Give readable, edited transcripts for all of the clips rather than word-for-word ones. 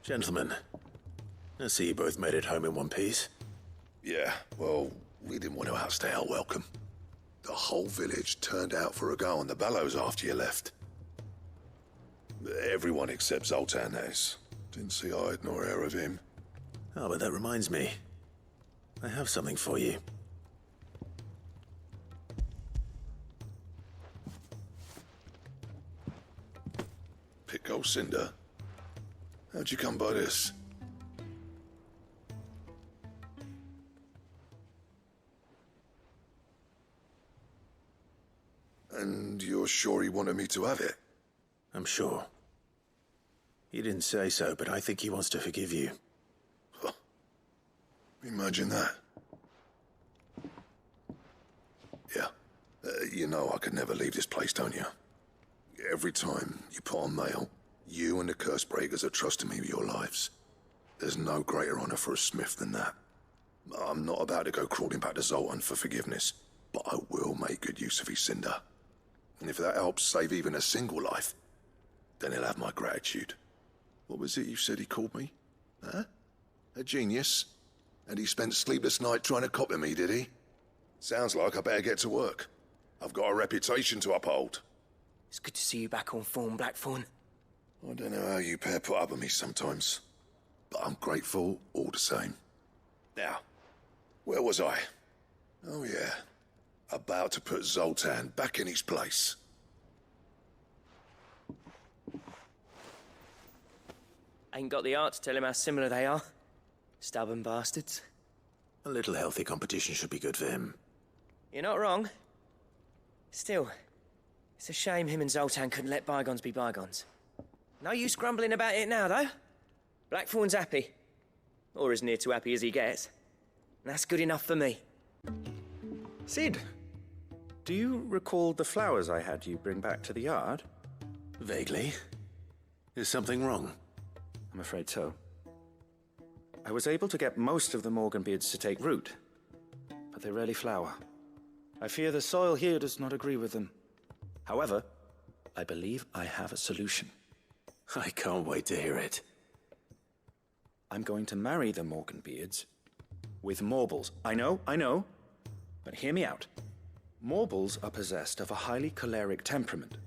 Gentlemen, I see you both made it home in one piece. Yeah, well, we didn't want to outstay our welcome. The whole village turned out for a go on the bellows after you left. Everyone except Zoltan, that is. Didn't see hide nor hair of him. Oh, but that reminds me. I have something for you. Pico Cinder? How'd you come by this? And you're sure he wanted me to have it? I'm sure. He didn't say so, but I think he wants to forgive you. Huh. Imagine that. Yeah. You know I could never leave this place, don't you? Every time you put on mail, you and the curse breakers are trusting me with your lives. There's no greater honor for a smith than that. I'm not about to go crawling back to Zoltan for forgiveness, but I will make good use of his cinder. And if that helps save even a single life, then he'll have my gratitude. What was it you said he called me? Huh? A genius? And he spent sleepless night trying to copy me, did he? Sounds like I better get to work. I've got a reputation to uphold. It's good to see you back on form, Blackthorn. I don't know how you pair put up with me sometimes, but I'm grateful all the same. Now, where was I? Oh yeah, about to put Zoltan back in his place. Ain't got the art to tell him how similar they are. Stubborn bastards. A little healthy competition should be good for him. You're not wrong. Still, it's a shame him and Zoltan couldn't let bygones be bygones. No use grumbling about it now, though. Blackthorn's happy. Or as near to happy as he gets. And that's good enough for me. Sid, do you recall the flowers I had you bring back to the yard? Vaguely. Is something wrong? I'm afraid so. I was able to get most of the Morganbeards to take root, but they rarely flower. I fear the soil here does not agree with them. However, I believe I have a solution. I can't wait to hear it. I'm going to marry the Morganbeards with Morbles. I know, but hear me out. Morbles are possessed of a highly choleric temperament.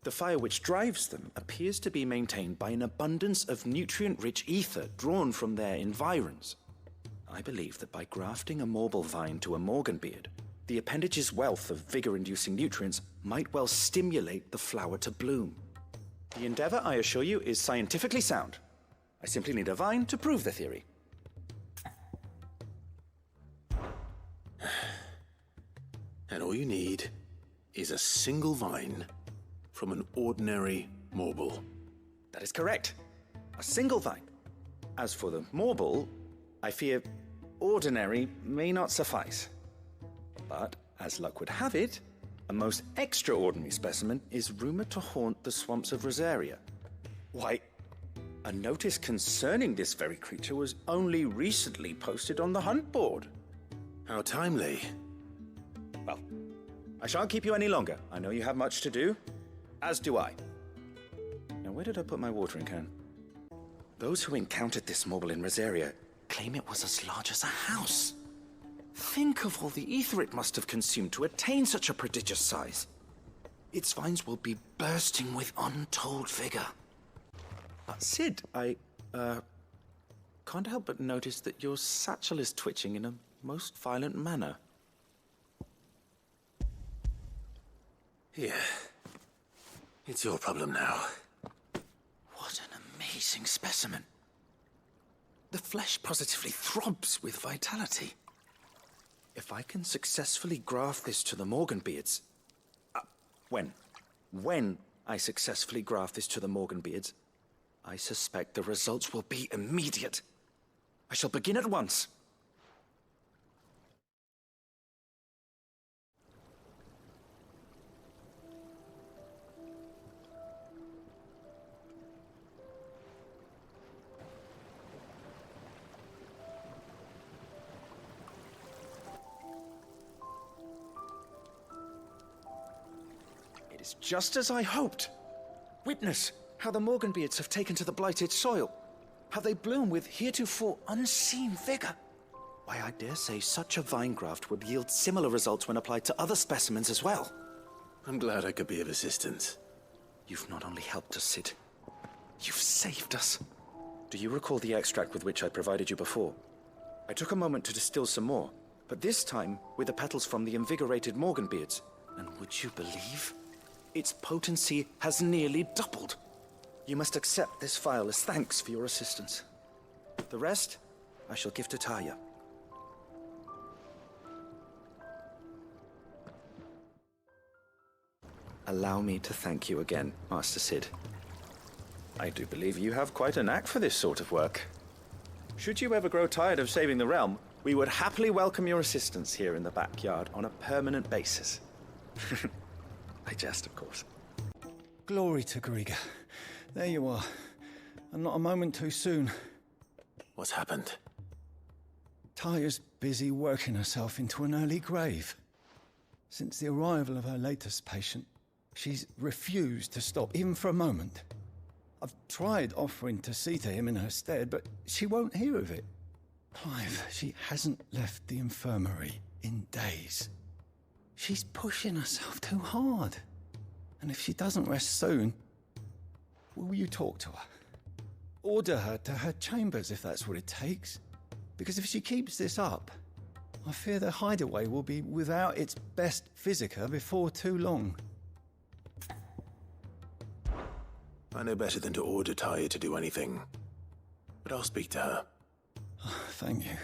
The fire which drives them appears to be maintained by an abundance of nutrient-rich ether drawn from their environs. I believe that by grafting a Morble vine to a Morganbeard, the appendage's wealth of vigor-inducing nutrients might well stimulate the flower to bloom. The endeavor, I assure you, is scientifically sound. I simply need a vine to prove the theory. And all you need is a single vine from an ordinary Morble. That is correct. A single vine. As for the Morble, I fear ordinary may not suffice. But, as luck would have it, a most extraordinary specimen is rumored to haunt the swamps of Rosaria. Why, a notice concerning this very creature was only recently posted on the hunt board. How timely. Well, I shan't keep you any longer. I know you have much to do, as do I. Now, where did I put my watering can? Those who encountered this Morble in Rosaria claim it was as large as a house. Think of all the ether it must have consumed to attain such a prodigious size. Its vines will be bursting with untold vigor. But Sid, I can't help but notice that your satchel is twitching in a most violent manner. Yeah. It's your problem now. What an amazing specimen. The flesh positively throbs with vitality. If I can successfully graft this to the Morganbeards... When I successfully graft this to the Morganbeards, I suspect the results will be immediate. I shall begin at once. It is just as I hoped. Witness how the Morganbeards have taken to the blighted soil. How they bloom with heretofore unseen vigor. Why, I dare say such a vine graft would yield similar results when applied to other specimens as well. I'm glad I could be of assistance. You've not only helped us, Sid, you've saved us. Do you recall the extract with which I provided you before? I took a moment to distill some more, but this time with the petals from the invigorated Morganbeards. And would you believe? Its potency has nearly doubled. You must accept this vial as thanks for your assistance. The rest, I shall give to Taya. Allow me to thank you again, Master Sid. I do believe you have quite a knack for this sort of work. Should you ever grow tired of saving the realm, we would happily welcome your assistance here in the backyard on a permanent basis. I jest, of course. Glory to Griga. There you are. And not a moment too soon. What's happened? Taya's busy working herself into an early grave. Since the arrival of her latest patient, she's refused to stop, even for a moment. I've tried offering to see to him in her stead, but she won't hear of it. Clive, she hasn't left the infirmary in days. She's pushing herself too hard. And if she doesn't rest soon, will you talk to her? Order her to her chambers if that's what it takes. Because if she keeps this up, I fear the hideaway will be without its best physica before too long. I know better than to order Taya to do anything. But I'll speak to her. Thank you.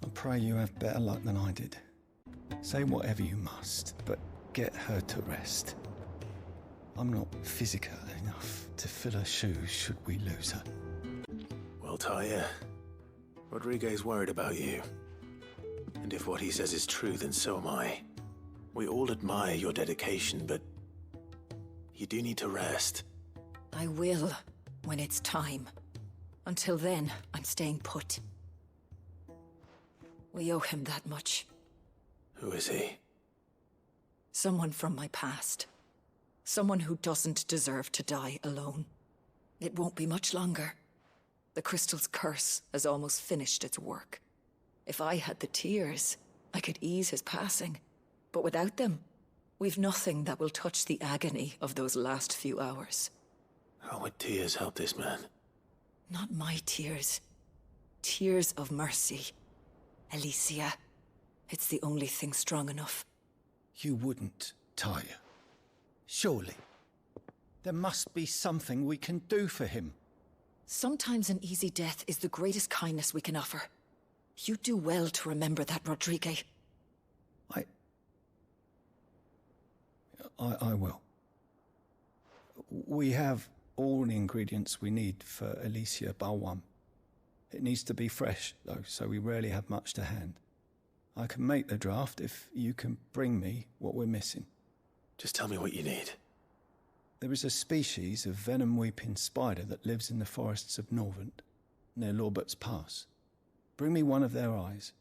I pray you have better luck than I did. Say whatever you must, but get her to rest. I'm not physical enough to fill her shoes should we lose her. Well, Taya, Rodriguez's worried about you. And if what he says is true, then so am I. We all admire your dedication, but you do need to rest. I will, when it's time. Until then, I'm staying put. We owe him that much. Who is he? Someone from my past. Someone who doesn't deserve to die alone. It won't be much longer. The crystal's curse has almost finished its work. If I had the tears, I could ease his passing. But without them, we've nothing that will touch the agony of those last few hours. How would tears help this man? Not my tears. Tears of mercy. Alicia. It's the only thing strong enough. You wouldn't, Taya. Surely. There must be something we can do for him. Sometimes an easy death is the greatest kindness we can offer. You do well to remember that, Rodrigue. I will. We have all the ingredients we need for Alicia Balwam. It needs to be fresh, though, so we rarely have much to hand. I can make the draft if you can bring me what we're missing. Just tell me what you need. There is a species of venom-weeping spider that lives in the forests of Norvent, near Lorbert's Pass. Bring me one of their eyes.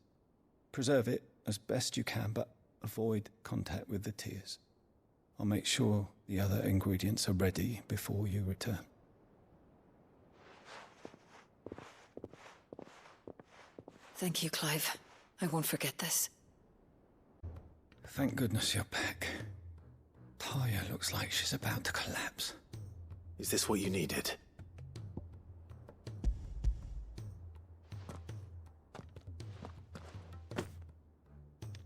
Preserve it as best you can, but avoid contact with the tears. I'll make sure the other ingredients are ready before you return. Thank you, Clive. I won't forget this. Thank goodness you're back. Taya looks like she's about to collapse. Is this what you needed?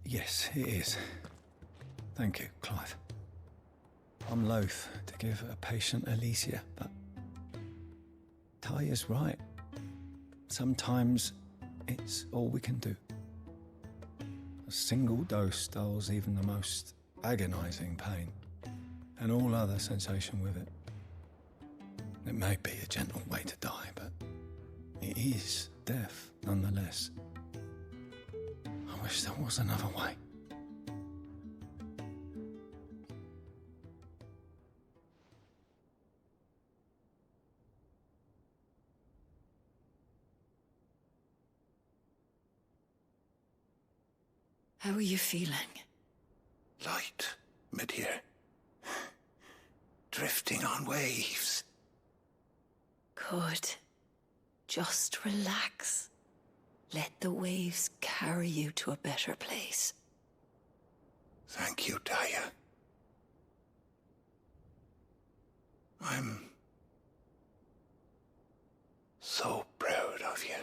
Yes, it is. Thank you, Clive. I'm loath to give a patient Alicia, but Taya's right. Sometimes it's all we can do. A single dose dulls even the most agonizing pain, and all other sensation with it. It may be a gentle way to die, but it is death nonetheless. I wish there was another way. How are you feeling? Light, mid-here. Drifting on waves. Good. Just relax. Let the waves carry you to a better place. Thank you, Taya. I'm so proud of you.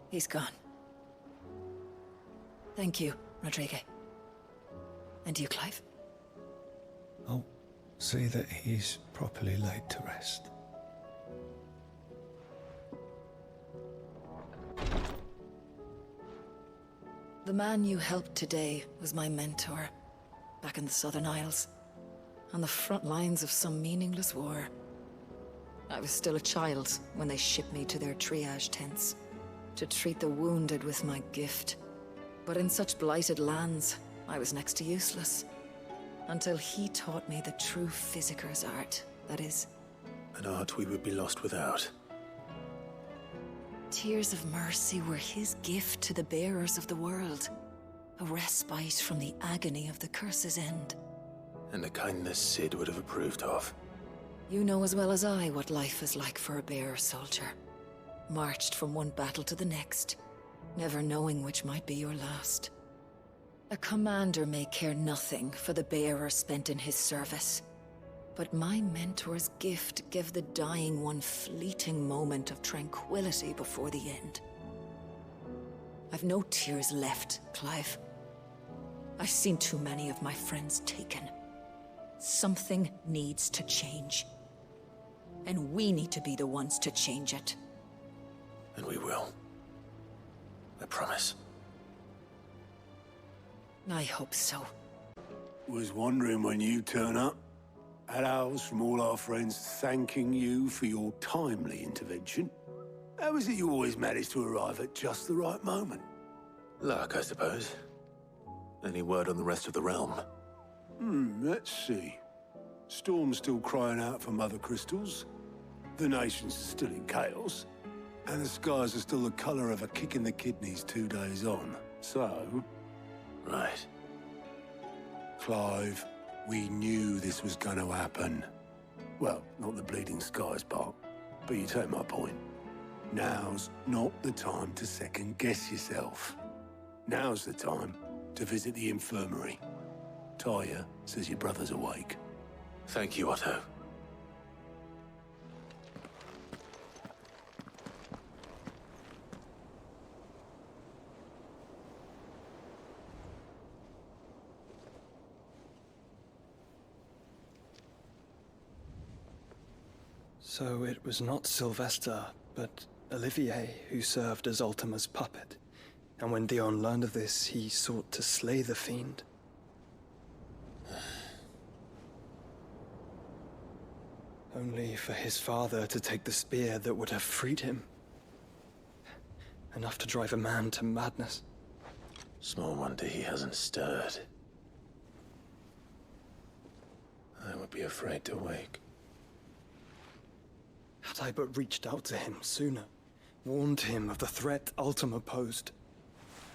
He's gone. Thank you, Rodrigo. And you, Clive? I'll see that he's properly laid to rest. The man you helped today was my mentor, back in the Southern Isles, on the front lines of some meaningless war. I was still a child when they shipped me to their triage tents, to treat the wounded with my gift. But in such blighted lands, I was next to useless. Until he taught me the true physicker's art, that is. An art we would be lost without. Tears of mercy were his gift to the bearers of the world. A respite from the agony of the curse's end. And a kindness Sid would have approved of. You know as well as I what life is like for a bearer soldier. Marched from one battle to the next, never knowing which might be your last. A commander may care nothing for the bearer spent in his service, but my mentor's gift gave the dying one fleeting moment of tranquility before the end. I've no tears left, Clive. I've seen too many of my friends taken. Something needs to change. And we need to be the ones to change it. And we will. I promise. I hope so. Was wondering when you turn up. Had ours from all our friends thanking you for your timely intervention. How is it you always manage to arrive at just the right moment? Luck, I suppose. Any word on the rest of the realm? Let's see. Storm's still crying out for mother crystals. The nations are still in chaos. And the skies are still the colour of a kick in the kidneys 2 days on. So... Right. Clive, we knew this was going to happen. Well, not the bleeding skies part, but you take my point. Now's not the time to second-guess yourself. Now's the time to visit the infirmary. Taya says your brother's awake. Thank you, Otto. So it was not Sylvester, but Olivier who served as Ultima's puppet. And when Dion learned of this, he sought to slay the fiend. Only for his father to take the spear that would have freed him. Enough to drive a man to madness. Small wonder he hasn't stirred. I would be afraid to wake. Had I but reached out to him sooner, warned him of the threat Ultima posed.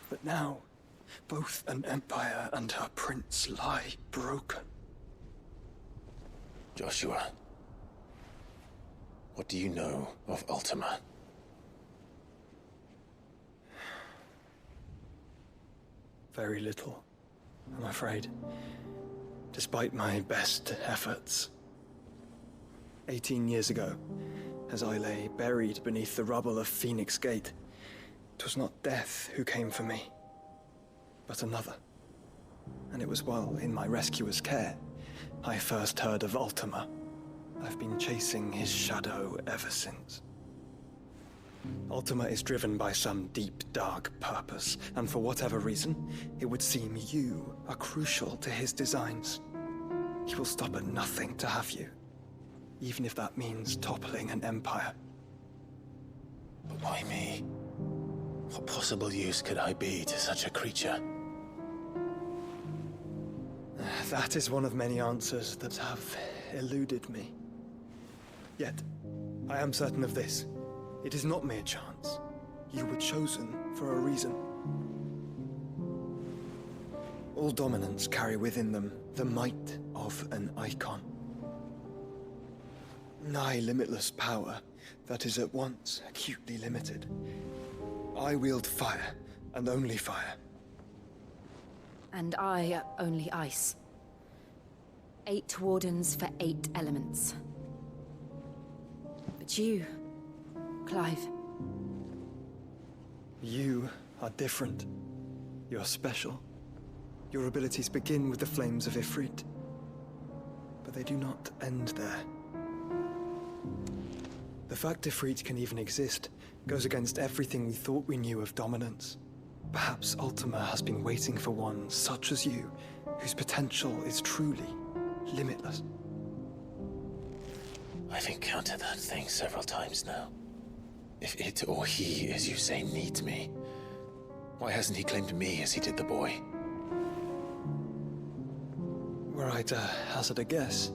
But now, both an empire and her prince lie broken. Joshua, what do you know of Ultima? Very little, I'm afraid. Despite my best efforts. 18 years ago, as I lay buried beneath the rubble of Phoenix Gate, 'twas not death who came for me, but another. And it was while in my rescuer's care, I first heard of Ultima. I've been chasing his shadow ever since. Ultima is driven by some deep, dark purpose, and for whatever reason, it would seem you are crucial to his designs. He will stop at nothing to have you, even if that means toppling an empire. But why me? What possible use could I be to such a creature? That is one of many answers that have eluded me. Yet, I am certain of this. It is not mere chance. You were chosen for a reason. All dominants carry within them the might of an icon. Nigh limitless power that is at once acutely limited. I wield fire, and only fire. And I only ice. 8 wardens for 8 elements. But you, Clive. You are different. You're special. Your abilities begin with the flames of Ifrit. But they do not end there. The fact Ifrit can even exist goes against everything we thought we knew of dominance. Perhaps Ultima has been waiting for one such as you, whose potential is truly limitless. I've encountered that thing several times now. If it or he, as you say, needs me, why hasn't he claimed me as he did the boy? Were I to hazard a guess,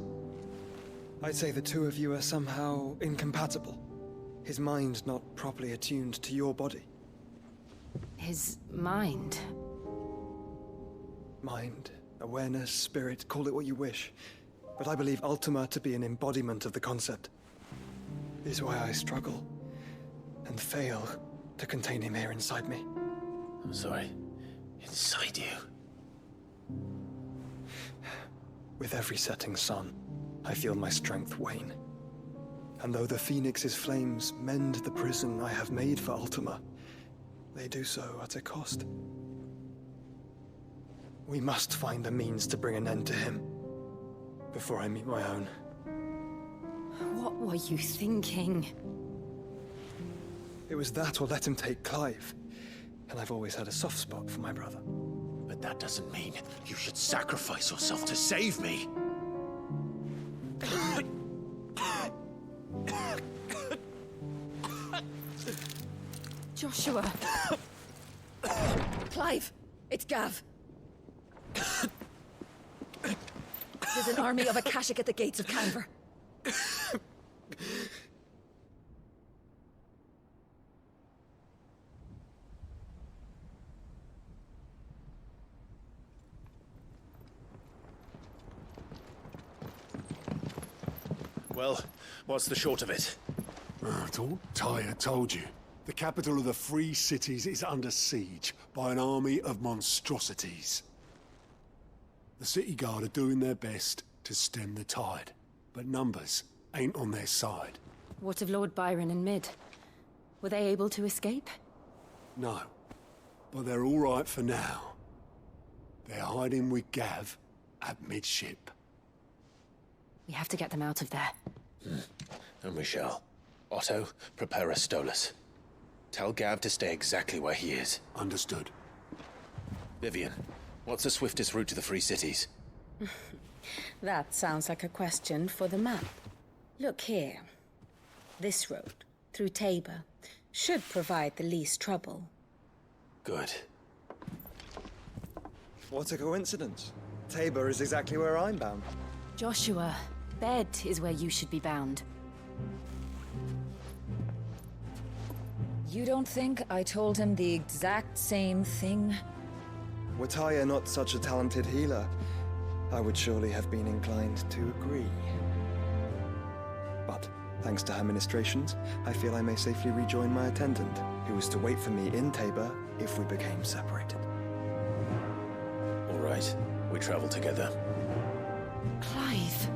I'd say the two of you are somehow incompatible. His mind not properly attuned to your body. His mind. Mind, awareness, spirit, call it what you wish. But I believe Ultima to be an embodiment of the concept. This is why I struggle and fail to contain him here inside me. I'm sorry. Inside you? With every setting sun, I feel my strength wane. And though the Phoenix's flames mend the prison I have made for Ultima, they do so at a cost. We must find a means to bring an end to him before I meet my own. What were you thinking? It was that or let him take Clive. And I've always had a soft spot for my brother. But that doesn't mean you should sacrifice yourself to save me. Joshua. Clive, it's Gav. There's an army of Akashic at the gates of Canver. Well, what's the short of it? I thought Tyre told you. The capital of the Free Cities is under siege by an army of monstrosities. The city guard are doing their best to stem the tide, but numbers ain't on their side. What of Lord Byron and Mid? Were they able to escape? No, but they're all right for now. They're hiding with Gav at midship. We have to get them out of there. And we shall. Otto, prepare a Stolas. Tell Gav to stay exactly where he is. Understood. Vivian, what's the swiftest route to the Free Cities? That sounds like a question for the map. Look here. This road, through Tabor, should provide the least trouble. Good. What a coincidence. Tabor is exactly where I'm bound. Joshua, bed is where you should be bound. You don't think I told him the exact same thing? Were Tyre not such a talented healer, I would surely have been inclined to agree. But, thanks to her ministrations, I feel I may safely rejoin my attendant, who was to wait for me in Tabor if we became separated. All right, we travel together. Clive.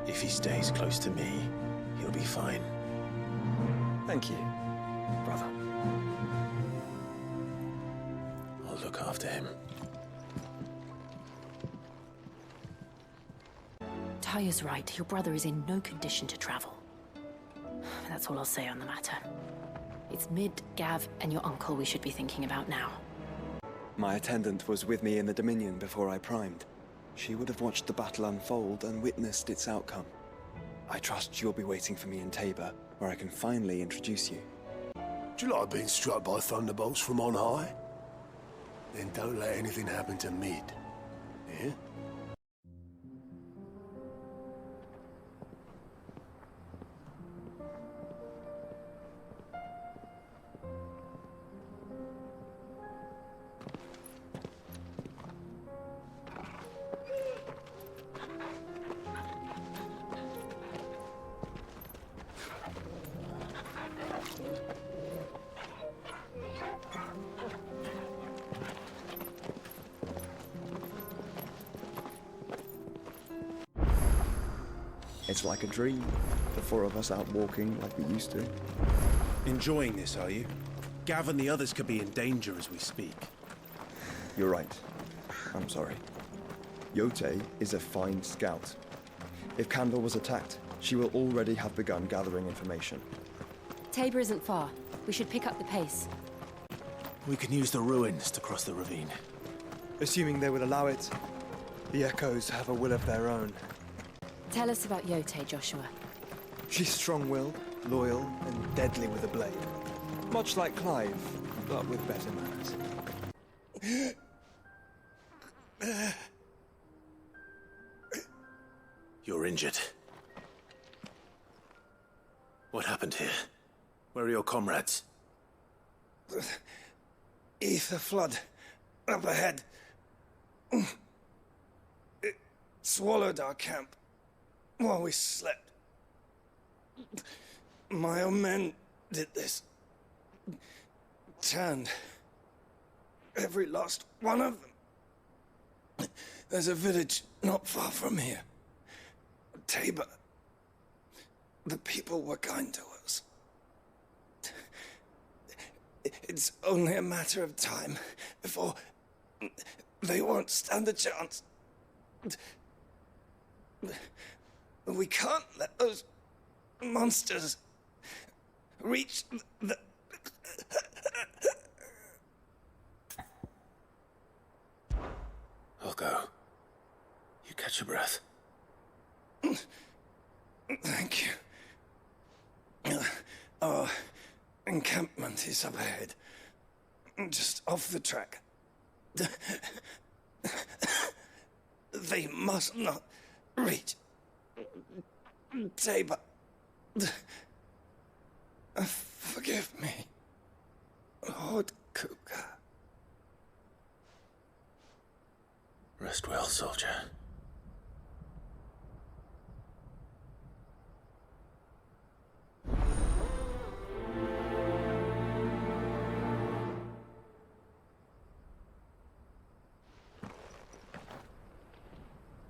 If he stays close to me, he'll be fine. Thank you, brother. I'll look after him. Tyre's right. Your brother is in no condition to travel. That's all I'll say on the matter. It's Mid, Gav, and your uncle we should be thinking about now. My attendant was with me in the Dominion before I primed. She would have watched the battle unfold and witnessed its outcome. I trust you'll be waiting for me in Tabor, where I can finally introduce you. Do you like being struck by thunderbolts from on high? Then don't let anything happen to Mid. Yeah? It's like a dream. The four of us out walking like we used to. Enjoying this, are you? Gav and the others could be in danger as we speak. You're right. I'm sorry. Yote is a fine scout. If Candle was attacked, she will already have begun gathering information. Tabor isn't far. We should pick up the pace. We can use the ruins to cross the ravine. Assuming they would allow it, the Echoes have a will of their own. Tell us about Yote, Joshua. She's strong-willed, loyal, and deadly with a blade. Much like Clive, but with better manners. You're injured. What happened here? Where are your comrades? Ether flood. Up ahead. It swallowed our camp while we slept. My own men did this. Turned. Every last one of them. There's a village not far from here. Tabor. The people were kind to us. It's only a matter of time before they won't stand a chance. We can't let those monsters reach the... I'll go. You catch your breath. Thank you. Our encampment is up ahead. Just off the track. They must not reach Tabor. Forgive me, Lord Kupka. Rest well, soldier.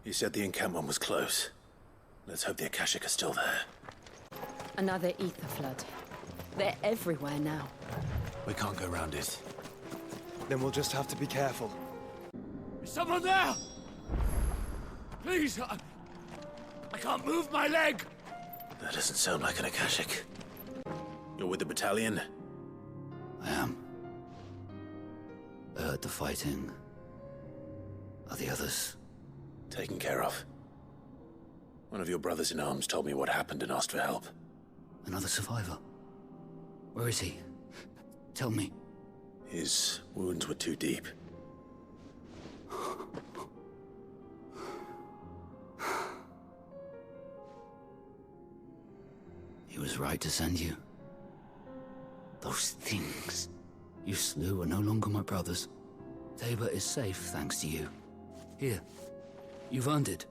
You said the encampment was close. Let's hope the Akashic are still there. Another ether flood. They're everywhere now. We can't go round it. Then we'll just have to be careful. Is someone there? Please, I can't move my leg! That doesn't sound like an Akashic. You're with the battalion? I am. I heard the fighting. Are the others? Taken care of. One of your brothers in arms told me what happened and asked for help. Another survivor? Where is he? Tell me. His wounds were too deep. He was right to send you. Those things you slew are no longer my brothers. Tabor is safe thanks to you. Here, you've earned it.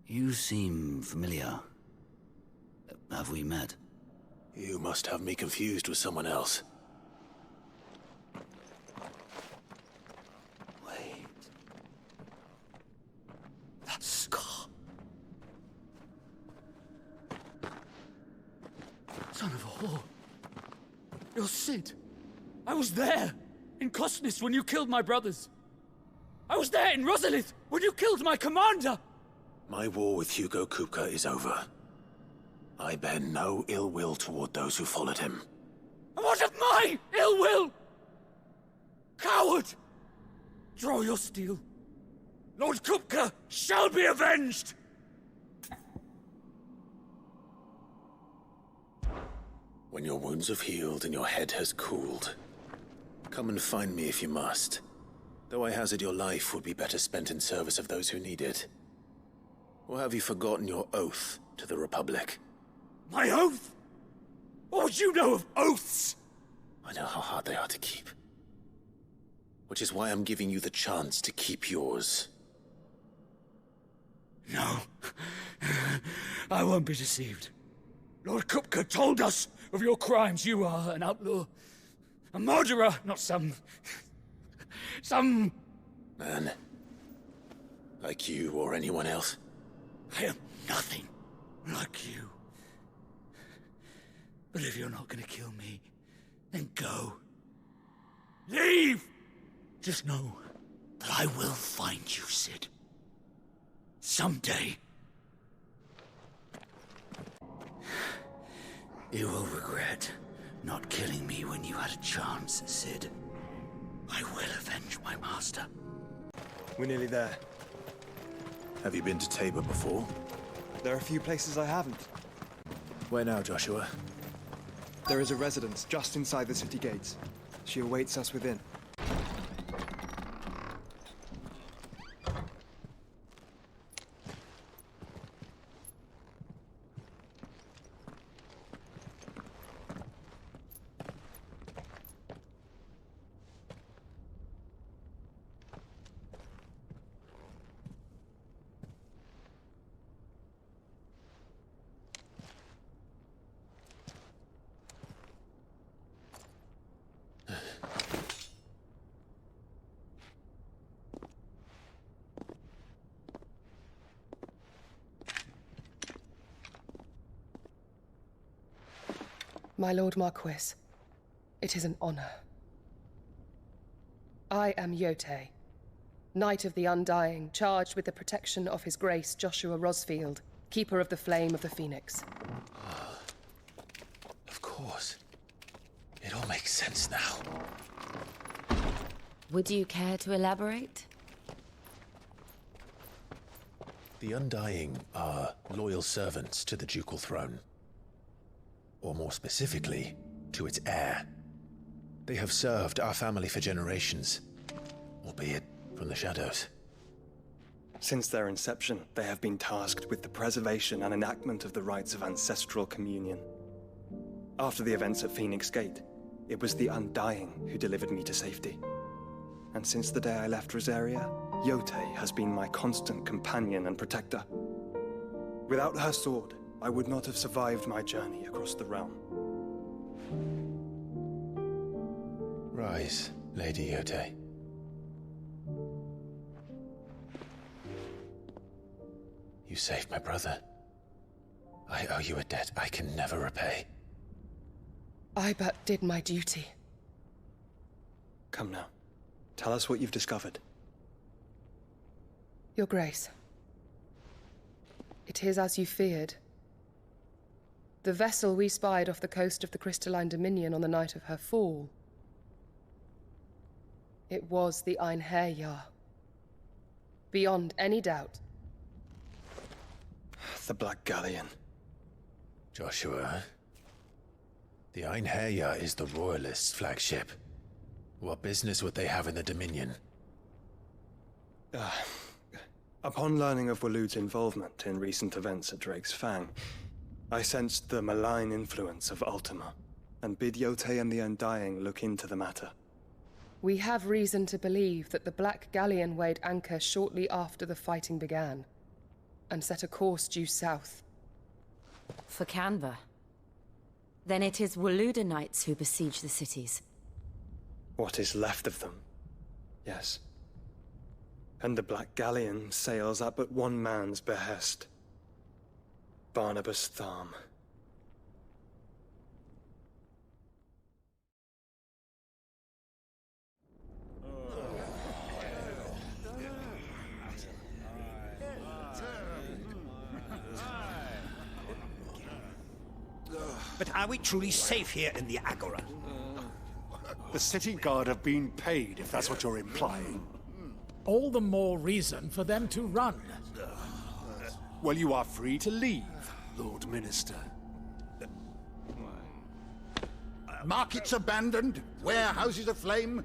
You seem familiar. Have we met? You must have me confused with someone else. Wait. That scar. Son of a whore. You're Sid. I was there, in Cosnis, when you killed my brothers. I was there in Rosalith, when you killed my commander! My war with Hugo Kupka is over. I bear no ill will toward those who followed him. And what of my ill will? Coward! Draw your steel. Lord Kupka shall be avenged! When your wounds have healed and your head has cooled, come and find me if you must. Though I hazard your life would be better spent in service of those who need it. Or have you forgotten your oath to the Republic? My oath? What would you know of oaths? I know how hard they are to keep. Which is why I'm giving you the chance to keep yours. No. I won't be deceived. Lord Kupka told us of your crimes. You are an outlaw. A murderer, not some Man. Like you or anyone else. I am nothing like you. But if you're not gonna kill me, then go. Leave! Just know that I will find you, Sid. Someday. You will regret not killing me when you had a chance, Sid. I will avenge my master. We're nearly there. Have you been to Tabor before? There are a few places I haven't. Where now, Joshua? There is a residence just inside the city gates. She awaits us within. My Lord Marquis, it is an honor. I am Yotei, Knight of the Undying, charged with the protection of His Grace Joshua Rosfield, Keeper of the Flame of the Phoenix. Of course. It all makes sense now. Would you care to elaborate? The Undying are loyal servants to the ducal throne. Or more specifically, to its heir. They have served our family for generations, albeit from the shadows. Since their inception, they have been tasked with the preservation and enactment of the rites of ancestral communion. After the events at Phoenix Gate, it was the Undying who delivered me to safety. And since the day I left Rosaria, Yotei has been my constant companion and protector. Without her sword, I would not have survived my journey across the realm. Rise, Lady Yotei. You saved my brother. I owe you a debt I can never repay. I but did my duty. Come now. Tell us what you've discovered. Your Grace. It is as you feared. The vessel we spied off the coast of the Crystalline Dominion on the night of her fall. It was the Einherjar. Beyond any doubt. The Black Galleon. Joshua, the Einherjar is the Royalists' flagship. What business would they have in the Dominion? Upon learning of Waloed's involvement in recent events at Drake's Fang, I sensed the malign influence of Ultima, and bid Yotei and the Undying look into the matter. We have reason to believe that the Black Galleon weighed anchor shortly after the fighting began, and set a course due south. For Canva. Then it is Waloed Knights who besiege the cities. What is left of them, yes. And the Black Galleon sails at but one man's behest. Barnabas Tharm. But are we truly safe here in the Agora? The city guard have been paid, if that's what you're implying. All the more reason for them to run. Well, you are free to leave, Lord Minister. Markets abandoned, warehouses aflame,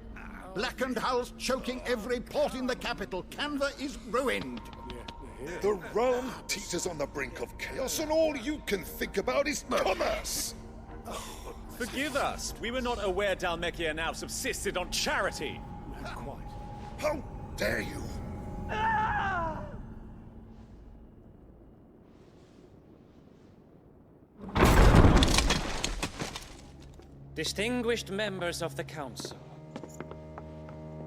blackened hulls choking every port in the capital. Canva is ruined. The realm teeters on the brink of chaos, and all you can think about is commerce! Forgive us. We were not aware Dhalmekia now subsisted on charity. Quite. How dare you? Distinguished members of the Council,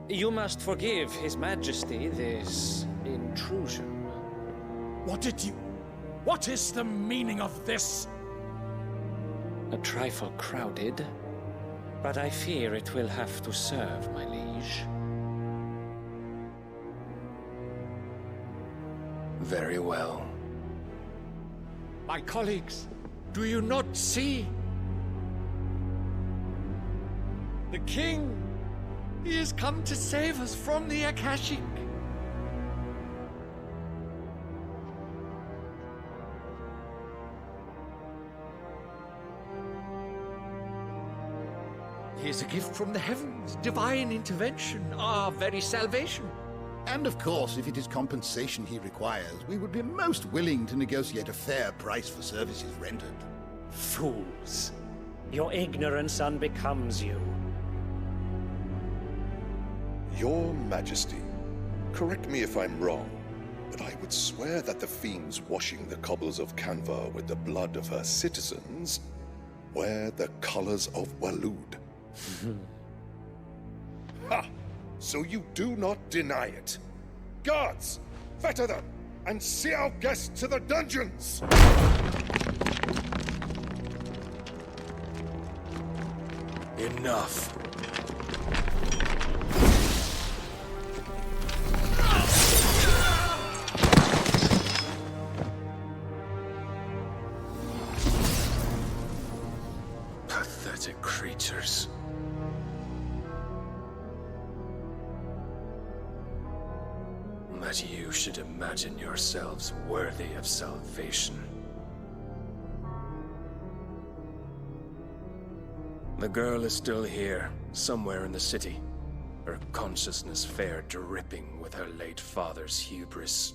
you must forgive His Majesty this intrusion. What did you... What is the meaning of this? A trifle crowded, but I fear it will have to serve, my liege. Very well. My colleagues, do you not see? The king! He has come to save us from the Akashic! He is a gift from the heavens, divine intervention, our very salvation. And of course, if it is compensation he requires, we would be most willing to negotiate a fair price for services rendered. Fools! Your ignorance unbecomes you. Your Majesty, correct me if I'm wrong, but I would swear that the fiends washing the cobbles of Canva with the blood of her citizens wear the colors of Waloed. Ha! So you do not deny it. Guards, fetter them, and see our guests to the dungeons! Enough. Pathetic creatures. That you should imagine yourselves worthy of salvation. The girl is still here, somewhere in the city, her consciousness fair dripping with her late father's hubris.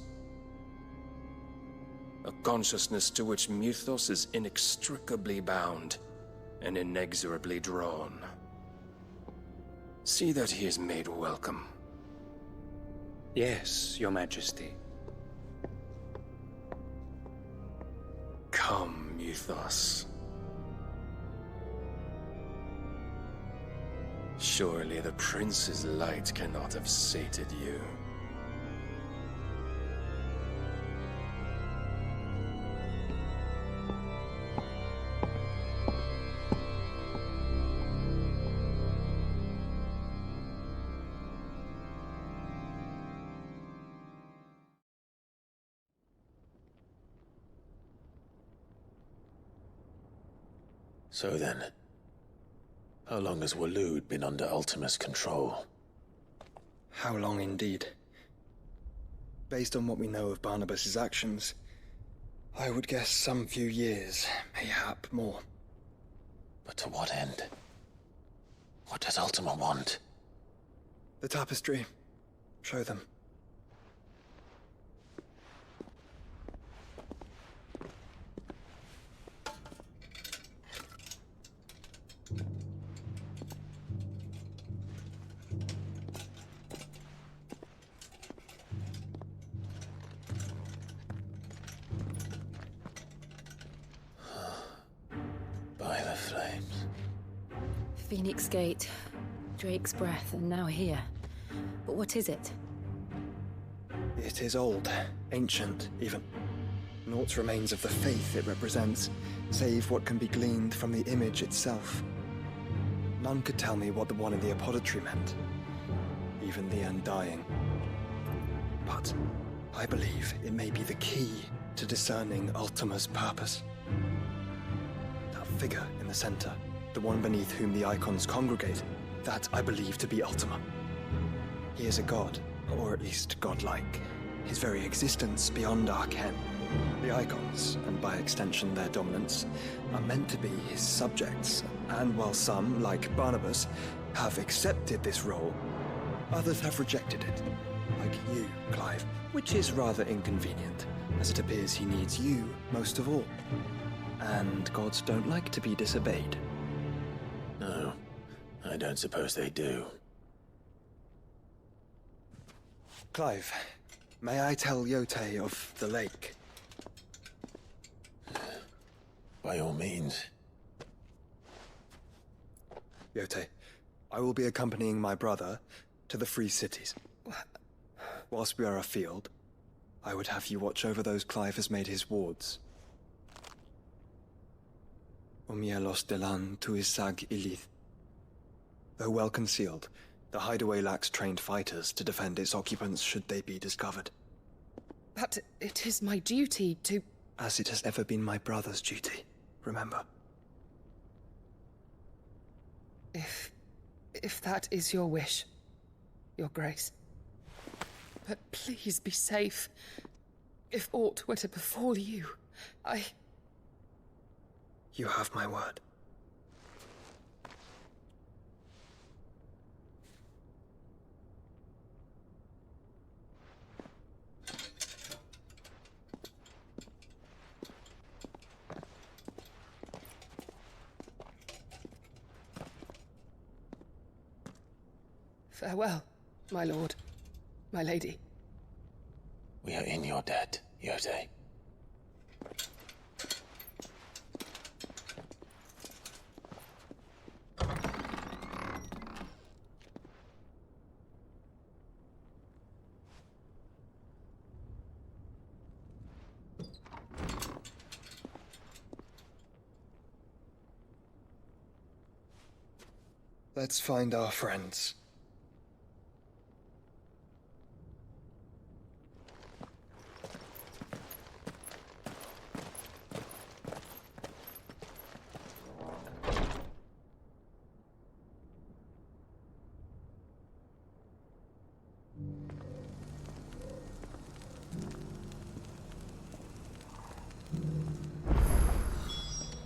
A consciousness to which Mythos is inextricably bound and inexorably drawn. See that he is made welcome. Yes, Your Majesty. Come, Mythos. Surely the prince's light cannot have sated you. So then, how long has Waloed been under Ultima's control? How long indeed? Based on what we know of Barnabas's actions, I would guess some few years, mayhap more. But to what end? What does Ultima want? The tapestry. Show them. By the flames. Phoenix Gate, Drake's Breath, and now here. But what is it? It is old, ancient, even. Naught remains of the faith it represents, save what can be gleaned from the image itself. None could tell me what the one in the apothecary meant, even the Undying. But I believe it may be the key to discerning Ultima's purpose. That figure in the center, the one beneath whom the icons congregate, that I believe to be Ultima. He is a god, or at least godlike. His very existence beyond our ken. The icons, and by extension their dominance, are meant to be his subjects, and while some, like Barnabas, have accepted this role, others have rejected it. Like you, Clive, which is rather inconvenient, as it appears he needs you most of all. And gods don't like to be disobeyed. No, I don't suppose they do. Clive, may I tell Yote of the lake? By all means. Yote, I will be accompanying my brother to the Free Cities. Whilst we are afield, I would have you watch over those Clive has made his wards. Omielos delan tuisag ilith. Though well concealed, the hideaway lacks trained fighters to defend its occupants should they be discovered. But it is my duty to... As it has ever been my brother's duty, remember. If that is your wish, Your Grace. But please be safe. If aught were to befall you, You have my word. Farewell, my lord, my lady. We are in your debt, Yotei. Let's find our friends.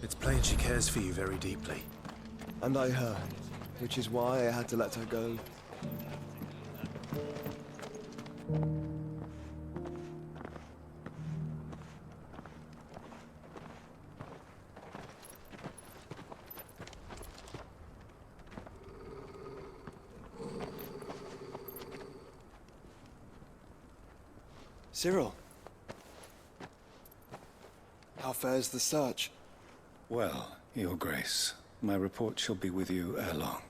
It's plain she cares for you very deeply. And I her, which is why I had to let her go. Cyril. How fares the search? Well, Your Grace, my report shall be with you ere long.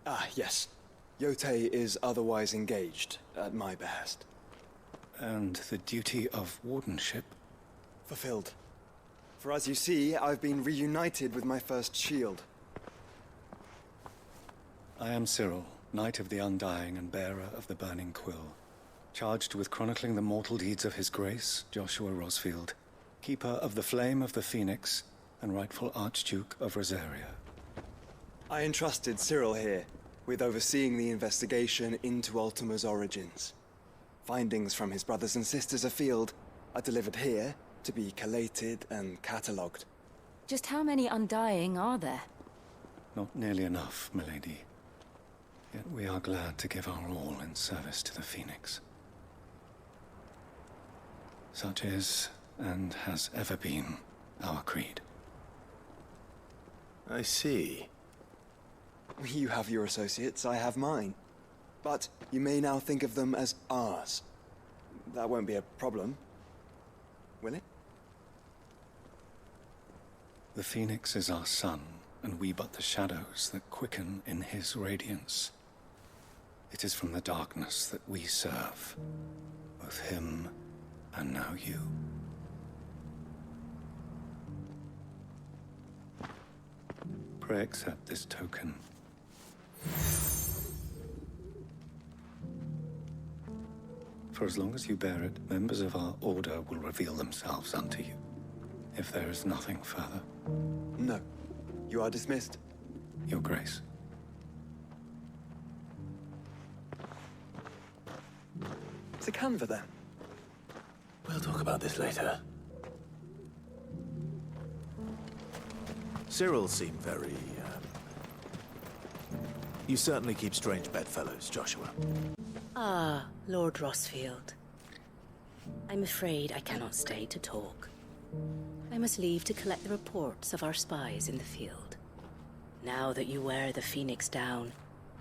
Ah, yes. Yotei is otherwise engaged, at my behest. And the duty of wardenship? Fulfilled. For as you see, I've been reunited with my first shield. I am Cyril, Knight of the Undying and bearer of the Burning Quill, charged with chronicling the mortal deeds of His Grace, Joshua Rosfield, keeper of the Flame of the Phoenix and rightful Archduke of Rosaria. I entrusted Cyril here with overseeing the investigation into Ultima's origins. Findings from his brothers and sisters afield are delivered here to be collated and catalogued. Just how many Undying are there? Not nearly enough, milady. Yet we are glad to give our all in service to the Phoenix. Such is, and has ever been, our creed. I see. You have your associates, I have mine. But you may now think of them as ours. That won't be a problem, will it? The Phoenix is our sun, and we but the shadows that quicken in his radiance. It is from the darkness that we serve, both him and now you. Pray accept this token. For as long as you bear it, members of our order will reveal themselves unto you, if there is nothing further. No. You are dismissed. Your Grace. It's a canva, then. We'll talk about this later. Cyril seemed very, You certainly keep strange bedfellows, Joshua. Ah, Lord Rosfield. I'm afraid I cannot stay to talk. I must leave to collect the reports of our spies in the field. Now that you wear the Phoenix down,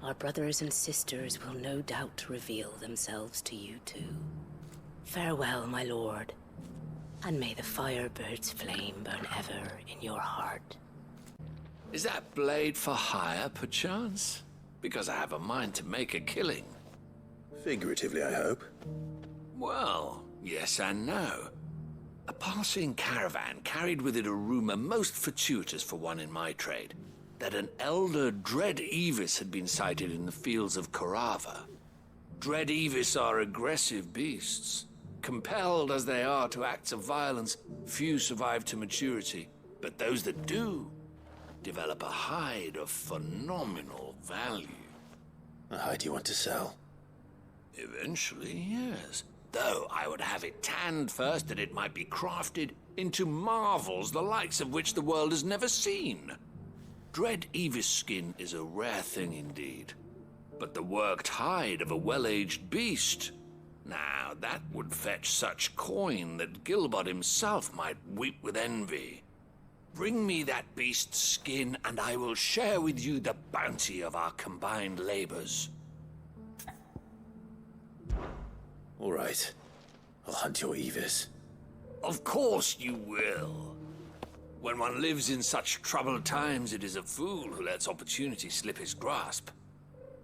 our brothers and sisters will no doubt reveal themselves to you too. Farewell, my lord, and may the Firebird's flame burn ever in your heart. Is that blade for hire, perchance? Because I have a mind to make a killing. Figuratively, I hope. Well, yes and no. A passing caravan carried with it a rumor most fortuitous for one in my trade, that an elder Dread Evis had been sighted in the fields of Carava. Dread Evis are aggressive beasts. Compelled as they are to acts of violence, few survive to maturity, but those that do develop a hide of phenomenal value. A hide you want to sell? Eventually, yes. Though I would have it tanned first that it might be crafted into marvels the likes of which the world has never seen. Dread Evis skin is a rare thing indeed. But the worked hide of a well-aged beast, now that would fetch such coin that Gilbert himself might weep with envy. Bring me that beast's skin, and I will share with you the bounty of our combined labors. All right. I'll hunt your Evis. Of course you will. When one lives in such troubled times, it is a fool who lets opportunity slip his grasp.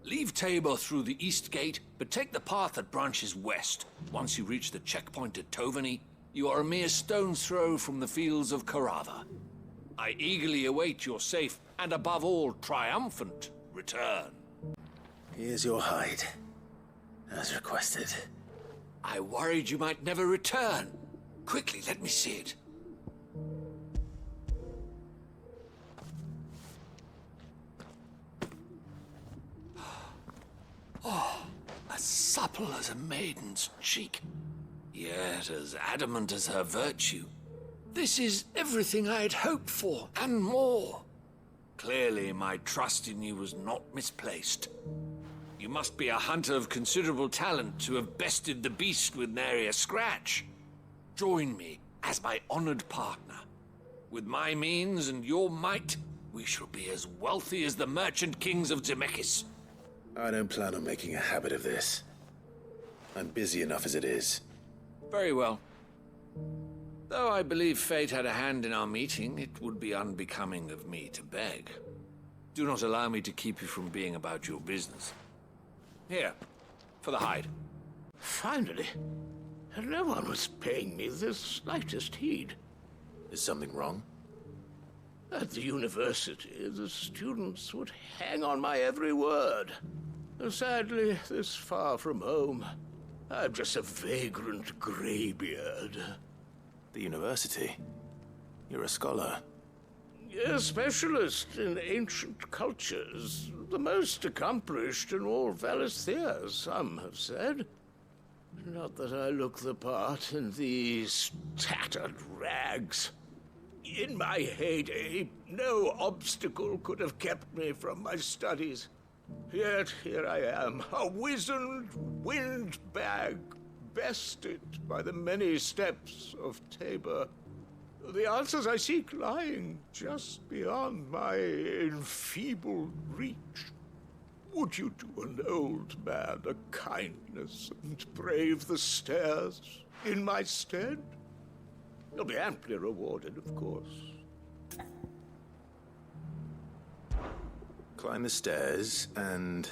Leave Tabor through the east gate, but take the path that branches west. Once you reach the checkpoint at Tovany, you are a mere stone's throw from the fields of Carava. I eagerly await your safe, and above all, triumphant return. Here's your hide, as requested. I worried you might never return. Quickly, let me see it. Oh, as supple as a maiden's cheek, yet as adamant as her virtue. This is everything I had hoped for, and more. Clearly, my trust in you was not misplaced. You must be a hunter of considerable talent to have bested the beast with nary a scratch. Join me as my honored partner. With my means and your might, we shall be as wealthy as the merchant kings of Zemeckis. I don't plan on making a habit of this. I'm busy enough as it is. Very well. Though I believe fate had a hand in our meeting, it would be unbecoming of me to beg. Do not allow me to keep you from being about your business. Here, for the hide. Finally. No one was paying me the slightest heed. Is something wrong? At the university, the students would hang on my every word. Sadly, this far from home, I'm just a vagrant greybeard. The university? You're a scholar. A specialist in ancient cultures. The most accomplished in all Valisthea, some have said. Not that I look the part in these tattered rags. In my heyday, no obstacle could have kept me from my studies. Yet here I am, a wizened windbag, bested by the many steps of Tabor. The answers I seek lying just beyond my enfeebled reach. Would you do an old man a kindness and brave the stairs in my stead? You'll be amply rewarded, of course. Climb the stairs and...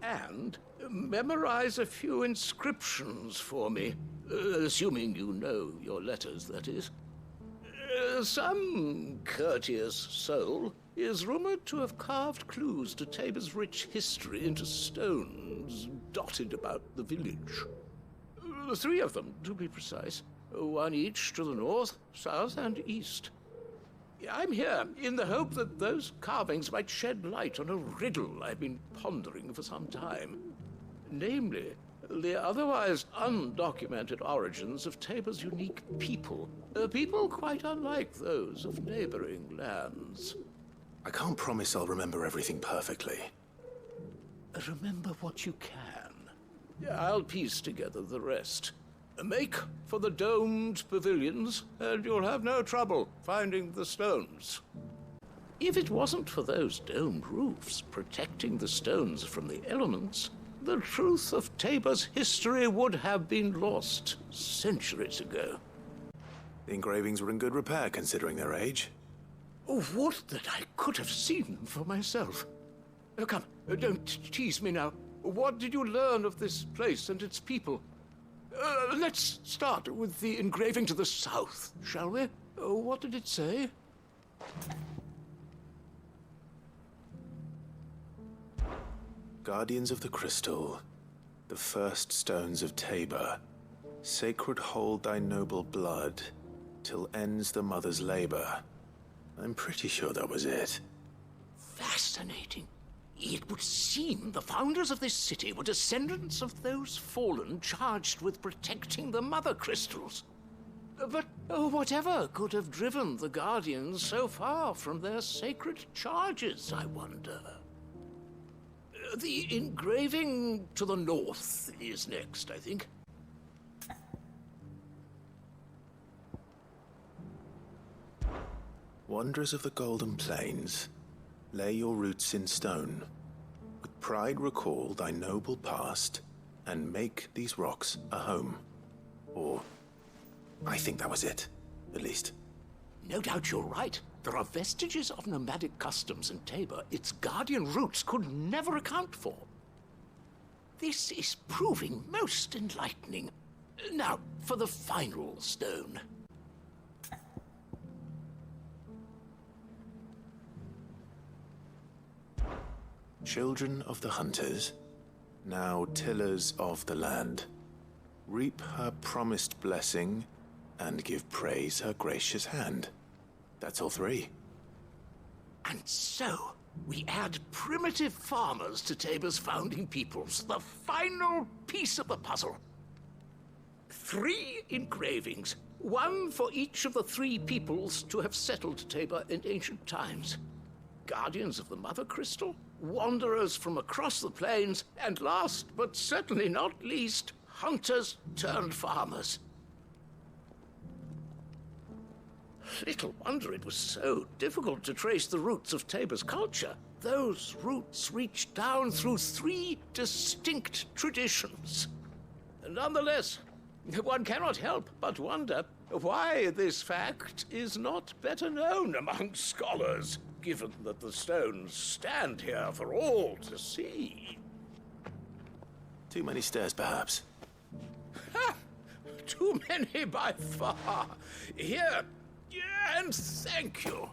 And memorize a few inscriptions for me. Assuming you know your letters, that is. Some courteous soul is rumored to have carved clues to Tabor's rich history into stones dotted about the village. 3 of them, to be precise. 1 each to the north, south, and east. I'm here in the hope that those carvings might shed light on a riddle I've been pondering for some time. Namely, the otherwise undocumented origins of Tabor's unique people. People quite unlike those of neighboring lands. I can't promise I'll remember everything perfectly. Remember what you can. I'll piece together the rest. Make for the domed pavilions, and you'll have no trouble finding the stones. If it wasn't for those domed roofs protecting the stones from the elements, the truth of Tabor's history would have been lost centuries ago. The engravings were in good repair, considering their age. Oh, would that I could have seen them for myself. Come, don't tease me now. What did you learn of this place and its people? Let's start with the engraving to the south, shall we? What did it say? Guardians of the Crystal, the first stones of Tabor, sacred hold thy noble blood, till ends the mother's labor. I'm pretty sure that was it. Fascinating. It would seem the founders of this city were descendants of those fallen charged with protecting the mother crystals. But whatever could have driven the Guardians so far from their sacred charges, I wonder? The engraving to the north is next, I think. Wanderers of the Golden Plains, lay your roots in stone. With pride recall thy noble past, and make these rocks a home. Or, I think that was it, at least. No doubt you're right. There are vestiges of nomadic customs in Tabor its guardian roots could never account for. This is proving most enlightening. Now, for the final stone. Children of the hunters, now tillers of the land, reap her promised blessing and give praise her gracious hand. That's all three. And so, we add primitive farmers to Tabor's founding peoples, the final piece of the puzzle. 3 engravings, one for each of the 3 peoples to have settled Tabor in ancient times. Guardians of the Mother Crystal, wanderers from across the plains, and last but certainly not least, hunters turned farmers. Little wonder it was so difficult to trace the roots of Tabor's culture. Those roots reach down through 3 distinct traditions. Nonetheless, one cannot help but wonder why this fact is not better known among scholars, given that the stones stand here for all to see. Too many stairs, perhaps. Ha! Too many by far. Here, and thank you.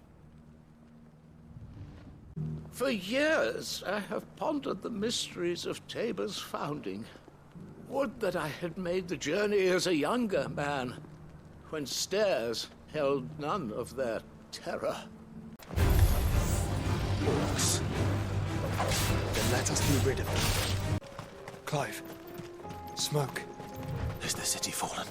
For years, I have pondered the mysteries of Tabor's founding. Would that I had made the journey as a younger man, when stairs held none of their terror. Orcs. Then let us be rid of them. Clive, smoke. Is the city fallen?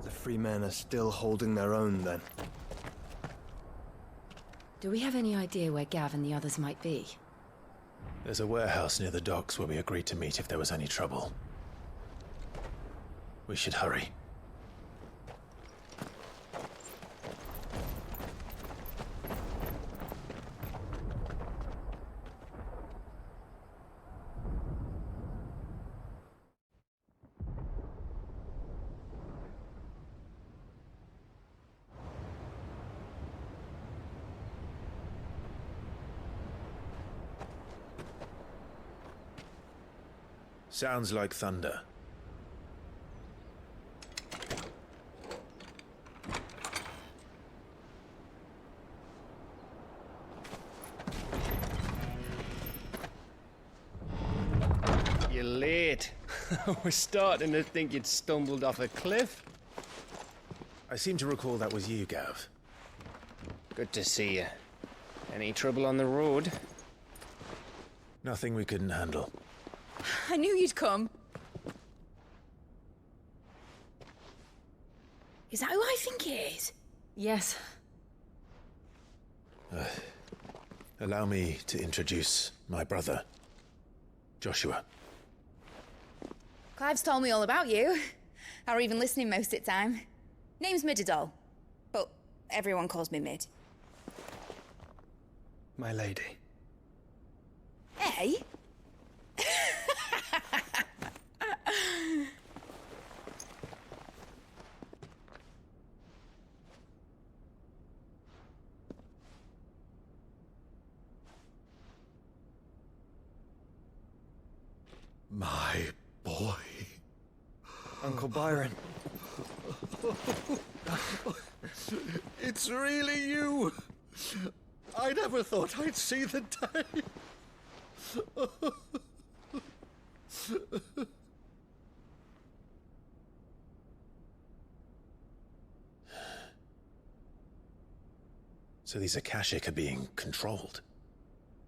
The free men are still holding their own, then. Do we have any idea where Gav and the others might be? There's a warehouse near the docks where we agreed to meet if there was any trouble. We should hurry. Sounds like thunder. You're late. We're starting to think you'd stumbled off a cliff. I seem to recall that was you, Gav. Good to see you. Any trouble on the road? Nothing we couldn't handle. I knew you'd come. Is that who I think it is? Yes. Allow me to introduce my brother, Joshua. Clive's told me all about you. Or even listening most of the time. Name's Midadol, but everyone calls me Mid. My lady. Eh, way? My boy. Uncle Byron. It's really you. I never thought I'd see the day. So these Akashic are being controlled?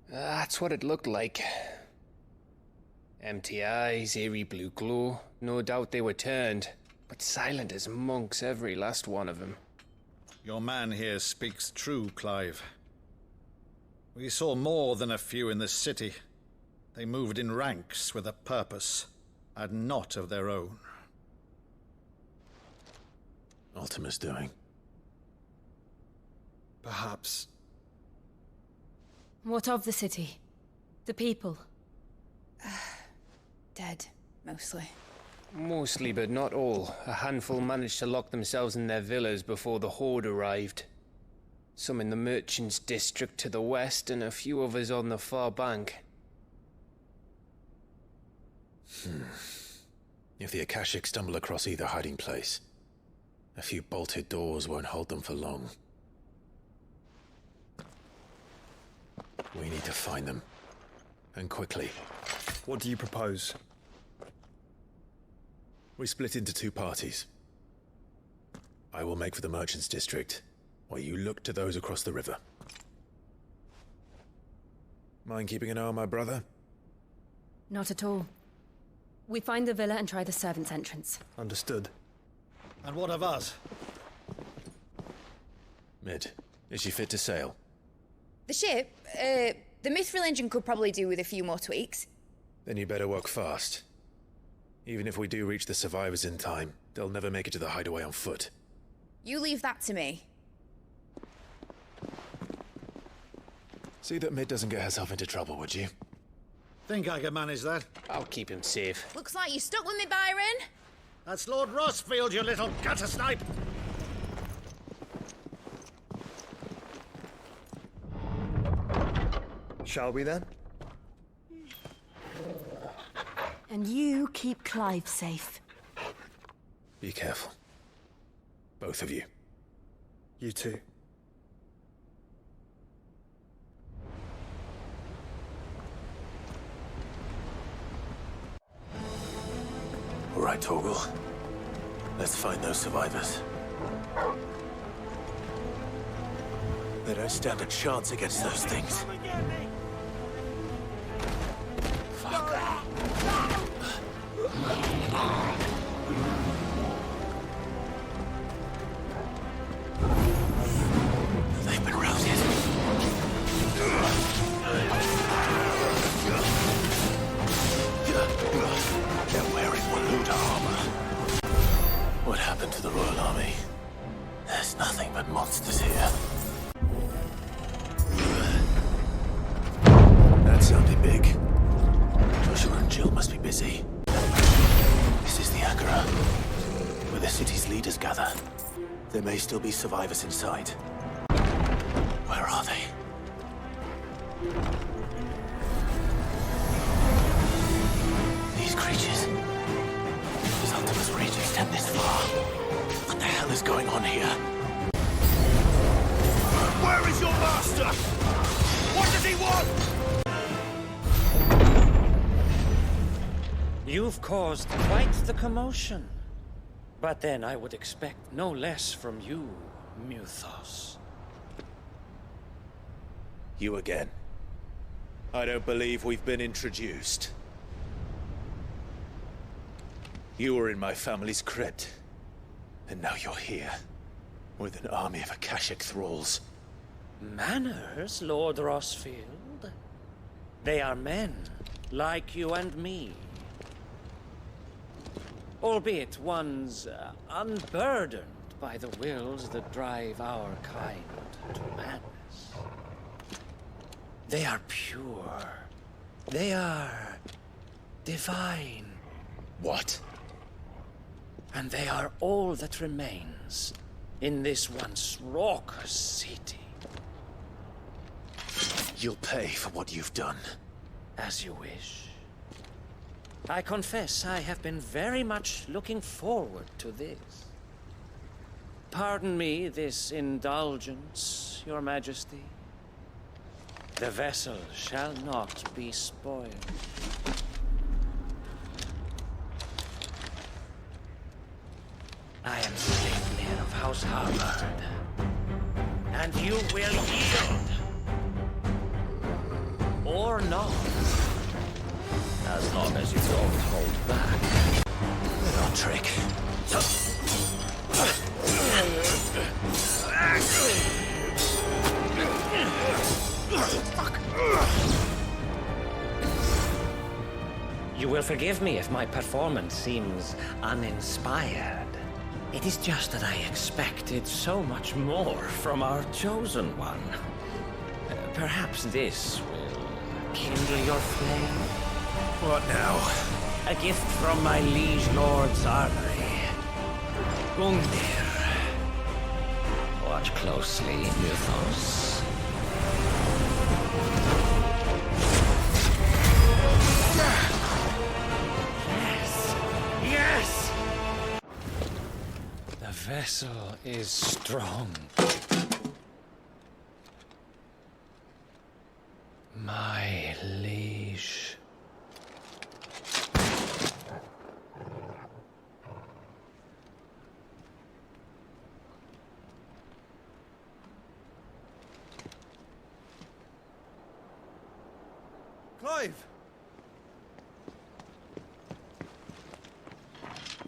That's what it looked like. Empty eyes, eerie blue glow. No doubt they were turned, but silent as monks, every last one of them. Your man here speaks true, Clive. We saw more than a few in the city. They moved in ranks with a purpose, and not of their own. Ultima's doing. Perhaps. What of the city? The people? Dead, mostly. Mostly, but not all. A handful managed to lock themselves in their villas before the Horde arrived. Some in the merchants' district to the west, and a few others on the far bank. If the Akashic stumble across either hiding place, a few bolted doors won't hold them for long. We need to find them. And quickly. What do you propose? We split into two parties. I will make for the merchants' district, while you look to those across the river. Mind keeping an eye on my brother? Not at all. We find the villa and try the servants' entrance. Understood. And what of us? Mid, is she fit to sail? The ship, the Mithril engine could probably do with a few more tweaks. Then you better work fast. Even if we do reach the survivors in time, they'll never make it to the hideaway on foot. You leave that to me. See that Mid doesn't get herself into trouble, would you? Think I can manage that? I'll keep him safe. Looks like you stuck with me, Byron. That's Lord Rossfield, you little gutter snipe! Shall we then? And you keep Clive safe. Be careful. Both of you. You too. All right, Torgal. Let's find those survivors. They don't stand a chance against those things. They've been routed. They're wearing Waluda armor. What happened to the Royal Army? There's nothing but monsters here. That sounded big. Joshua and Jill must be busy. This is the Agora, where the city's leaders gather. There may still be survivors inside. Where are they? These creatures. Does Ultima's rage extend this far? What the hell is going on here? Where is your master? What does he want? You've caused quite the commotion. But then I would expect no less from you, Muthos. You again. I don't believe we've been introduced. You were in my family's crypt. And now you're here. With an army of Akashic thralls. Manners, Lord Rossfield? They are men, like you and me. Albeit ones unburdened by the wills that drive our kind to madness. They are pure, They are divine. What? And they are all that remains in this once raucous city. You'll pay for what you've done. As you wish. I confess I have been very much looking forward to this. Pardon me this indulgence, Your Majesty. The vessel shall not be spoiled. I am Sleipnir of House Harvard, and you will yield. Or not. As long as you don't hold back. Little trick. You will forgive me if my performance seems uninspired. It is just that I expected so much more from our chosen one. Perhaps this will kindle your flame? What now? A gift from my liege lord's armory. Gungnir. Watch closely, Mythos. Yes! Yes! The vessel is strong. My liege. Clive!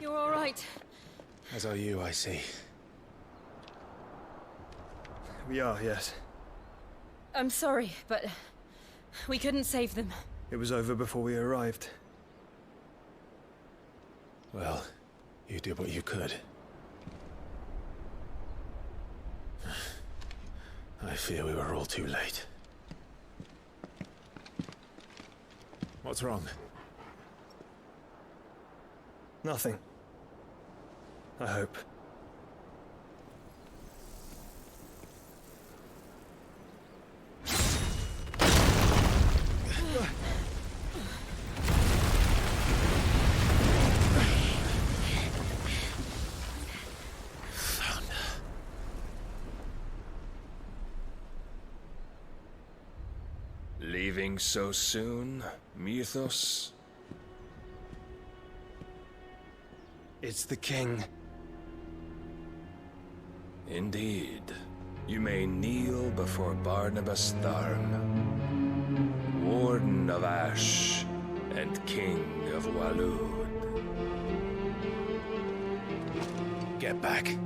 You're all right. As are you, I see. We are, yes. I'm sorry, but we couldn't save them. It was over before we arrived. Well, you did what you could. I fear we were all too late. What's wrong? Nothing. I hope. Leaving so soon, Mythos? It's the king. Indeed. You may kneel before Barnabas Tharm, Warden of Ash and King of Walud. Get back.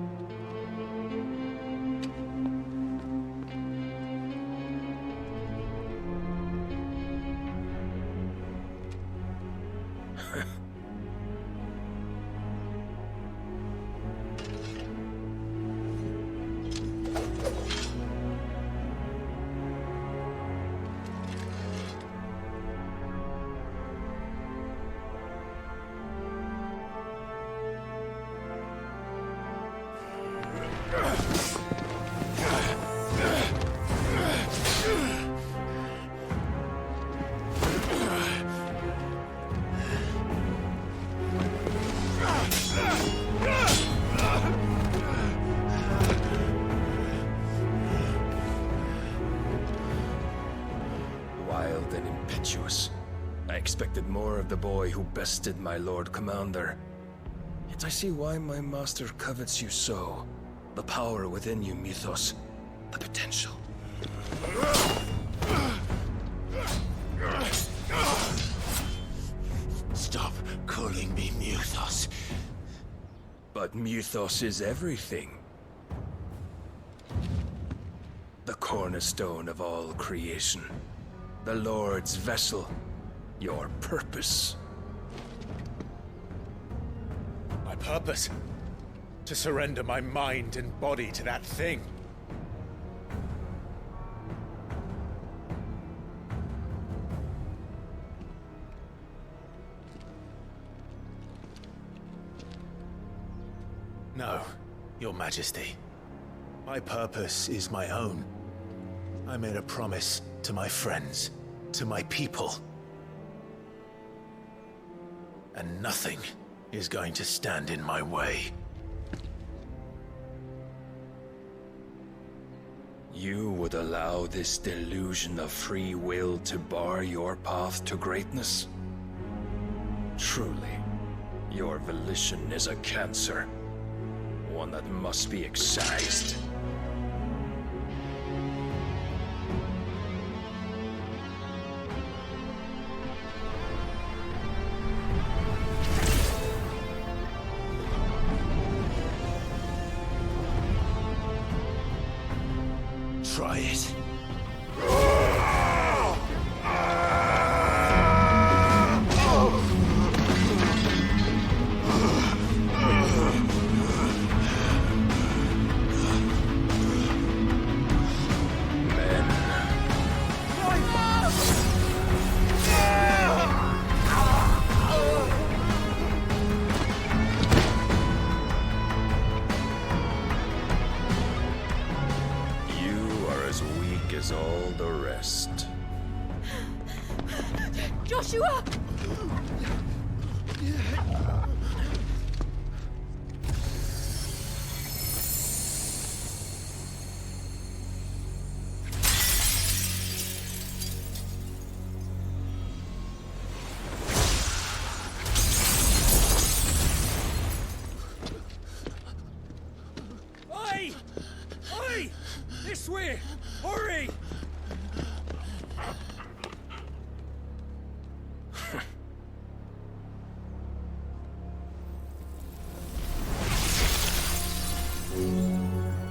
Wild and impetuous. I expected more of the boy who bested my Lord Commander. Yet I see why my master covets you so. The power within you, Mythos. The potential. Stop calling me Mythos. But Mythos is everything. The cornerstone of all creation. The Lord's vessel. Your purpose. My purpose? To surrender my mind and body to that thing. No, Your Majesty. My purpose is my own. I made a promise to my friends, to my people. And nothing is going to stand in my way. You would allow this delusion of free will to bar your path to greatness? Truly, your volition is a cancer. One that must be excised. Try it. As all the rest. Joshua! Oi! Oi! This way! Hurry!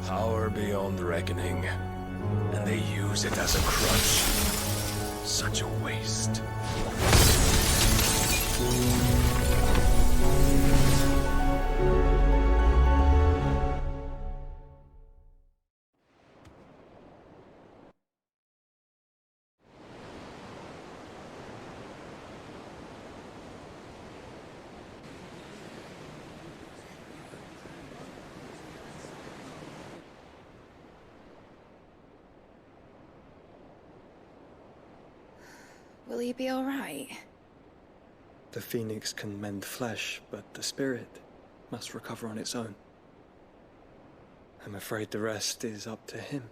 Power beyond reckoning, and they use it as a crutch. Such a waste. Will he be all right? The phoenix can mend flesh, but the spirit must recover on its own. I'm afraid the rest is up to him.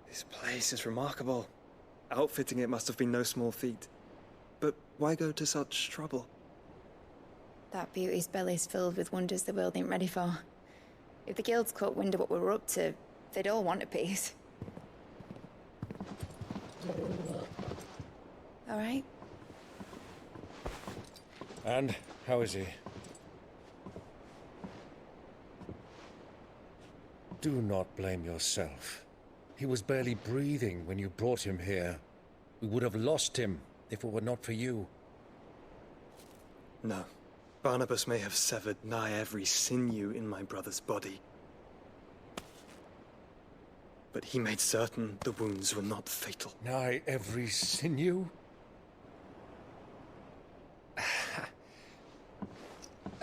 This place is remarkable. Outfitting it must have been no small feat. But why go to such trouble? That beauty's belly's filled with wonders the world ain't ready for. If the guilds caught wind of what we were up to, they'd all want a piece. All right? And how is he? Do not blame yourself. He was barely breathing when you brought him here. We would have lost him if it were not for you. No. Barnabas may have severed nigh every sinew in my brother's body. But he made certain the wounds were not fatal. Nigh every sinew?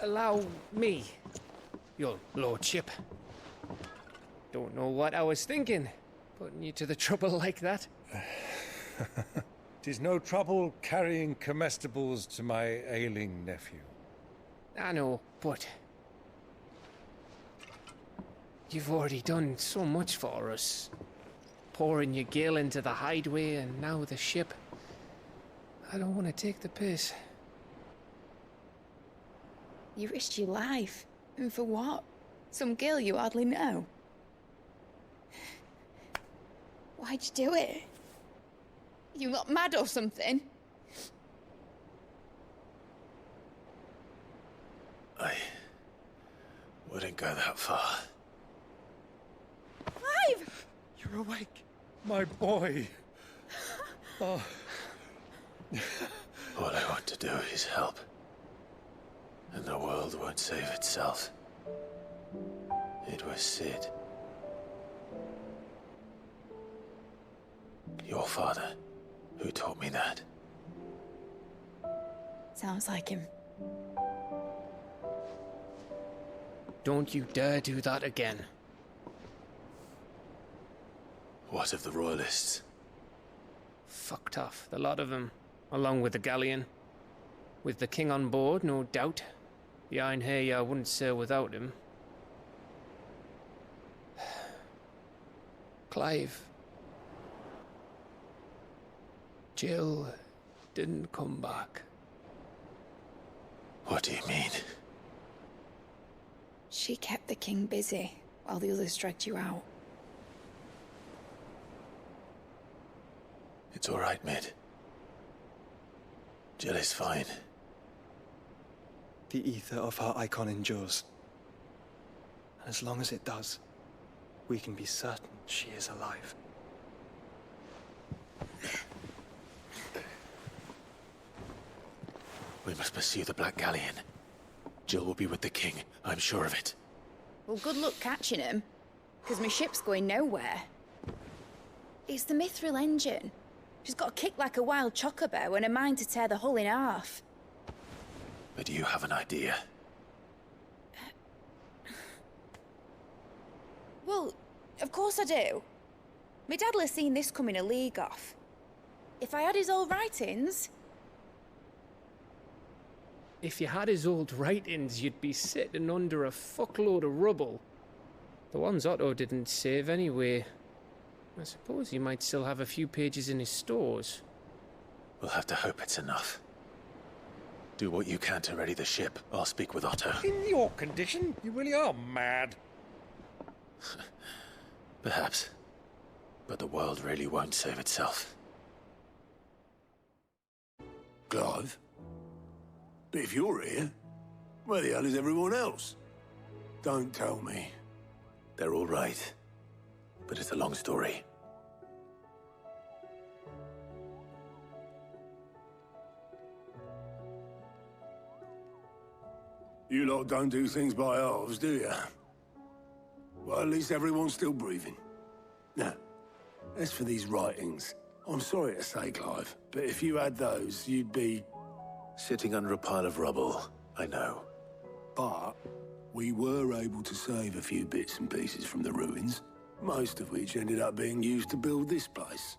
Allow me, your lordship. Don't know what I was thinking, putting you to the trouble like that. 'Tis no trouble carrying comestibles to my ailing nephew. I know, but you've already done so much for us. Pouring your gil into the hideaway and now the ship. I don't want to take the piss. You risked your life. And for what? Some girl you hardly know. Why'd you do it? You not mad or something? I wouldn't go that far. Clive! You're awake, my boy. Oh. All I want to do is help. And the world won't save itself. It was Sid. Your father, who taught me that. Sounds like him. Don't you dare do that again. What of the Royalists? Fucked off, the lot of them, along with the galleon. With the king on board, no doubt. The Iron Hair wouldn't sail without him. Clive. Jill didn't come back. What do you mean? She kept the king busy while the others dragged you out. It's all right, Mid. Jill is fine. The ether of her icon endures. And as long as it does, we can be certain she is alive. We must pursue the Black Galleon. Jill will be with the king, I'm sure of it. Well, good luck catching him, because my ship's going nowhere. It's the Mithril engine. She's got a kick like a wild chocobo and a mind to tear the hull in half. But you have an idea. Well, of course I do. My dad'll have seen this coming a league off. If I had his old writings... If you had his old writings, you'd be sitting under a fuckload of rubble. The ones Otto didn't save anyway. I suppose he might still have a few pages in his stores. We'll have to hope it's enough. Do what you can to ready the ship. I'll speak with Otto. In your condition, you really are mad. Perhaps. But the world really won't save itself. Clive? But if you're here, where the hell is everyone else? Don't tell me. They're all right. But it's a long story. You lot don't do things by halves, do you? Well, at least everyone's still breathing. Now, as for these writings, I'm sorry to say, Clive, but if you had those, you'd be... Sitting under a pile of rubble, I know. But we were able to save a few bits and pieces from the ruins, most of which ended up being used to build this place.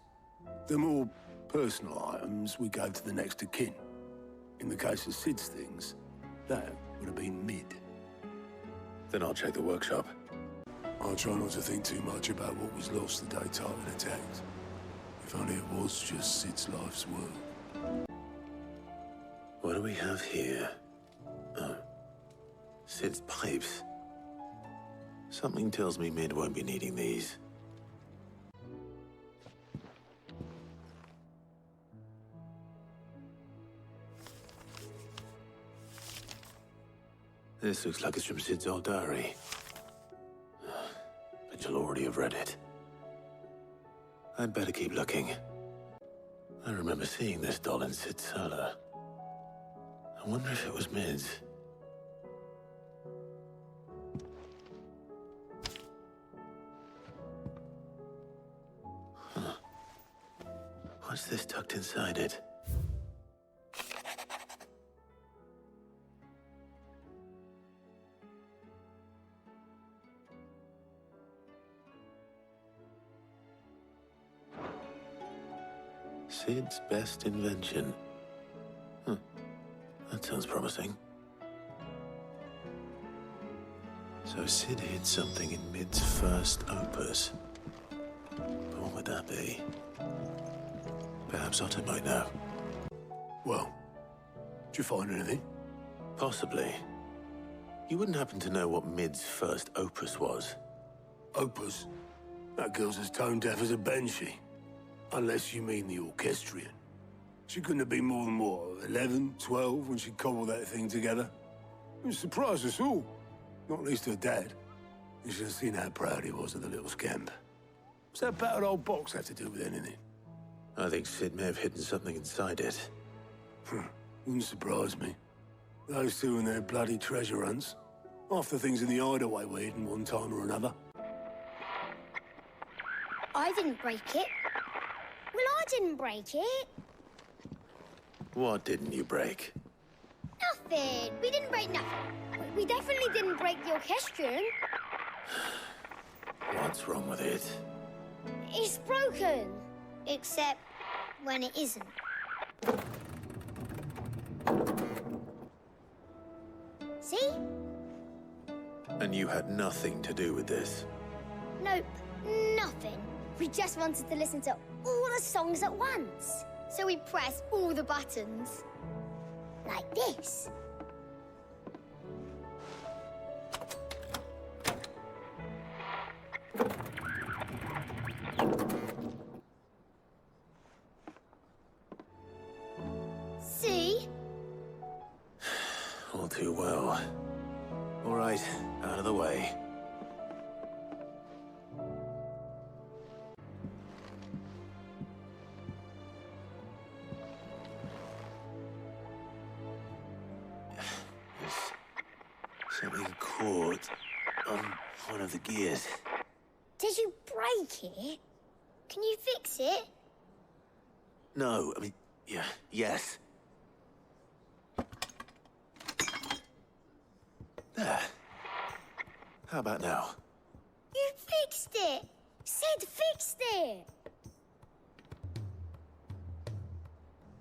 The more personal items we gave to the next of kin. In the case of Sid's things, that would have been Mid. Then I'll check the workshop. I'll try not to think too much about what was lost the day Titan attacked. If only it was just Sid's life's work. What do we have here? Oh. Sid's pipes. Something tells me Mid won't be needing these. This looks like it's from Sid's old diary. But you'll already have read it. I'd better keep looking. I remember seeing this doll in Sid's cellar. I wonder if it was Mid's. Huh. What's this tucked inside it? Sid's best invention. That sounds promising. So Sid hid something in Mid's first opus. But what would that be? Perhaps Otto might know. Well, did you find anything? Possibly. You wouldn't happen to know what Mid's first opus was? Opus? That girl's as tone deaf as a banshee. Unless you mean the orchestrion. She couldn't have been more than, what, 11, 12 when she cobbled that thing together? It surprised us all. Not least her dad. You should have seen how proud he was of the little scamp. What's that battered old box have to do with anything? I think Sid may have hidden something inside it. Wouldn't surprise me. Those two and their bloody treasure hunts. Half the things in the hideaway were hidden one time or another. I didn't break it. Well, I didn't break it. What didn't you break? Nothing. We didn't break nothing. We definitely didn't break the orchestrion. What's wrong with it? It's broken. Except when it isn't. See? And you had nothing to do with this? Nope, nothing. We just wanted to listen to all the songs at once. So we pressed all the buttons. Like this. See? All too well. All right, out of the way. There's something caught on one of the gears. Did you break it? Can you fix it? No, I mean, yeah, yes. There. How about now? You fixed it! Sid fixed it!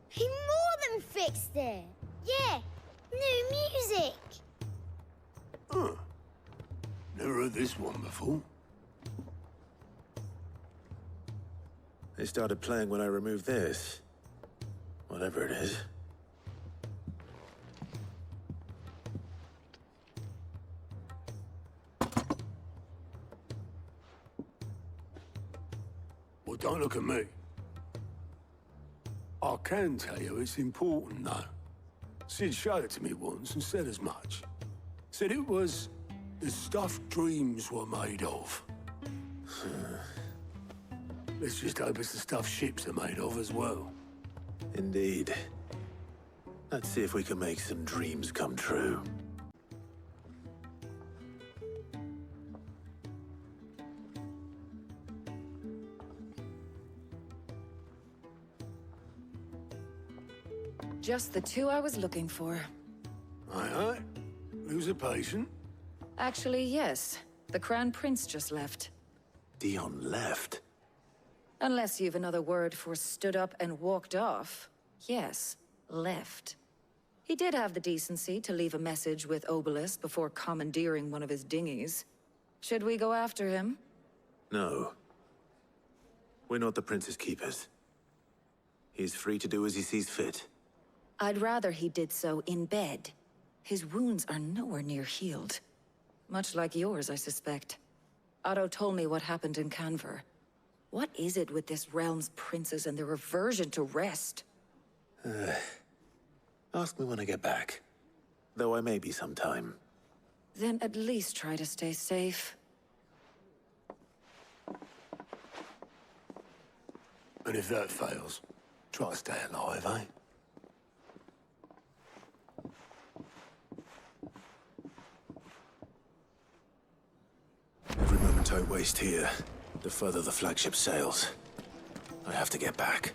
He more than fixed it! Yeah, new music! Huh. Never heard this one before. They started playing when I removed this. Whatever it is. Well, don't look at me. I can tell you it's important, though. Sid showed it to me once and said as much. Said it was the stuff dreams were made of. Let's just hope it's the stuff ships are made of as well. Indeed. Let's see if we can make some dreams come true. Just the two I was looking for. Aye. Lose a patient? Actually, yes. The Crown Prince just left. Dion left? Unless you've another word for stood up and walked off. Yes, left. He did have the decency to leave a message with Obelisk before commandeering one of his dinghies. Should we go after him? No. We're not the Prince's keepers. He's free to do as he sees fit. I'd rather he did so in bed. His wounds are nowhere near healed. Much like yours, I suspect. Otto told me what happened in Canver. What is it with this realm's princes and their aversion to rest? Ask me when I get back. Though I may be sometime. Then at least try to stay safe. And if that fails, try to stay alive, eh? Every moment I waste here, the further the flagship sails. I have to get back.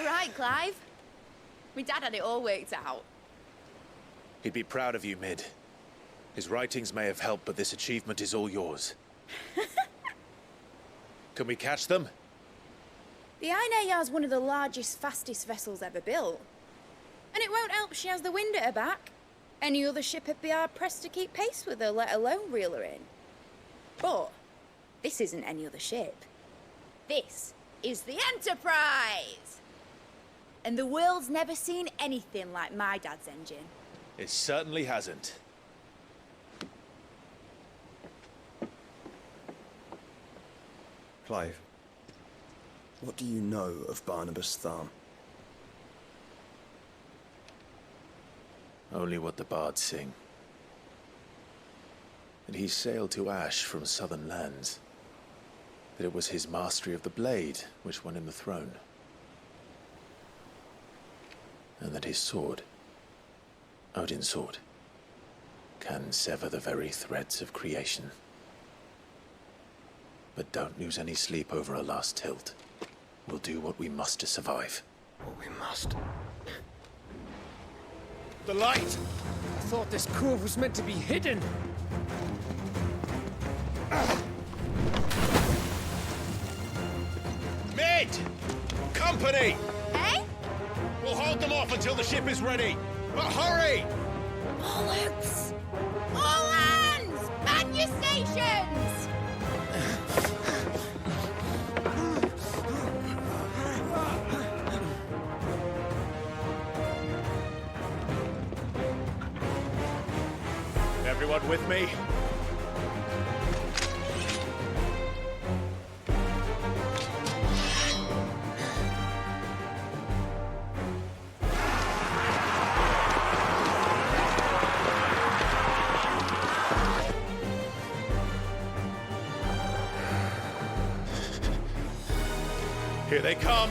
Right, Clive? My dad had it all worked out. He'd be proud of you, Mid. His writings may have helped, but this achievement is all yours. Can we catch them? The Ainayar's one of the largest, fastest vessels ever built. And it won't help she has the wind at her back. Any other ship would be hard-pressed to keep pace with her, let alone reel her in. But this isn't any other ship. This is the Enterprise! And the world's never seen anything like my dad's engine. It certainly hasn't. Clive, what do you know of Barnabas Tharm? Only what the bards sing. That he sailed to Ash from southern lands. That it was his mastery of the blade which won him the throne. And that his sword, Odin's sword, can sever the very threads of creation. But don't lose any sleep over a last tilt. We'll do what we must to survive. What we must. The light! I thought this cove was meant to be hidden. Mid! Company! Eh? We'll hold them off until the ship is ready. But hurry! Bollocks! All hands! Man your stations! Everyone with me? Here they come.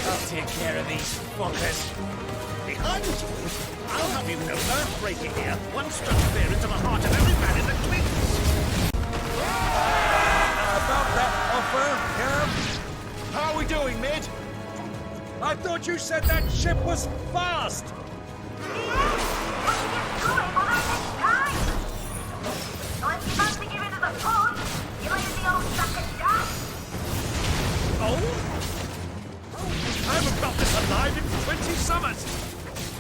I'll take care of these fuckers. Behind you? I'll have you know earth-breaking here. One struck fear into the heart of every man in the cliffs. About that offer, Cam? How are we doing, Mid? I thought you said that ship was fast! I haven't felt this alive in 20 summers!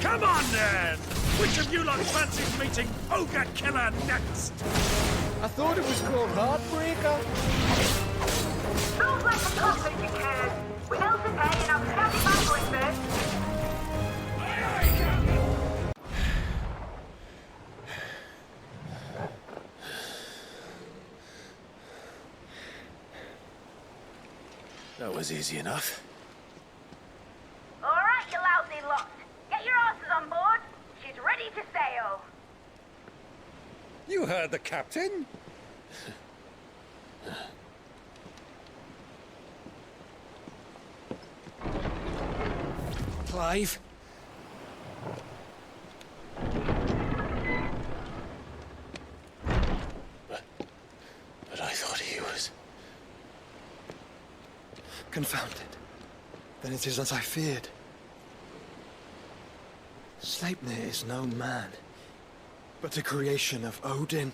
Come on, then! Which of you lot fancies meeting Ogre Killer next? I thought it was called Heartbreaker. Sounds like a conflict occurred. We know the pay and I'm standing by for it first. That was easy enough. Alright, you lousy lot. Get your asses on board. She's ready to sail. You heard the captain. Clive? But I thought he was... Confounded. Then it is as I feared. Sleipnir is no man, but a creation of Odin.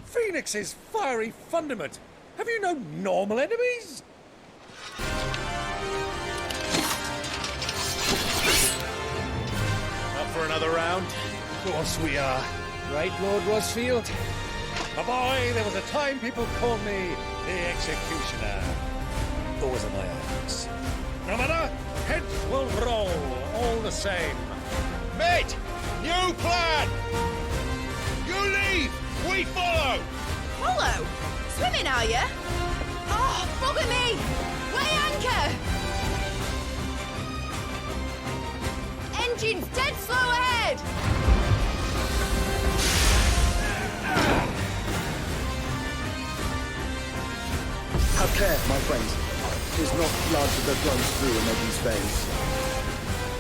Phoenix's fiery fundament. Have you no normal enemies? Up for another round? Of course we are. Right, Lord Rosfield? A boy, there was a time people called me the Executioner. Those are my acts. No matter, heads will roll all the same. Mate! New plan! You lead! We follow! Follow? Swimming, are you? Oh, bugger me! Weigh anchor! Engine's dead slow ahead! Have care, my friends. 'Tis not blood that runs through Eddie's veins.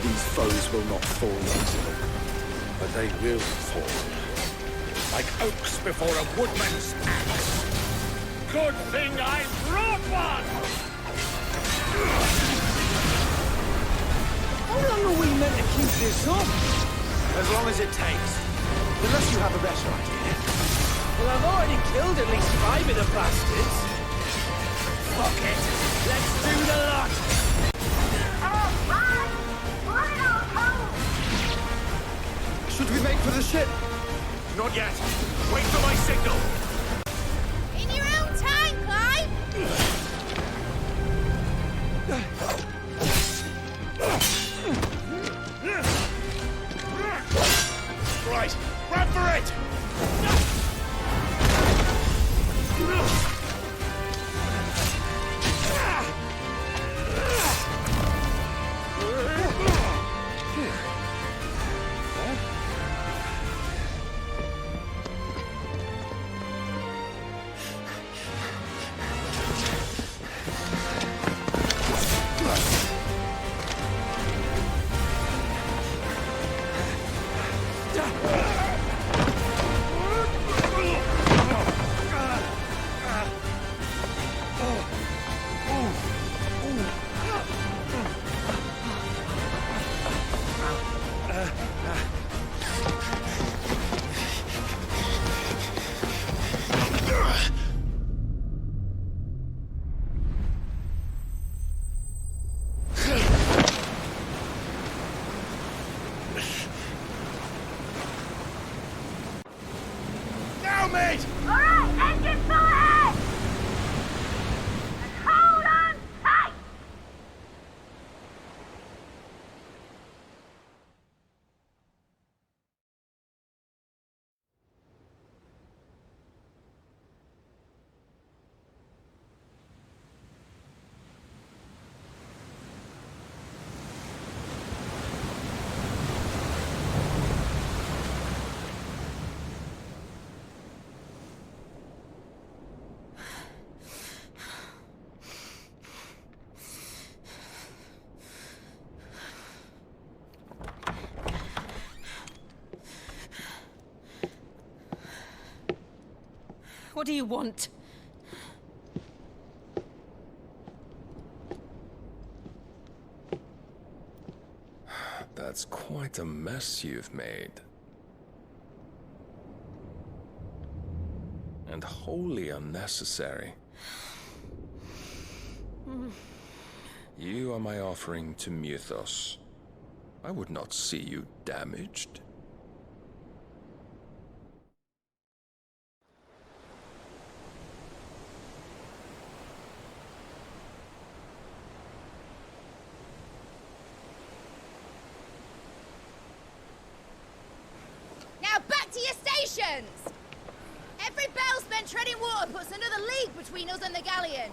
These foes will not fall easily. But they will fall. Like oaks before a woodman's axe. Good thing I brought one! How long are we meant to keep this up? As long as it takes. Unless you have a better idea. Well, I've already killed at least 5 of the bastards. Fuck it. Let's do the lot. Should we make for the ship? Not yet. Wait for my signal. In your own time, Clive! Right, run for it! What do you want? That's quite a mess you've made. And wholly unnecessary. You are my offering to Mythos. I would not see you damaged. Now back to your stations! Every bell spent treading water puts another league between us and the galleon.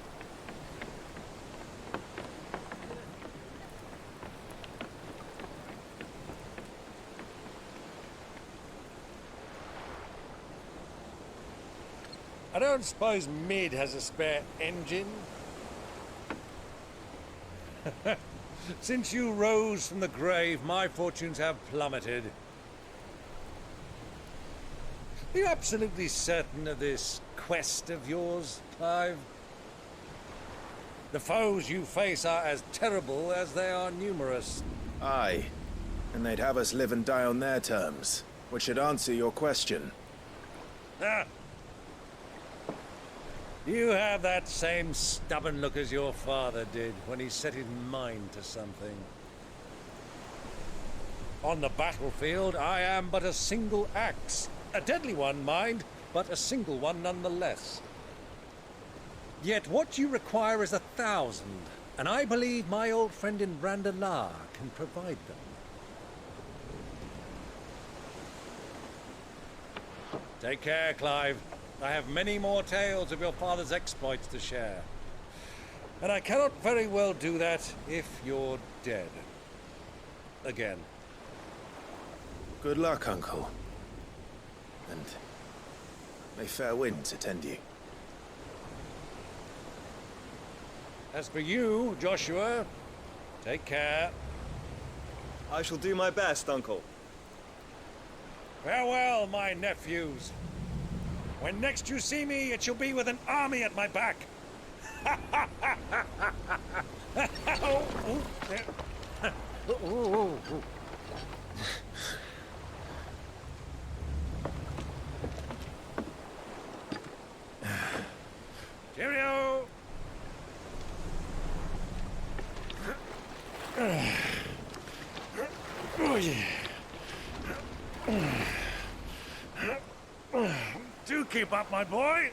I don't suppose Mid has a spare engine? Since you rose from the grave, my fortunes have plummeted. Are you absolutely certain of this quest of yours, Clive? The foes you face are as terrible as they are numerous. Aye. And they'd have us live and die on their terms, which should answer your question. Ah. You have that same stubborn look as your father did when he set his mind to something. On the battlefield, I am but a single axe. A deadly one, mind, but a single one nonetheless. Yet what you require is 1,000, and I believe my old friend in Brandalar can provide them. Take care, Clive. I have many more tales of your father's exploits to share. And I cannot very well do that if you're dead. Again. Good luck, Uncle. And may fair winds attend you. As for you, Joshua, take care. I shall do my best, Uncle. Farewell, my nephews. When next you see me, it shall be with an army at my back. Do keep up, my boy.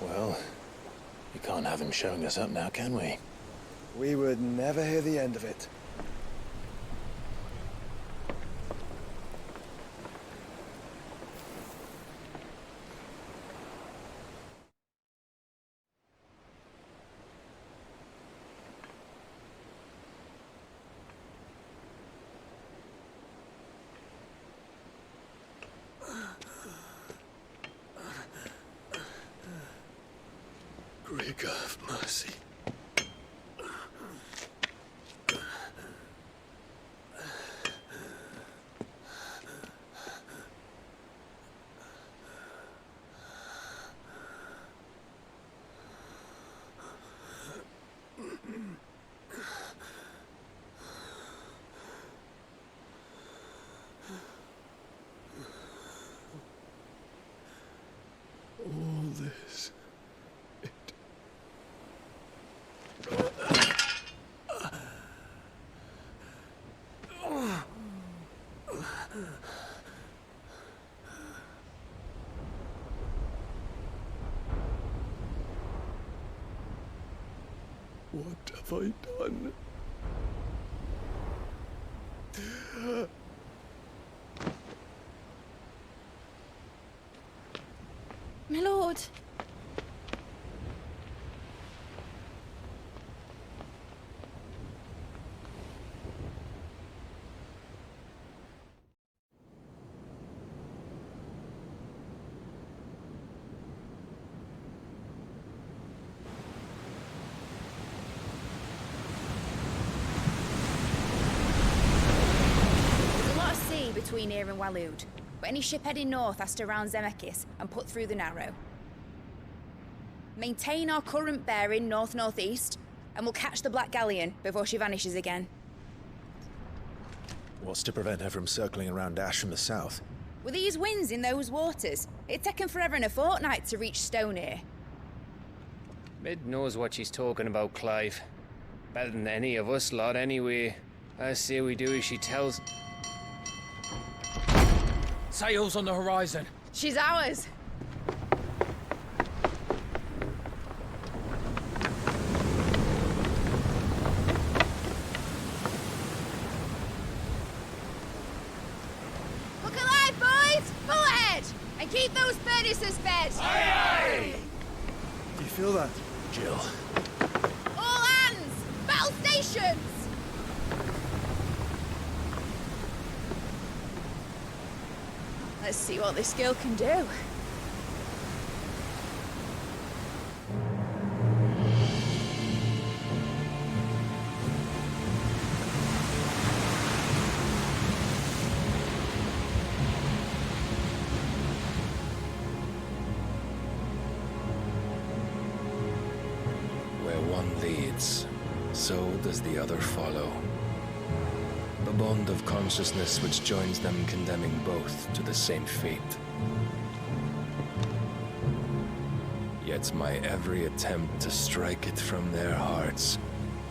Well, we can't have him showing us up now, can we? We would never hear the end of it. Great God of mercy. All this. What have I done? My lord. Between here and Waloed, but any ship heading north has to round Zemeckis and put through the Narrow. Maintain our current bearing north-northeast, and we'll catch the Black Galleon before she vanishes again. What's to prevent her from circling around Ash from the south? With these winds in those waters, it'd taken forever and a fortnight to reach Stonehenge. Mid knows what she's talking about, Clive. Better than any of us lot, anyway. I say we do as she tells. Sails on the horizon. She's ours. Look alive, boys! Full ahead! And keep those furnaces fed! Aye, aye! Do you feel that? Jill. All hands! Battle stations! Let's see what this girl can do. Where one leads, so does the other follow. The bond of consciousness which joins them condemning both to the same fate. Yet my every attempt to strike it from their hearts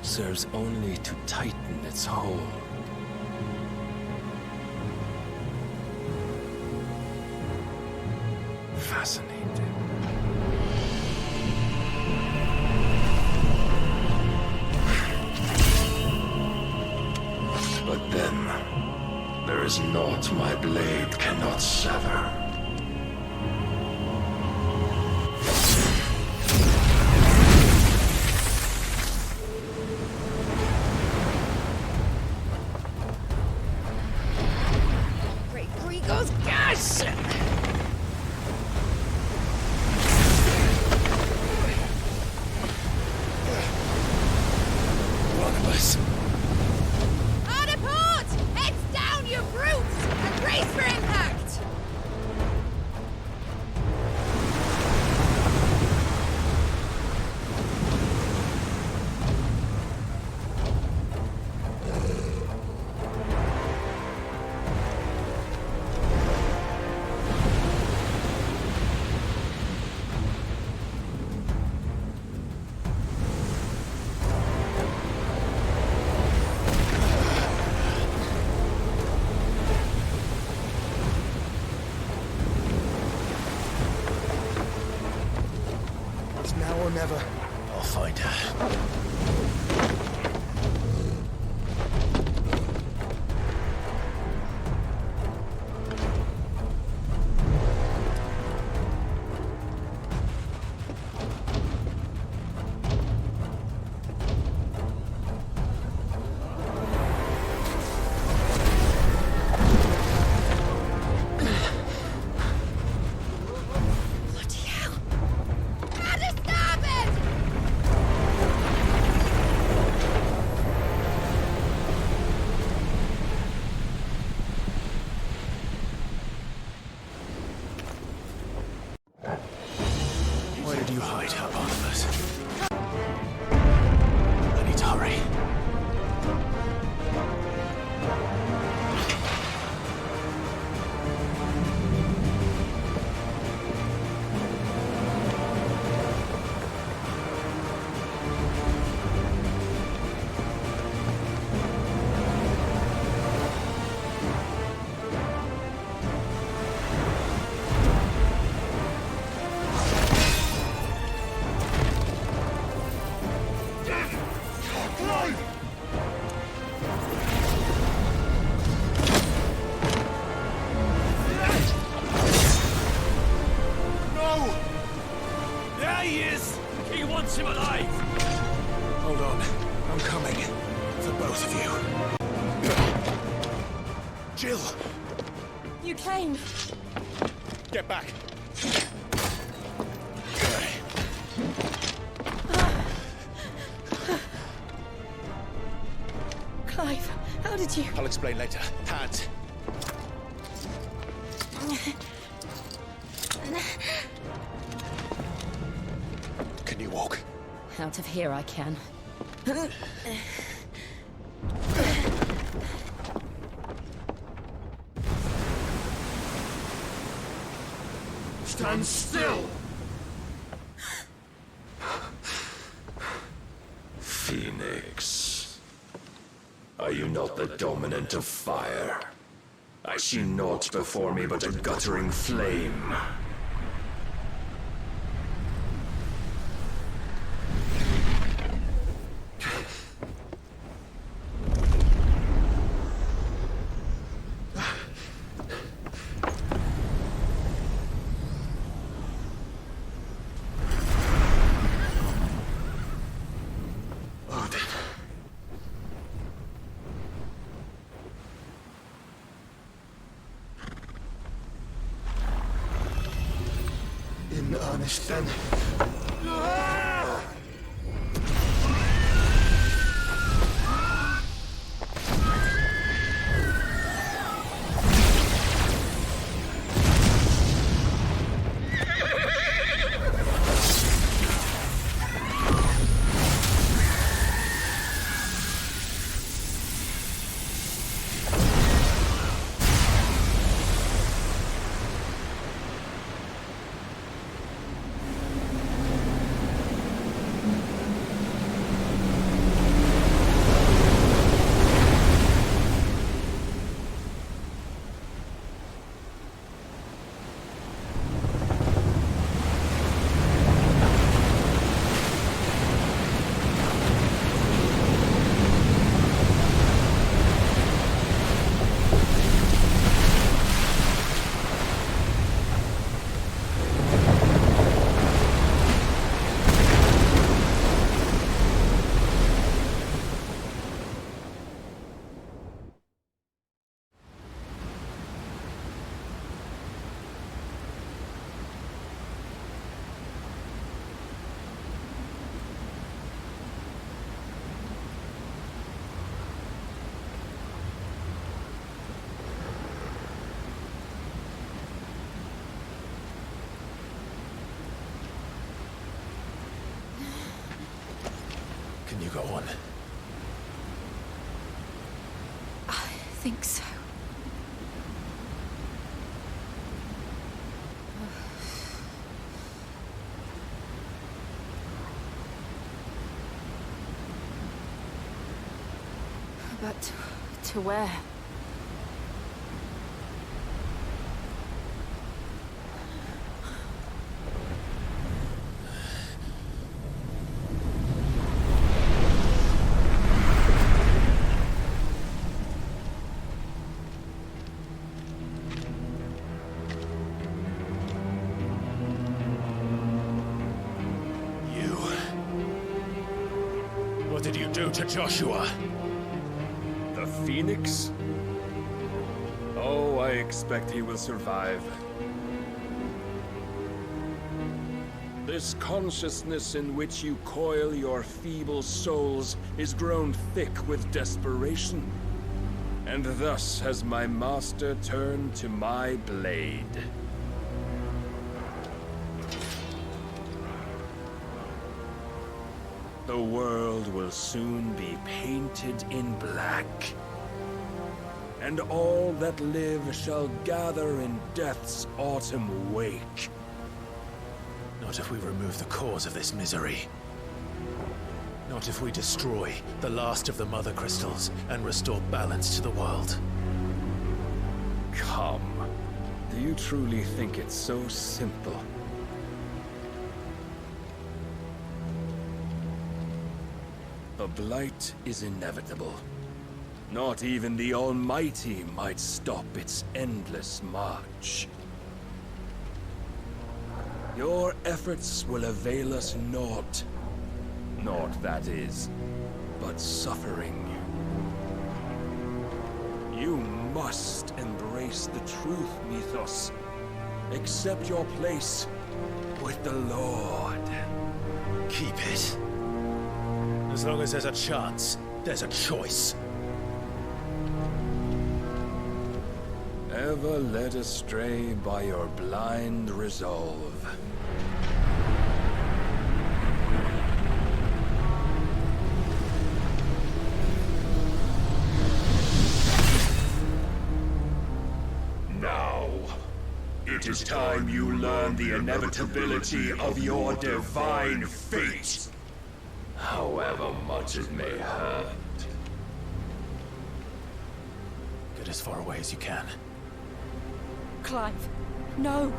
serves only to tighten its hold. Fascinating. But then, there is naught my blade cannot sever. Great Grigos, gosh! One of us. Hard apart! Heads down, you brutes! And brace for impact! Clive! No! There he is! He wants him alive! Hold on. I'm coming. For both of you. Jill! You came. Get back! Clive, how did you... I'll explain later. Hands. Can you walk? Out of here I can. Stand still! Phoenix. Are you not the dominant of fire? I see naught before me but a guttering flame. In earnest, then. Can you go on? I think so. But to where? What did you do to Joshua? The Phoenix? Oh, I expect he will survive. This consciousness in which you coil your feeble souls is grown thick with desperation. And thus has my master turned to my blade. The world will soon be painted in black. And all that live shall gather in death's autumn wake. Not if we remove the cause of this misery. Not if we destroy the last of the Mother Crystals and restore balance to the world. Come. Do you truly think it's so simple? The A blight is inevitable. Not even the Almighty might stop its endless march. Your efforts will avail us naught. Naught, that is, but suffering. You must embrace the truth, Mythos. Accept your place with the Lord. Keep it. As long as there's a chance, there's a choice. Ever led astray by your blind resolve. Now, it is time you learn the inevitability of your divine fate. However much it may hurt. Get as far away as you can. Clive, no!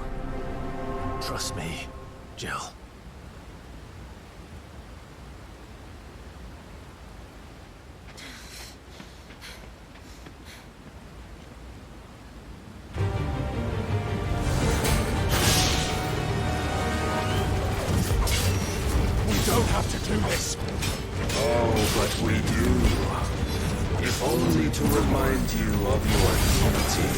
Trust me, Jill. Don't have to do this. Oh, but we do. If only to remind you of your duty.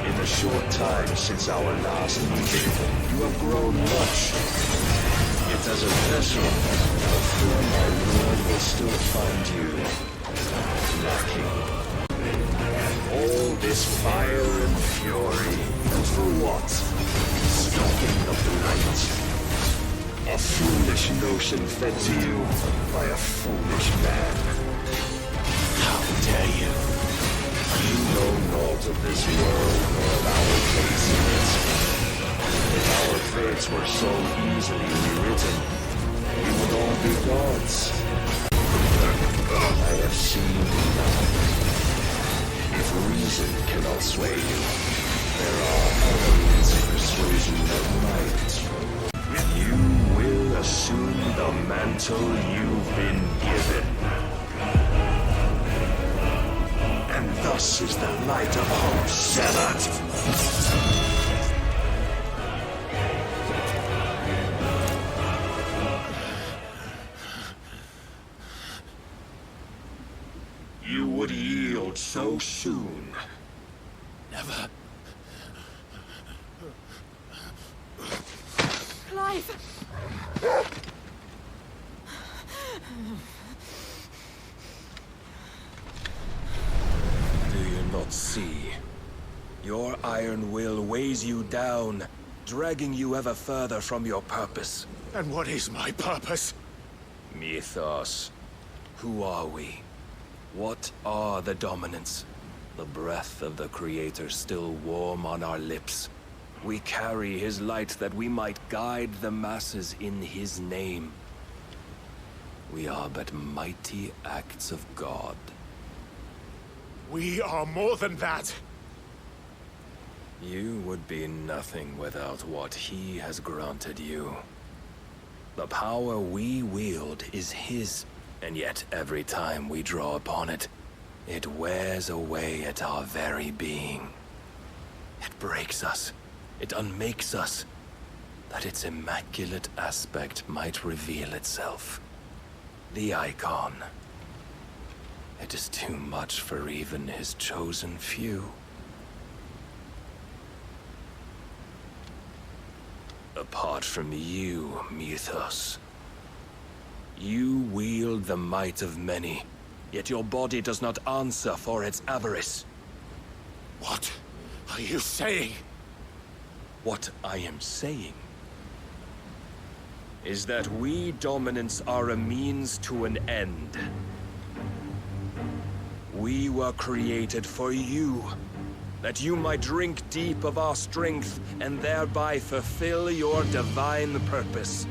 In the short time since our last meeting, you have grown much. Yet as a vessel, of whom my lord will still find you lacking. All this fire and fury, and for what? Stalking of the light. A foolish notion fed to you by a foolish man. How dare you? You know naught of this world nor of our place in it. If our fates were so easily rewritten, we would all be gods. I have seen enough. If reason cannot sway you, there are other means of persuasion that might. You will assume the mantle you've been given. And thus is the light of hope severed. You would yield so soon. Never. Clive! Do you not see? Your iron will weighs you down, dragging you ever further from your purpose. And what is my purpose? Mythos. Who are we? What are the dominants? The breath of the Creator still warm on our lips. We carry his light that we might guide the masses in his name. We are but mighty acts of God. We are more than that. You would be nothing without what he has granted you. The power we wield is his, and yet every time we draw upon it, it wears away at our very being. It breaks us. It unmakes us, that its immaculate aspect might reveal itself. The icon. It is too much for even his chosen few. Apart from you, Mythos, you wield the might of many, yet your body does not answer for its avarice. What are you saying? What I am saying is that we dominants are a means to an end. We were created for you, that you might drink deep of our strength and thereby fulfill your divine purpose.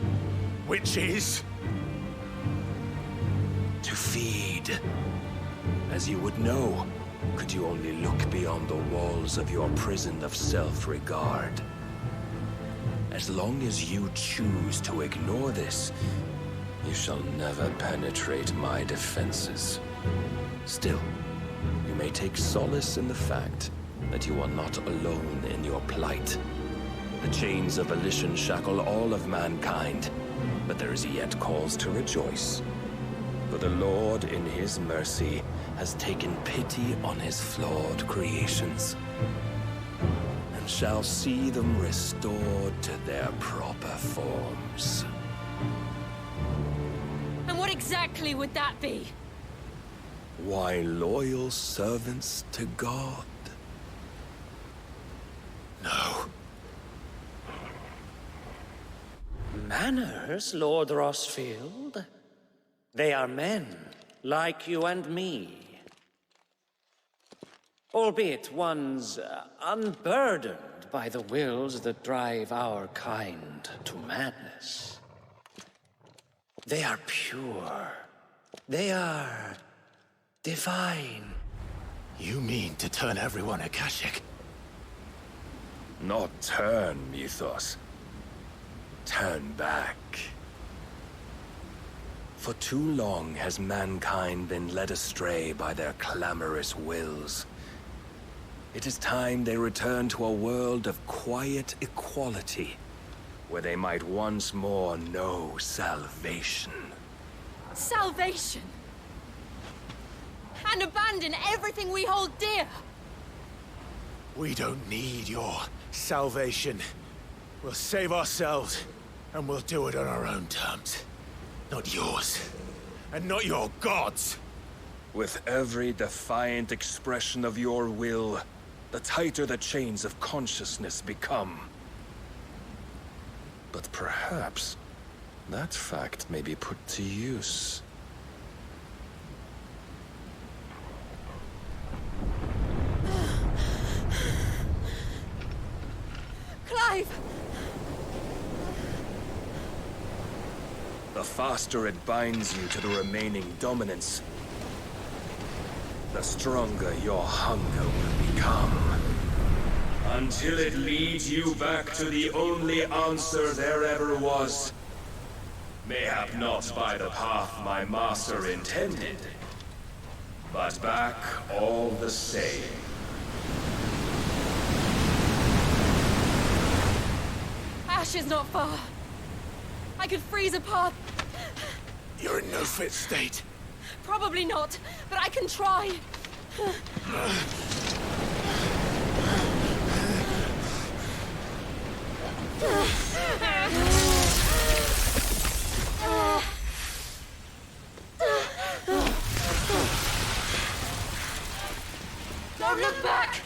Which is? To feed. As you would know, could you only look beyond the walls of your prison of self-regard. As long as you choose to ignore this, You shall never penetrate my defenses. Still, you may take solace in the fact that you are not alone in your plight. The chains of volition shackle all of mankind, but there is yet cause to rejoice. For the Lord, in his mercy, has taken pity on his flawed creations, and shall see them restored to their proper forms. And what exactly would that be? Why, loyal servants to God. No. Manners, Lord Rossfield? They are men, like you and me. Albeit ones unburdened by the wills that drive our kind to madness. They are pure. They are divine. You mean to turn everyone Akashic? Not turn, Mythos. Turn back. For too long has mankind been led astray by their clamorous wills. It is time they return to a world of quiet equality, where they might once more know salvation. Salvation? And abandon everything we hold dear? We don't need your salvation. We'll save ourselves, and we'll do it on our own terms. Not yours, and not your gods. With every defiant expression of your will, the tighter the chains of consciousness become. But perhaps that fact may be put to use. Clive! The faster it binds you to the remaining dominance, the stronger your hunger will become. Until it leads you back to the only answer there ever was. Mayhap not by the path my master intended, but back all the same. Ash is not far. I could freeze a path. You're in no fit state. Probably not, but I can try. Don't look back!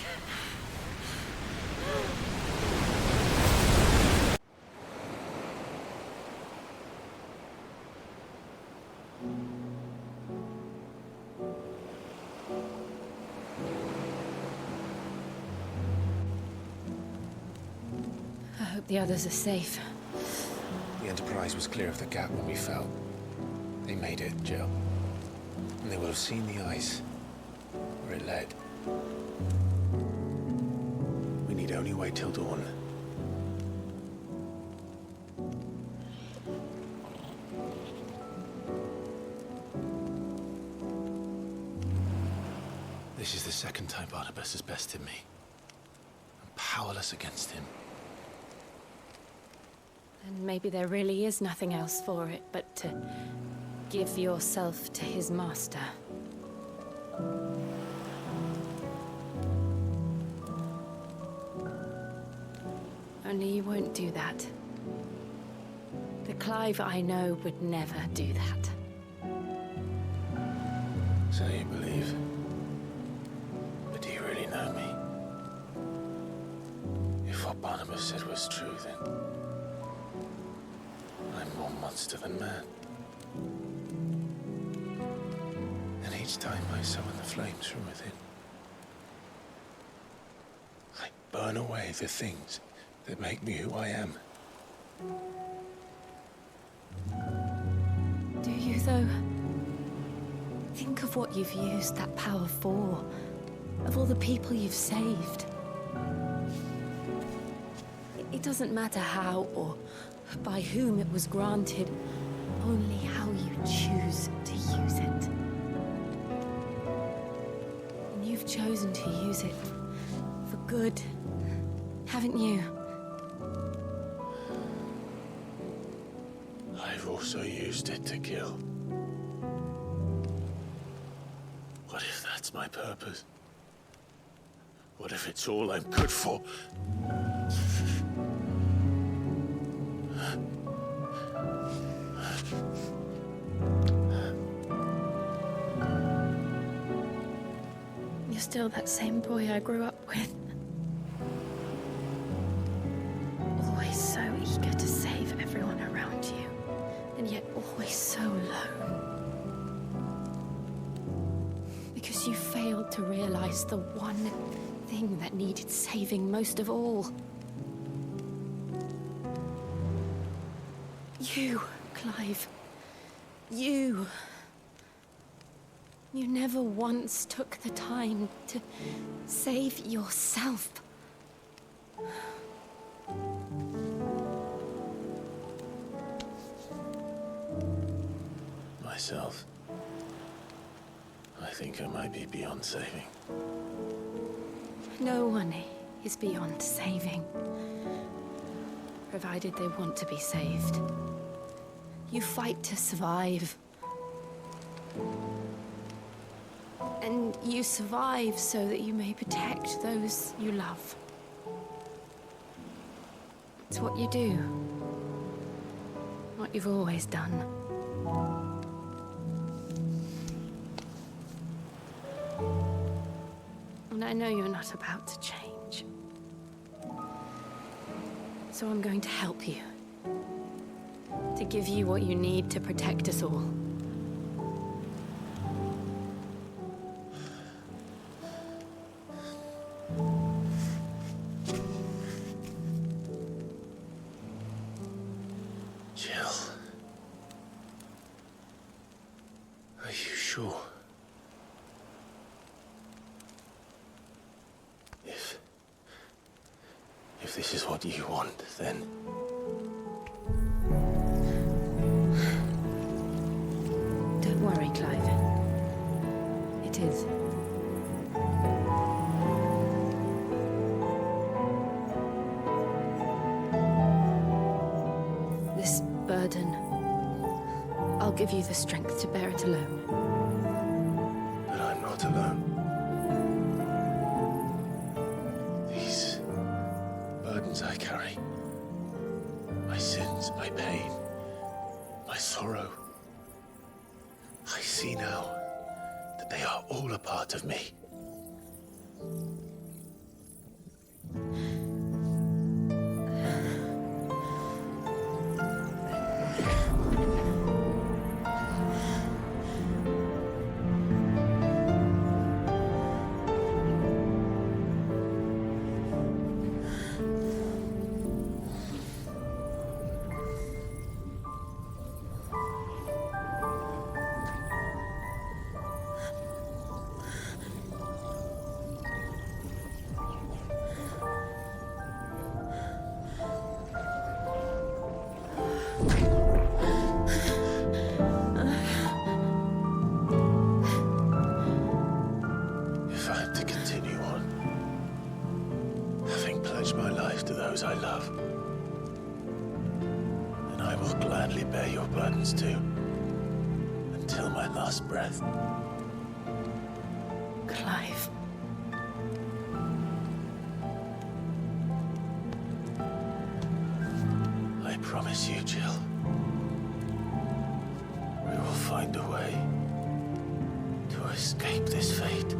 I hope the others are safe. The Enterprise was clear of the gap when we fell. They made it, Jill. And they will have seen the ice, where it led. We need only wait till dawn. This is the second time Barnabas has bested me. I'm powerless against him. And maybe there really is nothing else for it but to give yourself to his master. Only you won't do that. The Clive I know would never do that. So you believe? But do you really know me? If what Barnabas said was true, then I'm more monster than man. And each time I summon the flames from within, I burn away the things that make me who I am. Do you, though? Think of what you've used that power for. Of all the people you've saved. It doesn't matter how or by whom it was granted, only how choose to use it. And you've chosen to use it for good, haven't you? I've also used it to kill. What if that's my purpose? What if it's all I'm good for? You're still that same boy I grew up with. Always so eager to save everyone around you, and yet always so lone. Because you failed to realize the one thing that needed saving most of all. You, Clive. You. You never once took the time to save yourself. Myself. I think I might be beyond saving. No one is beyond saving, provided they want to be saved. You fight to survive. And you survive so that you may protect those you love. It's what you do. What you've always done. And I know you're not about to change. So I'm going to help you. To give you what you need to protect us all. Jill. Are you sure? If this is what you want, then... Don't worry, Clive. It is. This burden, I'll give you the strength to bear it alone. But I'm not alone. These burdens I carry, my sins, my pain, my sorrow, I see now that they are all a part of me. If I am to continue on, having pledged my life to those I love, then I will gladly bear your burdens too, until my last breath. Clive. I promise you, Jill, we will find a way to escape this fate.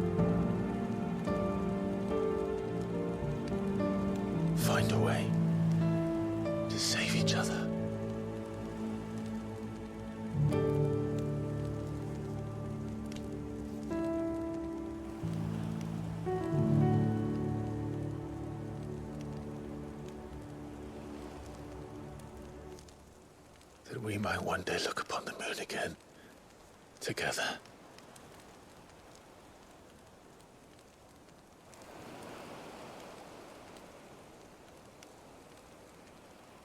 Find a way to save each other. That we might one day look upon the moon again, together.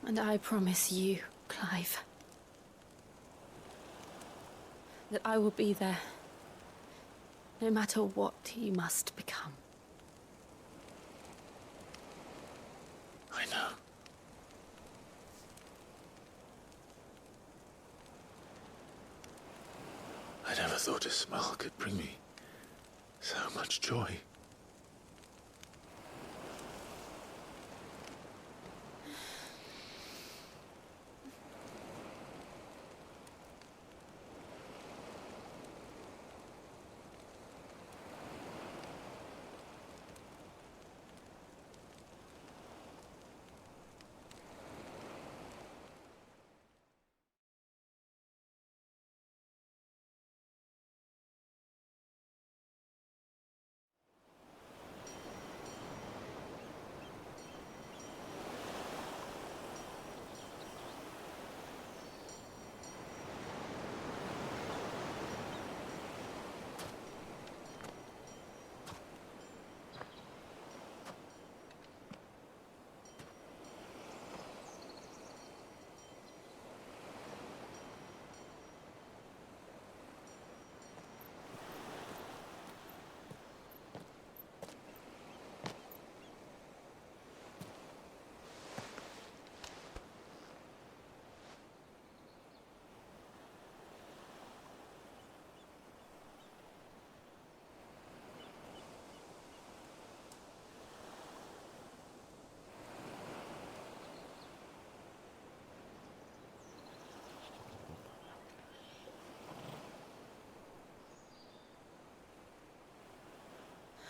And I promise you, Clive, that I will be there, no matter what you must become. I know. I never thought a smell could bring me so much joy.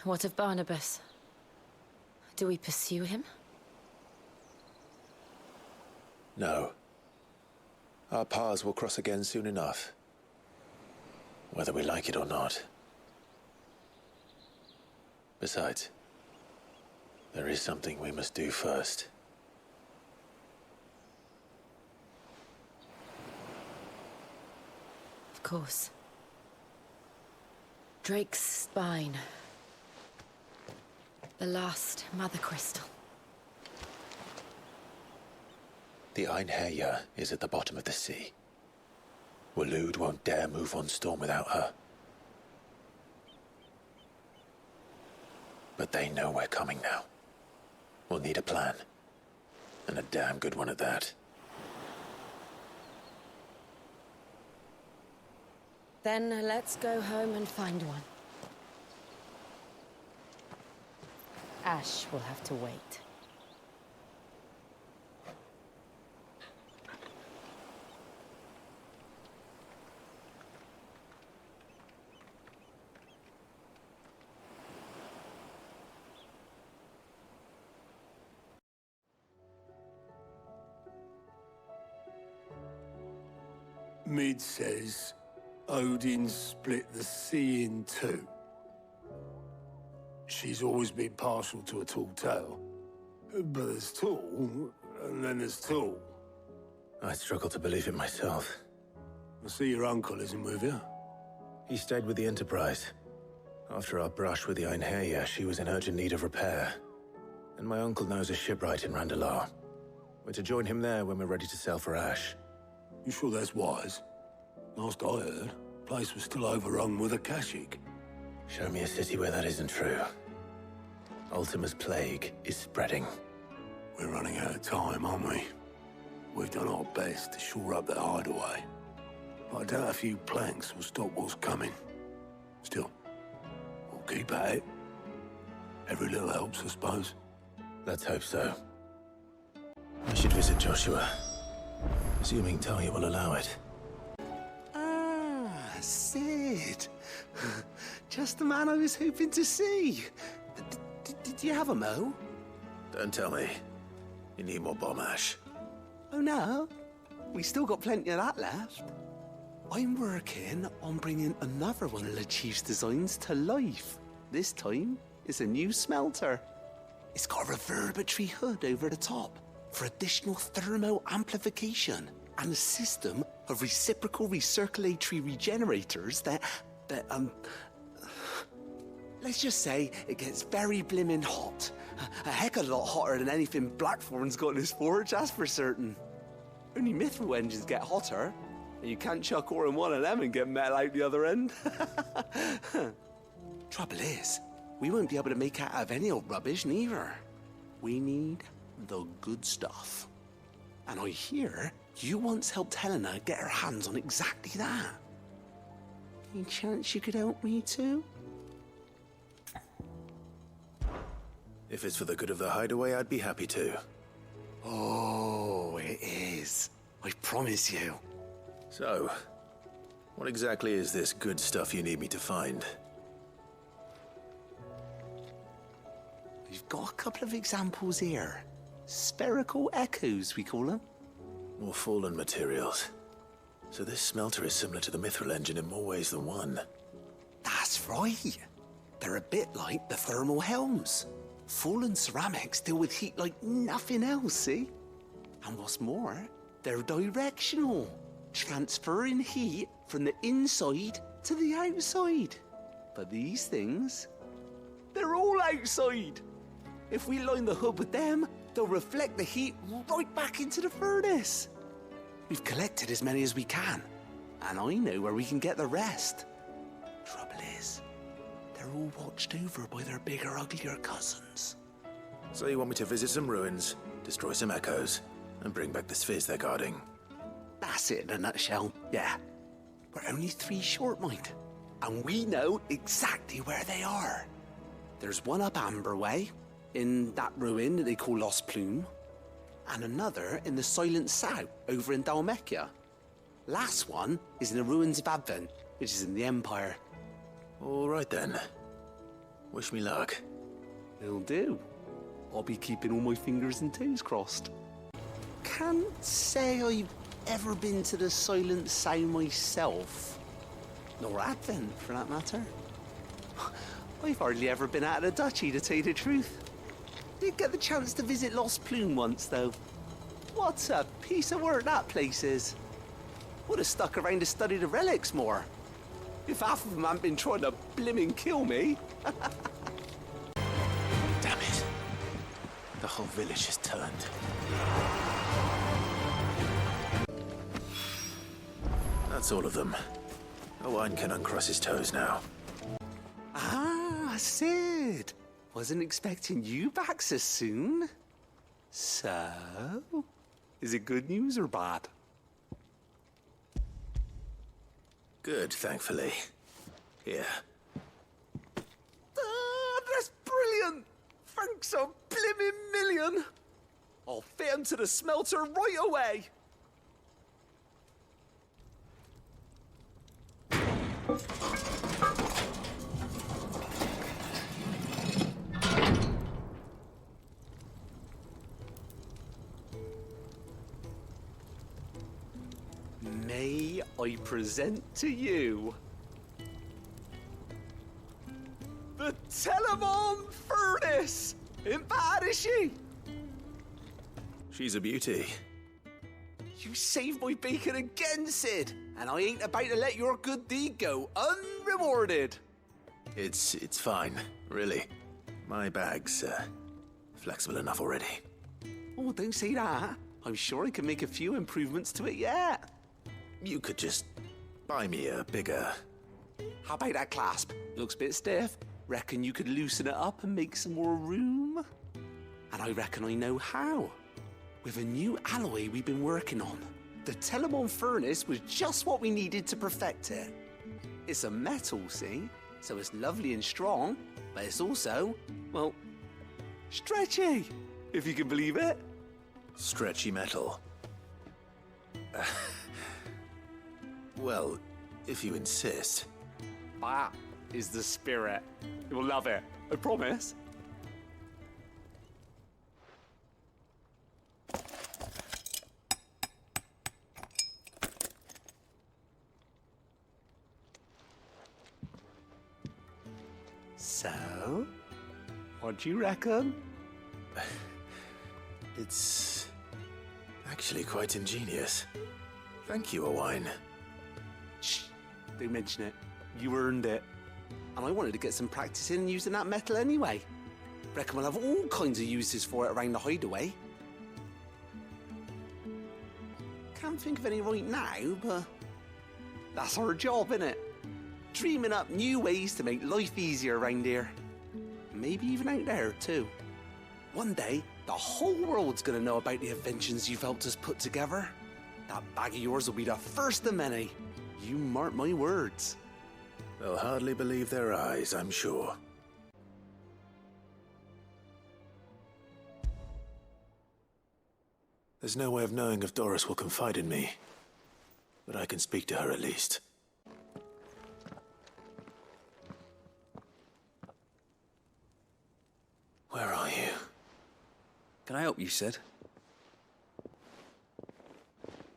What of Barnabas? Do we pursue him? No. Our paths will cross again soon enough. Whether we like it or not. Besides, there is something we must do first. Of course. Drake's spine. The last Mother Crystal. The Einherjar is at the bottom of the sea. Waloed won't dare move on Storm without her. But they know we're coming now. We'll need a plan. And a damn good one at that. Then let's go home and find one. Ash will have to wait. Mid says Odin split the sea in two. She's always been partial to a tall tale. But there's tall, and then there's tall. I struggle to believe it myself. I see your uncle isn't with you. He stayed with the Enterprise. After our brush with the Einherjar, she was in urgent need of repair. And my uncle knows a shipwright in Randalar. We're to join him there when we're ready to sail for Ash. You sure that's wise? Last I heard, the place was still overrun with Akashic. Show me a city where that isn't true. Ultima's plague is spreading. We're running out of time, aren't we? We've done our best to shore up that hideaway. But I doubt a few planks will stop what's coming. Still, we'll keep at it. Every little helps, I suppose. Let's hope so. I should visit Joshua. Assuming Talia will allow it. Ah, Sid. Just the man I was hoping to see. Did you have a mo? Don't tell me. You need more bomb ash. Oh no, we still got plenty of that left. I'm working on bringing another one of the Chief's designs to life. This time, it's a new smelter. It's got a reverberatory hood over the top for additional thermo amplification and a system of reciprocal recirculatory regenerators that let's just say it gets very blimmin' hot. A heck of a lot hotter than anything Blackthorn's got in his forge, that's for certain. Only Mithril engines get hotter. And you can't chuck ore in one of them and get metal out the other end. Trouble is, we won't be able to make out of any old rubbish neither. We need the good stuff. And I hear you once helped Helena get her hands on exactly that. Any chance you could help me too? If it's for the good of the hideaway, I'd be happy to. Oh, it is. I promise you. So, what exactly is this good stuff you need me to find? We've got a couple of examples here. Spherical echoes, we call them. More fallen materials. So this smelter is similar to the Mithril engine in more ways than one. That's right. They're a bit like the thermal helms. Fallen ceramics deal with heat like nothing else, see? And what's more, they're directional, transferring heat from the inside to the outside. But these things, they're all outside. If we line the hood with them, they'll reflect the heat right back into the furnace. We've collected as many as we can, and I know where we can get the rest. Trouble is, they're all watched over by their bigger, uglier cousins. So you want me to visit some ruins, destroy some echoes, and bring back the spheres they're guarding? That's it in a nutshell, yeah. We're only 3 short, mind, and we know exactly where they are. There's one up Amber Way, in that ruin that they call Lost Plume, and another in the Silent South over in Dalmekia. Last one is in the ruins of Advent, which is in the Empire. All right then. Wish me luck. Will do. I'll be keeping all my fingers and toes crossed. Can't say I've ever been to the Silent South myself. Nor Advent, for that matter. I've hardly ever been out of the duchy, to tell you the truth. Did get the chance to visit Lost Plume once, though. What a piece of work that place is. Would have stuck around to study the relics more. If half of them hadn't been trying to blimmin' kill me. Damn it. The whole village has turned. That's all of them. Owain can uncross his toes now. Ah, Sid. Wasn't expecting you back so soon. So, is it good news or bad? Good, thankfully. Here. Ah, that's brilliant! Thanks a blimmin' million! I'll fit 'em to the smelter right away! May I present to you the Telemon Furnace! Ain't bad, is she? She's a beauty. You saved my bacon again, Sid, and I ain't about to let your good deed go unrewarded. It's fine, really. My bag's flexible enough already. Oh, don't say that. I'm sure I can make a few improvements to it yet. You could just buy me a bigger... How about that clasp? Looks a bit stiff. Reckon you could loosen it up and make some more room? And I reckon I know how. With a new alloy we've been working on. The Telemon Furnace was just what we needed to perfect it. It's a metal, see? So it's lovely and strong, but it's also, well, stretchy, if you can believe it. Stretchy metal. Well, if you insist. That is the spirit. You'll love it, I promise. So, what do you reckon? It's actually quite ingenious. Thank you, Owain. Shh, don't mention it. You earned it. And I wanted to get some practice in using that metal anyway. Reckon we'll have all kinds of uses for it around the hideaway. Can't think of any right now, but That's our job, innit? Dreaming up new ways to make life easier around here. Maybe even out there, too. One day, the whole world's gonna know about the inventions you've helped us put together. That bag of yours will be the first of many. You mark my words. They'll hardly believe their eyes, I'm sure. There's no way of knowing if Doris will confide in me, but I can speak to her at least. Where are you? Can I help you, Sid?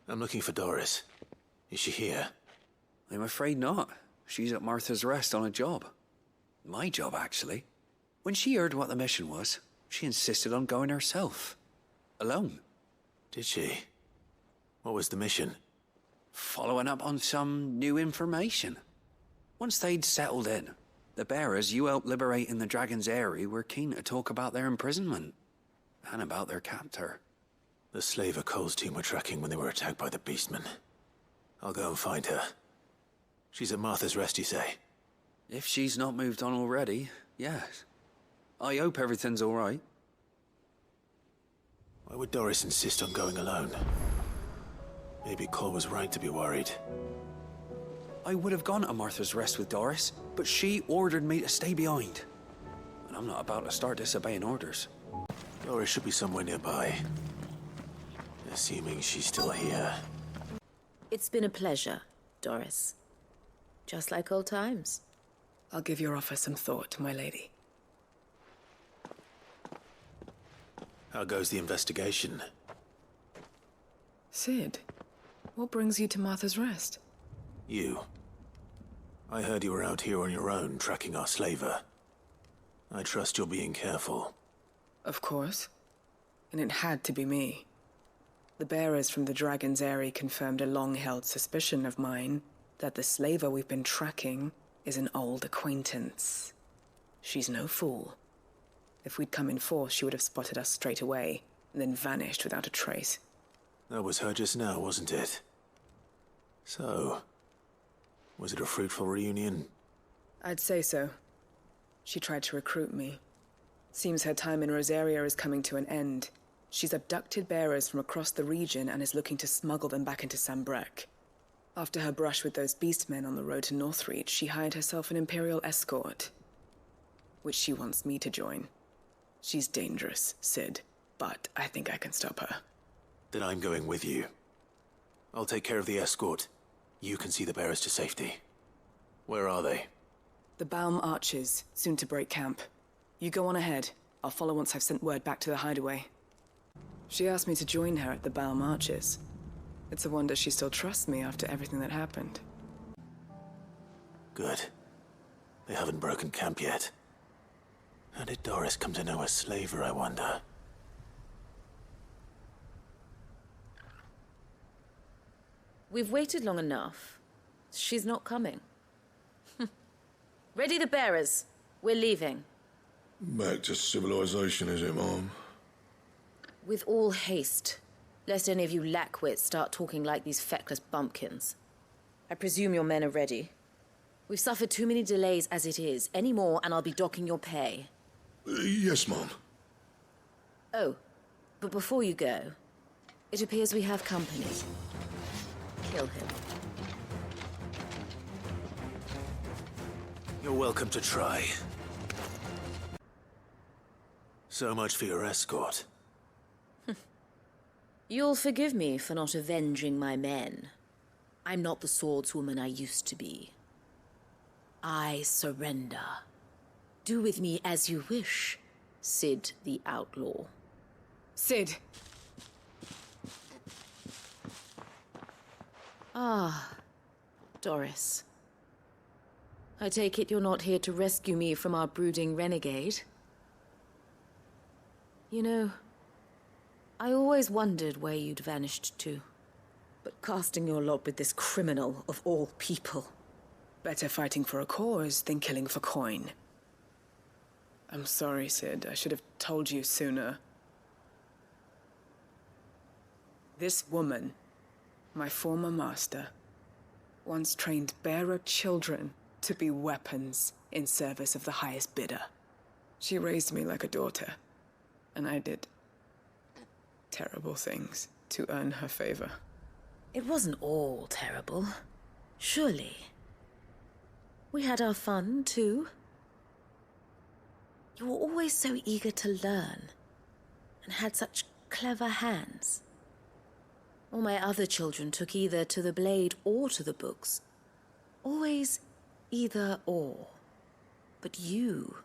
I'm looking for Doris. Is she here? I'm afraid not. She's at Martha's Rest on a job. My job, actually. When she heard what the mission was, she insisted on going herself. Alone. Did she? What was the mission? Following up on some new information. Once they'd settled in, the bearers you helped liberate in the Dragon's Eyrie were keen to talk about their imprisonment. And about their captor. The slaver Cole's team were tracking when they were attacked by the Beastmen. I'll go and find her. She's at Martha's Rest, you say? If she's not moved on already, yes. I hope everything's all right. Why would Doris insist on going alone? Maybe Cole was right to be worried. I would have gone to Martha's Rest with Doris, but she ordered me to stay behind. And I'm not about to start disobeying orders. Doris should be somewhere nearby. Assuming she's still here. It's been a pleasure, Doris. Just like old times. I'll give your offer some thought, my lady. How goes the investigation? Sid, what brings you to Martha's Rest? You. I heard you were out here on your own, tracking our slaver. I trust you're being careful. Of course. And it had to be me. The bearers from the Dragon's Eyrie confirmed a long-held suspicion of mine that the slaver we've been tracking is an old acquaintance. She's no fool. If we'd come in force, she would have spotted us straight away, and then vanished without a trace. That was her just now, wasn't it? So, was it a fruitful reunion? I'd say so. She tried to recruit me. Seems her time in Rosaria is coming to an end. She's abducted bearers from across the region and is looking to smuggle them back into Sambrek. After her brush with those beastmen on the road to Northreach, she hired herself an Imperial escort, which she wants me to join. She's dangerous, Sid, but I think I can stop her. Then I'm going with you. I'll take care of the escort. You can see the bearers to safety. Where are they? The Baum Archers, soon to break camp. You go on ahead. I'll follow once I've sent word back to the hideaway. She asked me to join her at the Baum Archers. It's a wonder she still trusts me after everything that happened. Good. They haven't broken camp yet. How did Doris come to know a slaver, I wonder? We've waited long enough. She's not coming. Ready the bearers. We're leaving. Back to civilization, is it, Mom? With all haste, lest any of you lackwits start talking like these feckless bumpkins. I presume your men are ready. We've suffered too many delays as it is. Any more and I'll be docking your pay. Yes, Mom. Oh, but before you go, it appears we have company. Kill him. You're welcome to try. So much for your escort. You'll forgive me for not avenging my men. I'm not the swordswoman I used to be. I surrender. Do with me as you wish, Sid the Outlaw. Sid! Ah, Doris. I take it you're not here to rescue me from our brooding renegade? You know, I always wondered where you'd vanished to. But casting your lot with this criminal of all people. Better fighting for a cause than killing for coin. I'm sorry, Sid. I should have told you sooner. This woman, my former master, once trained bearer children to be weapons in service of the highest bidder. She raised me like a daughter, and I did terrible things to earn her favor. It wasn't all terrible, surely. We had our fun, too. You were always so eager to learn, and had such clever hands. All my other children took either to the blade or to the books. Always either or. But you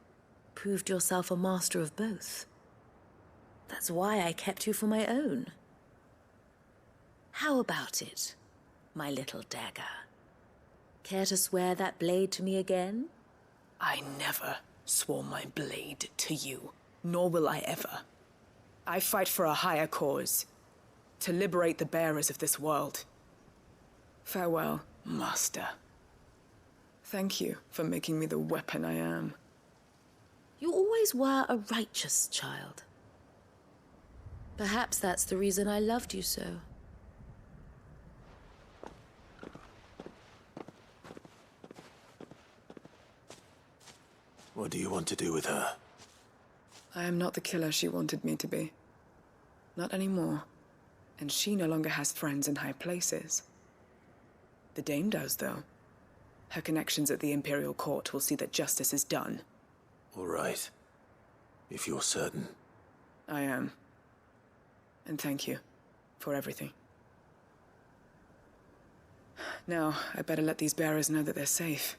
proved yourself a master of both. That's why I kept you for my own. How about it, my little dagger? Care to swear that blade to me again? I never swore my blade to you, nor will I ever. I fight for a higher cause, to liberate the bearers of this world. Farewell, Master. Thank you for making me the weapon I am. You always were a righteous child. Perhaps that's the reason I loved you so. What do you want to do with her? I am not the killer she wanted me to be. Not anymore. And she no longer has friends in high places. The Dame does, though. Her connections at the Imperial Court will see that justice is done. All right. If you're certain. I am. And thank you for everything. Now, I better let these bearers know that they're safe.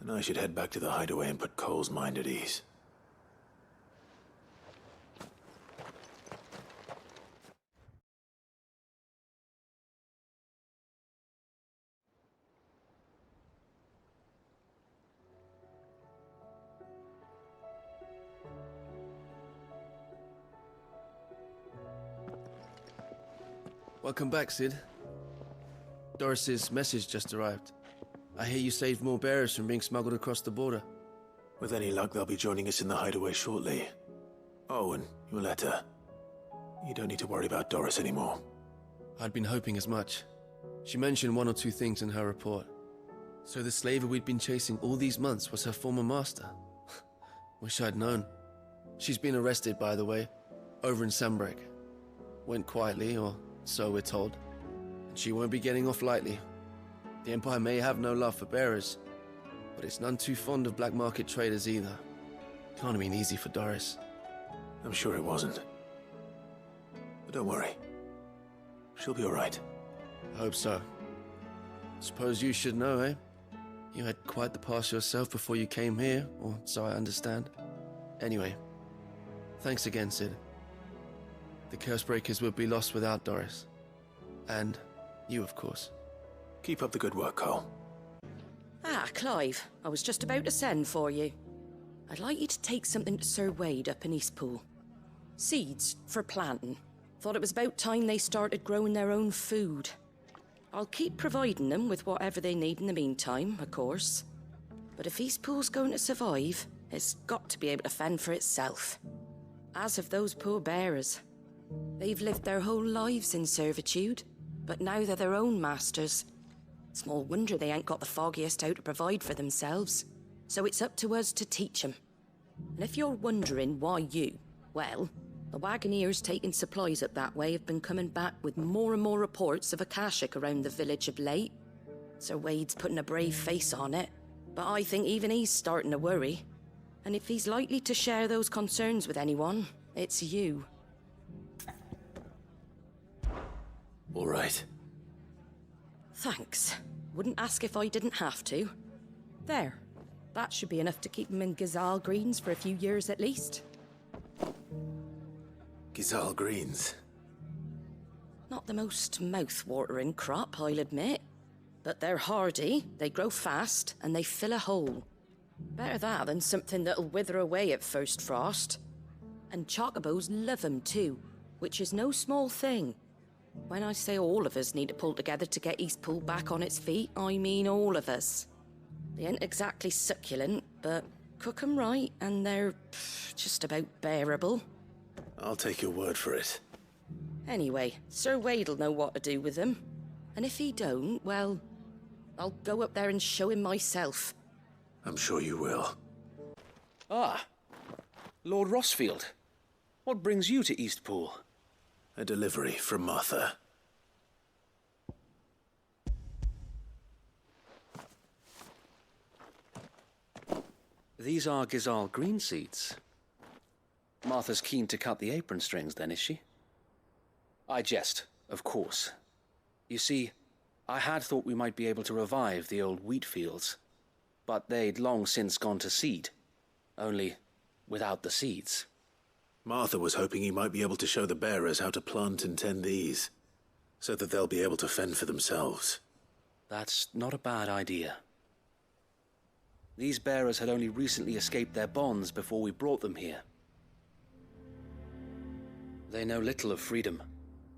Then I should head back to the hideaway and put Cole's mind at ease. Welcome back, Sid. Doris's message just arrived. I hear you saved more bearers from being smuggled across the border. With any luck, they'll be joining us in the hideaway shortly. Oh, and your letter. You don't need to worry about Doris anymore. I'd been hoping as much. She mentioned one or two things in her report. So the slaver we'd been chasing all these months was her former master. Wish I'd known. She's been arrested, by the way, over in Sambrek. Went quietly, or so we're told. And she won't be getting off lightly. The Empire may have no love for bearers, but it's none too fond of black market traders either. Can't have been easy for Doris. I'm sure it wasn't. But don't worry. She'll be all right. I hope so. Suppose you should know, eh? You had quite the past yourself before you came here, or so I understand. Anyway, thanks again, Sid. The Cursebreakers would be lost without Doris. And you, of course. Keep up the good work, Cole. Ah, Clive. I was just about to send for you. I'd like you to take something to Sir Wade up in Eastpool. Seeds for planting. Thought it was about time they started growing their own food. I'll keep providing them with whatever they need in the meantime, of course. But if Eastpool's going to survive, it's got to be able to fend for itself. As have those poor bearers. They've lived their whole lives in servitude, but now they're their own masters. Small wonder they ain't got the foggiest how to provide for themselves. So it's up to us to teach them. And if you're wondering why you, well, the Wagoneers taking supplies up that way have been coming back with more and more reports of Akashic around the village of late. Sir Wade's putting a brave face on it, but I think even he's starting to worry. And if he's likely to share those concerns with anyone, it's you. All right. Thanks. Wouldn't ask if I didn't have to. There. That should be enough to keep him in Gazal Greens for a few years at least. Gazal Greens? Not the most mouth-watering crop, I'll admit. But they're hardy, they grow fast, and they fill a hole. Better that than something that'll wither away at first frost. And chocobos love 'em too, which is no small thing. When I say all of us need to pull together to get Eastpool back on its feet, I mean all of us. They ain't exactly succulent, but Cook 'em right, and they're just about bearable. I'll take your word for it. Anyway, Sir Wade'll know what to do with them. And if he don't, well, I'll go up there and show him myself. I'm sure you will. Ah, Lord Rossfield. What brings you to Eastpool? A delivery from Martha. These are Gizal green seeds. Martha's keen to cut the apron strings then, is she? I jest, of course. You see, I had thought we might be able to revive the old wheat fields, but they'd long since gone to seed, only without the seeds. Martha was hoping he might be able to show the bearers how to plant and tend these, so that they'll be able to fend for themselves. That's not a bad idea. These bearers had only recently escaped their bonds before we brought them here. They know little of freedom,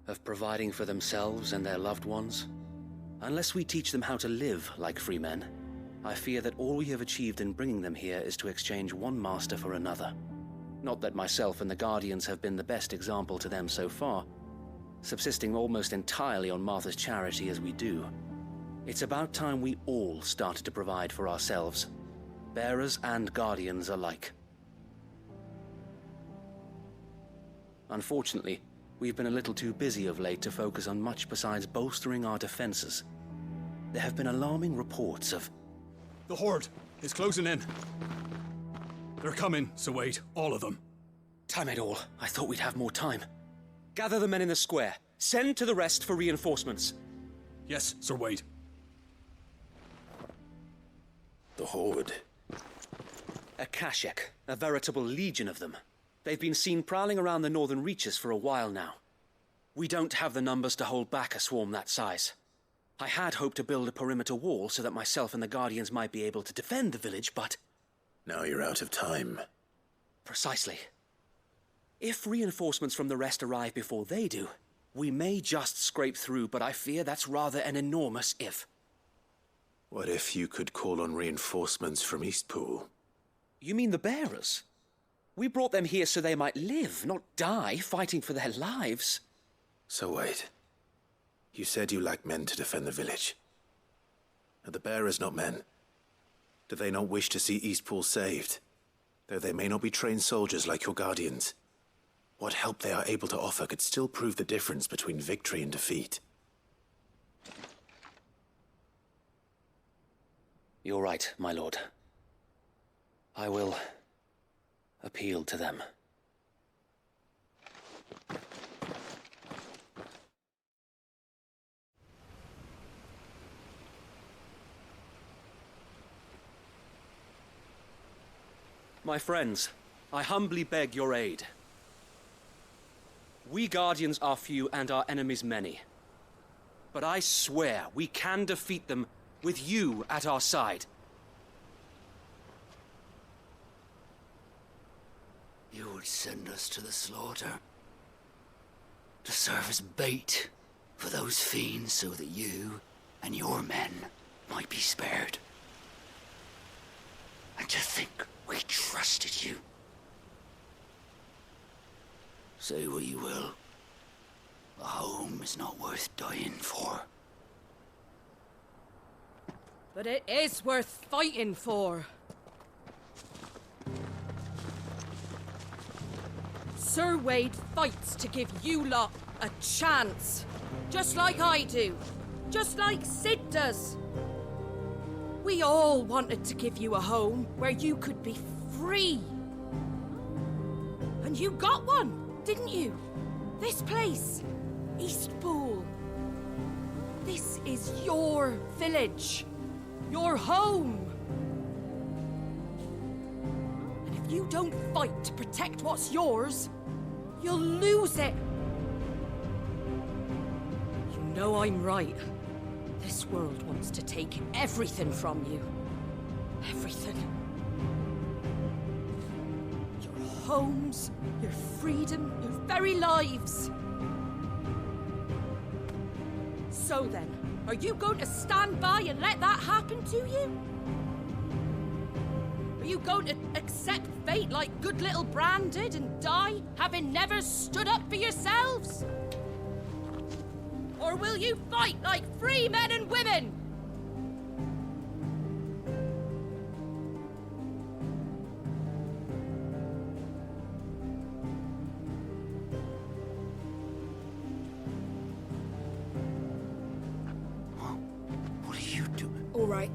of providing for themselves and their loved ones. Unless we teach them how to live like free men, I fear that all we have achieved in bringing them here is to exchange one master for another. Not that myself and the Guardians have been the best example to them so far, subsisting almost entirely on Martha's charity as we do. It's about time we all started to provide for ourselves, bearers and Guardians alike. Unfortunately, we've been a little too busy of late to focus on much besides bolstering our defenses. There have been alarming reports of... The Horde is closing in. They're coming, so wait, all of them. Damn it all, I thought we'd have more time. Gather the men in the square. Send to the rest for reinforcements. Yes, Sir Wade. The Horde. A Kashek, a veritable legion of them. They've been seen prowling around the northern reaches for a while now. We don't have the numbers to hold back a swarm that size. I had hoped to build a perimeter wall so that myself and the Guardians might be able to defend the village, but... Now you're out of time. Precisely. If reinforcements from the rest arrive before they do, we may just scrape through, but I fear that's rather an enormous if. What if you could call on reinforcements from Eastpool? You mean the bearers? We brought them here so they might live, not die fighting for their lives. So wait. You said you lack men to defend the village. Are the bearers not men? Do they not wish to see Eastpool saved? Though they may not be trained soldiers like your Guardians. What help they are able to offer could still prove the difference between victory and defeat. You're right, my lord. I will appeal to them. My friends, I humbly beg your aid. We Guardians are few and our enemies many. But I swear we can defeat them with you at our side. You would send us to the slaughter, to serve as bait for those fiends so that you and your men might be spared. And to think we trusted you. Say what you will, a home is not worth dying for. But it is worth fighting for. Sir Wade fights to give you lot a chance. Just like I do. Just like Sid does. We all wanted to give you a home where you could be free. And you got one, didn't you? This place, Eastpool. This is your village. Your home. And if you don't fight to protect what's yours, you'll lose it. You know I'm right. This world wants to take everything from you. Everything. Your homes, your freedom, your very lives. So then, are you going to stand by and let that happen to you? Are you going to accept fate like good little Bran did and die, having never stood up for yourselves? Or will you fight like free men and women? What are you doing? All right.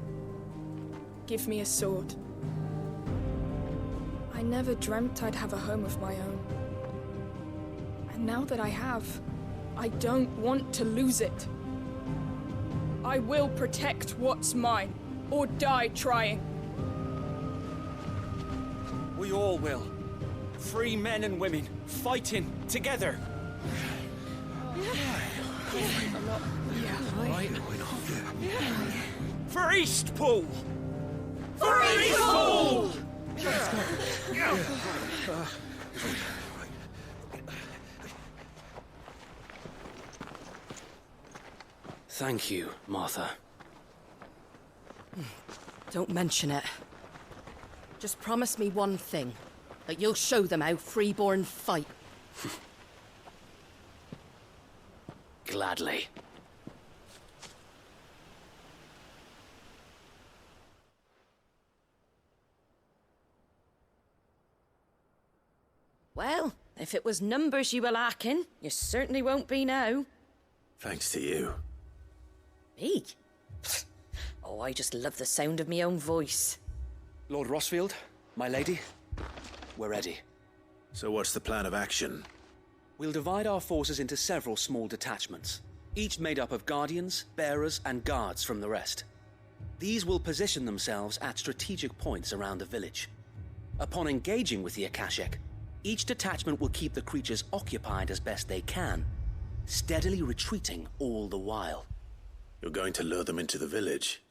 Give me a sword. I never dreamt I'd have a home of my own. And now that I have, I don't want to lose it. I will protect what's mine, or die trying. We all will. Free men and women, fighting together. For Eastpool! For Eastpool! Thank you, Martha. Don't mention it. Just promise me one thing. That you'll show them how freeborn fight. Gladly. Well, if it was numbers you were lacking, you certainly won't be now. Thanks to you. Me? Oh, I just love the sound of my own voice. Lord Rossfield, my lady, we're ready. So what's the plan of action? We'll divide our forces into several small detachments, each made up of guardians, bearers, and guards from the rest. These will position themselves at strategic points around the village. Upon engaging with the Akashic, each detachment will keep the creatures occupied as best they can, steadily retreating all the while. You're going to lure them into the village?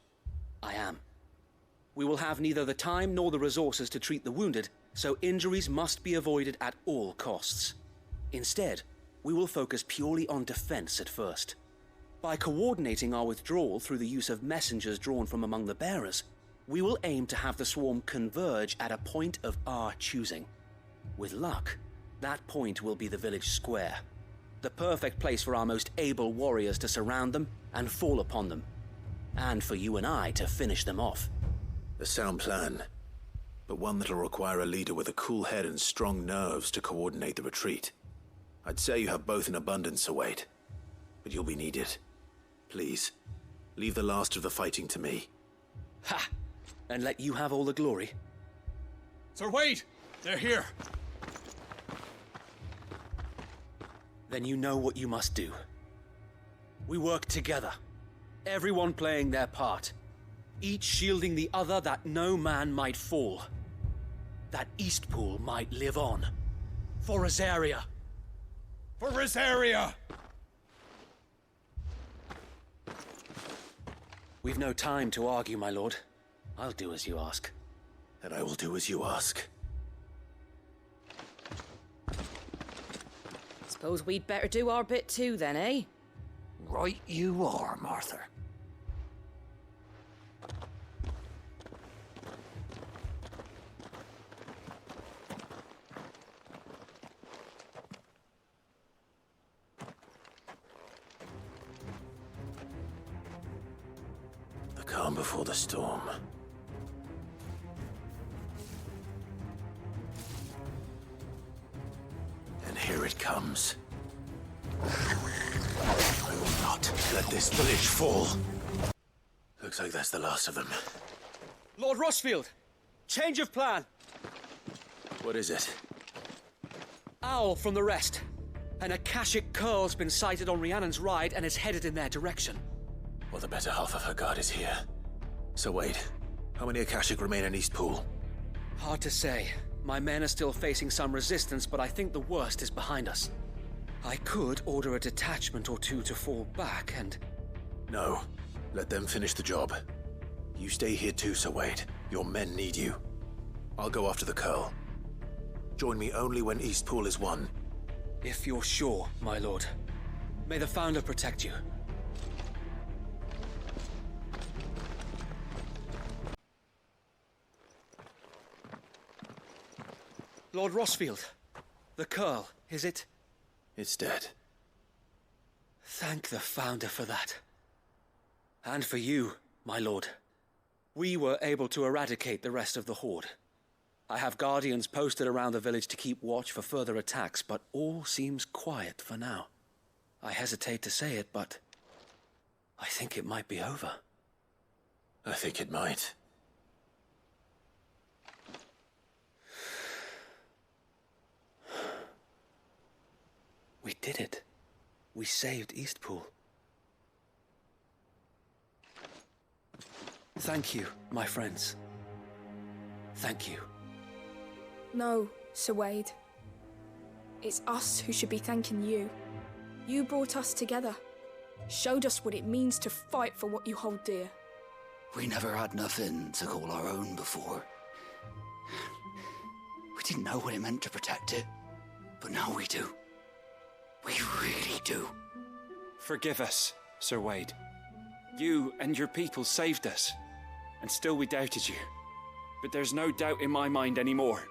I am. We will have neither the time nor the resources to treat the wounded, so injuries must be avoided at all costs. Instead, we will focus purely on defense at first. By coordinating our withdrawal through the use of messengers drawn from among the bearers, we will aim to have the swarm converge at a point of our choosing. With luck, that point will be the village square, the perfect place for our most able warriors to surround them and fall upon them, and for you and I to finish them off. A sound plan, but one that'll require a leader with a cool head and strong nerves to coordinate the retreat. I'd say you have both in abundance, Await, but you'll be needed. Please, leave the last of the fighting to me. Ha! And let you have all the glory. Sir Wade! They're here! Then you know what you must do. We work together, everyone playing their part, each shielding the other that no man might fall, that Eastpool might live on. For Rosaria! For Rosaria! We've no time to argue, my lord. I'll do as you ask. And I will do as you ask. Suppose we'd better do our bit too then, eh? Right you are, Martha. The calm before the storm. And here it comes. I will not let this village fall. Looks like that's the last of them. Lord Rossfield! Change of plan! What is it? Owl from the rest. An Akashic curl's been sighted on Rhiannon's ride and is headed in their direction. Well, the better half of her guard is here. So wait, how many Akashic remain in Eastpool? Hard to say. My men are still facing some resistance, but I think the worst is behind us. I could order a detachment or two to fall back and... No. Let them finish the job. You stay here too, Sir Wade. Your men need you. I'll go after the Curl. Join me only when Eastpool is won. If you're sure, my lord. May the Founder protect you. Lord Rossfield, the Curl, is it? It's dead. Thank the Founder for that. And for you, my lord. We were able to eradicate the rest of the Horde. I have guardians posted around the village to keep watch for further attacks, but all seems quiet for now. I hesitate to say it, but I think it might be over. I think it might. We did it. We saved Eastpool. Thank you, my friends. Thank you. No, Sir Wade. It's us who should be thanking you. You brought us together. Showed us what it means to fight for what you hold dear. We never had nothing to call our own before. We didn't know what it meant to protect it, but now we do. We really do. Forgive us, Sir Wade. You and your people saved us, and still we doubted you. But there's no doubt in my mind anymore.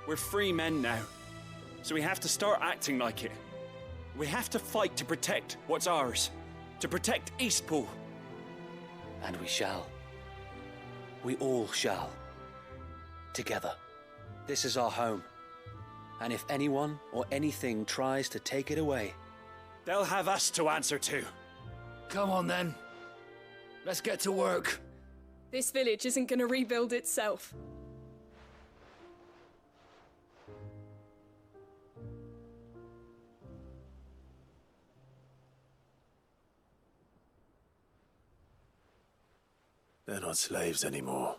We're free men now, so we have to start acting like it. We have to fight to protect what's ours, to protect Eastpool. And we shall. We all shall. Together. This is our home. And if anyone or anything tries to take it away, they'll have us to answer to. Come on then. Let's get to work. This village isn't gonna rebuild itself. They're not slaves anymore.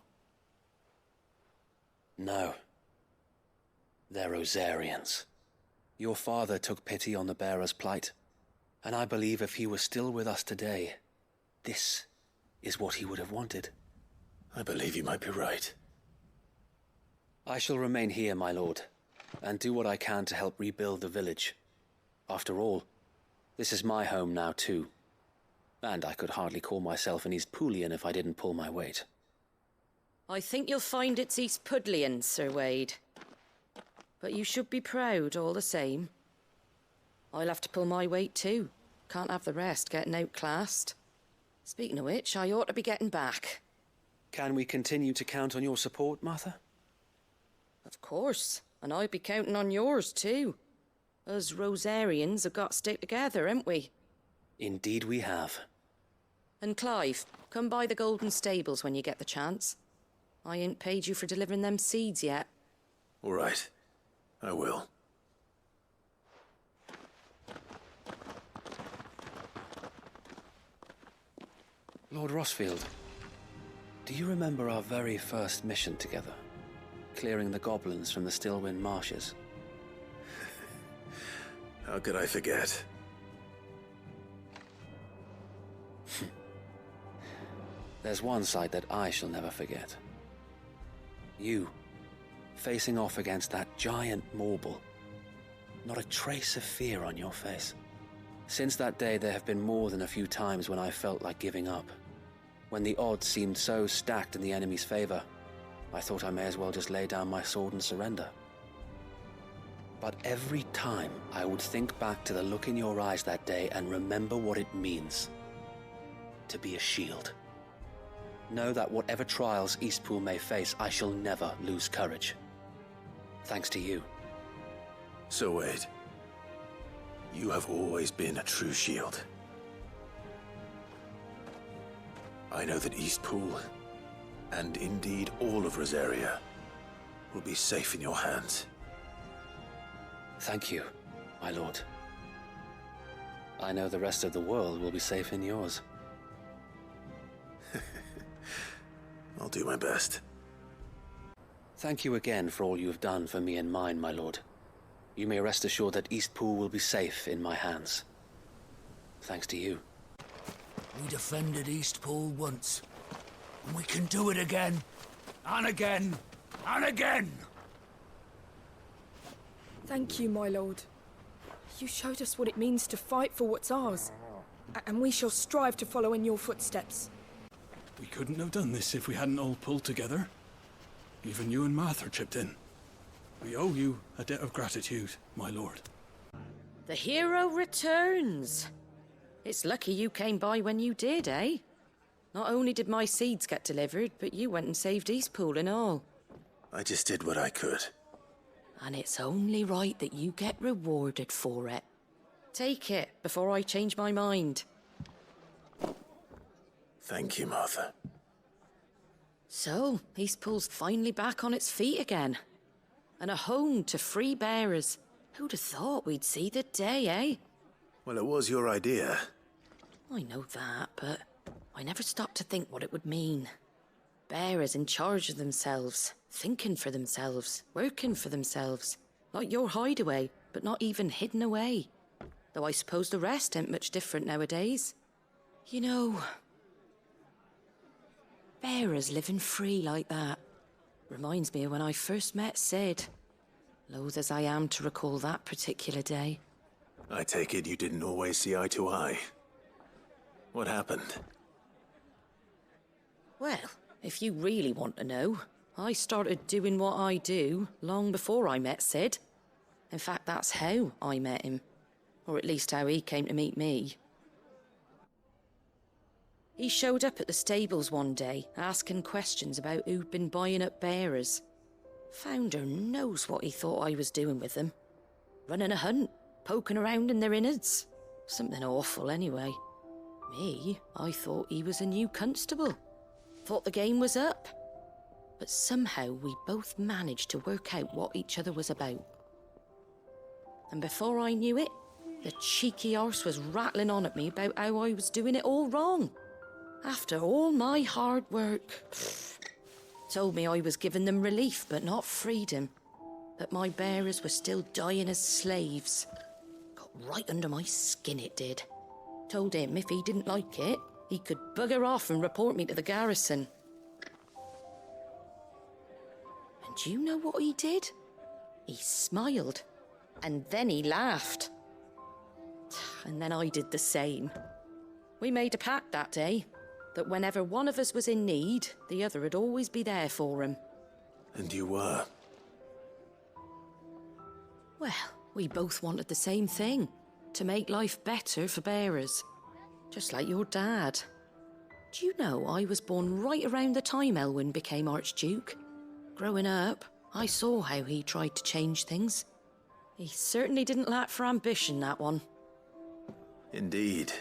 no. They're Rosarians. Your father took pity on the bearer's plight, and I believe if he were still with us today, this is what he would have wanted. I believe you might be right. I shall remain here, my lord, and do what I can to help rebuild the village. After all, this is my home now too, and I could hardly call myself an Eastpoolian if I didn't pull my weight. I think you'll find it's Eastpudlian, Sir Wade. But you should be proud all the same. I'll have to pull my weight too. Can't have the rest getting outclassed. Speaking of which, I ought to be getting back. Can we continue to count on your support, Martha? Of course, and I'll be counting on yours too. Us Rosarians have got to stick together, haven't we? Indeed we have. And Clive, come by the Golden Stables when you get the chance. I ain't paid you for delivering them seeds yet. All right. I will. Lord Rossfield, do you remember our very first mission together? Clearing the goblins from the Stillwind marshes? How could I forget? There's one sight that I shall never forget. You, facing off against that giant Morble. Not a trace of fear on your face. Since that day, there have been more than a few times when I felt like giving up. When the odds seemed so stacked in the enemy's favor, I thought I may as well just lay down my sword and surrender. But every time I would think back to the look in your eyes that day and remember what it means to be a shield. Know that whatever trials Eastpool may face, I shall never lose courage. Thanks to you. So Wade, you have always been a true shield. I know that Eastpool, and indeed all of Rosaria, will be safe in your hands. Thank you, my lord. I know the rest of the world will be safe in yours. I'll do my best. Thank you again for all you have done for me and mine, my lord. You may rest assured that Eastpool will be safe in my hands. Thanks to you. We defended Eastpool once, and we can do it again, and again, and again! Thank you, my lord. You showed us what it means to fight for what's ours, and we shall strive to follow in your footsteps. We couldn't have done this if we hadn't all pulled together. Even you and Martha chipped in. We owe you a debt of gratitude, my lord. The hero returns. It's lucky you came by when you did, eh? Not only did my seeds get delivered, but you went and saved Eastpool and all. I just did what I could. And it's only right that you get rewarded for it. Take it before I change my mind. Thank you, Martha. So, Eastpool's finally back on its feet again. And a home to free bearers. Who'd have thought we'd see the day, eh? Well, it was your idea. I know that, but I never stopped to think what it would mean. Bearers in charge of themselves, thinking for themselves, working for themselves. Like your hideaway, but not even hidden away. Though I suppose the rest ain't much different nowadays. You know, bearers living free like that reminds me of when I first met Sid. Loath as I am to recall that particular day. I take it you didn't always see eye to eye. What happened? Well, if you really want to know, I started doing what I do long before I met Sid. In fact, that's how I met him. Or at least how he came to meet me. He showed up at the stables one day, asking questions about who'd been buying up bearers. Founder knows what he thought I was doing with them. Running a hunt, poking around in their innards. Something awful anyway. Me, I thought he was a new constable. Thought the game was up. But somehow we both managed to work out what each other was about. And before I knew it, the cheeky arse was rattling on at me about how I was doing it all wrong. After all my hard work. Told me I was giving them relief, but not freedom. That my bearers were still dying as slaves. Got right under my skin, it did. Told him if he didn't like it, he could bugger off and report me to the garrison. And do you know what he did? He smiled. And then he laughed. And then I did the same. We made a pact that day, that whenever one of us was in need, the other would always be there for him. And you were? Well, we both wanted the same thing, to make life better for bearers. Just like your dad. Do you know I was born right around the time Elwyn became Archduke? Growing up, I saw how he tried to change things. He certainly didn't lack for ambition, that one. Indeed.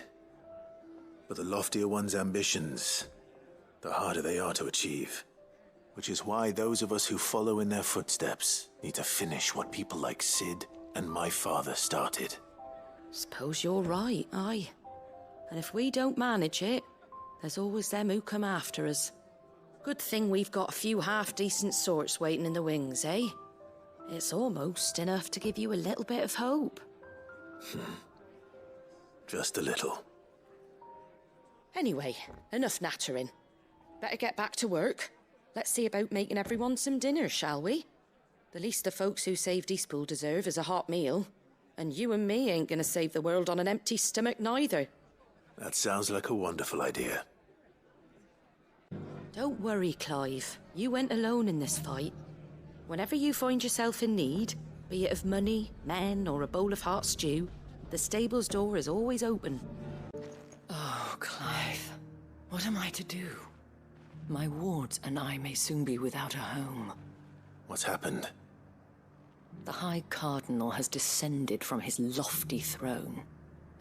But the loftier one's ambitions, the harder they are to achieve. Which is why those of us who follow in their footsteps need to finish what people like Sid and my father started. Suppose you're right, aye. And if we don't manage it, there's always them who come after us. Good thing we've got a few half-decent sorts waiting in the wings, eh? It's almost enough to give you a little bit of hope. Just a little. Anyway, enough nattering. Better get back to work. Let's see about making everyone some dinner, shall we? The least the folks who saved Eastpool deserve is a hot meal. And you and me ain't gonna save the world on an empty stomach neither. That sounds like a wonderful idea. Don't worry, Clive. You went alone in this fight. Whenever you find yourself in need, be it of money, men, or a bowl of hot stew, the stable's door is always open. Oh, Clive. What am I to do? My wards and I may soon be without a home. What's happened? The High Cardinal has descended from his lofty throne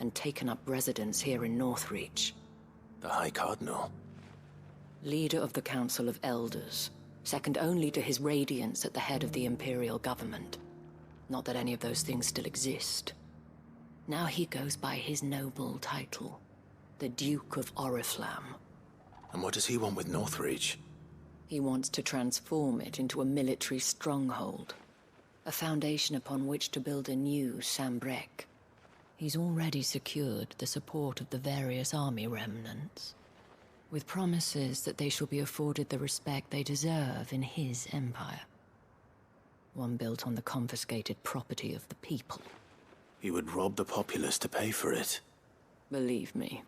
and taken up residence here in Northreach. The High Cardinal? Leader of the Council of Elders, second only to his Radiance at the head of the Imperial government. Not that any of those things still exist. Now he goes by his noble title, the Duke of Oriflamme. And what does he want with Northreach? He wants to transform it into a military stronghold, a foundation upon which to build a new Sambrec. He's already secured the support of the various army remnants, with promises that they shall be afforded the respect they deserve in his empire. One built on the confiscated property of the people. He would rob the populace to pay for it. Believe me,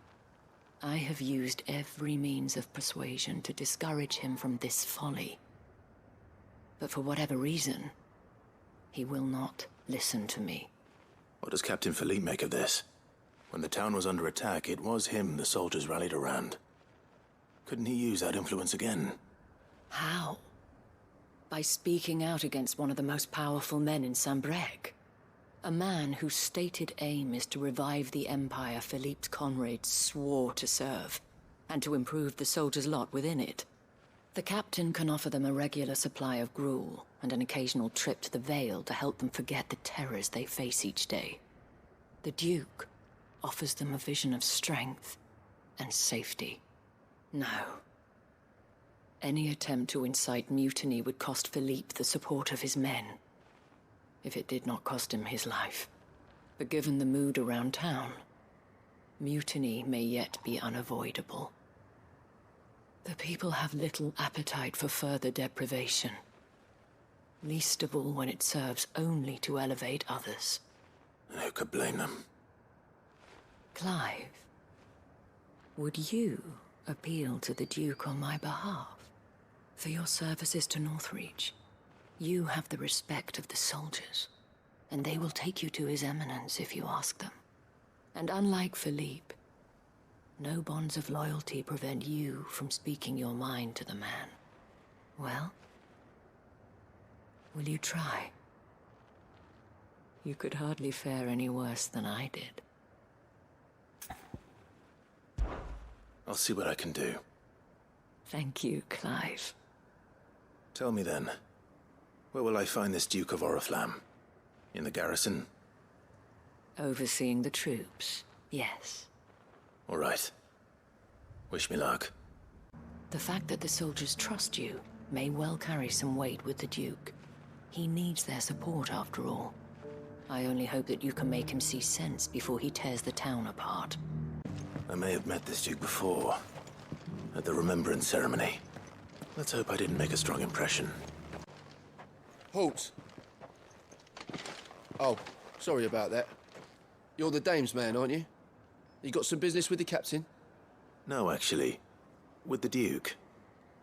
I have used every means of persuasion to discourage him from this folly. But for whatever reason, He will not listen to me. What does Captain Philippe make of this? When the town was under attack, it was him the soldiers rallied around. Couldn't he use that influence again? How? By speaking out against one of the most powerful men in Sambrec. A man whose stated aim is to revive the empire Philippe's comrades swore to serve, and to improve the soldiers' lot within it. The captain can offer them a regular supply of gruel, and an occasional trip to the Vale to help them forget the terrors they face each day. The Duke offers them a vision of strength and safety. No. Any attempt to incite mutiny would cost Philippe the support of his men, if it did not cost him his life. But given the mood around town, mutiny may yet be unavoidable. The people have little appetite for further deprivation, least of all when it serves only to elevate others. Who could blame them? Clive, would you appeal to the Duke on my behalf? For your services to Northreach, you have the respect of the soldiers, and they will take you to His Eminence if you ask them. And unlike Philippe, no bonds of loyalty prevent you from speaking your mind to the man. Well, will you try? You could hardly fare any worse than I did. I'll see what I can do. Thank you, Clive. Tell me then, where will I find this Duke of Oriflamme? In the garrison? Overseeing the troops, yes. All right. Wish me luck. The fact that the soldiers trust you may well carry some weight with the Duke. He needs their support, after all. I only hope that you can make him see sense before he tears the town apart. I may have met this Duke before, at the Remembrance Ceremony. Let's hope I didn't make a strong impression. Halt! Oh, sorry about that. You're the dame's man, aren't you? You got some business with the captain? No, actually. With the Duke.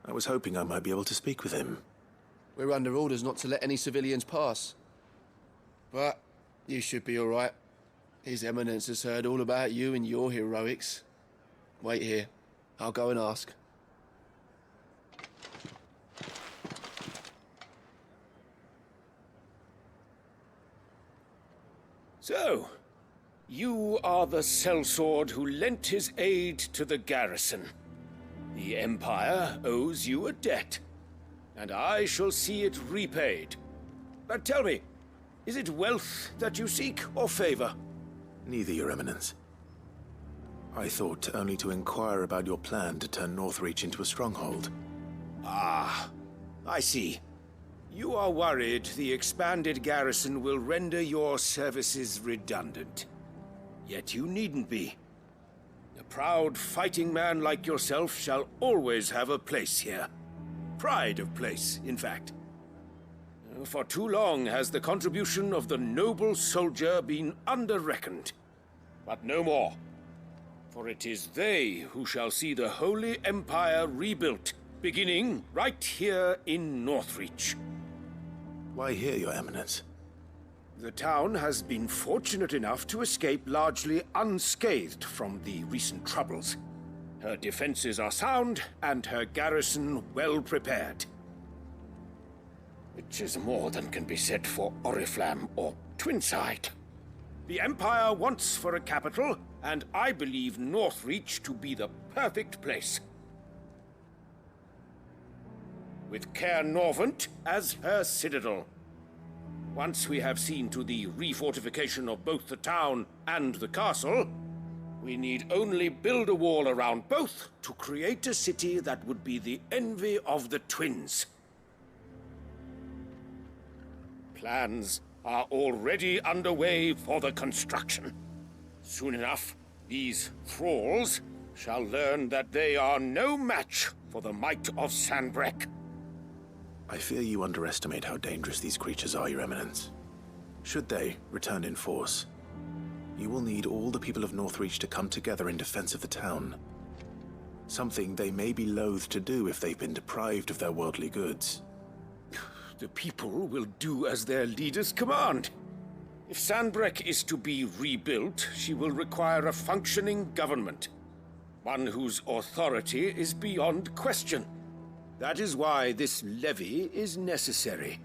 I was hoping I might be able to speak with him. We're under orders not to let any civilians pass. But you should be all right. His Eminence has heard all about you and your heroics. Wait here. I'll go and ask. So, you are the sellsword who lent his aid to the garrison. The Empire owes you a debt, and I shall see it repaid. But tell me, is it wealth that you seek, or favor? Neither, Your Eminence. I thought only to inquire about your plan to turn Northreach into a stronghold. Ah, I see. You are worried the expanded garrison will render your services redundant. Yet you needn't be. A proud fighting man like yourself shall always have a place here. Pride of place, in fact. For too long has the contribution of the noble soldier been under-reckoned. But no more. For it is they who shall see the Holy Empire rebuilt, beginning right here in Northreach. Why here, Your Eminence? The town has been fortunate enough to escape largely unscathed from the recent troubles. Her defenses are sound, and her garrison well prepared. Which is more than can be said for Oriflamme or Twinside. The Empire wants for a capital, and I believe Northreach to be the perfect place. With Caer Norvent as her citadel. Once we have seen to the refortification of both the town and the castle, we need only build a wall around both to create a city that would be the envy of the twins. Plans are already underway for the construction. Soon enough, these thralls shall learn that they are no match for the might of Sanbrec. I fear you underestimate how dangerous these creatures are, Your Eminence. Should they return in force, you will need all the people of Northreach to come together in defense of the town. Something they may be loath to do if they've been deprived of their worldly goods. the people will do as their leaders command. If Sanbreque is to be rebuilt, she will require a functioning government. One whose authority is beyond question. That is why this levy is necessary.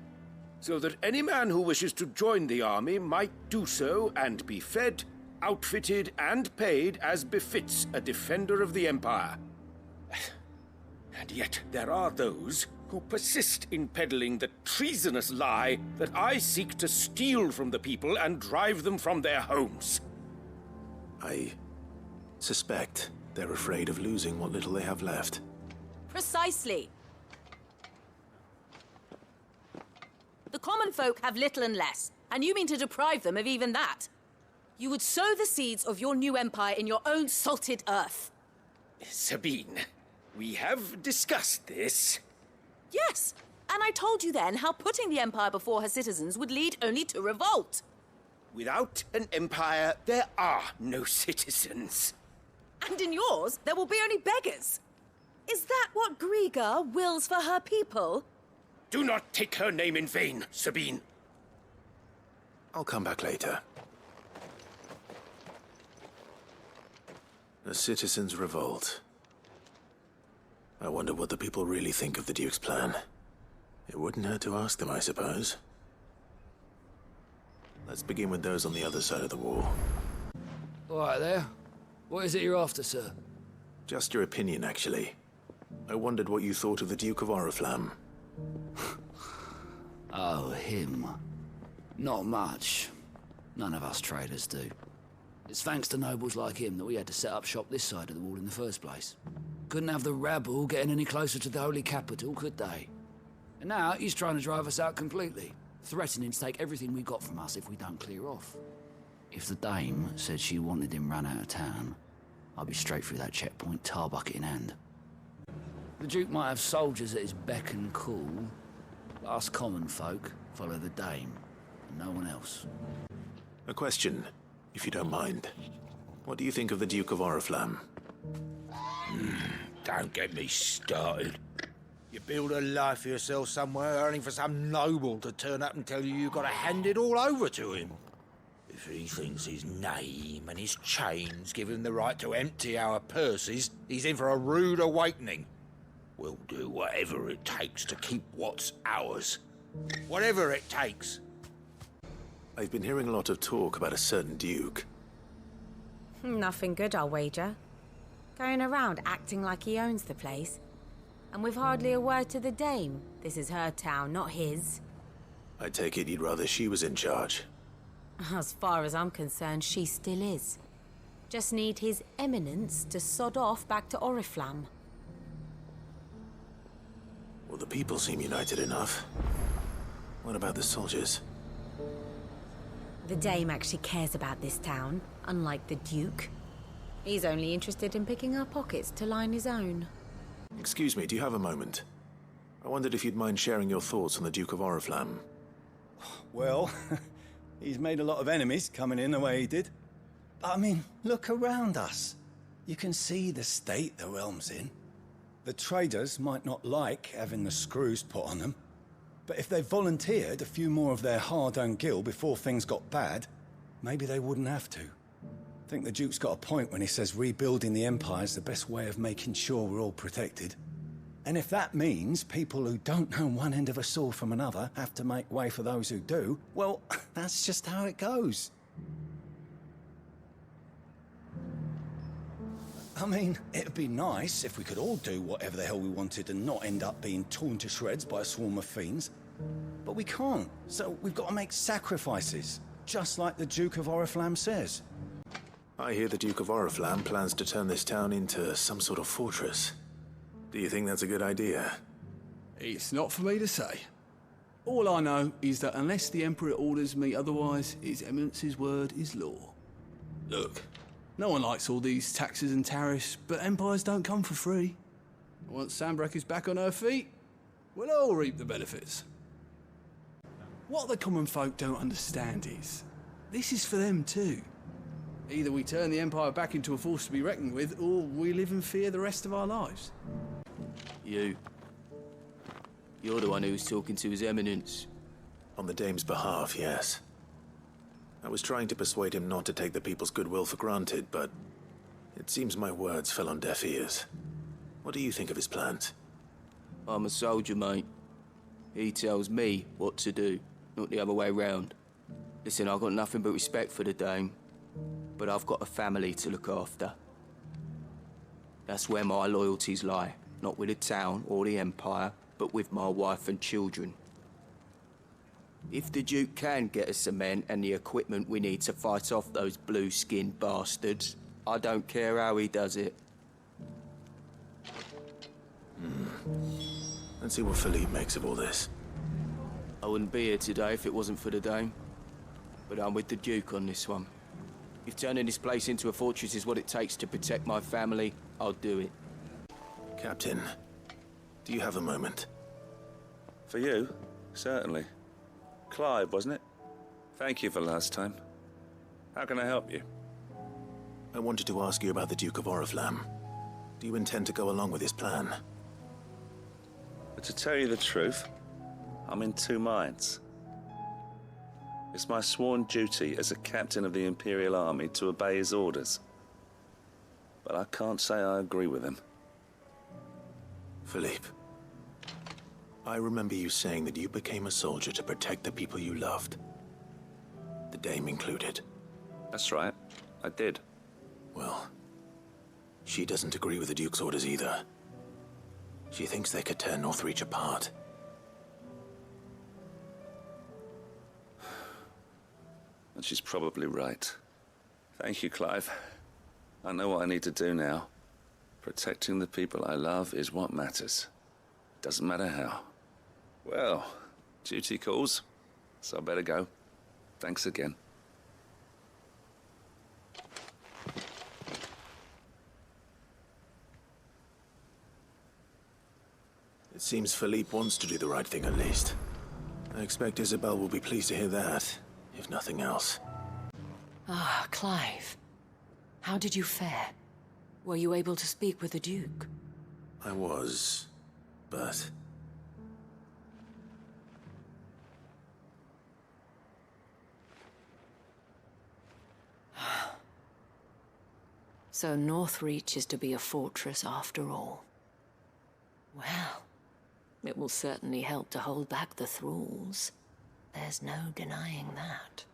So that any man who wishes to join the army might do so and be fed, outfitted, and paid as befits a defender of the Empire. And yet there are those who persist in peddling the treasonous lie that I seek to steal from the people and drive them from their homes. I suspect they're afraid of losing what little they have left. Precisely. The common folk have little and less, and you mean to deprive them of even that. You would sow the seeds of your new empire in your own salted earth. Sabine, we have discussed this. Yes, and I told you then how putting the empire before her citizens would lead only to revolt. Without an empire, there are no citizens. And in yours, there will be only beggars. Is that what Griga wills for her people? Do not take her name in vain, Sabine. I'll come back later. A citizens' revolt. I wonder what the people really think of the Duke's plan. It wouldn't hurt to ask them, I suppose. Let's begin with those on the other side of the wall. All right there. What is it you're after, sir? Just your opinion, actually. I wondered what you thought of the Duke of Oriflamme. Oh, him. Not much. None of us traders do. It's thanks to nobles like him that we had to set up shop this side of the wall in the first place. Couldn't have the rabble getting any closer to the holy capital, could they? And now he's trying to drive us out completely, threatening to take everything we got from us if we don't clear off. If the dame said she wanted him run out of town, I'd be straight through that checkpoint, tar bucket in hand. The Duke might have soldiers at his beck and call, but us common folk follow the dame, and no one else. A question, if you don't mind. What do you think of the Duke of Oriflamme? Don't get me started. You build a life for yourself somewhere, earning for some noble to turn up and tell you you've got to hand it all over to him. If he thinks his name and his chains give him the right to empty our purses, he's in for a rude awakening. We'll do whatever it takes to keep what's ours. Whatever it takes. I've been hearing a lot of talk about a certain Duke. Nothing good, I'll wager. Going around acting like he owns the place. And with hardly a word to the dame. This is her town, not his. I take it you'd rather she was in charge. As far as I'm concerned, she still is. Just need his eminence to sod off back to Oriflamme. Well, the people seem united enough. What about the soldiers? The dame actually cares about this town, unlike the Duke. He's only interested in picking our pockets to line his own. Excuse me, do you have a moment? I wondered if you'd mind sharing your thoughts on the Duke of Oriflamme. Well, he's made a lot of enemies coming in the way he did. But I mean, look around us. You can see the state the realm's in. The traders might not like having the screws put on them, but if they volunteered a few more of their hard-earned gil before things got bad, maybe they wouldn't have to. I think the Duke's got a point when he says rebuilding the Empire is the best way of making sure we're all protected. And if that means people who don't know one end of a sword from another have to make way for those who do, well, that's just how it goes. I mean, it'd be nice if we could all do whatever the hell we wanted and not end up being torn to shreds by a swarm of fiends. But we can't, so we've got to make sacrifices, just like the Duke of Oriflamme says. I hear the Duke of Oriflamme plans to turn this town into some sort of fortress. Do you think that's a good idea? It's not for me to say. All I know is that unless the Emperor orders me otherwise, His Eminence's word is law. Look, no one likes all these taxes and tariffs, but empires don't come for free. Once Sanbreque is back on her feet, we'll all reap the benefits. What the common folk don't understand is, this is for them too. Either we turn the Empire back into a force to be reckoned with, or we live in fear the rest of our lives. You. You're the one who's talking to His Eminence. On the Dame's behalf, yes. I was trying to persuade him not to take the people's goodwill for granted, but it seems my words fell on deaf ears. What do you think of his plans? I'm a soldier, mate. He tells me what to do, not the other way round. Listen, I've got nothing but respect for the Dame, but I've got a family to look after. That's where my loyalties lie, not with the town or the Empire, but with my wife and children. If the Duke can get us the men and the equipment we need to fight off those blue-skinned bastards, I don't care how he does it. Let's see what Philippe makes of all this. I wouldn't be here today if it wasn't for the Dame. But I'm with the Duke on this one. If turning this place into a fortress is what it takes to protect my family, I'll do it. Captain, do you have a moment? For you? Certainly. Clive, wasn't it? Thank you for last time. How can I help you? I wanted to ask you about the Duke of Oriflamme. Do you intend to go along with his plan? But to tell you the truth, I'm in two minds. It's my sworn duty as a captain of the Imperial Army to obey his orders. But I can't say I agree with him. Philippe, I remember you saying that you became a soldier to protect the people you loved. The Dame included. That's right, I did. Well, she doesn't agree with the Duke's orders either. She thinks they could tear Northreach apart. And she's probably right. Thank you, Clive. I know what I need to do now. Protecting the people I love is what matters. Doesn't matter how. Well, duty calls, so I better go. Thanks again. It seems Philippe wants to do the right thing at least. I expect Isabel will be pleased to hear that, if nothing else. Ah, Clive. How did you fare? Were you able to speak with the Duke? I was, but... So Northreach is to be a fortress after all. Well, it will certainly help to hold back the thralls. There's no denying that.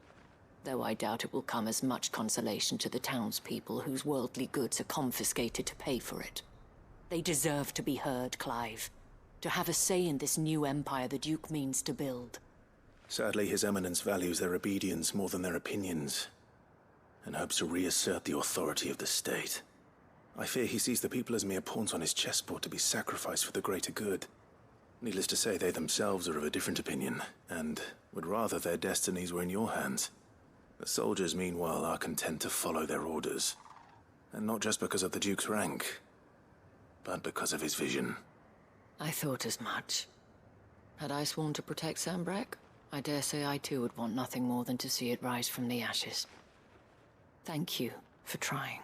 Though I doubt it will come as much consolation to the townspeople whose worldly goods are confiscated to pay for it. They deserve to be heard, Clive. To have a say in this new empire the Duke means to build. Sadly, His Eminence values their obedience more than their opinions, and hopes to reassert the authority of the state. I fear he sees the people as mere pawns on his chessboard to be sacrificed for the greater good. Needless to say, they themselves are of a different opinion, and would rather their destinies were in your hands. The soldiers, meanwhile, are content to follow their orders. And not just because of the Duke's rank, but because of his vision. I thought as much. Had I sworn to protect Sambrek, I dare say I too would want nothing more than to see it rise from the ashes. Thank you for trying.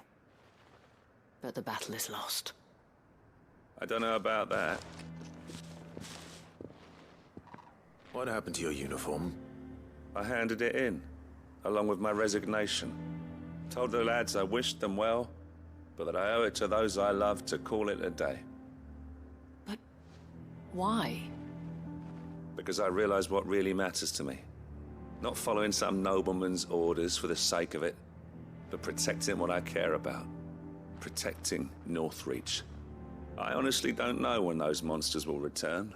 But the battle is lost. I don't know about that. What happened to your uniform? I handed it in, along with my resignation. Told the lads I wished them well, but that I owe it to those I love to call it a day. But why? Because I realize what really matters to me. Not following some nobleman's orders for the sake of it, but protecting what I care about. Protecting Northreach. I honestly don't know when those monsters will return,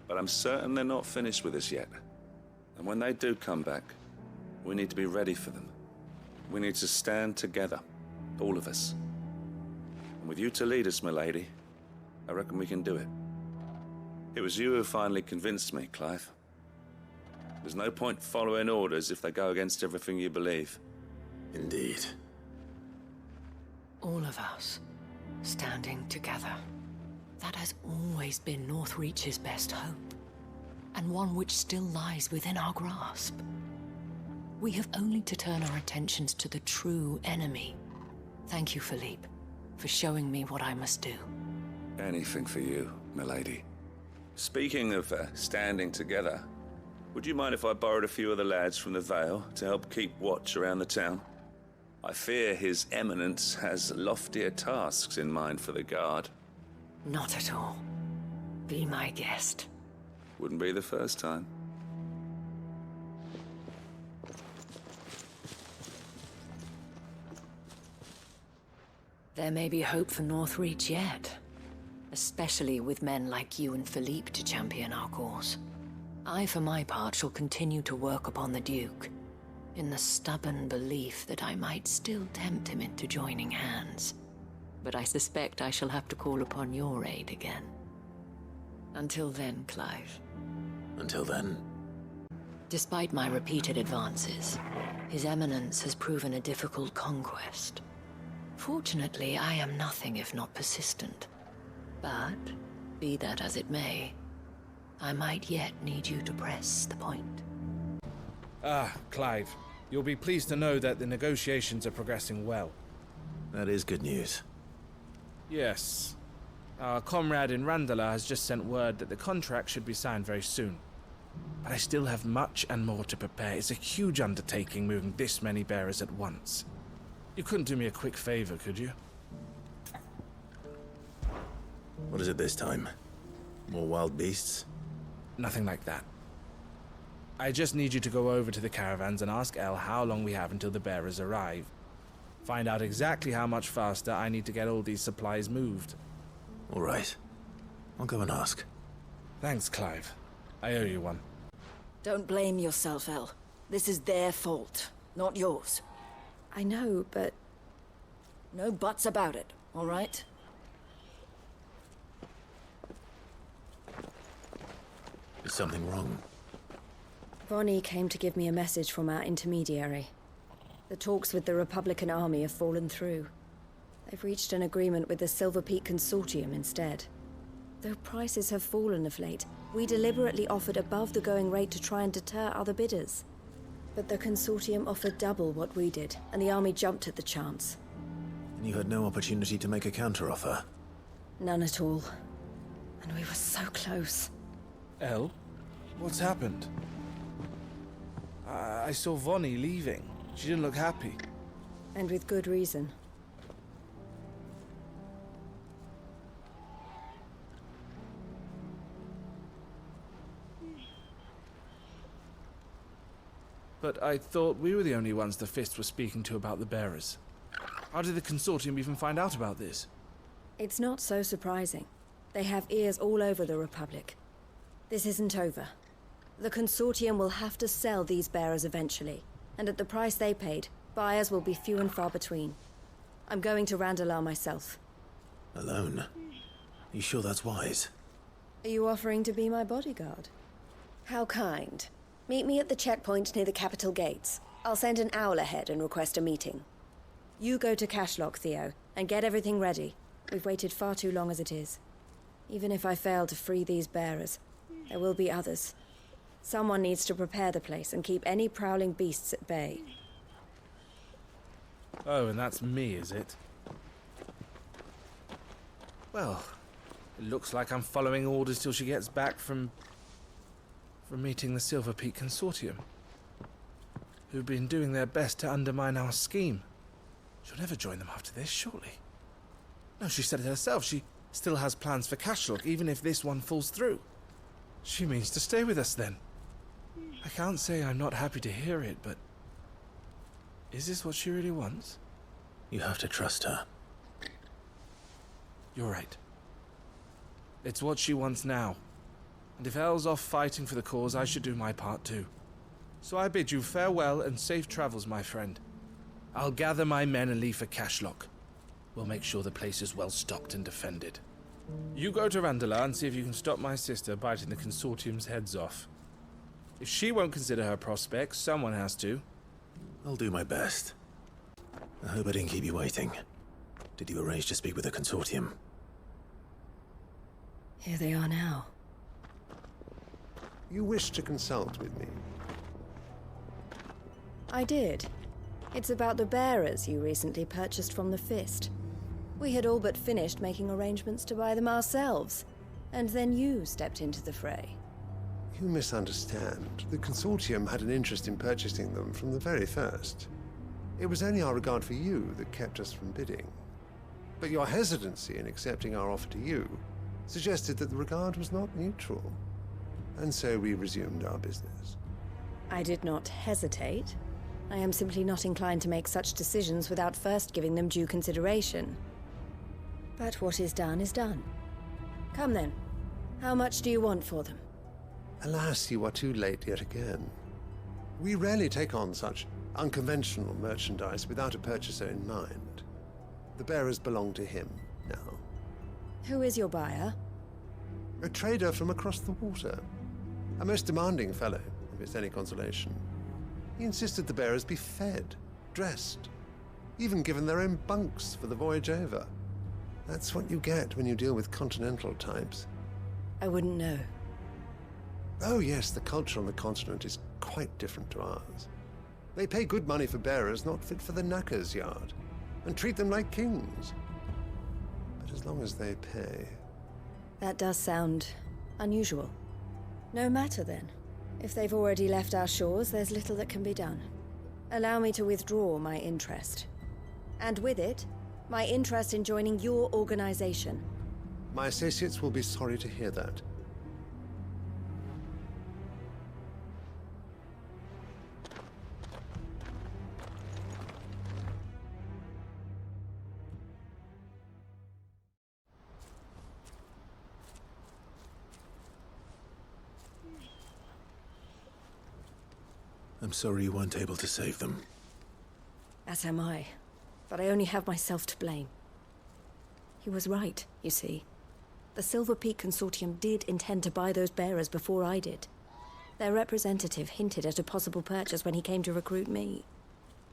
but I'm certain they're not finished with us yet. And when they do come back, we need to be ready for them. We need to stand together, all of us. And with you to lead us, milady, I reckon we can do it. It was you who finally convinced me, Clive. There's no point following orders if they go against everything you believe. Indeed. All of us, standing together. That has always been Northreach's best hope, and one which still lies within our grasp. We have only to turn our attentions to the true enemy. Thank you, Philippe, for showing me what I must do. Anything for you, milady. Speaking of standing together, would you mind if I borrowed a few of the lads from the Vale to help keep watch around the town? I fear His Eminence has loftier tasks in mind for the guard. Not at all. Be my guest. Wouldn't be the first time. There may be hope for Northreach yet. Especially with men like you and Philippe to champion our cause. I, for my part, shall continue to work upon the Duke, in the stubborn belief that I might still tempt him into joining hands. But I suspect I shall have to call upon your aid again. Until then, Clive. Until then? Despite my repeated advances, His Eminence has proven a difficult conquest. Fortunately, I am nothing if not persistent. But, be that as it may, I might yet need you to press the point. Clive. You'll be pleased to know that the negotiations are progressing well. That is good news. Yes. Our comrade in Randala has just sent word that the contract should be signed very soon. But I still have much and more to prepare. It's a huge undertaking moving this many bearers at once. You couldn't do me a quick favor, could you? What is it this time? More wild beasts? Nothing like that. I just need you to go over to the caravans and ask El how long we have until the bearers arrive. Find out exactly how much faster I need to get all these supplies moved. All right. I'll go and ask. Thanks, Clive. I owe you one. Don't blame yourself, El. This is their fault, not yours. I know, but... No buts about it, all right? Is something wrong? Vonnie came to give me a message from our intermediary. The talks with the Republican army have fallen through. They've reached an agreement with the Silver Peak Consortium instead. Though prices have fallen of late, we deliberately offered above the going rate to try and deter other bidders. But the Consortium offered double what we did, and the army jumped at the chance. And you had no opportunity to make a counteroffer? None at all. And we were so close. El? What's happened? I saw Vonnie leaving. She didn't look happy. And with good reason. But I thought we were the only ones the Fist were speaking to about the bearers. How did the Consortium even find out about this? It's not so surprising. They have ears all over the Republic. This isn't over. The Consortium will have to sell these bearers eventually, and at the price they paid, buyers will be few and far between. I'm going to Randalar myself. Alone? You sure that's wise? Are you offering to be my bodyguard? How kind. Meet me at the checkpoint near the capital gates. I'll send an owl ahead and request a meeting. You go to Cashlock, Theo, and get everything ready. We've waited far too long as it is. Even if I fail to free these bearers, there will be others. Someone needs to prepare the place and keep any prowling beasts at bay. Oh, and that's me, is it? Well, it looks like I'm following orders till she gets back from meeting the Silver Peak Consortium, who've been doing their best to undermine our scheme. She'll never join them after this, surely. No, she said it herself. She still has plans for Cashlock, even if this one falls through. She means to stay with us, then. I can't say I'm not happy to hear it, but... is this what she really wants? You have to trust her. You're right. It's what she wants now. And if Elle's off fighting for the cause, I should do my part too. So I bid you farewell and safe travels, my friend. I'll gather my men and leave for Cashlock. We'll make sure the place is well stocked and defended. You go to Randalar and see if you can stop my sister biting the Consortium's heads off. If she won't consider her prospects, someone has to. I'll do my best. I hope I didn't keep you waiting. Did you arrange to speak with the Consortium? Here they are now. You wish to consult with me? I did. It's about the bearers you recently purchased from the Fist. We had all but finished making arrangements to buy them ourselves. And then you stepped into the fray. You misunderstand. The Consortium had an interest in purchasing them from the very first. It was only our regard for you that kept us from bidding. But your hesitancy in accepting our offer to you suggested that the regard was not mutual. And so we resumed our business. I did not hesitate. I am simply not inclined to make such decisions without first giving them due consideration. But what is done is done. Come then. How much do you want for them? Alas, you are too late yet again. We rarely take on such unconventional merchandise without a purchaser in mind. The bearers belong to him now. Who is your buyer? A trader from across the water. A most demanding fellow, if it's any consolation. He insisted the bearers be fed, dressed, even given their own bunks for the voyage over. That's what you get when you deal with continental types. I wouldn't know. Oh yes, the culture on the continent is quite different to ours. They pay good money for bearers not fit for the knacker's yard, and treat them like kings. But as long as they pay... That does sound unusual. No matter then. If they've already left our shores, there's little that can be done. Allow me to withdraw my interest. And with it, my interest in joining your organization. My associates will be sorry to hear that. I'm sorry you weren't able to save them. As am I. But I only have myself to blame. He was right, you see. The Silver Peak Consortium did intend to buy those bearers before I did. Their representative hinted at a possible purchase when he came to recruit me.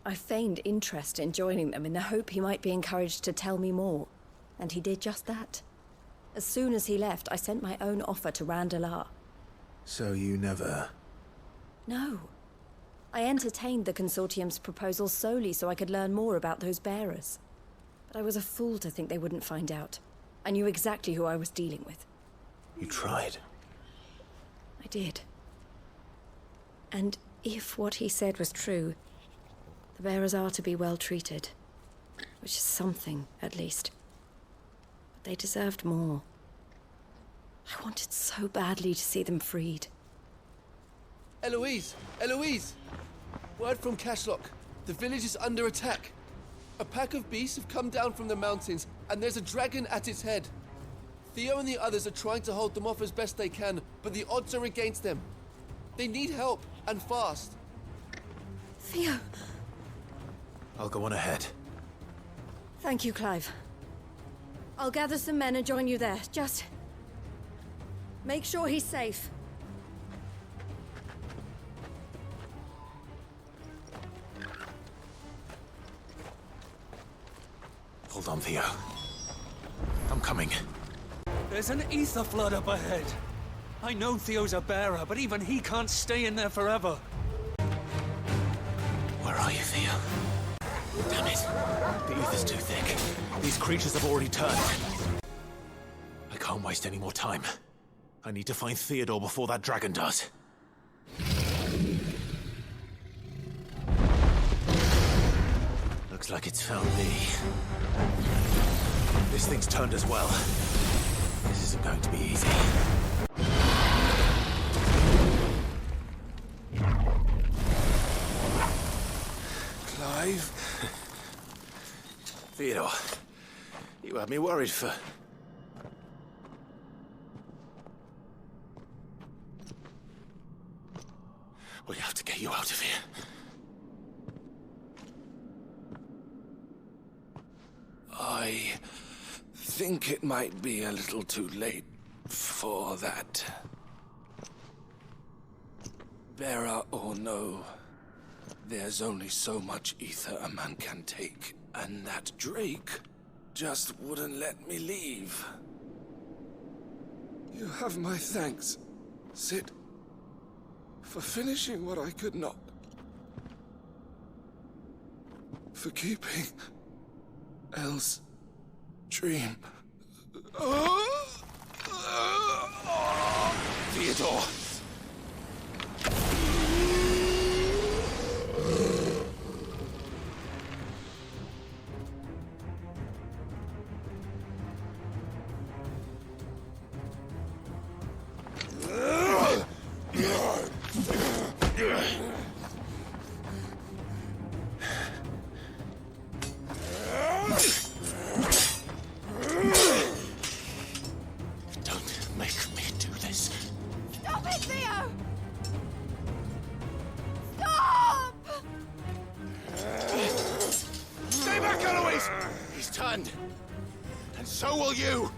I feigned interest in joining them in the hope he might be encouraged to tell me more. And he did just that. As soon as he left, I sent my own offer to Randalar. So you never... No. I entertained the Consortium's proposal solely so I could learn more about those bearers. But I was a fool to think they wouldn't find out. I knew exactly who I was dealing with. You tried. I did. And if what he said was true, the bearers are to be well treated. Which is something, at least. But they deserved more. I wanted so badly to see them freed. Eloise! Eloise! Word from Cashlock. The village is under attack. A pack of beasts have come down from the mountains, and there's a dragon at its head. Theo and the others are trying to hold them off as best they can, but the odds are against them. They need help, and fast. Theo! I'll go on ahead. Thank you, Clive. I'll gather some men and join you there. Just... make sure he's safe. Hold on, Theo. I'm coming. There's an ether flood up ahead. I know Theo's a bearer, but even he can't stay in there forever. Where are you, Theo? Damn it. The ether's too thick. These creatures have already turned. I can't waste any more time. I need to find Theodore before that dragon does. Looks like it's found me. This thing's turned as well. This isn't going to be easy. Clive? Theodore, you had me worried for... We have to get you out of here. I think it might be a little too late for that. Bearer or no, there's only so much ether a man can take, and that Drake just wouldn't let me leave. You have my thanks, Sid, for finishing what I could not. For keeping Elle's dream. Theodore! Stop it, Theo! Stop! Stay back, Eloise! He's turned. And so will you!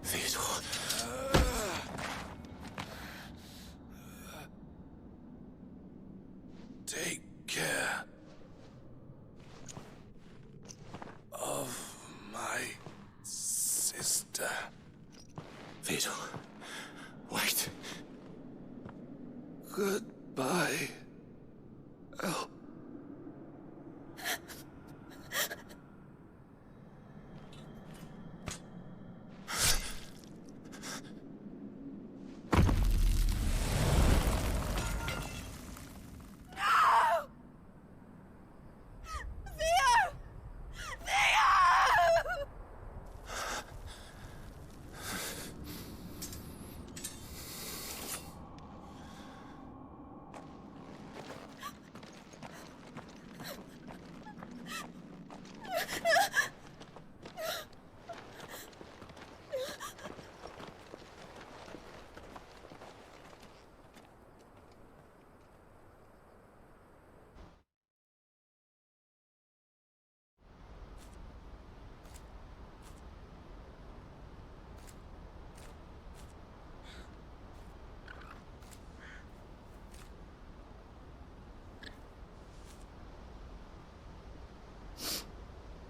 Theodore. Take care of my sister. Theodore, wait. Goodbye, El.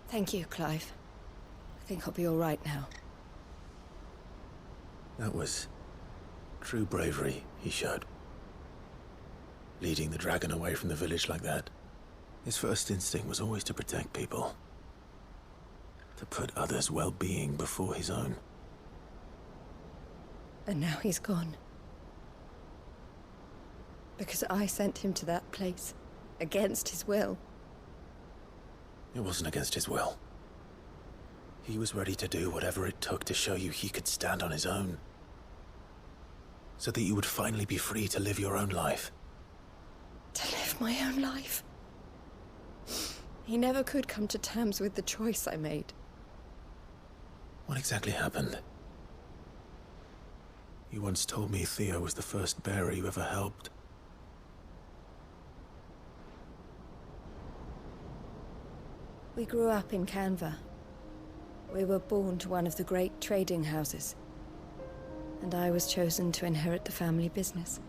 Thank you, Clive. I think I'll be all right now. That was true bravery he showed. Leading the dragon away from the village like that. His first instinct was always to protect people. To put others' well-being before his own. And now he's gone. Because I sent him to that place, against his will. It wasn't against his will. He was ready to do whatever it took to show you he could stand on his own. So that you would finally be free to live your own life. To live my own life. He never could come to terms with the choice I made. What exactly happened? You once told me Theo was the first bearer you ever helped. We grew up in Canva. We were born to one of the great trading houses. And I was chosen to inherit the family business.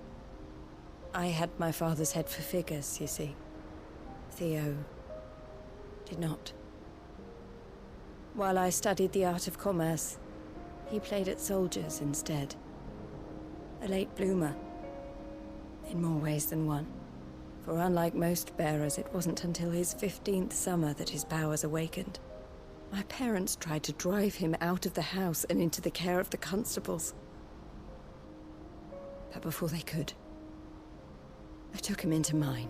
I had my father's head for figures, you see. Theo did not. While I studied the art of commerce, he played at soldiers instead. A late bloomer, in more ways than one. For unlike most bearers, it wasn't until his 15th summer that his powers awakened. My parents tried to drive him out of the house and into the care of the constables. But before they could, I took him into mine.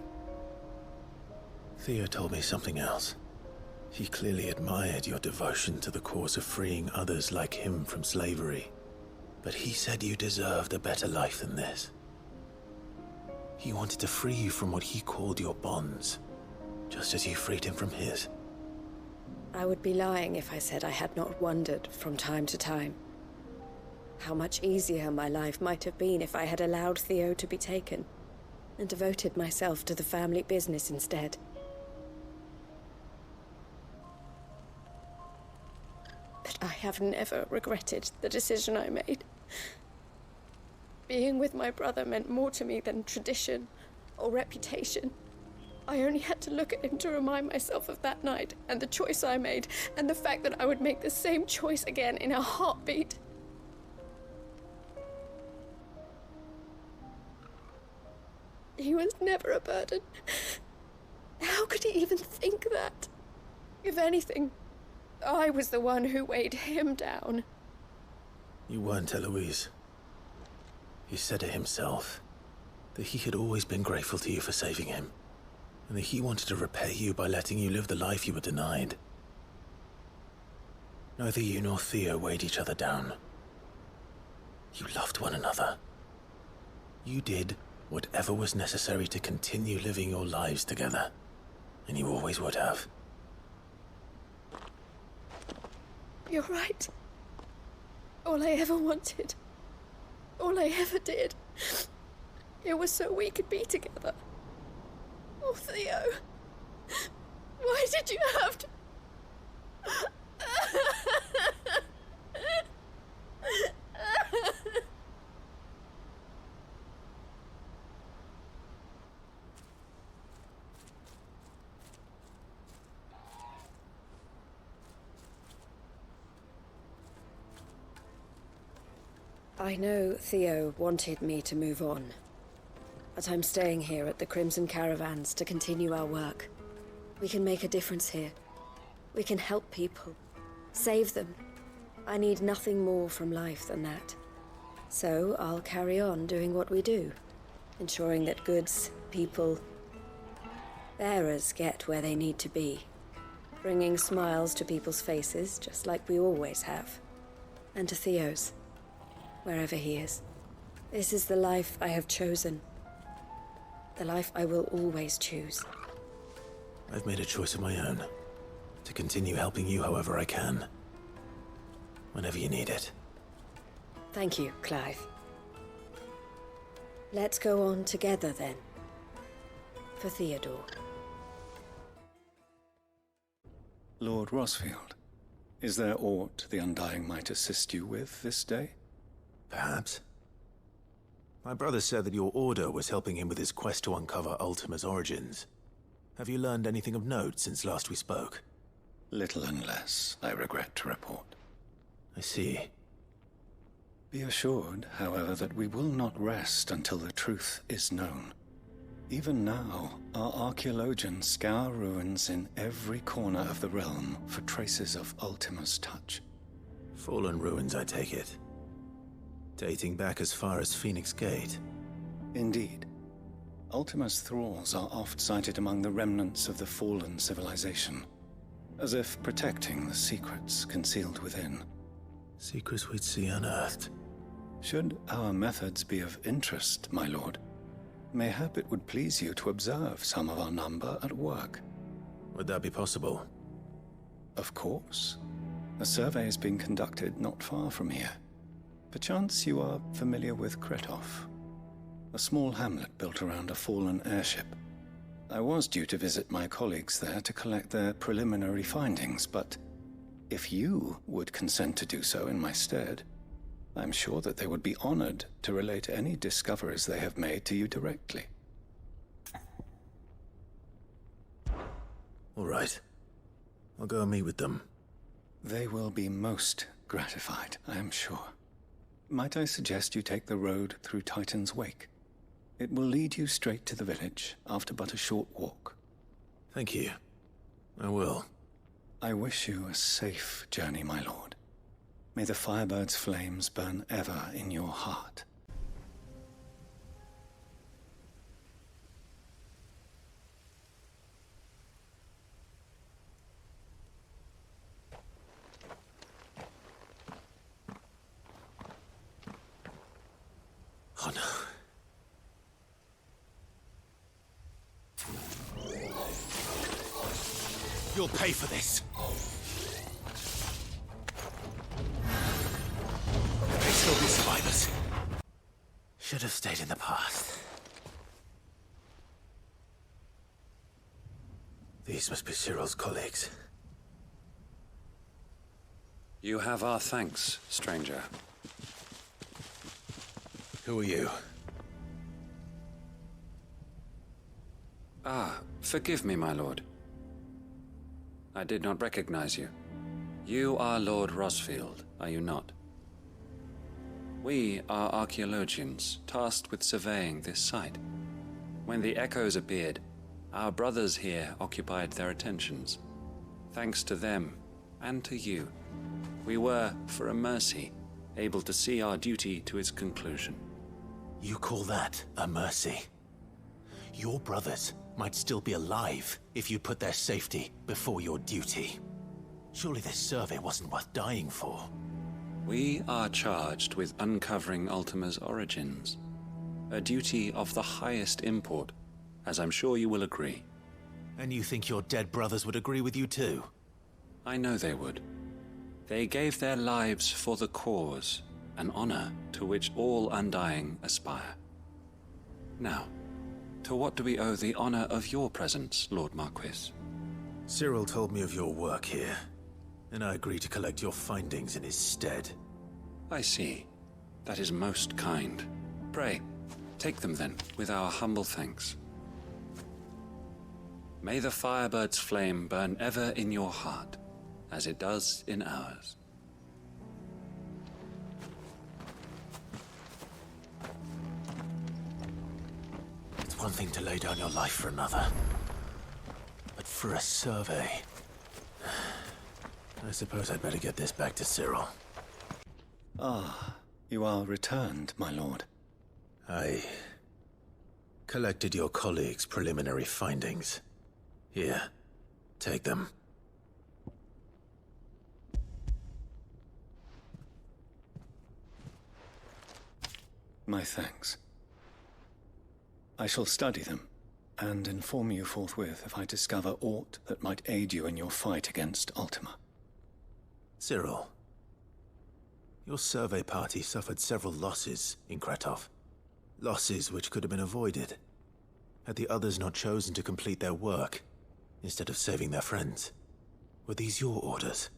Theo told me something else. He clearly admired your devotion to the cause of freeing others like him from slavery. But he said you deserved a better life than this. He wanted to free you from what he called your bonds, just as you freed him from his. I would be lying if I said I had not wondered from time to time how much easier my life might have been if I had allowed Theo to be taken and devoted myself to the family business instead. But I have never regretted the decision I made. Being with my brother meant more to me than tradition or reputation. I only had to look at him to remind myself of that night and the choice I made and the fact that I would make the same choice again in a heartbeat. He was never a burden. How could he even think that? If anything, I was the one who weighed him down. You weren't, Eloise. He said it himself, that he had always been grateful to you for saving him, and that he wanted to repay you by letting you live the life you were denied. Neither you nor Theo weighed each other down. You loved one another. You did whatever was necessary to continue living your lives together, and you always would have. You're right. All I ever wanted, all I ever did, it was so we could be together. Oh, Theo, why did you have to... I know Theo wanted me to move on, but I'm staying here at the Crimson Caravans to continue our work. We can make a difference here. We can help people, save them. I need nothing more from life than that. So I'll carry on doing what we do, ensuring that goods, people, bearers get where they need to be, bringing smiles to people's faces just like we always have, and to Theo's, wherever he is. This is the life I have chosen, the life I will always choose. I've made a choice of my own, to continue helping you however I can, whenever you need it. Thank you, Clive. Let's go on together then, for Theodore. Lord Rosfield, is there aught the Undying might assist you with this day? Perhaps. My brother said that your order was helping him with his quest to uncover Ultima's origins. Have you learned anything of note since last we spoke? Little and less, I regret to report. I see. Be assured, however, that we will not rest until the truth is known. Even now, our archaeologians scour ruins in every corner of the realm for traces of Ultima's touch. Fallen ruins, I take it. Dating back as far as Phoenix Gate. Indeed. Ultima's thralls are oft sighted among the remnants of the fallen civilization, as if protecting the secrets concealed within. Secrets we'd see unearthed. Should our methods be of interest, my lord, mayhap it would please you to observe some of our number at work. Would that be possible? Of course. A survey is being conducted not far from here. Perchance you are familiar with Kretov, a small hamlet built around a fallen airship. I was due to visit my colleagues there to collect their preliminary findings, but if you would consent to do so in my stead, I'm sure that they would be honored to relate any discoveries they have made to you directly. All right. I'll go and meet with them. They will be most gratified, I am sure. Might I suggest you take the road through Titan's Wake? It will lead you straight to the village after but a short walk. Thank you. I will. I wish you a safe journey, my lord. May the Firebird's flames burn ever in your heart. Oh no. You'll pay for this. There may still be survivors. Should have stayed in the past. These must be Cyril's colleagues. You have our thanks, stranger. Who are you? Ah, forgive me, my lord. I did not recognize you. You are Lord Rosfield, are you not? We are archaeologians tasked with surveying this site. When the echoes appeared, our brothers here occupied their attentions. Thanks to them, and to you, we were, for a mercy, able to see our duty to its conclusion. You call that a mercy? Your brothers might still be alive if you put their safety before your duty. Surely this survey wasn't worth dying for. We are charged with uncovering Ultima's origins. A duty of the highest import, as I'm sure you will agree. And you think your dead brothers would agree with you too? I know they would. They gave their lives for the cause, an honor to which all Undying aspire. Now, to what do we owe the honor of your presence, Lord Marquis? Cyril told me of your work here, and I agree to collect your findings in his stead. I see. That is most kind. Pray, take them then, with our humble thanks. May the Firebird's flame burn ever in your heart, as it does in ours. It's one thing to lay down your life for another, but for a survey... I suppose I'd better get this back to Cyril. Ah, you are returned, my lord. I collected your colleagues' preliminary findings. Here, take them. My thanks. I shall study them, and inform you forthwith if I discover aught that might aid you in your fight against Ultima. Cyril, your survey party suffered several losses in Kretov. Losses which could have been avoided, had the others not chosen to complete their work, instead of saving their friends. Were these your orders?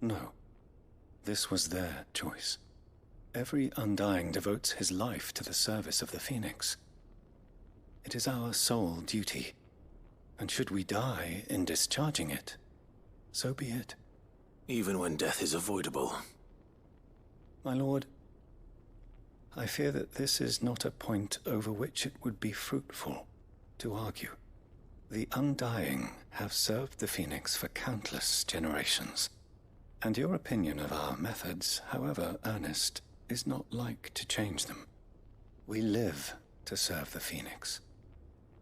No. This was their choice. Every Undying devotes his life to the service of the Phoenix. It is our sole duty, and should we die in discharging it, so be it. Even when death is avoidable. My lord, I fear that this is not a point over which it would be fruitful to argue. The Undying have served the Phoenix for countless generations, and your opinion of our methods, however earnest, is not like to change them. We live to serve the Phoenix.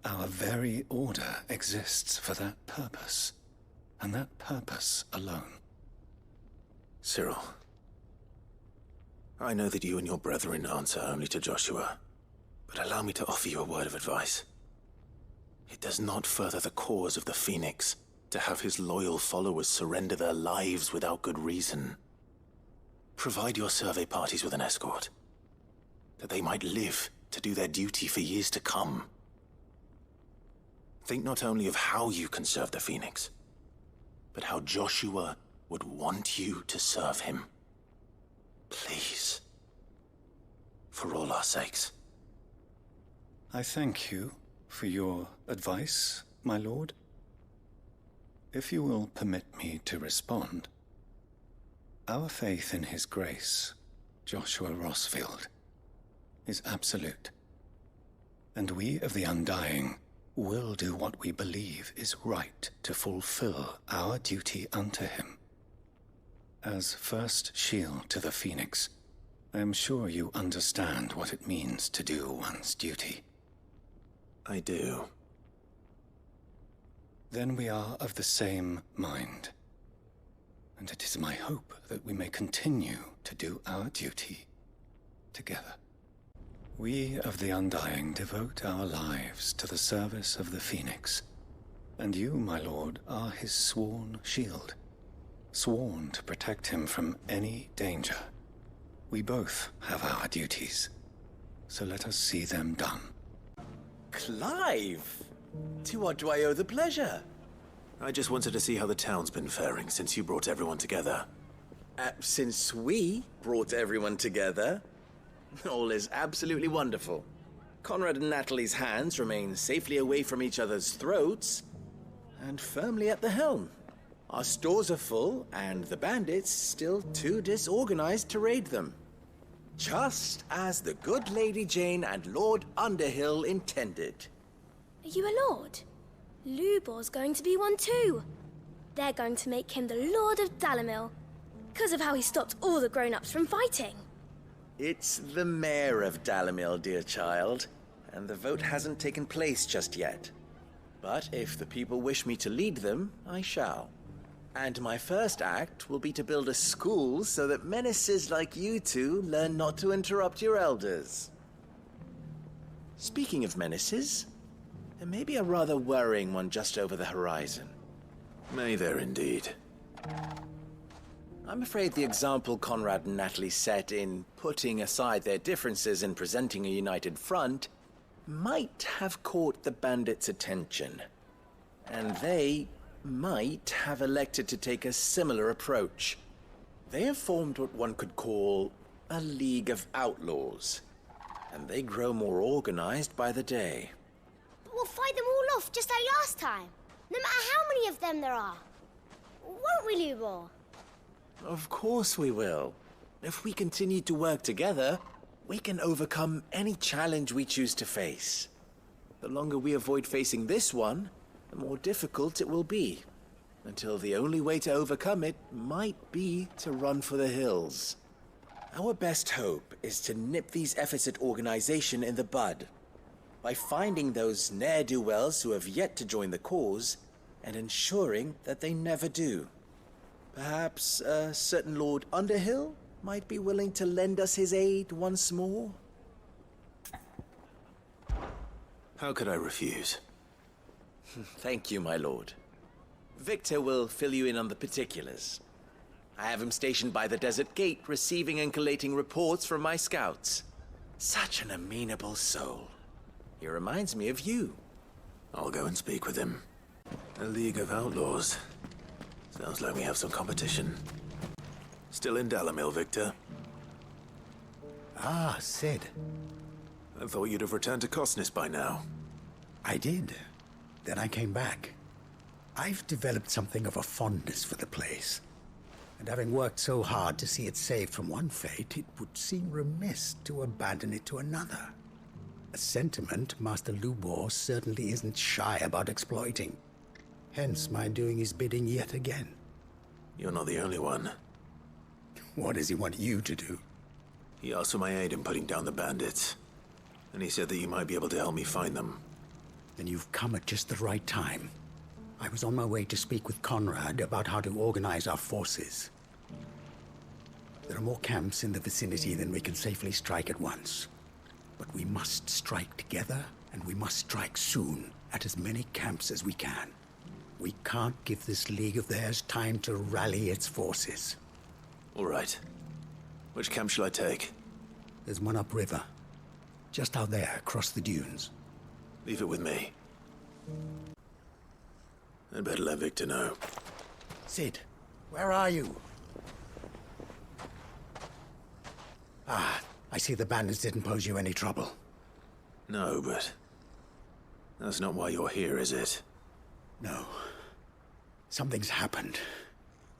Our very order exists for that purpose, and that purpose alone. Cyril, I know that you and your brethren answer only to Joshua, but allow me to offer you a word of advice. It does not further the cause of the Phoenix to have his loyal followers surrender their lives without good reason. Provide your survey parties with an escort, that they might live to do their duty for years to come. Think not only of how you can serve the Phoenix, but how Joshua would want you to serve him. Please. For all our sakes. I thank you for your advice, my lord. If you will permit me to respond, our faith in his grace, Joshua Rossfield, is absolute. And we of the Undying will do what we believe is right to fulfill our duty unto him. As first shield to the Phoenix, I am sure you understand what it means to do one's duty. I do. Then we are of the same mind. And it is my hope that we may continue to do our duty together. We of the Undying devote our lives to the service of the Phoenix. And you, my lord, are his sworn shield. Sworn to protect him from any danger. We both have our duties, so let us see them done. Clive! To what do I owe the pleasure? I just wanted to see how the town's been faring since you brought everyone together. Since we brought everyone together, all is absolutely wonderful. Conrad and Natalie's hands remain safely away from each other's throats, and firmly at the helm. Our stores are full, and the bandits still too disorganized to raid them. Just as the good Lady Jane and Lord Underhill intended. Are you a lord? Lubor's going to be one too. They're going to make him the Lord of Dalimil, because of how he stopped all the grown-ups from fighting. It's the mayor of Dalimil, dear child, and the vote hasn't taken place just yet. But if the people wish me to lead them, I shall. And my first act will be to build a school so that menaces like you two learn not to interrupt your elders. Speaking of menaces, there may be a rather worrying one just over the horizon. May there indeed. I'm afraid the example Conrad and Natalie set in putting aside their differences and presenting a united front might have caught the bandits' attention. And they might have elected to take a similar approach. They have formed what one could call a League of Outlaws, and they grow more organized by the day. But we'll fight them all off just like last time, no matter how many of them there are. Won't we, Lubor? Of course we will. If we continue to work together, we can overcome any challenge we choose to face. The longer we avoid facing this one, the more difficult it will be, until the only way to overcome it might be to run for the hills. Our best hope is to nip these efforts at organization in the bud, by finding those ne'er-do-wells who have yet to join the cause, and ensuring that they never do. Perhaps a certain Lord Underhill might be willing to lend us his aid once more? How could I refuse? Thank you, my lord. Victor will fill you in on the particulars. I have him stationed by the desert gate, receiving and collating reports from my scouts. Such an amenable soul. He reminds me of you. I'll go and speak with him. A League of Outlaws. Sounds like we have some competition. Still in Dalimil, Victor? Ah, Sid. I thought you'd have returned to Cosnis by now. I did. Then I came back. I've developed something of a fondness for the place. And having worked so hard to see it saved from one fate, it would seem remiss to abandon it to another. A sentiment Master Lubor certainly isn't shy about exploiting. Hence my doing his bidding yet again. You're not the only one. What does he want you to do? He asked for my aid in putting down the bandits. And he said that you might be able to help me find them. Then you've come at just the right time. I was on my way to speak with Conrad about how to organize our forces. There are more camps in the vicinity than we can safely strike at once. But we must strike together, and we must strike soon at as many camps as we can. We can't give this league of theirs time to rally its forces. All right. Which camp shall I take? There's one upriver. Just out there, across the dunes. Leave it with me. I'd better let Victor know. Sid, where are you? Ah, I see the bandits didn't pose you any trouble. No, but that's not why you're here, is it? No. Something's happened.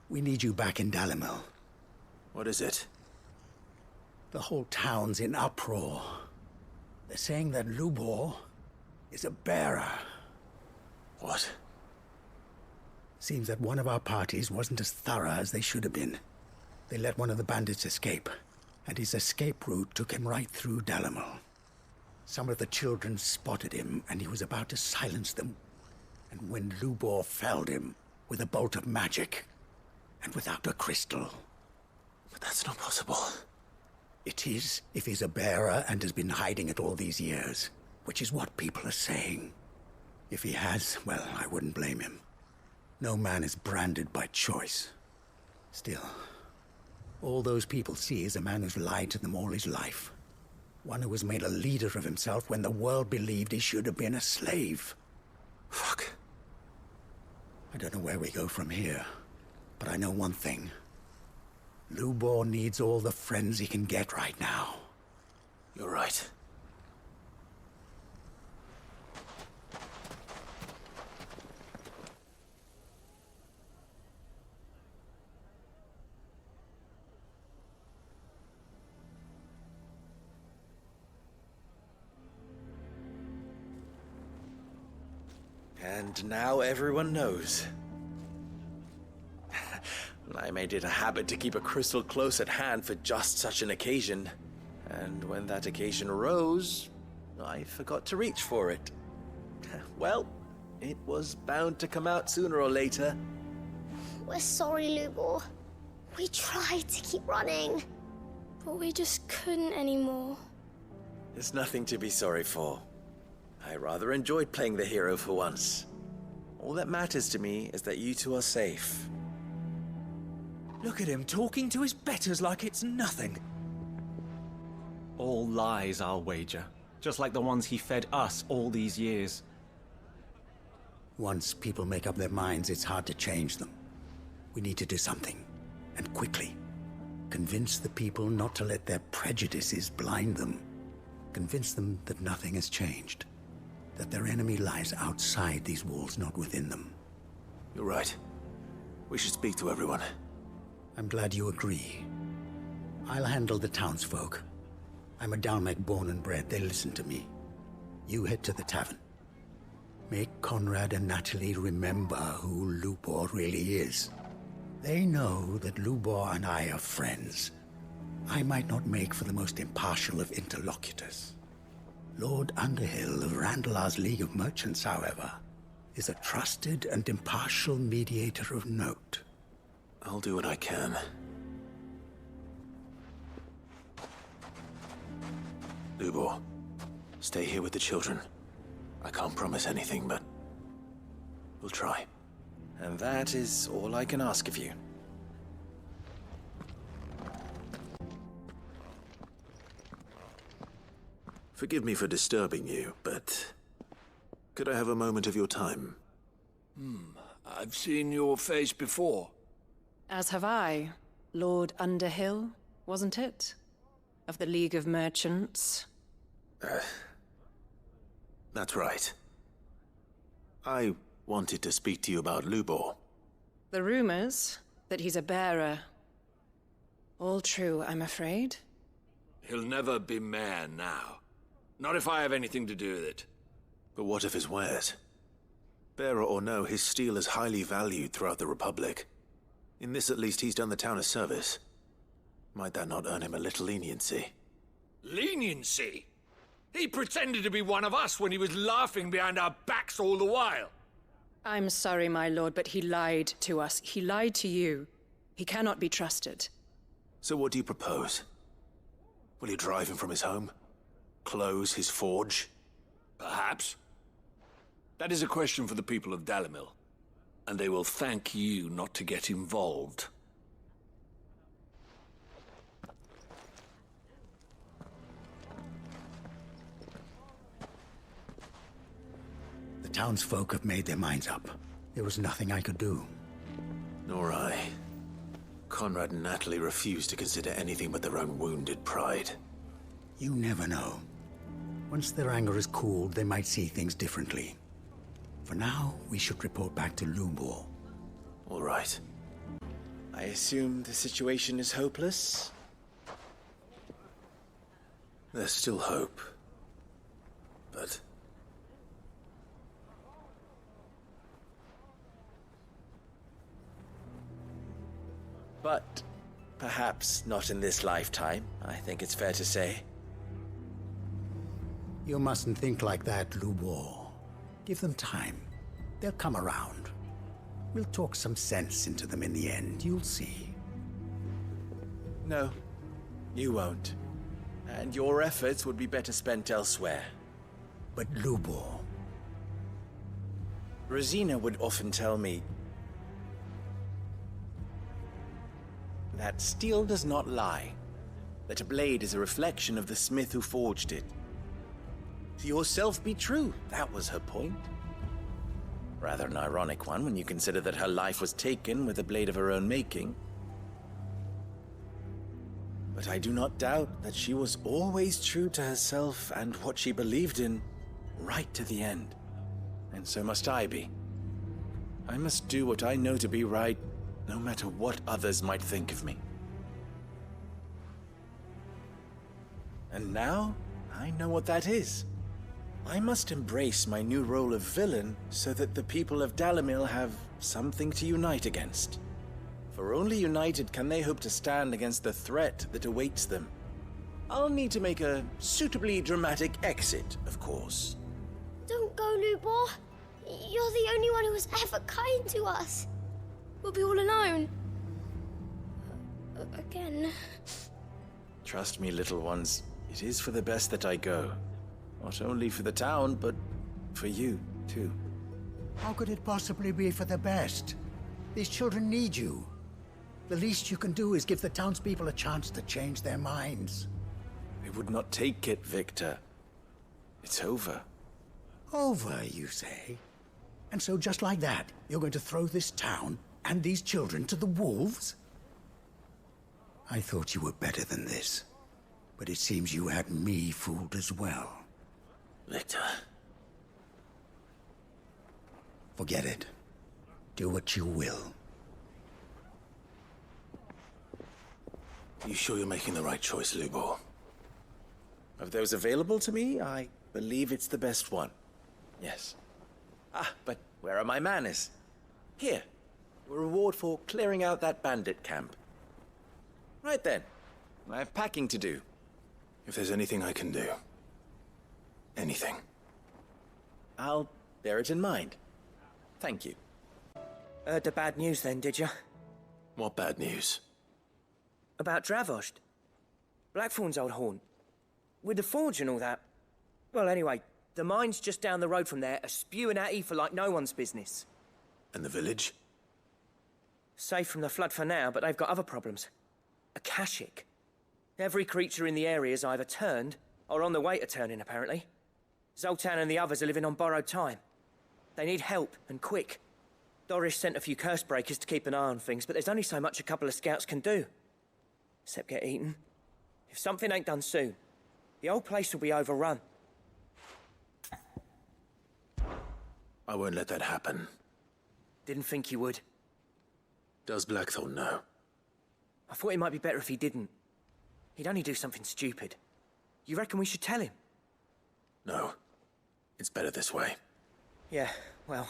We need you back in Dalimil. What is it? The whole town's in uproar. They're saying that Lubor is a bearer. What? Seems that one of our parties wasn't as thorough as they should have been. They let one of the bandits escape, and his escape route took him right through Dalimil. Some of the children spotted him, and he was about to silence them. And when Lubor felled him with a bolt of magic, and without a crystal. But that's not possible. It is, if he's a bearer and has been hiding it all these years, which is what people are saying. If he has, well, I wouldn't blame him. No man is branded by choice. Still, all those people see is a man who's lied to them all his life. One who was made a leader of himself when the world believed he should have been a slave. Fuck. I don't know where we go from here, but I know one thing. Lubor needs all the friends he can get right now. You're right. And now everyone knows. I made it a habit to keep a crystal close at hand for just such an occasion. And when that occasion arose, I forgot to reach for it. Well, it was bound to come out sooner or later. We're sorry, Lubor. We tried to keep running, but we just couldn't anymore. There's nothing to be sorry for. I rather enjoyed playing the hero for once. All that matters to me is that you two are safe. Look at him talking to his betters like it's nothing. All lies, I'll wager. Just like the ones he fed us all these years. Once people make up their minds, it's hard to change them. We need to do something, and quickly. Convince the people not to let their prejudices blind them. Convince them that nothing has changed. That their enemy lies outside these walls, not within them. You're right. We should speak to everyone. I'm glad you agree. I'll handle the townsfolk. I'm a Dalmec born and bred. They listen to me. You head to the tavern. Make Conrad and Natalie remember who Lubor really is. They know that Lubor and I are friends. I might not make for the most impartial of interlocutors. Lord Underhill of Randalar's League of Merchants, however, is a trusted and impartial mediator of note. I'll do what I can. Lubor, stay here with the children. I can't promise anything, but we'll try. And that is all I can ask of you. Forgive me for disturbing you, but could I have a moment of your time? I've seen your face before. As have I. Lord Underhill, wasn't it? Of the League of Merchants. That's right. I wanted to speak to you about Lubor. The rumors that he's a bearer. All true, I'm afraid. He'll never be mayor now. Not if I have anything to do with it. But what of his wares? Bearer or no, his steel is highly valued throughout the Republic. In this at least, he's done the town a service. Might that not earn him a little leniency? Leniency? He pretended to be one of us when he was laughing behind our backs all the while. I'm sorry, my lord, but he lied to us. He lied to you. He cannot be trusted. So what do you propose? Will you drive him from his home? Close his forge? Perhaps. That is a question for the people of Dalimil. And they will thank you not to get involved. The townsfolk have made their minds up. There was nothing I could do. Nor I. Conrad and Natalie refused to consider anything but their own wounded pride. You never know. Once their anger is cooled, they might see things differently. For now, we should report back to Lubor. All right. I assume the situation is hopeless? There's still hope. But... But perhaps not in this lifetime, I think it's fair to say. You mustn't think like that, Lubor. Give them time. They'll come around. We'll talk some sense into them in the end, you'll see. No, you won't. And your efforts would be better spent elsewhere. But Lubor... Rosina would often tell me that steel does not lie, that a blade is a reflection of the smith who forged it. To yourself be true, that was her point. Rather an ironic one when you consider that her life was taken with a blade of her own making. But I do not doubt that she was always true to herself and what she believed in, right to the end. And so must I be. I must do what I know to be right, no matter what others might think of me. And now, I know what that is. I must embrace my new role of villain so that the people of Dalimil have something to unite against. For only united can they hope to stand against the threat that awaits them. I'll need to make a suitably dramatic exit, of course. Don't go, Lubor. You're the only one who was ever kind to us. We'll be all alone. Again. Trust me, little ones. It is for the best that I go. Not only for the town, but for you, too. How could it possibly be for the best? These children need you. The least you can do is give the townspeople a chance to change their minds. I would not take it, Victor. It's over. Over, you say? And so just like that, you're going to throw this town and these children to the wolves? I thought you were better than this. But it seems you had me fooled as well. Victor. Forget it. Do what you will. You sure you're making the right choice, Lubor? Of those available to me, I believe it's the best one. Yes. Ah, but where are my manners? Here. A reward for clearing out that bandit camp. Right then. I have packing to do. If there's anything I can do. Anything. I'll bear it in mind. Thank you. Heard the bad news then, did you? What bad news? About Dravost. Blackthorn's old haunt. With the forge and all that. Well, anyway, the mines just down the road from there are spewing out ether like no one's business. And the village? Safe from the flood for now, but they've got other problems. Akashic. Every creature in the area is either turned, or on the way to turning, apparently. Zoltan and the others are living on borrowed time. They need help, and quick. Doris sent a few curse breakers to keep an eye on things, but there's only so much a couple of scouts can do. Except get eaten. If something ain't done soon, the whole place will be overrun. I won't let that happen. Didn't think you would. Does Blackthorn know? I thought it might be better if he didn't. He'd only do something stupid. You reckon we should tell him? No. It's better this way. Yeah, well...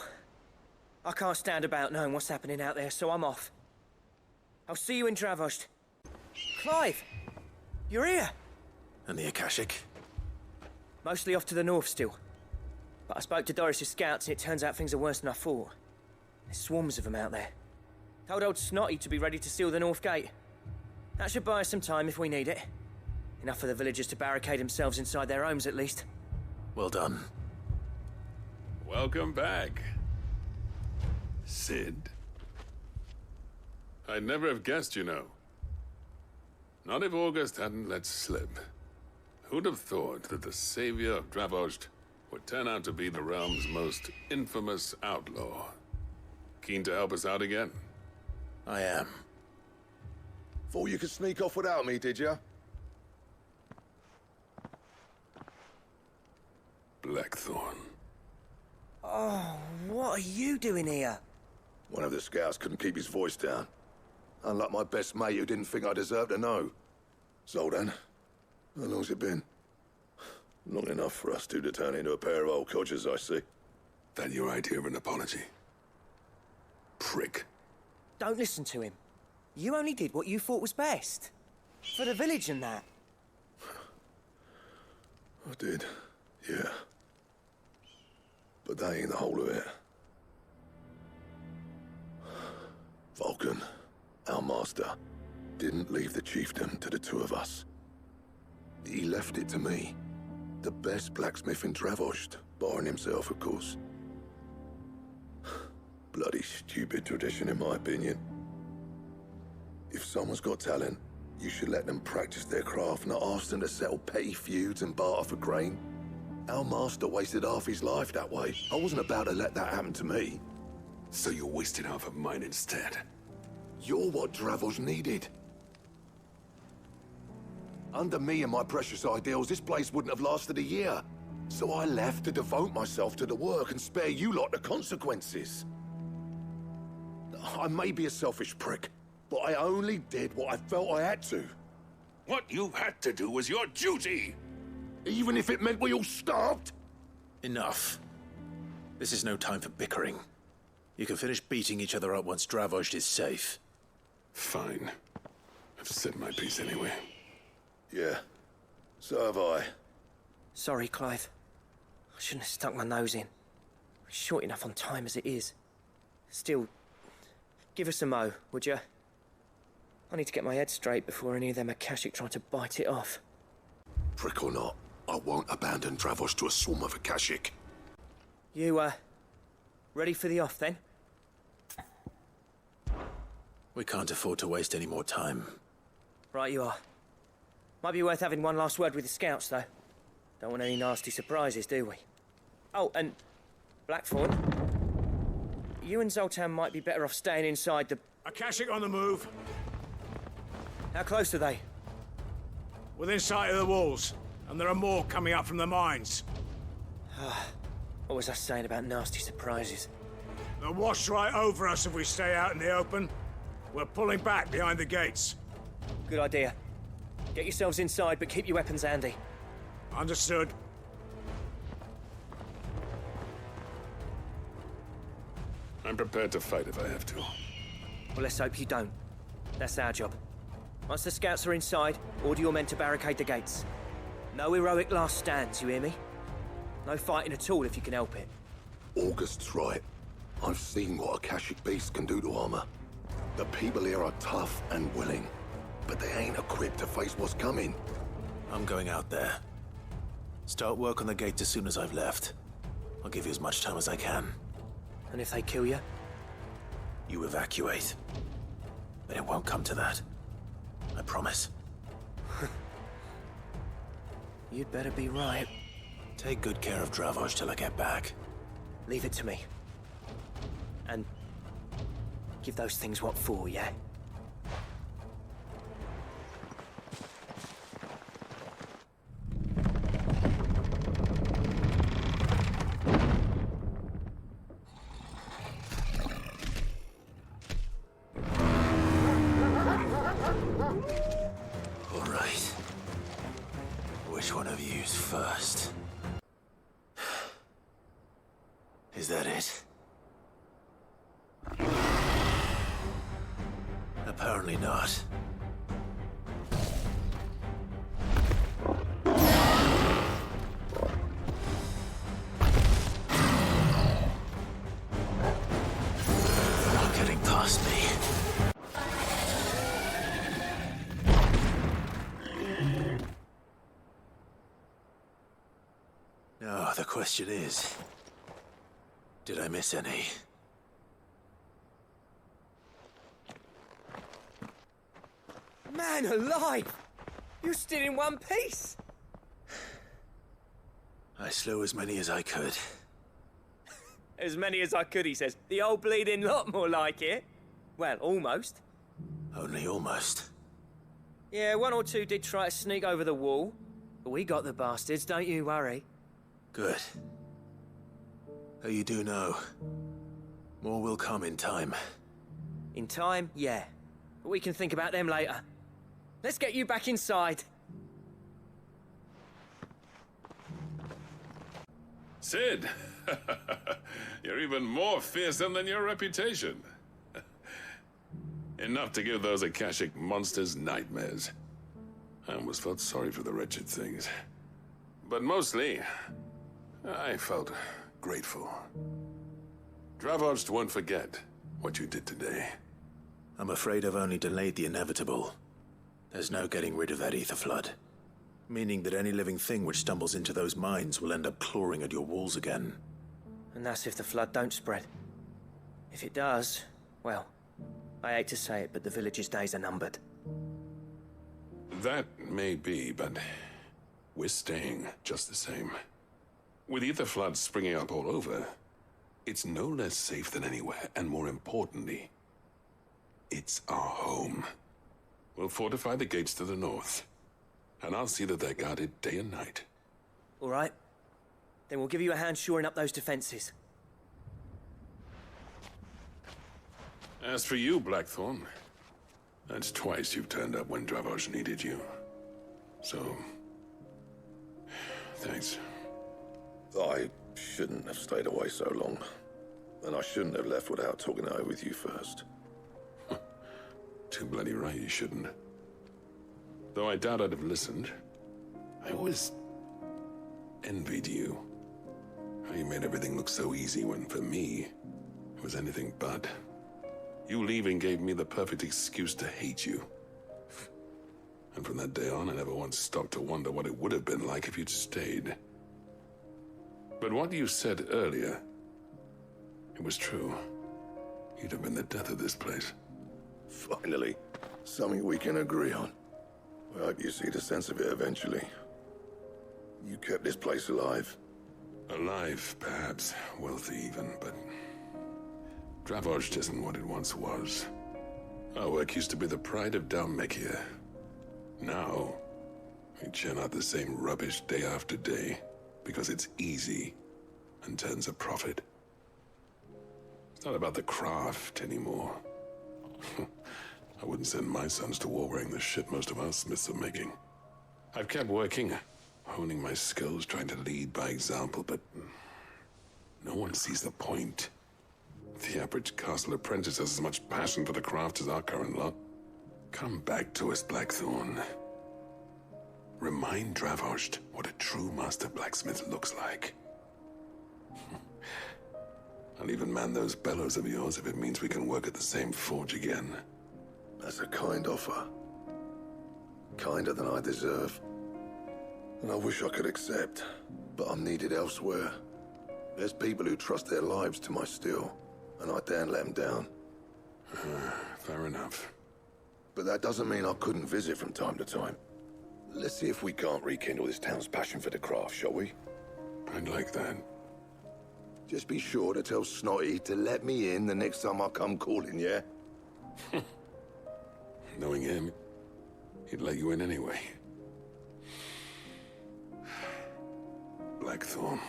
I can't stand about knowing what's happening out there, so I'm off. I'll see you in Dravost. Clive! You're here! And the Akashic? Mostly off to the north still. But I spoke to Doris's scouts and it turns out things are worse than I thought. There's swarms of them out there. Told old Snotty to be ready to seal the north gate. That should buy us some time if we need it. Enough for the villagers to barricade themselves inside their homes at least. Well done. Welcome back, Sid. I'd never have guessed, you know. Not if August hadn't let slip. Who'd have thought that the savior of Dravost would turn out to be the realm's most infamous outlaw? Keen to help us out again? I am. Thought you could sneak off without me, did you? Blackthorn. Oh, what are you doing here? One of the scouts couldn't keep his voice down. Unlike my best mate who didn't think I deserved to know. Zoltan, how long's it been? Long enough for us two to turn into a pair of old codgers, I see. That your idea of an apology? Prick. Don't listen to him. You only did what you thought was best. For the village and that. I did, yeah. But that ain't the whole of it. Vulcan, our master, didn't leave the chiefdom to the two of us. He left it to me. The best blacksmith in Dravost, barring himself, of course. Bloody stupid tradition, in my opinion. If someone's got talent, you should let them practice their craft, not ask them to settle petty feuds and barter for grain. Our master wasted half his life that way. I wasn't about to let that happen to me. So you wasted half of mine instead? You're what Dravost needed. Under me and my precious ideals, this place wouldn't have lasted a year. So I left to devote myself to the work and spare you lot the consequences. I may be a selfish prick, but I only did what I felt I had to. What you had to do was your duty! Even if it meant we all starved? Enough. This is no time for bickering. You can finish beating each other up once Dravozd is safe. Fine. I've said my piece anyway. Yeah, so have I. Sorry, Clive. I shouldn't have stuck my nose in. We're short enough on time as it is. Still, give us a mo, would you? I need to get my head straight before any of them Akashic try to bite it off. Prick or not, I won't abandon Dravozd to a swarm of Akashic. You, ready for the off, then? We can't afford to waste any more time. Right you are. Might be worth having one last word with the scouts, though. Don't want any nasty surprises, do we? Oh, and Blackthorn, you and Zoltan might be better off staying inside the... Akashic on the move. How close are they? Within sight of the walls, and there are more coming up from the mines. What was I saying about nasty surprises? They'll wash right over us if we stay out in the open. We're pulling back behind the gates. Good idea. Get yourselves inside, but keep your weapons handy. Understood. I'm prepared to fight if I have to. Well, let's hope you don't. That's our job. Once the scouts are inside, order your men to barricade the gates. No heroic last stands, you hear me? No fighting at all if you can help it. August's right. I've seen what Akashic beasts can do to armor. The people here are tough and willing, but they ain't equipped to face what's coming. I'm going out there. Start work on the gate as soon as I've left. I'll give you as much time as I can. And if they kill you? You evacuate. But it won't come to that. I promise. You'd better be right. Take good care of Dravozd till I get back. Leave it to me. And give those things what for, yeah? All right. Which one of you's first? Is that it? Apparently not. Not getting past me. Now, the question is, did I miss any? Man alive! You're still in one piece! I slew as many as I could. As many as I could, he says. The old bleeding lot, more like it. Well, almost. Only almost. Yeah, one or two did try to sneak over the wall. But we got the bastards, don't you worry. Good. Oh, you do know. More will come in time. In time, yeah. But we can think about them later. Let's get you back inside. Sid! You're even more fearsome than your reputation. Enough to give those Akashic monsters nightmares. I almost felt sorry for the wretched things. But mostly, I felt grateful. Dravozd won't forget what you did today. I'm afraid I've only delayed the inevitable. There's no getting rid of that ether flood. Meaning that any living thing which stumbles into those mines will end up clawing at your walls again. And that's if the flood don't spread. If it does, well, I hate to say it, but the village's days are numbered. That may be, but we're staying just the same. With ether floods springing up all over, it's no less safe than anywhere, and more importantly, it's our home. We'll fortify the gates to the north, and I'll see that they're guarded day and night. All right. Then we'll give you a hand shoring up those defenses. As for you, Blackthorn, that's twice you've turned up when Dravozd needed you. So, thanks. I Shouldn't have stayed away so long. And I shouldn't have left without talking it over with you first. Too bloody right you shouldn't. Though I doubt I'd have listened. I always envied you. How you made everything look so easy when, for me, it was anything but. You leaving gave me the perfect excuse to hate you. And from that day on, I never once stopped to wonder what it would have been like if you'd stayed. But what you said earlier, it was true. You'd have been the death of this place. Finally, something we can agree on. I hope you see the sense of it eventually. You kept this place alive. Alive, perhaps. Wealthy even, but... Dravozhd isn't what it once was. Our work used to be the pride of Dalmekia. Now, we churn out the same rubbish day after day, because it's easy and turns a profit. It's not about the craft anymore. I wouldn't send my sons to war wearing the shit most of our smiths are making. I've kept working, honing my skills, trying to lead by example, but no one sees the point. The average castle apprentice has as much passion for the craft as our current lot. Come back to us, Blackthorn. Remind Dravozhd what a true master blacksmith looks like. I'll even man those bellows of yours if it means we can work at the same forge again. That's a kind offer. Kinder than I deserve. And I wish I could accept, but I'm needed elsewhere. There's people who trust their lives to my steel, and I daren't let them down. Fair enough. But that doesn't mean I couldn't visit from time to time. Let's see if we can't rekindle this town's passion for the craft, shall we? I'd like that. Just be sure to tell Snotty to let me in the next time I come calling, yeah? Knowing him, he'd let you in anyway. Blackthorn.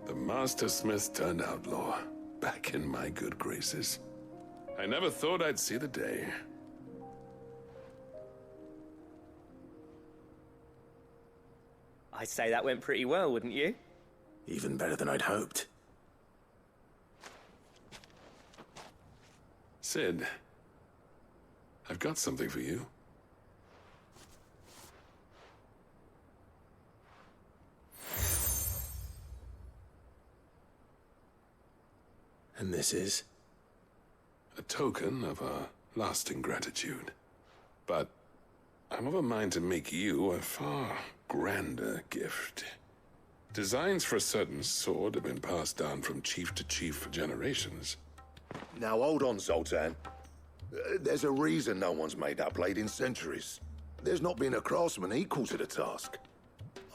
The Master Smith turned outlaw, back in my good graces. I never thought I'd see the day. I'd say that went pretty well, wouldn't you? Even better than I'd hoped. Sid, I've got something for you. And this is? A token of our lasting gratitude. But I'm of a mind to make you a far grander gift. Designs for a certain sword have been passed down from chief to chief for generations. Now hold on, Zoltan. There's a reason no one's made that blade in centuries. There's not been a craftsman equal to the task.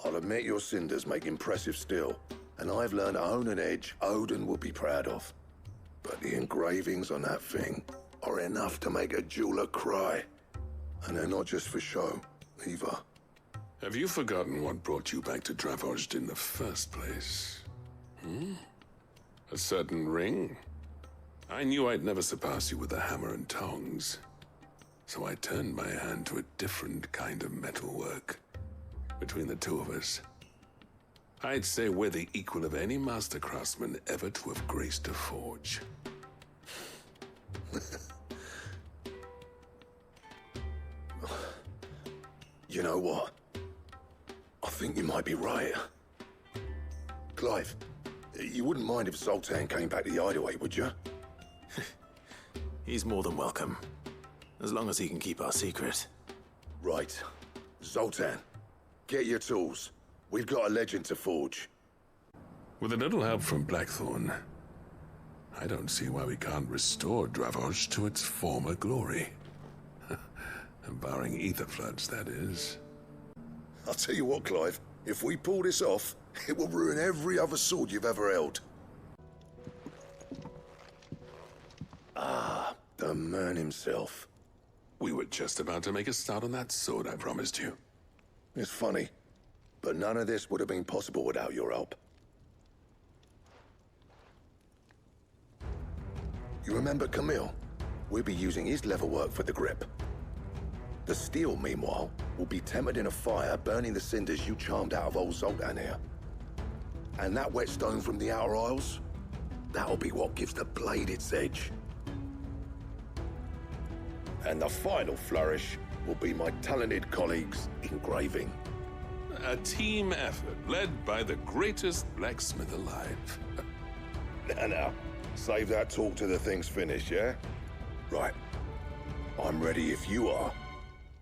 I'll admit your cinders make impressive steel, and I've learned to hone an edge Odin will be proud of. But the engravings on that thing are enough to make a jeweler cry. And they're not just for show, either. Have you forgotten what brought you back to Dravozhd in the first place? A certain ring? I knew I'd never surpass you with a hammer and tongs. So I turned my hand to a different kind of metalwork. Between the two of us, I'd say we're the equal of any master craftsman ever to have graced a forge. You know what? I think you might be right. Clive, you wouldn't mind if Zoltan came back to the hideaway, would you? He's more than welcome. As long as he can keep our secret. Right. Zoltan, get your tools. We've got a legend to forge. With a little help from Blackthorn, I don't see why we can't restore Dravozhd to its former glory. Barring ether floods, that is. I'll tell you what, Clive. If we pull this off, it will ruin every other sword you've ever held. Ah, the man himself. We were just about to make a start on that sword, I promised you. It's funny, but none of this would have been possible without your help. You remember Camille? We'll be using his leatherwork for the grip. The steel, meanwhile, will be tempered in a fire, burning the cinders you charmed out of old Zoltan here. And that whetstone from the Outer Isles, that'll be what gives the blade its edge. And the final flourish will be my talented colleagues' engraving. A team effort led by the greatest blacksmith alive. Now, save that talk till the thing's finished, yeah? Right. I'm ready if you are.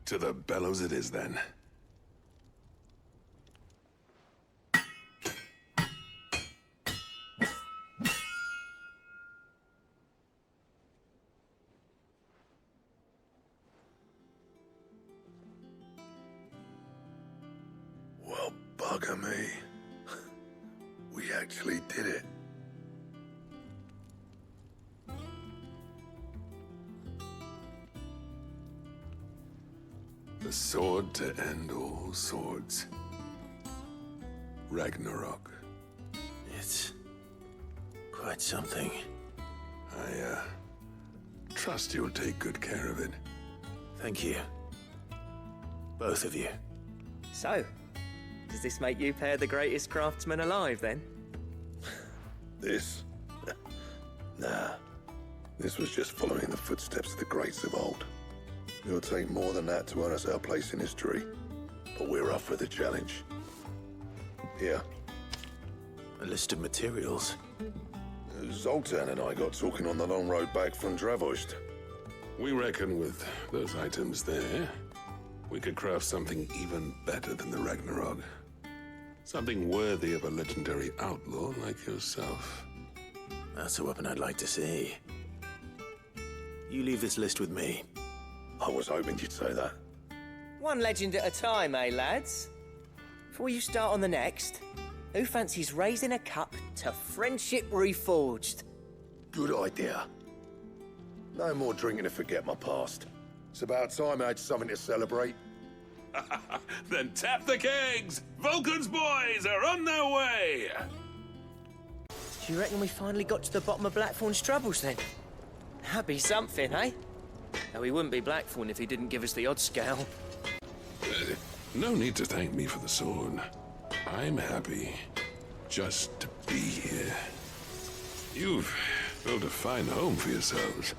To the bellows it is, then. Well, bugger me. We actually did it. The sword to end all swords. Ragnarok. It's quite something. I trust you'll take good care of it. Thank you. Both of you. So, does this make you pair the greatest craftsmen alive, then? This? Nah. This was just following the footsteps of the greats of old. It'll take more than that to earn us our place in history. But we're up for the challenge. Here. A list of materials. Zoltan and I got talking on the long road back from Dravost. We reckon with those items there, we could craft something even better than the Ragnarok. Something worthy of a legendary outlaw like yourself. That's a weapon I'd like to see. You leave this list with me. I was hoping you'd say that. One legend at a time, eh, lads? Before you start on the next, who fancies raising a cup to friendship reforged? Good idea. No more drinking to forget my past. It's about time I had something to celebrate. Then tap the kegs! Vulcan's boys are on their way! Do you reckon we finally got to the bottom of Blackthorn's troubles, then? That'd be something, eh? Though he wouldn't be Blackthorn if he didn't give us the odd scale. No need to thank me for the sword. I'm happy just to be here. You've built a fine home for yourselves,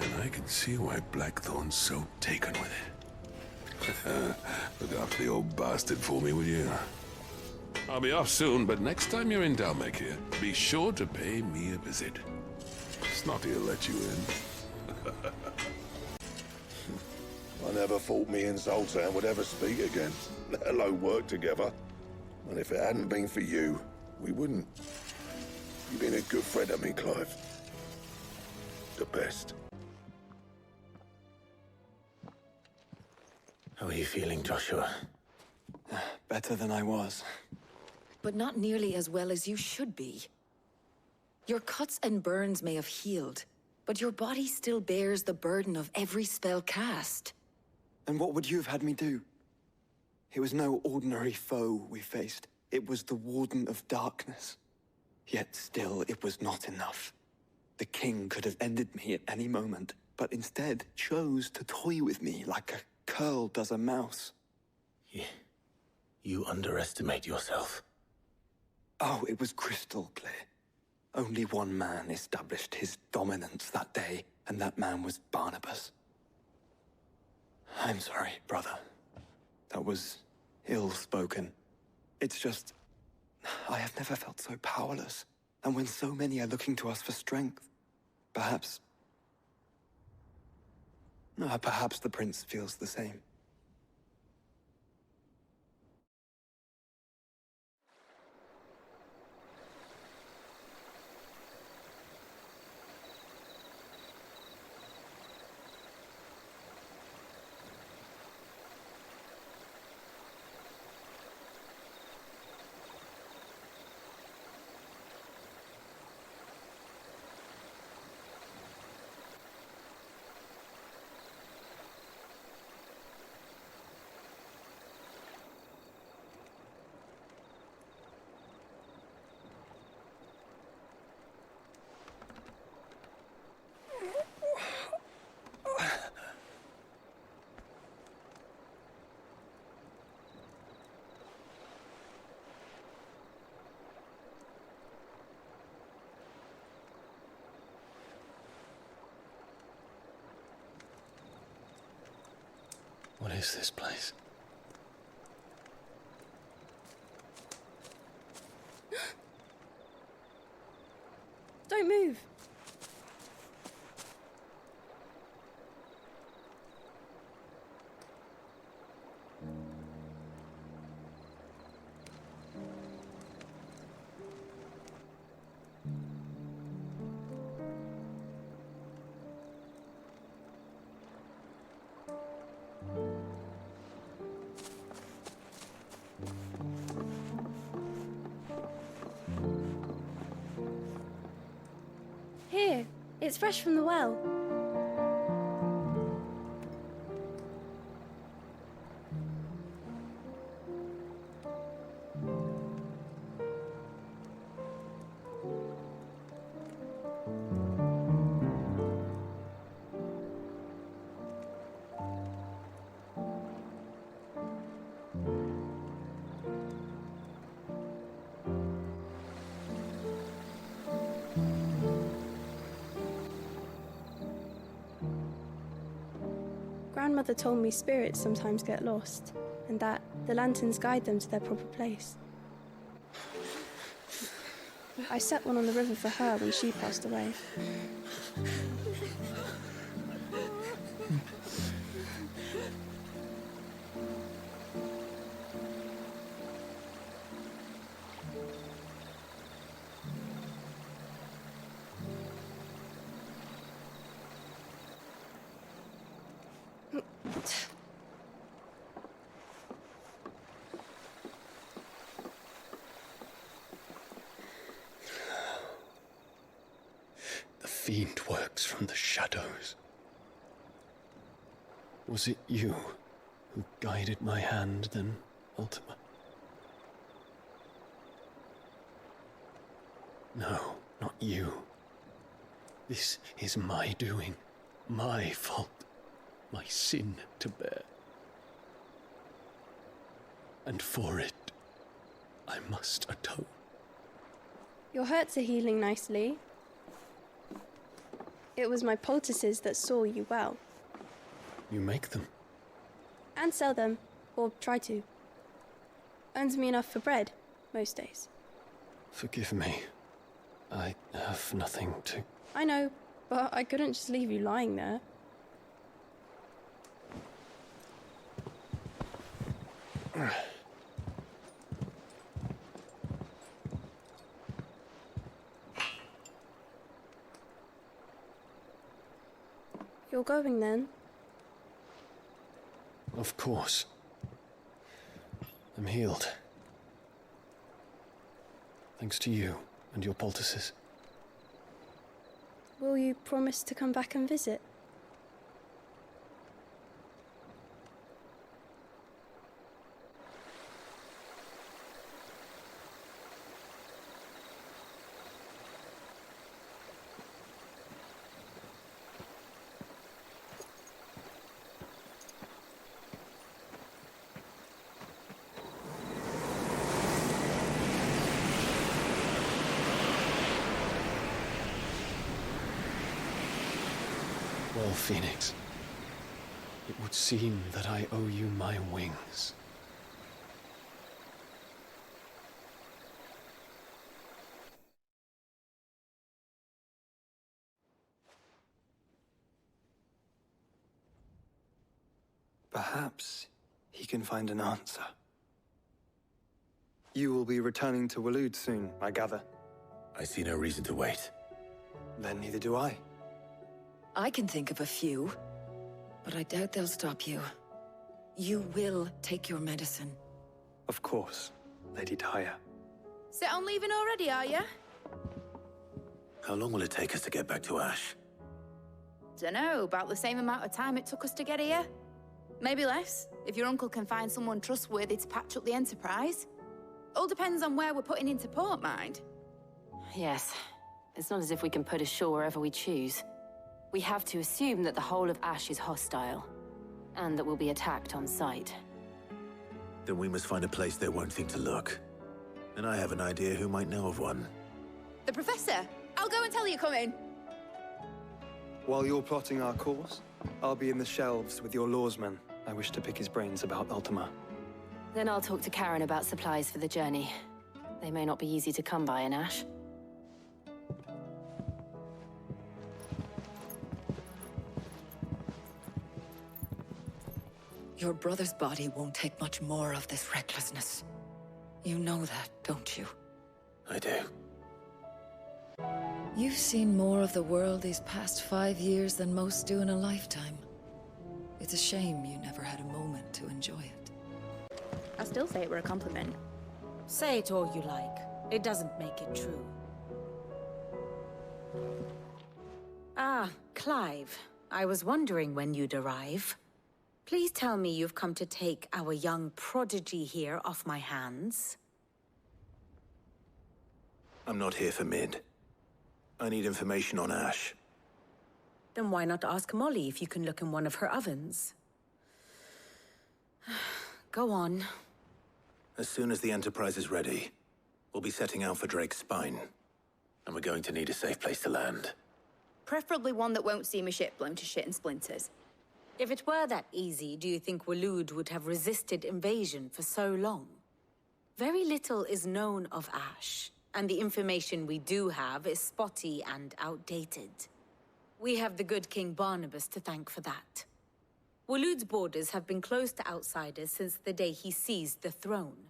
and I can see why Blackthorn's so taken with it. Look after the old bastard for me, will you? I'll be off soon, but next time you're in Dalmekir, be sure to pay me a visit. Snotty'll let you in. I never thought me and Zoltan would ever speak again, let alone work together. And if it hadn't been for you, we wouldn't. You've been a good friend of me, Clive. The best. How are you feeling, Joshua? Better than I was. But not nearly as well as you should be. Your cuts and burns may have healed, but your body still bears the burden of every spell cast. And what would you have had me do? It was no ordinary foe we faced. It was the Warden of Darkness. Yet still, it was not enough. The king could have ended me at any moment, but instead chose to toy with me like a curl does a mouse. You underestimate yourself. Oh, it was crystal clear. Only one man established his dominance that day, and that man was Barnabas. I'm sorry, brother. That was ill-spoken. It's just, I have never felt so powerless. And when so many are looking to us for strength, perhaps the prince feels the same. is this place? Don't move. Here, it's fresh from the well. Grandmother told me spirits sometimes get lost, and that the lanterns guide them to their proper place. I set one on the river for her when she passed away. The fiend works from the shadows. Was it you who guided my hand then, Ultima? No, not you. This is my doing, my fault, my sin to bear. And for it, I must atone. Your hurts are healing nicely. It was my poultices that saw you well. You make them? And sell them, or try to. Earns me enough for bread, most days. Forgive me. I have nothing to... I know, but I couldn't just leave you lying there. You're going then? Of course. I'm healed. Thanks to you and your poultices. Will you promise to come back and visit? Well, Phoenix, it would seem that I owe you my wings. Perhaps he can find an answer. You will be returning to Waloed soon, I gather. I see no reason to wait. Then neither do I. I can think of a few, but I doubt they'll stop you. You will take your medicine. Of course, Lady Daya. Set on leaving already, are you? How long will it take us to get back to Ash? Dunno, about the same amount of time it took us to get here. Maybe less, if your uncle can find someone trustworthy to patch up the Enterprise. All depends on where we're putting into port, mind. Yes. It's not as if we can put ashore wherever we choose. We have to assume that the whole of Ash is hostile, and that we'll be attacked on sight. Then we must find a place they won't think to look. And I have an idea who might know of one. The Professor! I'll go and tell you come in. While you're plotting our course, I'll be in the shelves with your lawsmen. I wish to pick his brains about Ultima. Then I'll talk to Karen about supplies for the journey. They may not be easy to come by in Ash. Your brother's body won't take much more of this recklessness. You know that, don't you? I do. You've seen more of the world these past 5 years than most do in a lifetime. It's a shame you never had a moment to enjoy it. I still say it were a compliment. Say it all you like. It doesn't make it true. Ah, Clive. I was wondering when you'd arrive. Please tell me you've come to take our young prodigy here off my hands. I'm not here for Mid. I need information on Ash. Then why not ask Molly if you can look in one of her ovens? Go on. As soon as the Enterprise is ready, we'll be setting out for Drake's Spine. And we're going to need a safe place to land. Preferably one that won't see my ship blown to shit and splinters. If it were that easy, do you think Waloed would have resisted invasion for so long? Very little is known of Ash, and the information we do have is spotty and outdated. We have the good King Barnabas to thank for that. Waloed's borders have been closed to outsiders since the day he seized the throne.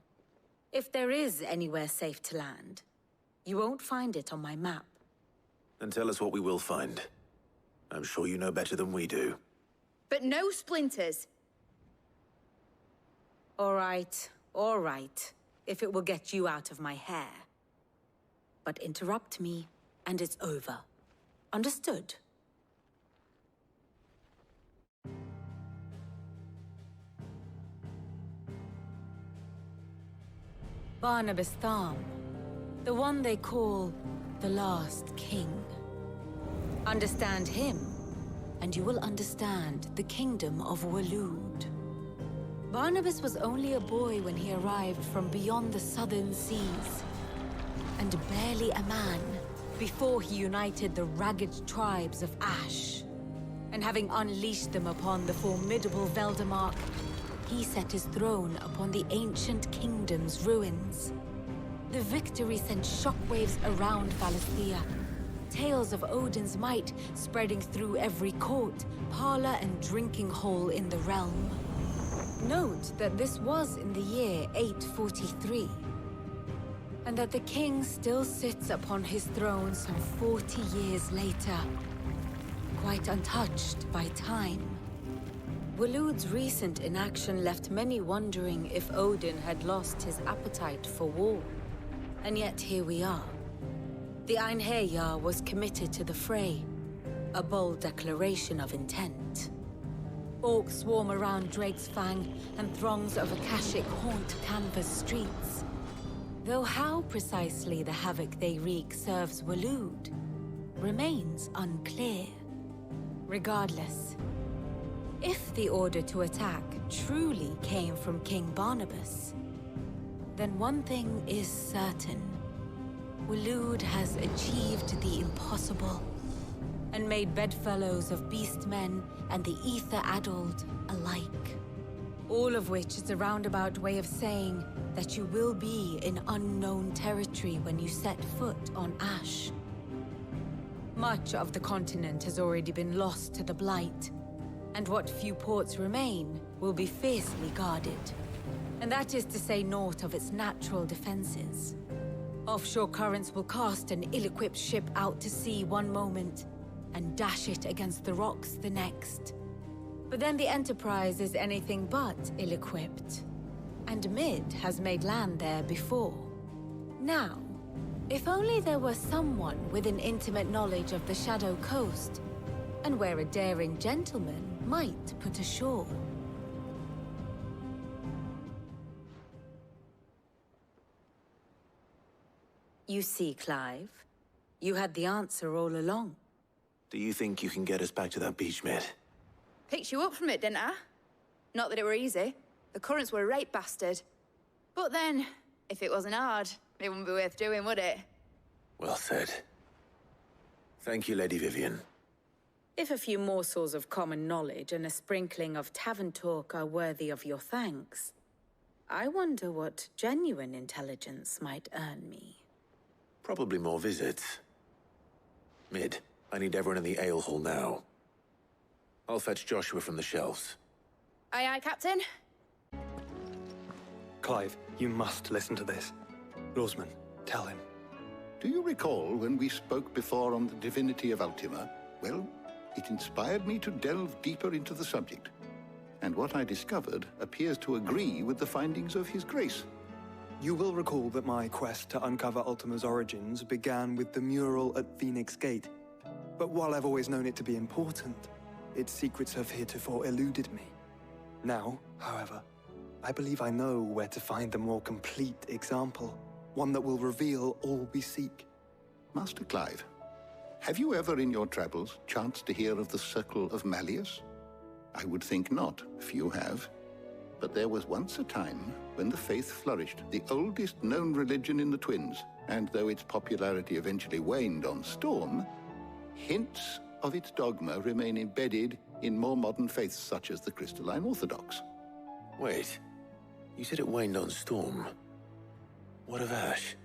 If there is anywhere safe to land, you won't find it on my map. Then tell us what we will find. I'm sure you know better than we do. But no splinters. All right, if it will get you out of my hair. But interrupt me, and it's over. Understood? Barnabas Tharm, the one they call the Last King. Understand him, and you will understand the kingdom of Waloed. Barnabas was only a boy when he arrived from beyond the southern seas, and barely a man before he united the ragged tribes of Ash. And having unleashed them upon the formidable Veldamark, he set his throne upon the ancient kingdom's ruins. The victory sent shockwaves around Valisthea, tales of Odin's might spreading through every court, parlor, and drinking hole in the realm. Note that this was in the year 843, and that the king still sits upon his throne some 40 years later, quite untouched by time. Waloed's recent inaction left many wondering if Odin had lost his appetite for war. And yet here we are. The Einherjar was committed to the fray, a bold declaration of intent. Orcs swarm around Drake's Fang, and throngs of Akashic haunt Canvas streets. Though how precisely the havoc they wreak serves Waloed remains unclear. Regardless, if the order to attack truly came from King Barnabas, then one thing is certain. Waloed has achieved the impossible, and made bedfellows of beastmen and the ether-addled alike. All of which is a roundabout way of saying that you will be in unknown territory when you set foot on Ash. Much of the continent has already been lost to the Blight, and what few ports remain will be fiercely guarded. And that is to say naught of its natural defenses. Offshore currents will cast an ill-equipped ship out to sea one moment, and dash it against the rocks the next. But then the Enterprise is anything but ill-equipped. And Mid has made land there before. Now, if only there were someone with an intimate knowledge of the Shadow Coast, and where a daring gentleman might put ashore. You see, Clive, you had the answer all along. Do you think you can get us back to that beach, Mid? Picked you up from it, didn't I? Not that it were easy. The currents were a right bastard. But then, if it wasn't hard, it wouldn't be worth doing, would it? Well said. Thank you, Lady Vivian. If a few morsels of common knowledge and a sprinkling of tavern talk are worthy of your thanks, I wonder what genuine intelligence might earn me. Probably more visits. Mid, I need everyone in the ale hall now. I'll fetch Joshua from the shelves. Aye, aye, Captain. Clive, you must listen to this. Lawsman, tell him. Do you recall when we spoke before on the divinity of Ultima? Well, it inspired me to delve deeper into the subject. And what I discovered appears to agree with the findings of His Grace. You will recall that my quest to uncover Ultima's origins began with the mural at Phoenix Gate. But while I've always known it to be important, its secrets have heretofore eluded me. Now, however, I believe I know where to find the more complete example, one that will reveal all we seek. Master Clive, have you ever in your travels chanced to hear of the Circle of Malleus? I would think not, few have. But there was once a time when the faith flourished, the oldest known religion in the Twins, and though its popularity eventually waned on Storm, hints of its dogma remain embedded in more modern faiths such as the Crystalline Orthodox. Wait, you said it waned on Storm. What of Ash?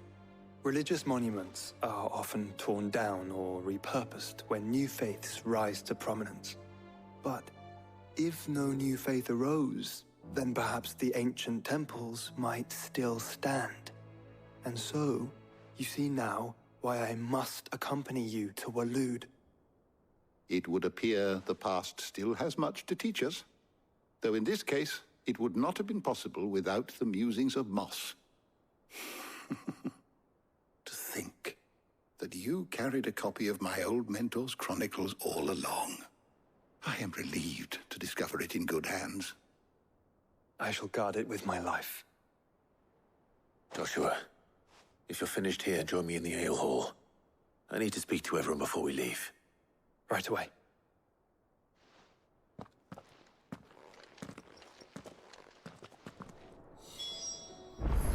Religious monuments are often torn down or repurposed when new faiths rise to prominence. But if no new faith arose, then perhaps the ancient temples might still stand. And so, you see now why I must accompany you to Waloed. It would appear the past still has much to teach us, though in this case, it would not have been possible without the musings of Moss. To think that you carried a copy of my old mentor's chronicles all along. I am relieved to discover it in good hands. I shall guard it with my life. Joshua, if you're finished here, join me in the ale hall. I need to speak to everyone before we leave. Right away.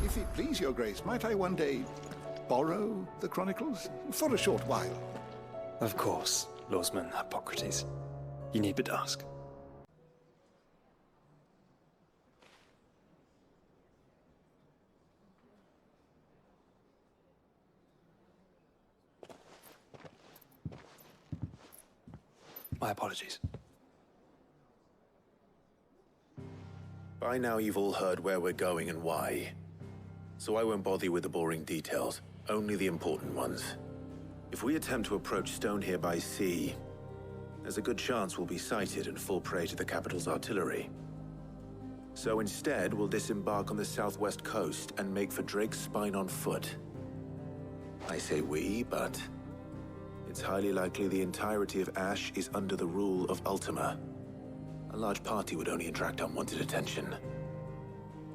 If it please your grace, might I one day borrow the chronicles for a short while? Of course, Lawsman Hippocrates. You need but ask. My apologies. By now you've all heard where we're going and why. So I won't bother you with the boring details, only the important ones. If we attempt to approach Stone here by sea, there's a good chance we'll be sighted and fall prey to the capital's artillery. So instead, we'll disembark on the southwest coast and make for Drake's Spine on foot. I say we, but it's highly likely the entirety of Ash is under the rule of Ultima. A large party would only attract unwanted attention,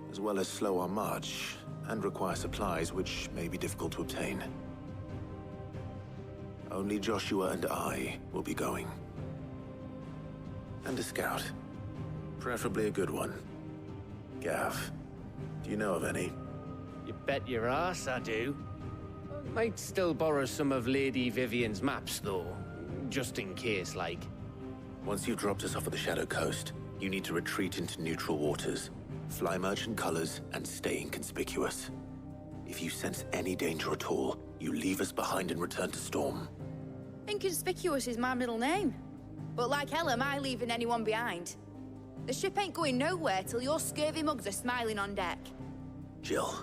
as well as slow our march and require supplies which may be difficult to obtain. Only Joshua and I will be going. And a scout. Preferably a good one. Gav, do you know of any? You bet your ass I do. Might still borrow some of Lady Vivian's maps, though. Just in case, like. Once you've dropped us off at the Shadow Coast, you need to retreat into neutral waters, fly merchant colors, and stay inconspicuous. If you sense any danger at all, you leave us behind and return to Storm. Inconspicuous is my middle name. But like hell am I leaving anyone behind. The ship ain't going nowhere till your scurvy mugs are smiling on deck. Jill,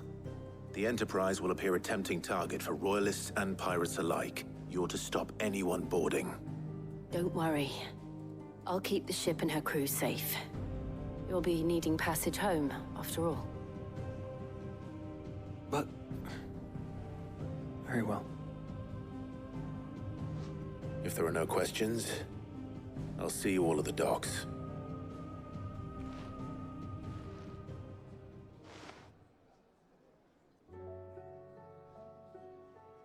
the Enterprise will appear a tempting target for royalists and pirates alike. You're to stop anyone boarding. Don't worry. I'll keep the ship and her crew safe. You'll be needing passage home, after all. But... very well. If there are no questions, I'll see you all at the docks.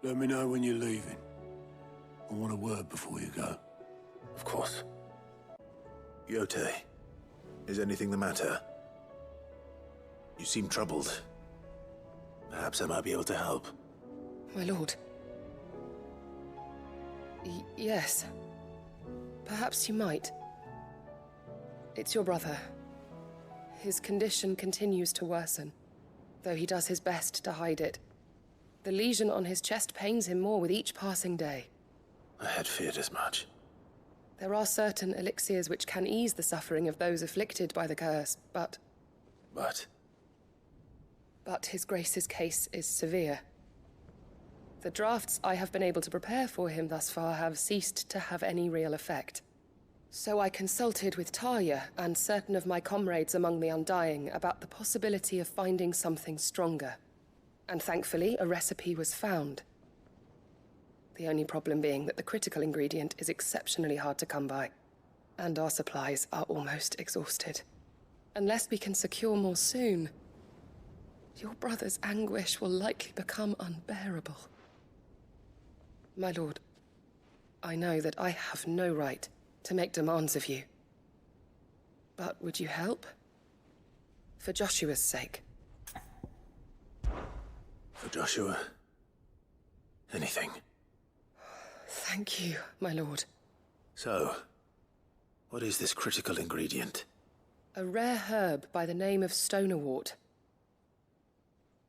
Let me know when you're leaving. I want a word before you go. Of course. Yote, is anything the matter? You seem troubled. Perhaps I might be able to help. My lord. Yes. Perhaps you might. It's your brother. His condition continues to worsen, though he does his best to hide it. The lesion on his chest pains him more with each passing day. I had feared as much. There are certain elixirs which can ease the suffering of those afflicted by the curse, but... But His Grace's case is severe. The drafts I have been able to prepare for him thus far have ceased to have any real effect. So I consulted with Tarja and certain of my comrades among the Undying about the possibility of finding something stronger. And thankfully, a recipe was found. The only problem being that the critical ingredient is exceptionally hard to come by, and our supplies are almost exhausted. Unless we can secure more soon, your brother's anguish will likely become unbearable. My lord, I know that I have no right to make demands of you. But would you help? For Joshua's sake. For Joshua? Anything. Thank you, my lord. So, what is this critical ingredient? A rare herb by the name of stonerwort.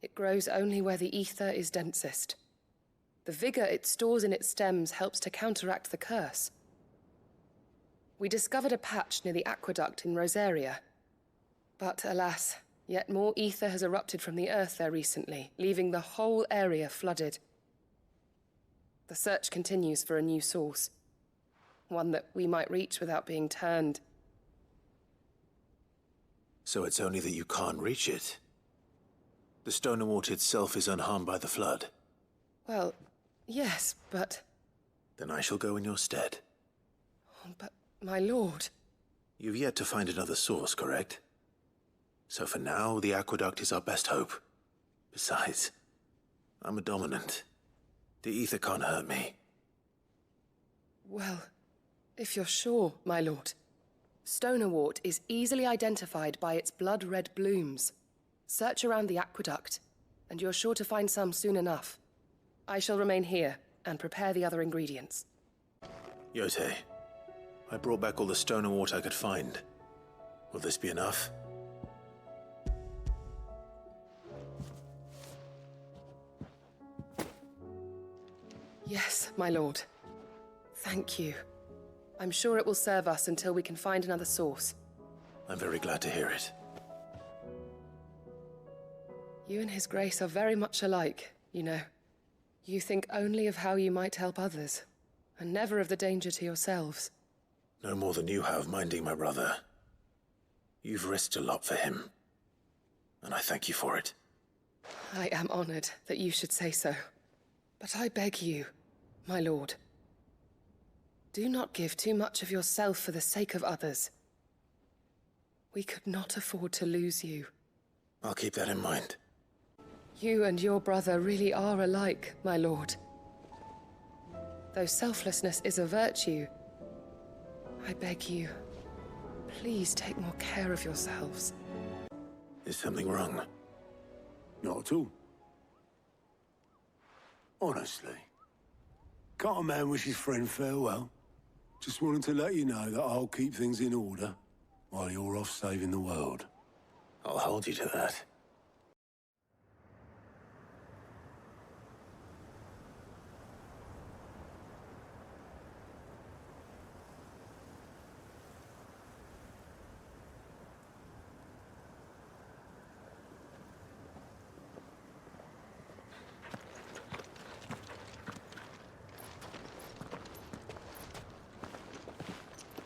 It grows only where the ether is densest. The vigor it stores in its stems helps to counteract the curse. We discovered a patch near the aqueduct in Rosaria. But alas, yet more ether has erupted from the earth there recently, leaving the whole area flooded. The search continues for a new source. One that we might reach without being turned. So it's only that you can't reach it? The stonerwort itself is unharmed by the flood? Well, yes, but... Then I shall go in your stead. But, my lord... You've yet to find another source, correct? So for now, the aqueduct is our best hope. Besides, I'm a dominant. The ether can't hurt me. Well, if you're sure, my lord. Stonerwort is easily identified by its blood-red blooms. Search around the aqueduct, and you're sure to find some soon enough. I shall remain here and prepare the other ingredients. Yote, I brought back all the stonerwort I could find. Will this be enough? Yes, my lord. Thank you. I'm sure it will serve us until we can find another source. I'm very glad to hear it. You and His Grace are very much alike, you know. You think only of how you might help others, and never of the danger to yourselves. No more than you have minding my brother. You've risked a lot for him, and I thank you for it. I am honored that you should say so. But I beg you, my lord, do not give too much of yourself for the sake of others. We could not afford to lose you. I'll keep that in mind. You and your brother really are alike, my lord. Though selflessness is a virtue, I beg you, please take more care of yourselves. Is something wrong? Not at all. Honestly. Can't a man wish his friend farewell? Just wanted to let you know that I'll keep things in order while you're off saving the world. I'll hold you to that.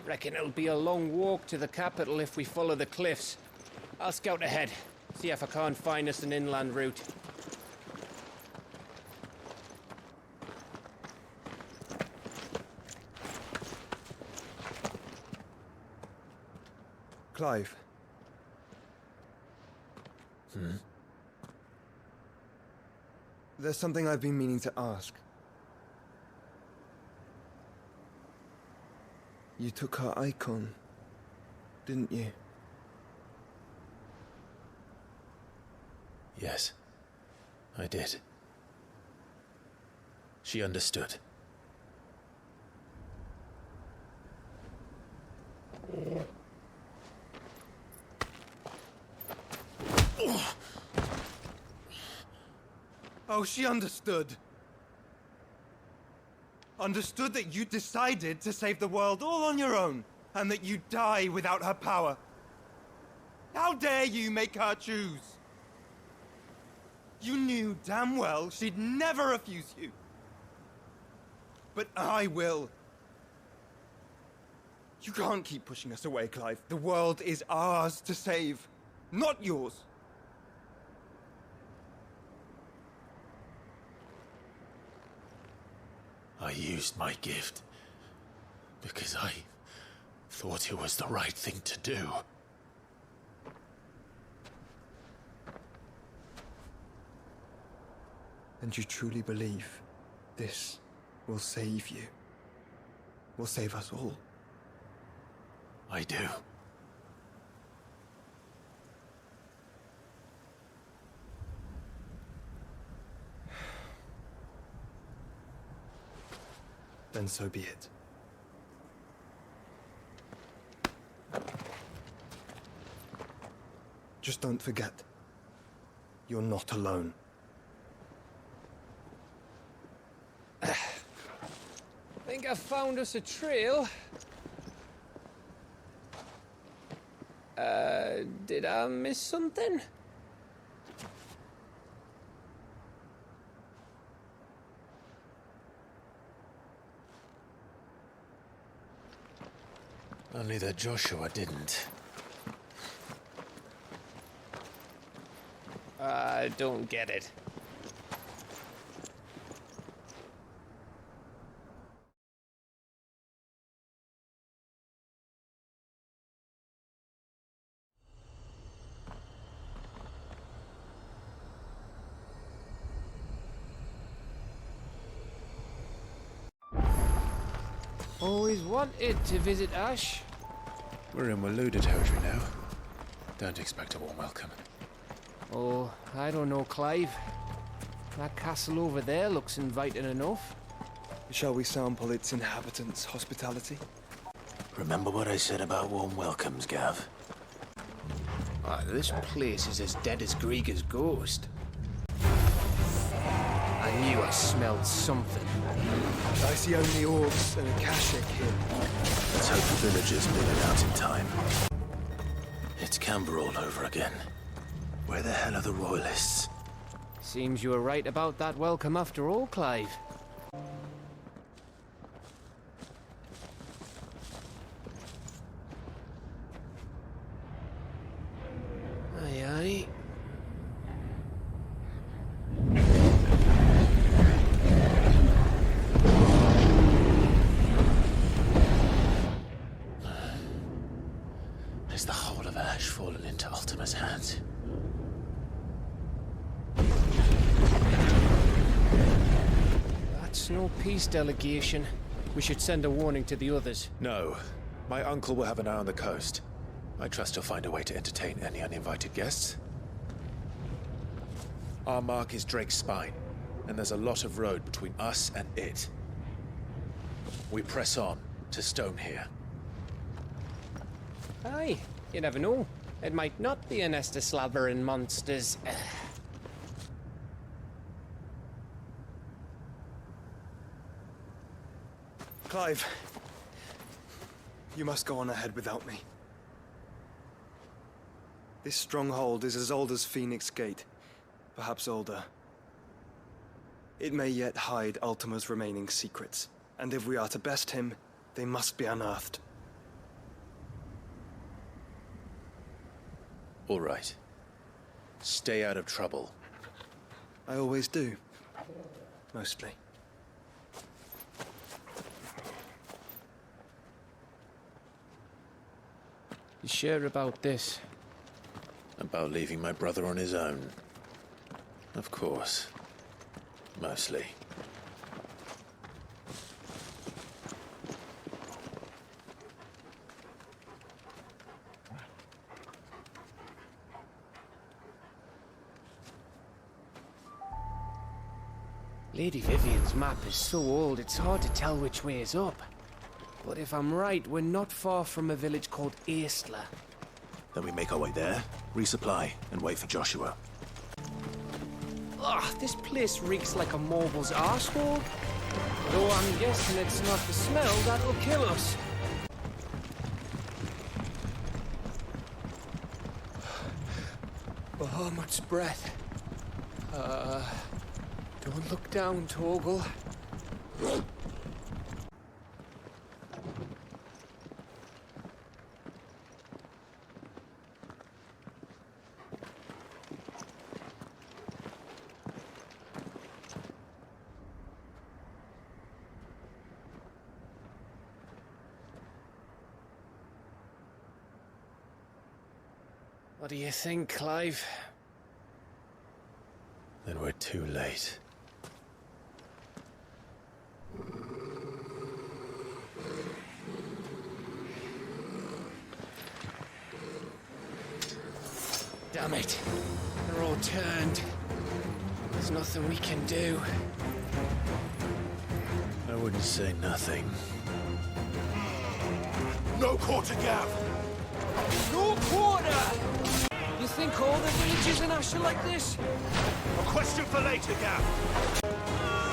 Reckon it'll be a long walk to the capital if we follow the cliffs. I'll scout ahead, see if I can't find us an inland route. Clive. There's something I've been meaning to ask. You took her icon, didn't you? Yes, I did. She understood. Oh, she understood. Understood that you decided to save the world all on your own, and that you'd die without her power. How dare you make her choose? You knew damn well she'd never refuse you. But I will. You can't keep pushing us away, Clive. The world is ours to save, not yours. I used my gift because I thought it was the right thing to do. And you truly believe this will save you? Will save us all? I do. Then so be it. Just don't forget, you're not alone. I think I found us a trail. Did I miss something? Only that Joshua didn't. I don't get it. Always wanted to visit Ash. We're in Waloed territory now. Don't expect a warm welcome. Oh, I don't know, Clive. That castle over there looks inviting enough. Shall we sample its inhabitants' hospitality? Remember what I said about warm welcomes, Gav? This place is as dead as Greagor's ghost. I knew I smelled something. I see only orcs and a Kashik here. Let's hope the villagers made it out in time. It's Canberra all over again. Where the hell are the royalists? Seems you were right about that welcome after all, Clive. Aye, aye. Has the whole of Ash fallen into Ultima's hands? That's no peace delegation. We should send a warning to the others. No. My uncle will have an eye on the coast. I trust he'll find a way to entertain any uninvited guests. Our mark is Drake's Spine, and there's a lot of road between us and it. We press on to Stone here. Aye, you never know. It might not be a nest of slabbering monsters. Clive, you must go on ahead without me. This stronghold is as old as Phoenix Gate, perhaps older. It may yet hide Ultima's remaining secrets, and if we are to best him, they must be unearthed. All right. Stay out of trouble. I always do. Mostly. You sure about this? About leaving my brother on his own. Of course. Mostly. Lady Vivian's map is so old, it's hard to tell which way is up. But if I'm right, we're not far from a village called Aistla. Then we make our way there, resupply, and wait for Joshua. Ugh, this place reeks like a moble's arsehole. Though I'm guessing it's not the smell that'll kill us. Bahamut's breath. Don't look down, Torgal. What do you think, Clive? Then we're too late. Damn it. They're all turned. There's nothing we can do. I wouldn't say nothing. No quarter, Gav! No quarter! You think all the villages in Ash are like this? A question for later, Gav.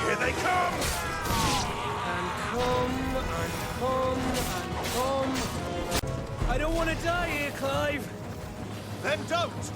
Here they come! And come. I don't want to die here, Clive. Then don't!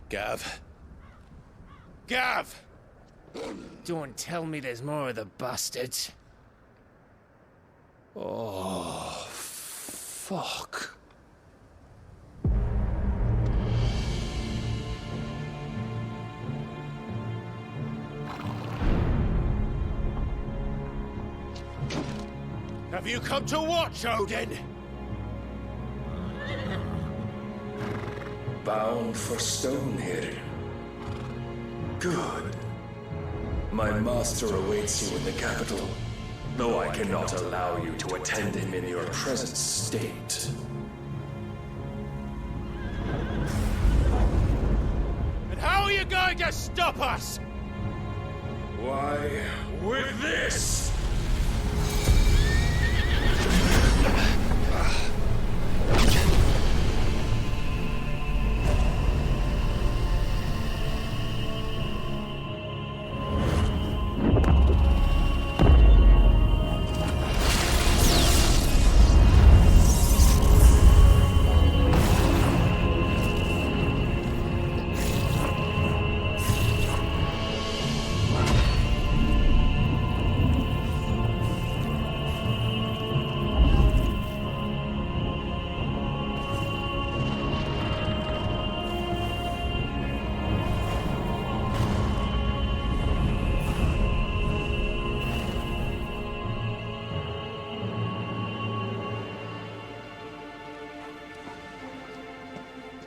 Gav. Gav! Don't tell me there's more of the bastards. Oh, fuck. Have you come to watch, Odin? Bound for Stonehill. Good. My master awaits you in the capital, though I cannot allow you to attend him in your present state. And how are you going to stop us? Why, with this!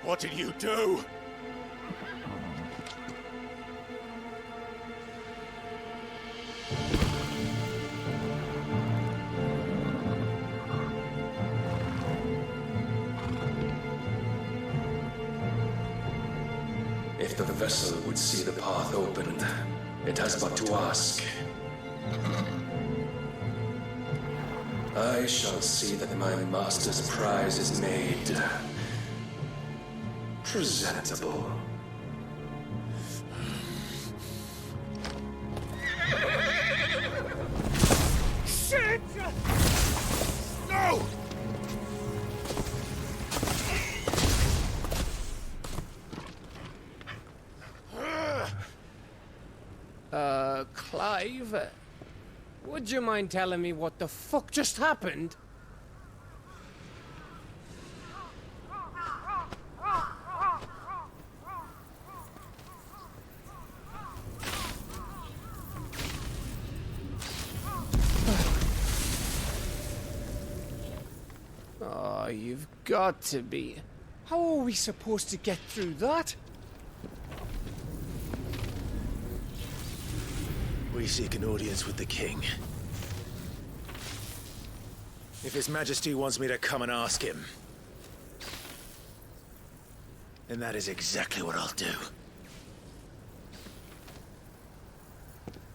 What did you do? If the vessel would see the path opened, it has but to ask. I shall see that my master's prize is made presentable. Shit! No! Clive, would you mind telling me what the fuck just happened? Oh, you've got to be. How are we supposed to get through that? We seek an audience with the king. If His Majesty wants me to come and ask him, then that is exactly what I'll do.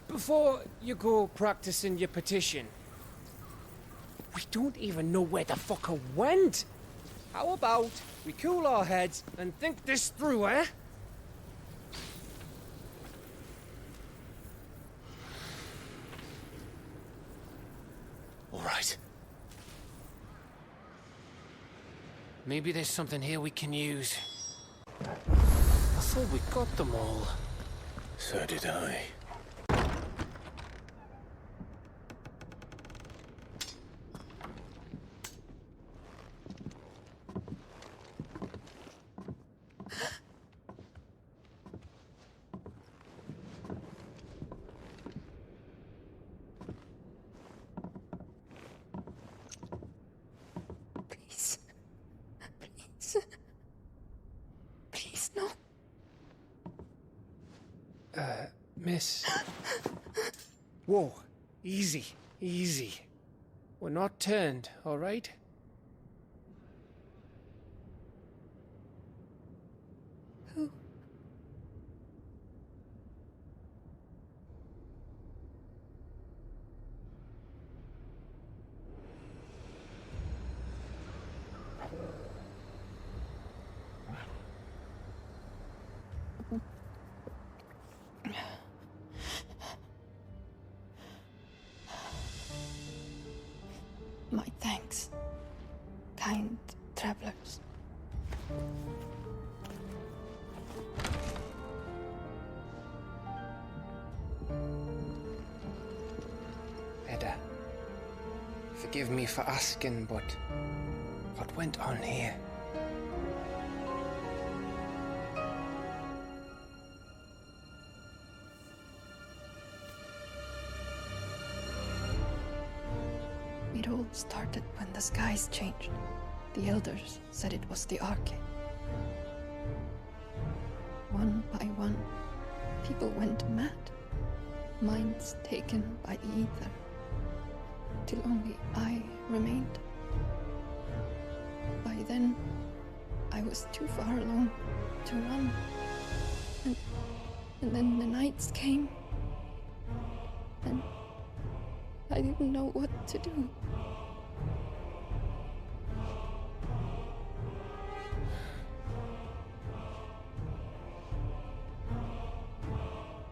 Before you go practicing your petition, we don't even know where the fucker went. How about we cool our heads and think this through, eh? All right. Maybe there's something here we can use. I thought we got them all. So did I. Please, no. Miss. Whoa, easy, easy. We're not turned, all right? Who? My thanks, kind travelers. Edda, forgive me for asking, but what went on here? It all started when the skies changed. The elders said it was the Arcade. One by one, people went mad. Minds taken by the ether. Till only I remained. By then, I was too far along to run. And then the nights came. And I didn't know what to do.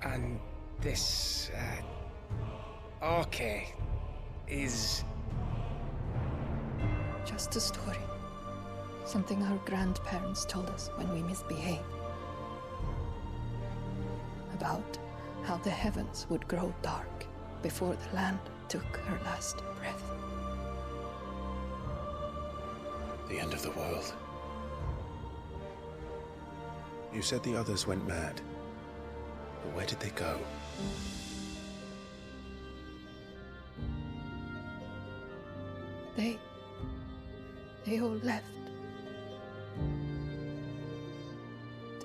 And this, Arcade is... Just a story. Something our grandparents told us when we misbehaved. About how the heavens would grow dark before the land took her last breath. The end of the world. You said the others went mad. But where did they go? They all left.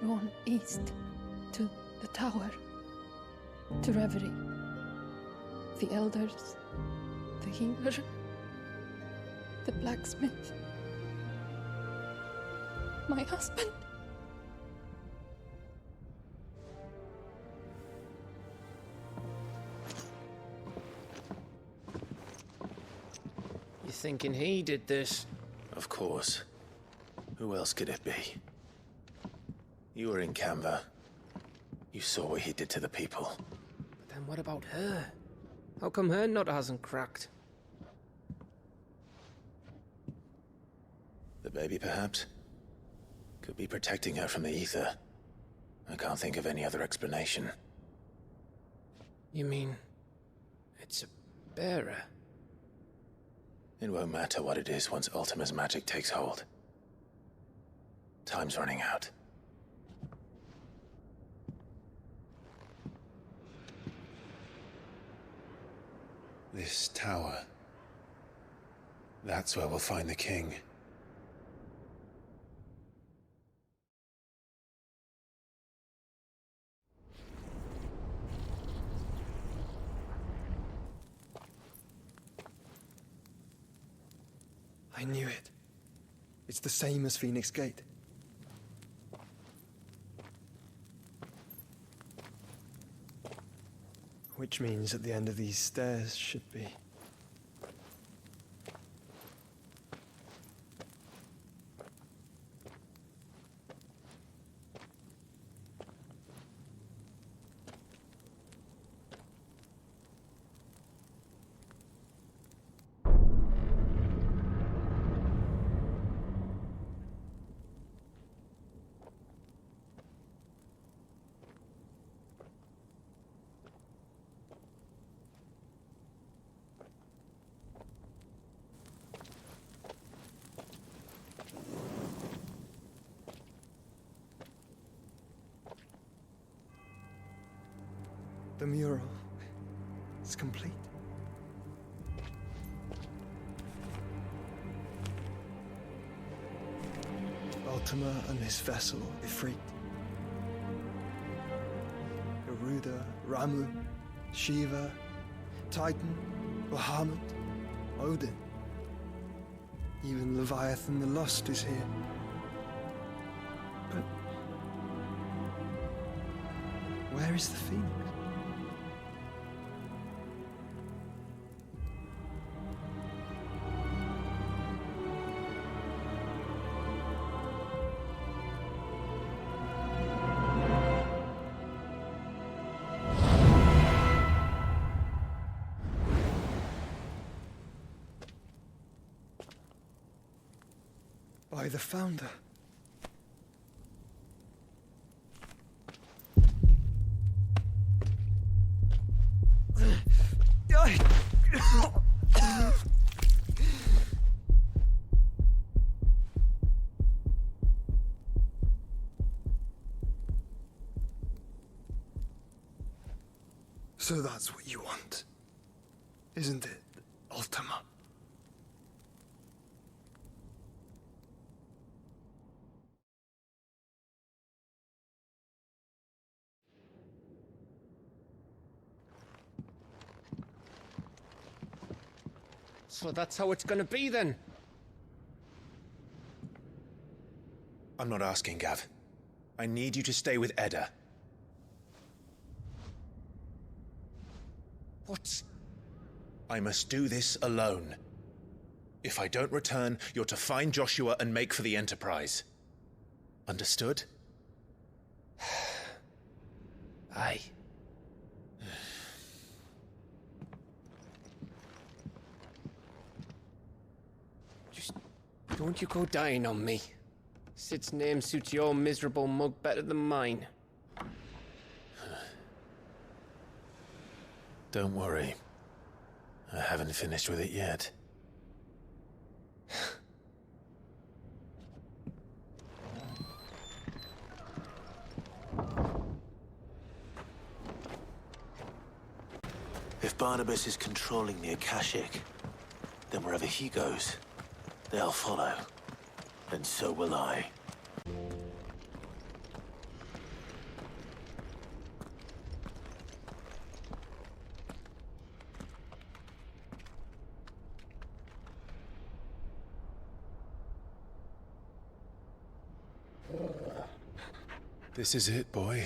Drawn east to the tower, to reverie. The elders, the healer, the blacksmith, my husband. You thinking he did this? Of course. Who else could it be? You were in Canva. You saw what he did to the people. But then what about her? How come her nut hasn't cracked? The baby, perhaps? Could be protecting her from the ether. I can't think of any other explanation. You mean... it's a bearer? It won't matter what it is once Ultima's magic takes hold. Time's running out. This tower. That's where we'll find the king. I knew it. It's the same as Phoenix Gate. Which means at the end of these stairs should be... The mural is complete. Ultima and his vessel, Ifrit. Garuda, Ramu, Shiva, Titan, Bahamut, Odin. Even Leviathan the Lost is here. But where is the Phoenix? By the Founder. So that's what you want, isn't it, Ultima? So that's how it's gonna be then? I'm not asking, Gav. I need you to stay with Edda. What? I must do this alone. If I don't return, you're to find Joshua and make for the Enterprise. Understood? Aye. Just don't you go dying on me. Sid's name suits your miserable mug better than mine. Don't worry. I haven't finished with it yet. If Barnabas is controlling the Akashic, then wherever he goes, they'll follow. And so will I. This is it, boy.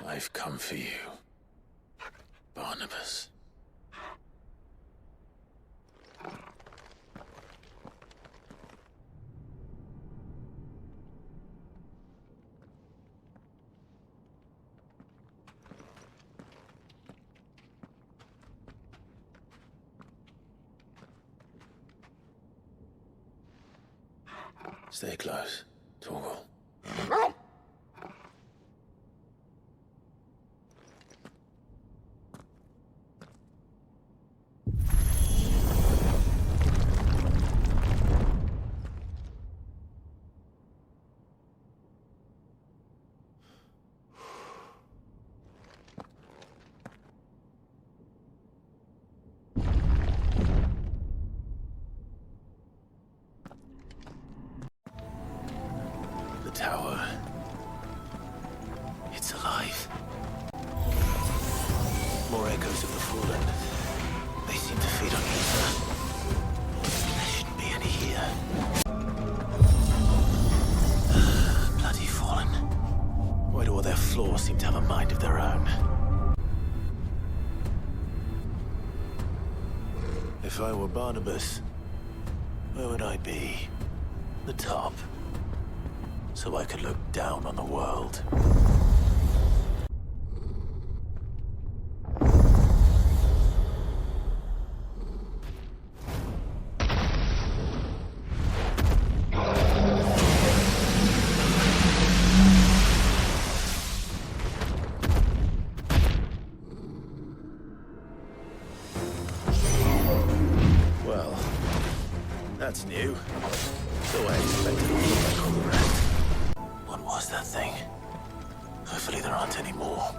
I've come for you, Barnabas. Stay close, Torgal. tower. It's alive. More echoes of the fallen. They seem to feed on ether. There shouldn't be any here. Bloody fallen. Why do all their floors seem to have a mind of their own? If I were Barnabas, where would I be? The top. So I could look down on the world. Well, that's new. So I expected it to look like all the rest. What was that thing? Hopefully there aren't any more.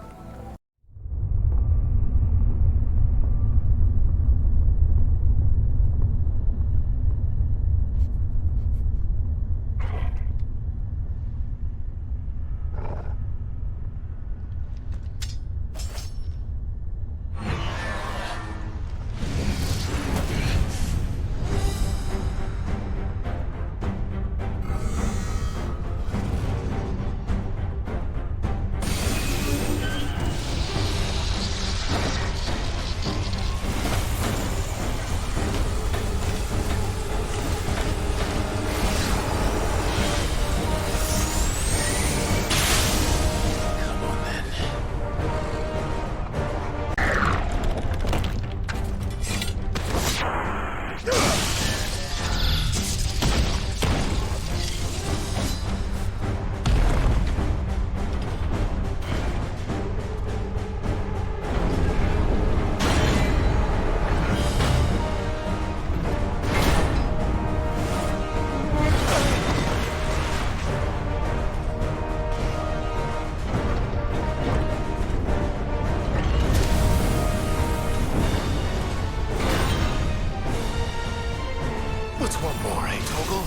What's one more, eh, Toggle?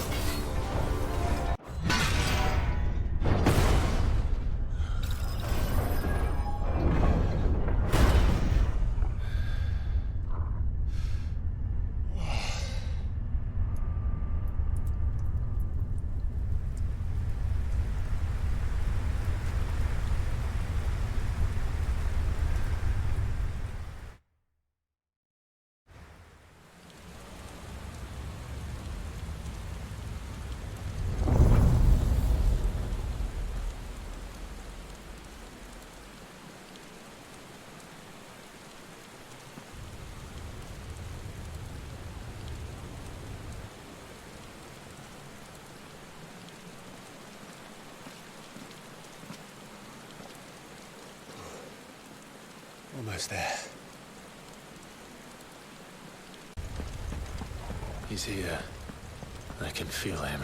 Almost there. He's here. I can feel him.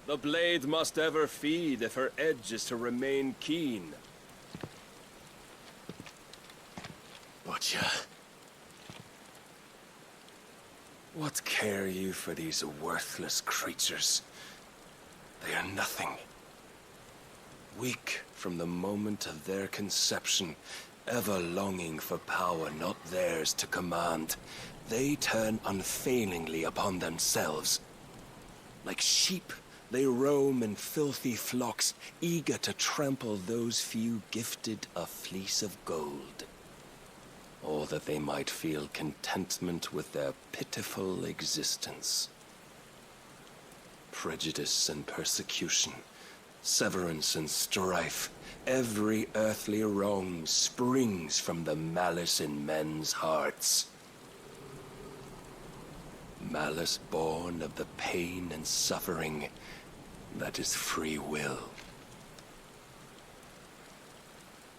The blade must ever feed if her edge is to remain keen. Watcher. What care you for these worthless creatures? They are nothing. Weak from the moment of their conception, ever longing for power not theirs to command, they turn unfailingly upon themselves. Like sheep, they roam in filthy flocks, eager to trample those few gifted a fleece of gold. Or that they might feel contentment with their pitiful existence. Prejudice and persecution, Severance and strife, every earthly wrong springs from the malice in men's hearts. Malice born of the pain and suffering that is free will.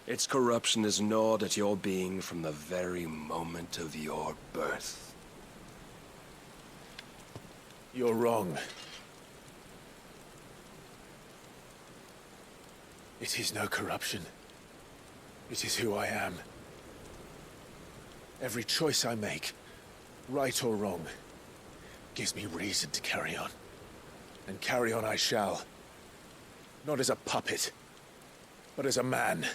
Its corruption is gnawed at your being from the very moment of your birth. You're wrong. It is no corruption. It is who I am. Every choice I make, right or wrong, gives me reason to carry on. And carry on I shall. Not as a puppet, but as a man.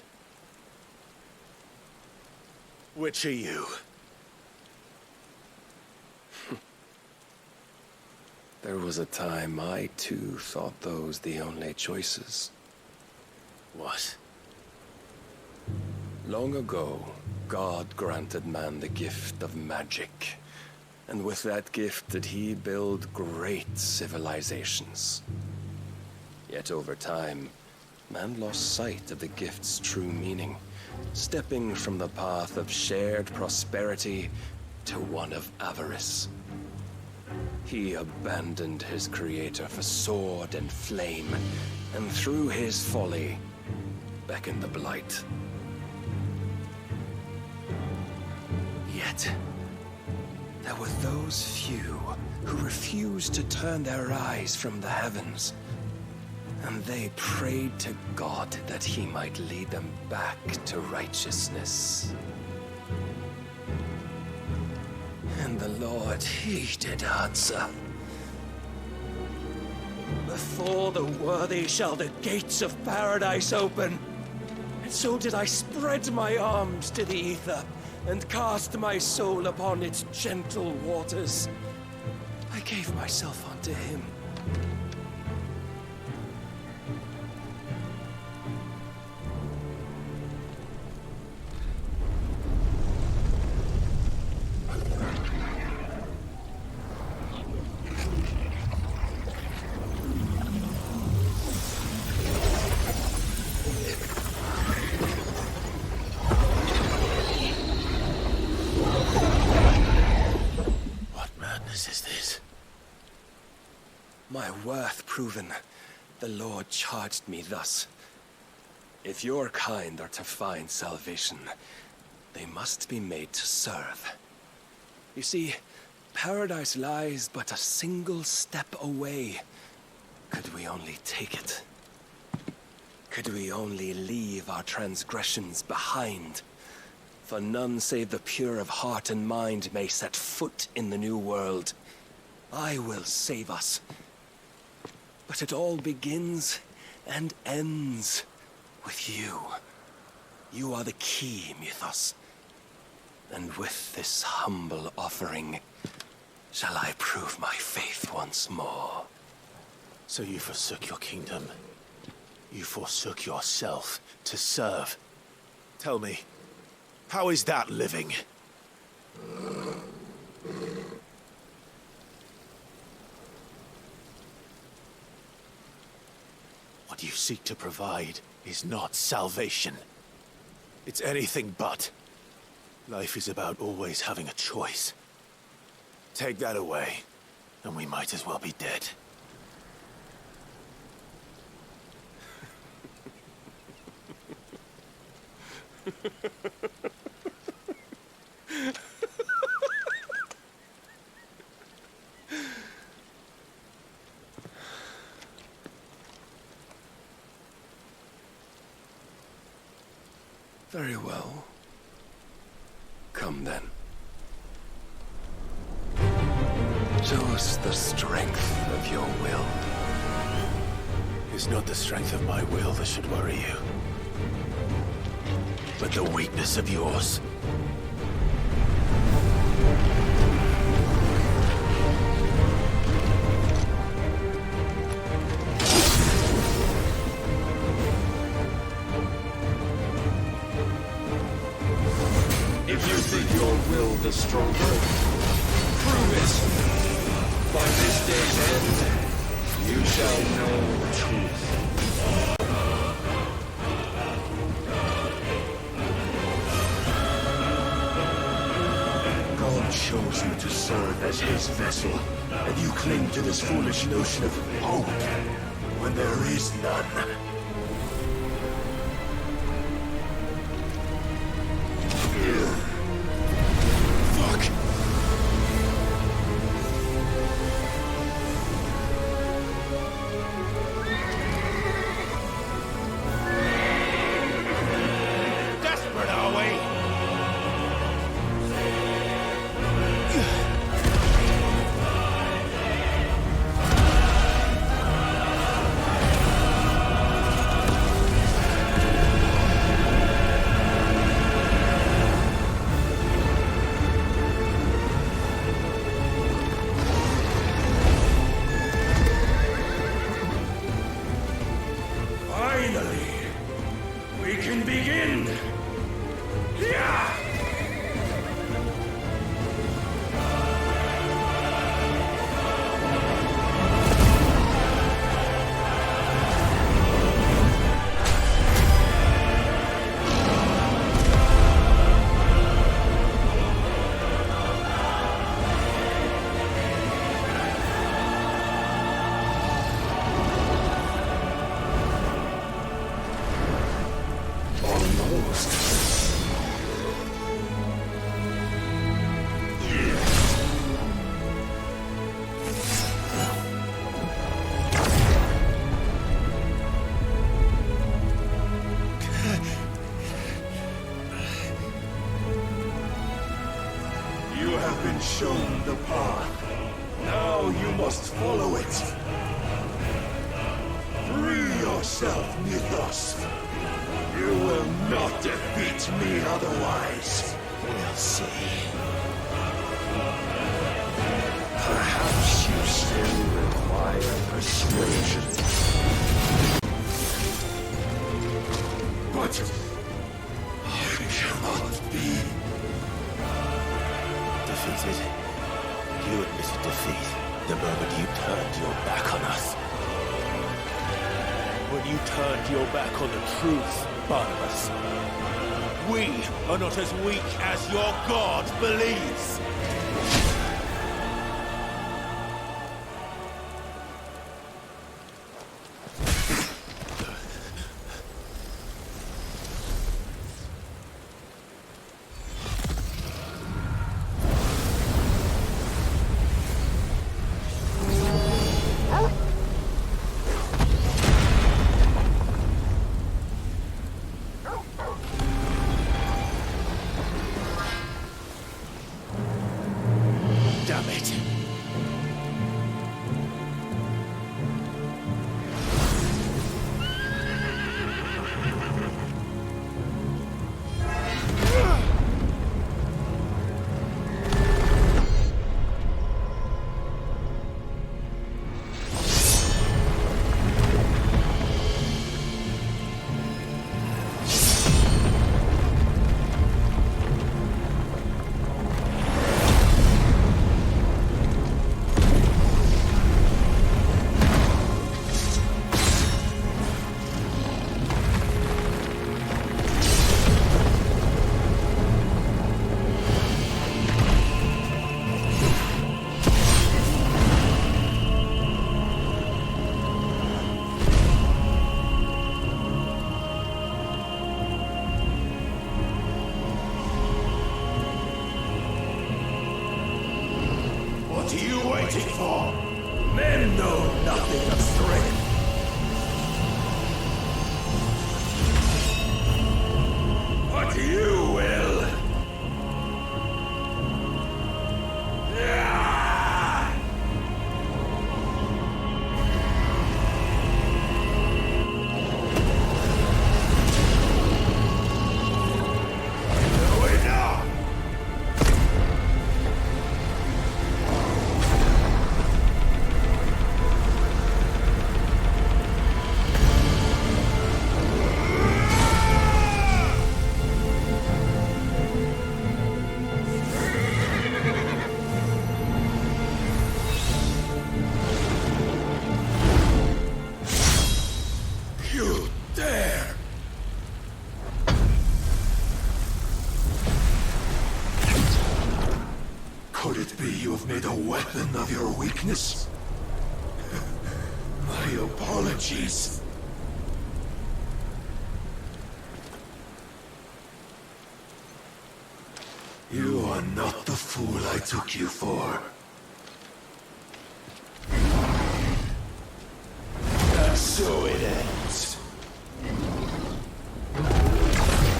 Which are you? There was a time I too thought those the only choices. What? Long ago, God granted man the gift of magic. And with that gift did he build great civilizations. Yet over time, man lost sight of the gift's true meaning, stepping from the path of shared prosperity to one of avarice. He abandoned his creator for sword and flame, and through his folly, beckoned the blight. Yet, there were those few who refused to turn their eyes from the heavens, and they prayed to God that he might lead them back to righteousness. And the Lord, he did answer. Before the worthy shall the gates of paradise open. And so did I spread my arms to the ether, and cast my soul upon its gentle waters. I gave myself unto him. My worth proven, the Lord charged me thus. If your kind are to find salvation, they must be made to serve. You see, paradise lies but a single step away. Could we only take it? Could we only leave our transgressions behind? For none save the pure of heart and mind may set foot in the new world. I will save us. But it all begins and ends with you. You are the key, Mythos. And with this humble offering, shall I prove my faith once more. So you forsook your kingdom. You forsook yourself to serve. Tell me, how is that living? What you seek to provide is not salvation. It's anything but. Life is about always having a choice. Take that away, and we might as well be dead. Very well. Come then. Show us the strength of your will. It's not the strength of my will that should worry you, but the weakness of yours. If you think your will the stronger, prove it. By this day's end, you shall know the truth. chose you to serve as his vessel, and you cling to this foolish notion of hope when there is none. Fuck! Desperate, are we? Finally, we can begin. Yeah! You have been shown the path. Now you must follow it. Free yourself, Mythos. You will not defeat me otherwise. We'll see. Perhaps you still require persuasion. But it cannot be. Defeated. You admitted defeat the moment you turned your back on us. When you turned your back on the truth, Barnabas. We are not as weak as your God believes. Damn it. What are you waiting for? Men know nothing of strength. But you will. Maybe you have made a weapon of your weakness. My apologies. You are not the fool I took you for. And so it ends.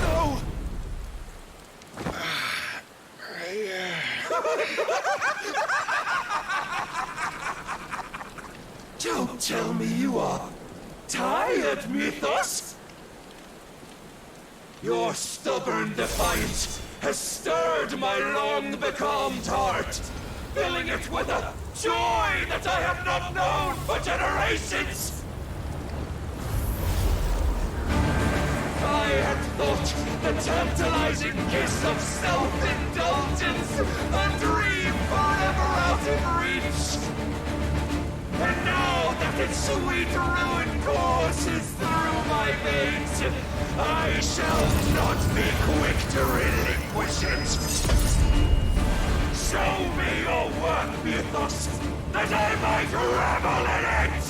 No! Don't tell me you are tired, Mythos! Your stubborn defiance has stirred my long-becalmed heart, filling it with a joy that I have not known for generations! I had thought the tantalizing kiss of self-indulgence a dream forever out of reach. And now that its sweet ruin courses through my veins, I shall not be quick to relinquish it. Show me your work, Mythos, that I might revel in it!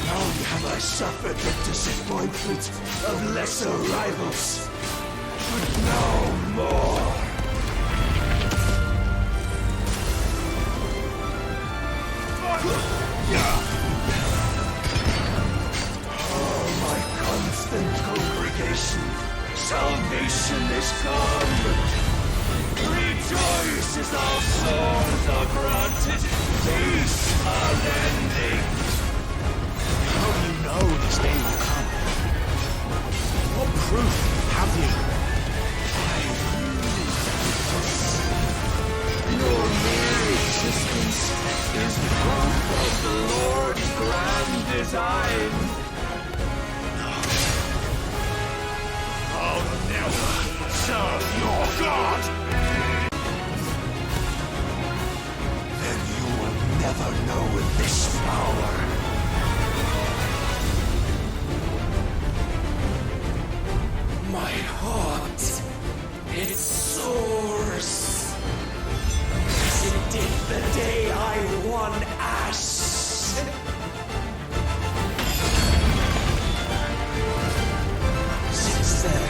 Long have I suffered the disappointment of lesser rivals, but no more. Oh, my constant congregation, salvation is come. Rejoice as our souls are granted, peace unending. How do you know this day will come? What proof have you? Your mere existence is proof of the Lord's grand design. I'll never serve your God! Then you will never know this power. My heart, it soars. As it did the day I won Ash. Since then,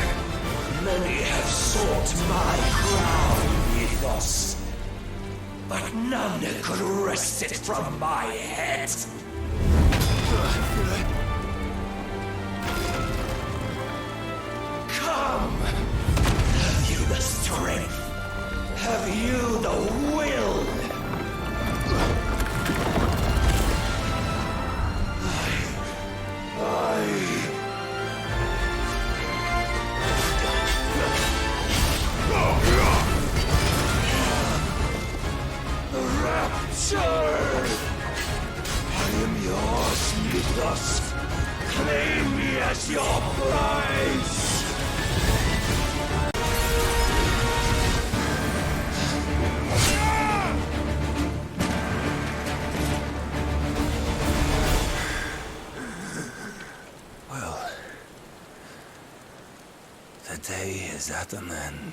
many have sought my crown, Mythos. But none could wrest it from my head. Come! Have you the strength? Have you the will? The rapture! I am yours, Mythos. Claim me as your prize. Well, the day is at an end.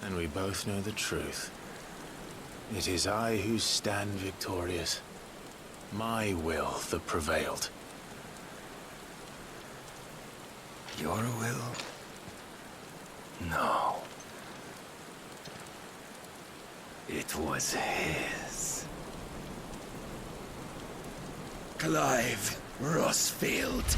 And we both know the truth. It is I who stand victorious. My will that prevailed. Your will? No. It was his. Clive Rossfield.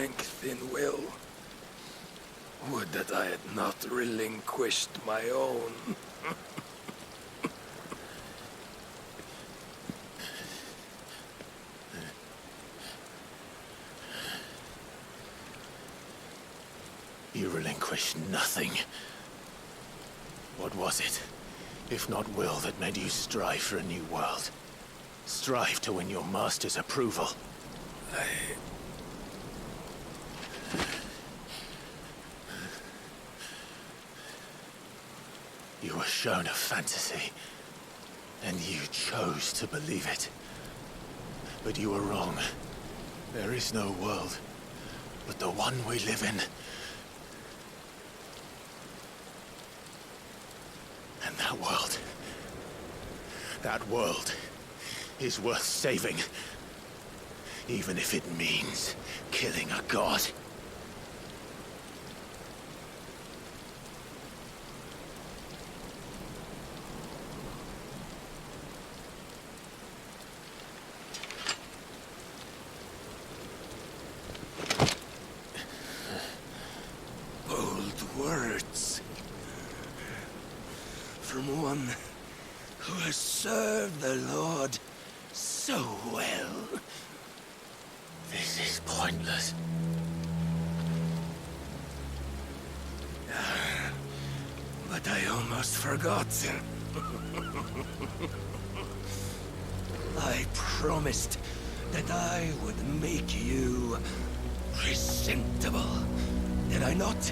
strength in will. Would that I had not relinquished my own. You relinquished nothing. What was it, if not will, that made you strive for a new world? Strive to win your master's approval? You were shown a fantasy, and you chose to believe it. But you were wrong. There is no world, but the one we live in. And that world is worth saving, even if it means killing a god. Bold words. From one who has served the Lord so well. This is pointless. But I almost forgot. I promised that I would make you presentable. Did I not?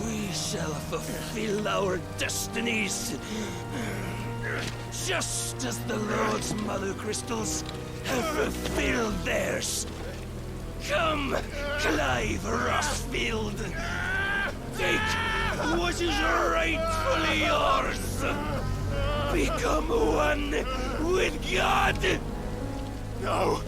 We shall fulfill our destinies, just as the Lord's Mother Crystals have fulfilled theirs. Come, Clive Rossfield. Take what is rightfully yours. Become one with God. No.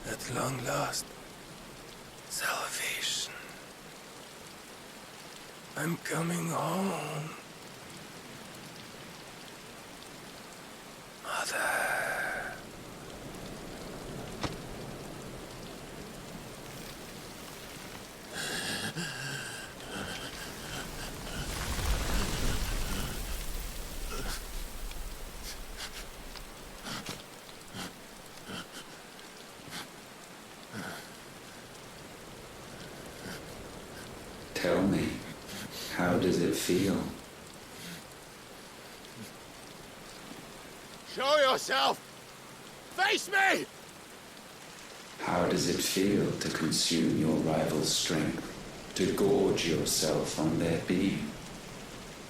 At long last, salvation. I'm coming home. Mother. Tell me, how does it feel? Show yourself! Face me! How does it feel to consume your rival's strength, to gorge yourself on their beam,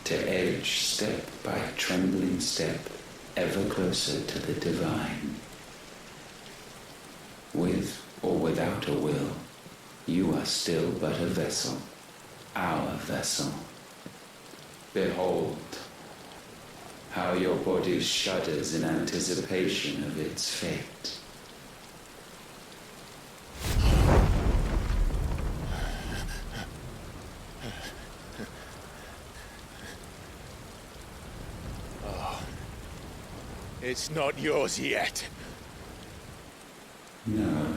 to edge step by trembling step ever closer to the divine? With or without a will, you are still but a vessel, our vessel. Behold, how your body shudders in anticipation of its fate. Oh, it's not yours yet. No.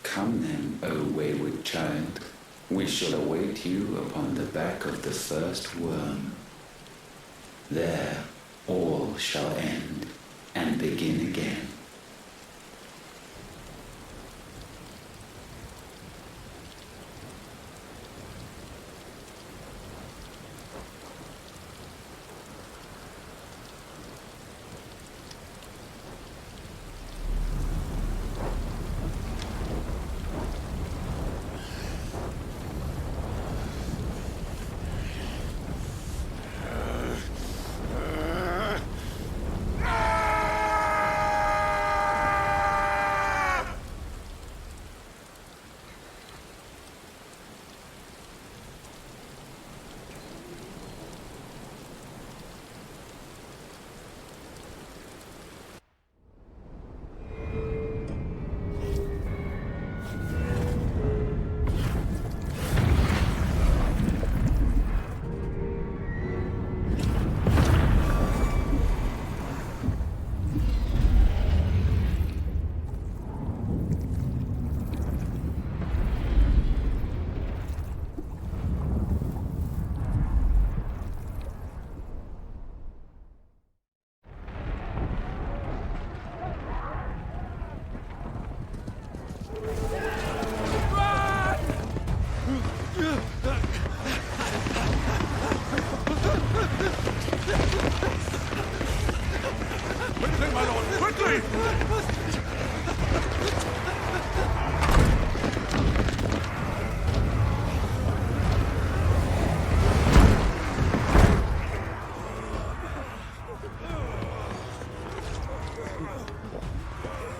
Come then, O wayward child. We shall await you upon the back of the first worm. There, all shall end and begin again.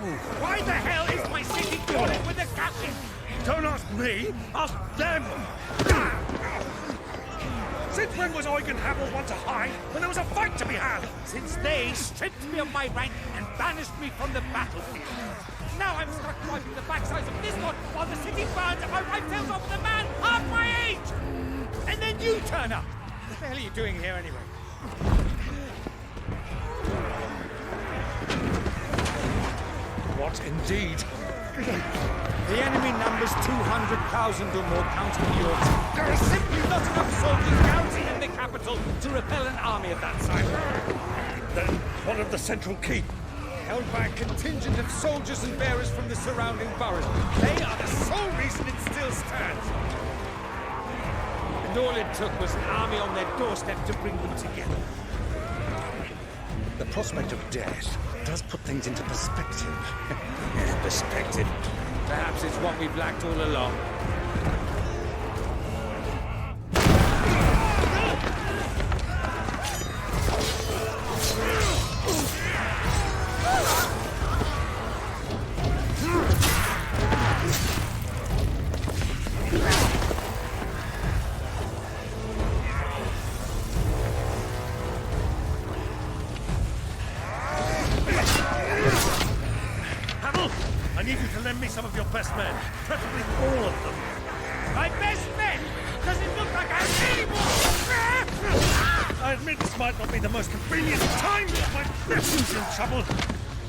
Why the hell is my city crawling with a captain? Don't ask me, ask them! Since when was Eugen Hamel one to hide when there was a fight to be had? Since they stripped me of my rank and banished me from the battlefield. Now I'm stuck wiping the backsides of this one while the city burns and my wife tells off with a man half my age! And then you turn up! What the hell are you doing here anyway? What indeed? The enemy numbers 200,000 or more counting yours. There are simply not enough soldiers garrisoned in the capital to repel an army of that size. Then what of the central keep? Held by a contingent of soldiers and bearers from the surrounding boroughs. They are the sole reason it still stands. And all it took was an army on their doorstep to bring them together. The prospect of death does put things into perspective. Perspective. Perhaps it's what we've lacked all along. I need you to lend me some of your best men, preferably all of them. My best men? Does it look like I have any more? I admit this might not be the most convenient time, but my nephew's in trouble,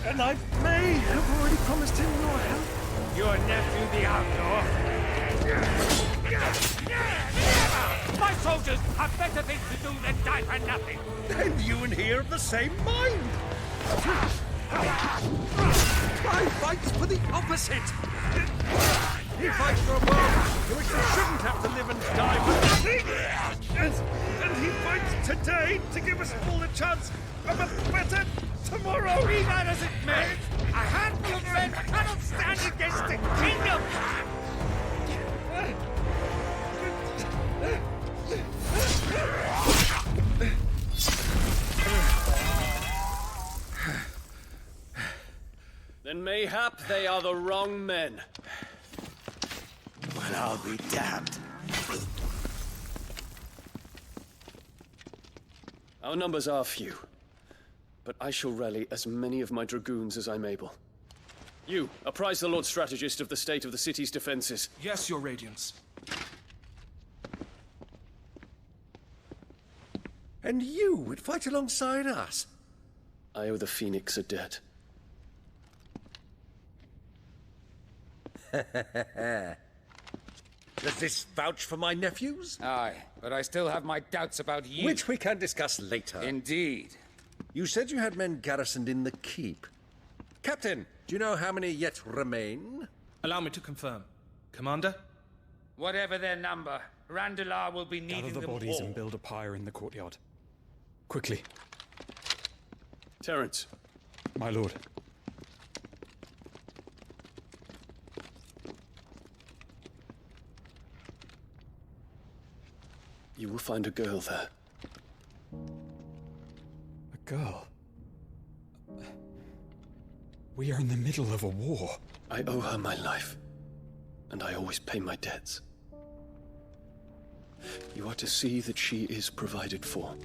and I may have already promised him your help. Your nephew, the outlaw? Never! My soldiers have better things to do than die for nothing. And you and he are of the same mind. I fights for the opposite! He fights for a world in which we shouldn't have to live and die for nothing! And he fights today to give us all a chance of a better tomorrow! Be that as it may, a handful of men cannot stand against the kingdom! Then mayhap they are the wrong men. Well, I'll be damned. Our numbers are few, but I shall rally as many of my dragoons as I'm able. You, apprise the Lord Strategist of the state of the city's defenses. Yes, Your Radiance. And you would fight alongside us? I owe the Phoenix a debt. Does this vouch for my nephews? Aye, but I still have my doubts about you. Which we can discuss later. Indeed. You said you had men garrisoned in the keep. Captain, do you know how many yet remain? Allow me to confirm. Commander? Whatever their number, Randalar will be needing them Gather the bodies all. and build a pyre in the courtyard. Quickly. Terence. My lord. You will find a girl there. A girl? We are in the middle of a war. I owe her my life, and I always pay my debts. You are to see that she is provided for.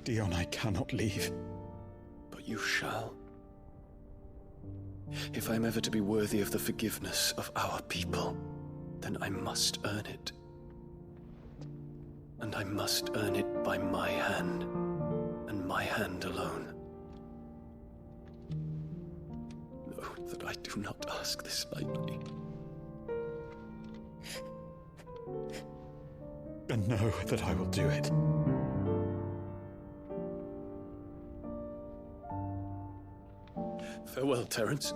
Dion, I cannot leave. But you shall. If I am ever to be worthy of the forgiveness of our people, then I must earn it. And I must earn it by my hand, and my hand alone. Know that I do not ask this lightly. And know that I will do it. Farewell, Terence.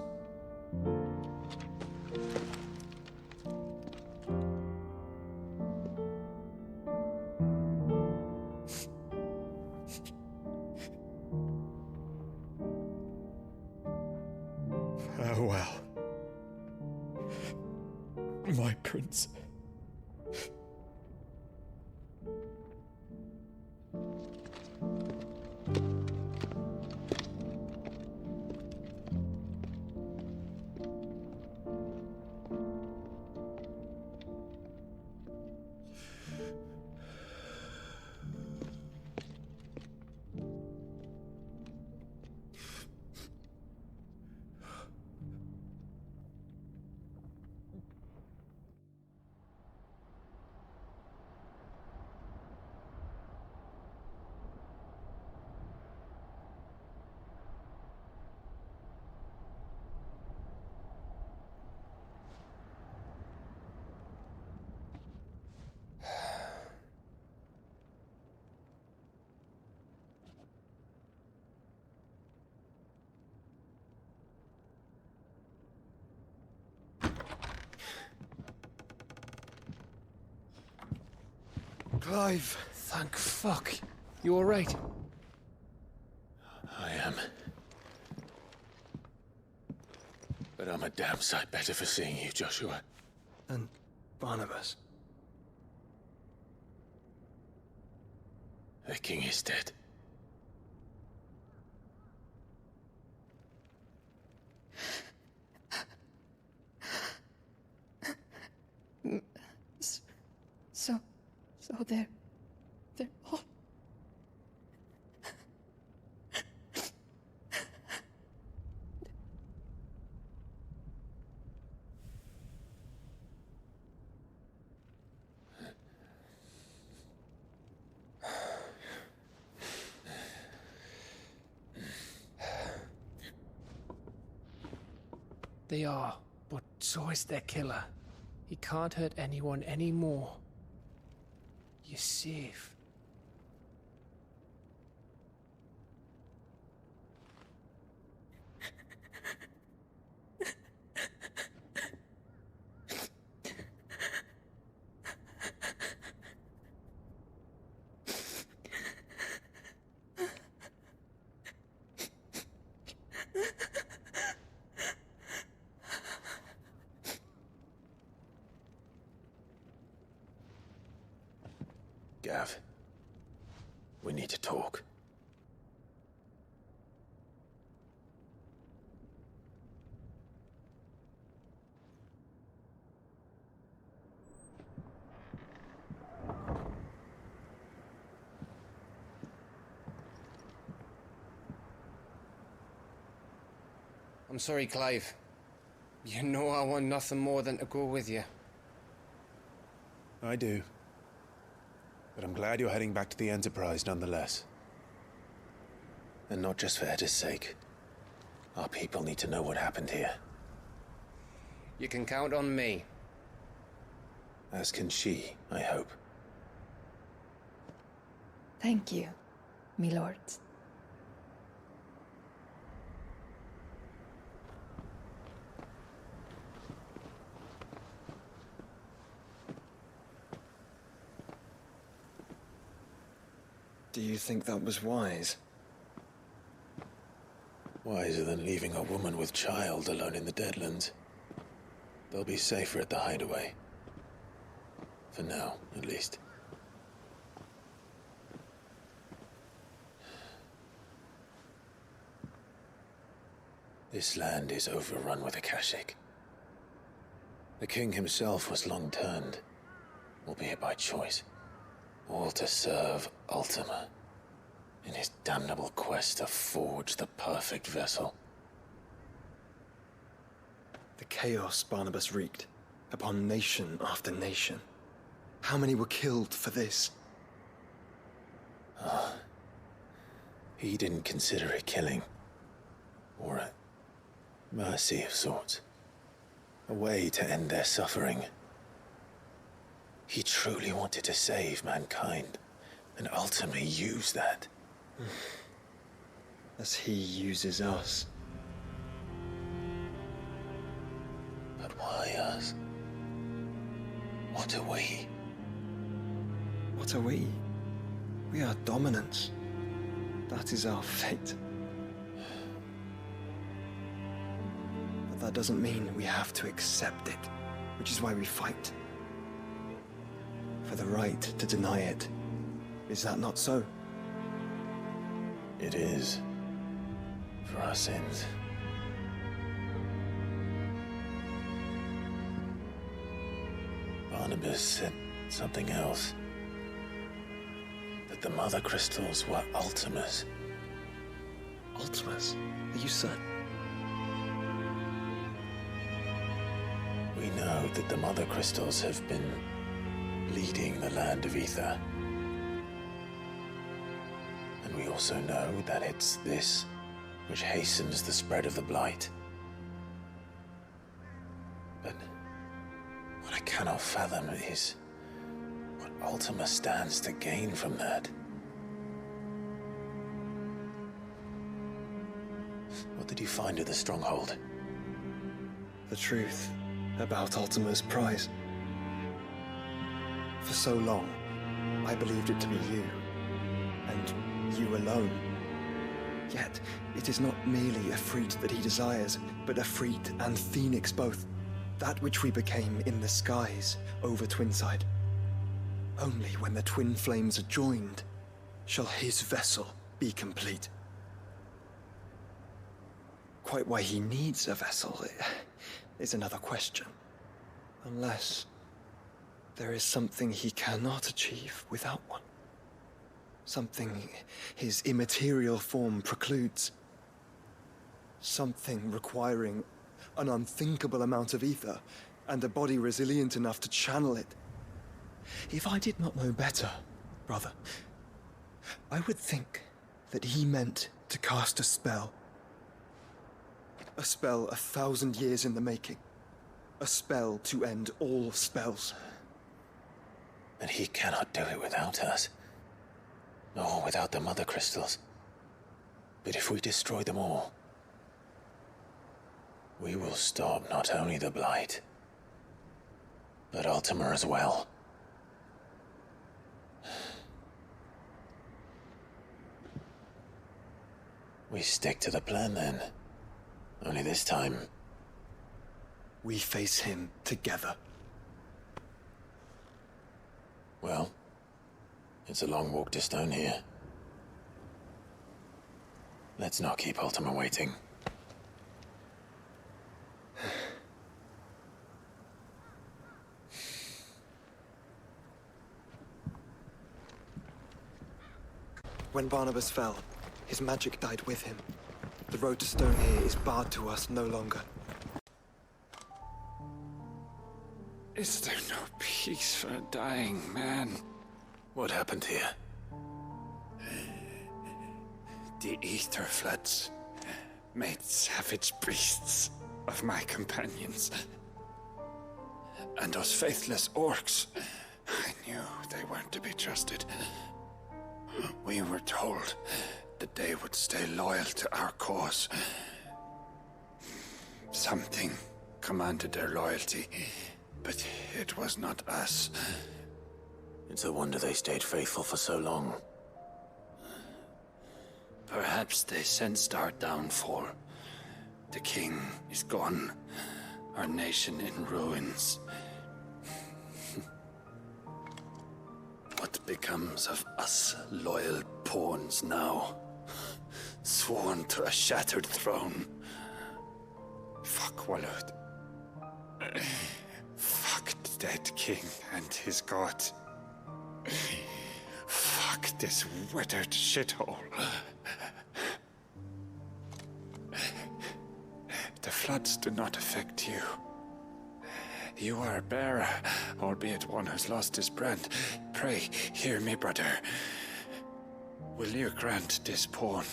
Farewell, my prince. Clive! Thank fuck. You alright? I am. But I'm a damn sight better for seeing you, Joshua. And Barnabas. The king is dead. So they're all... They are, but so is their killer. He can't hurt anyone anymore. You're safe. Gav, we need to talk. I'm sorry, Clive. You know I want nothing more than to go with you. I do. But I'm glad you're heading back to the Enterprise nonetheless. And not just for Edda's sake. Our people need to know what happened here. You can count on me. As can she, I hope. Thank you, my lords. Do you think that was wise? Wiser than leaving a woman with child alone in the Deadlands. They'll be safer at the hideaway. For now, at least. This land is overrun with Akashic. The king himself was long turned, albeit by choice. All to serve Ultima, in his damnable quest to forge the perfect vessel. The chaos Barnabas wreaked upon nation after nation. How many were killed for this? He didn't consider it killing. Or a mercy of sorts. A way to end their suffering. He truly wanted to save mankind, and ultimately use that. As he uses us. But why us? What are we? What are we? We are dominance. That is our fate. But that doesn't mean we have to accept it, which is why we fight. For the right to deny it. Is that not so? It is. For our sins. Barnabas said something else. That the Mother Crystals were Ultimas. Ultimas? Are you certain? We know that the Mother Crystals have been leading the land of Ether. And we also know that it's this which hastens the spread of the Blight. But what I cannot fathom is what Ultima stands to gain from that. What did you find at the Stronghold? The truth about Ultima's prize. For so long, I believed it to be you, and you alone. Yet, it is not merely Efreet that he desires, but Efreet and Phoenix both. That which we became in the skies over Twinside. Only when the twin flames are joined shall his vessel be complete. Quite why he needs a vessel is another question. Unless there is something he cannot achieve without one. Something his immaterial form precludes. Something requiring an unthinkable amount of ether and a body resilient enough to channel it. If I did not know better, brother, I would think that he meant to cast a spell. A spell 1,000 years in the making. A spell to end all spells. And he cannot do it without us. Or without the Mother Crystals. But if we destroy them all, we will stop not only the Blight, but Ultima as well. We stick to the plan then. Only this time, we face him together. Well, it's a long walk to Stone here. Let's not keep Ultima waiting. When Barnabas fell, his magic died with him. The road to Stone here is barred to us no longer. Is there no peace for a dying man? What happened here? The ether floods made savage beasts of my companions. And those faithless orcs, I knew they weren't to be trusted. We were told that they would stay loyal to our cause. Something commanded their loyalty, but it was not us. It's a wonder they stayed faithful for so long. Perhaps they sensed our downfall. The king is gone, our nation in ruins. What becomes of us loyal pawns now? Sworn to a shattered throne. Fuck Walud. Fuck the dead king and his god. Fuck this withered shithole. The floods do not affect you. You are a bearer, albeit one who's lost his brand. Pray, hear me, brother. Will you grant this pawn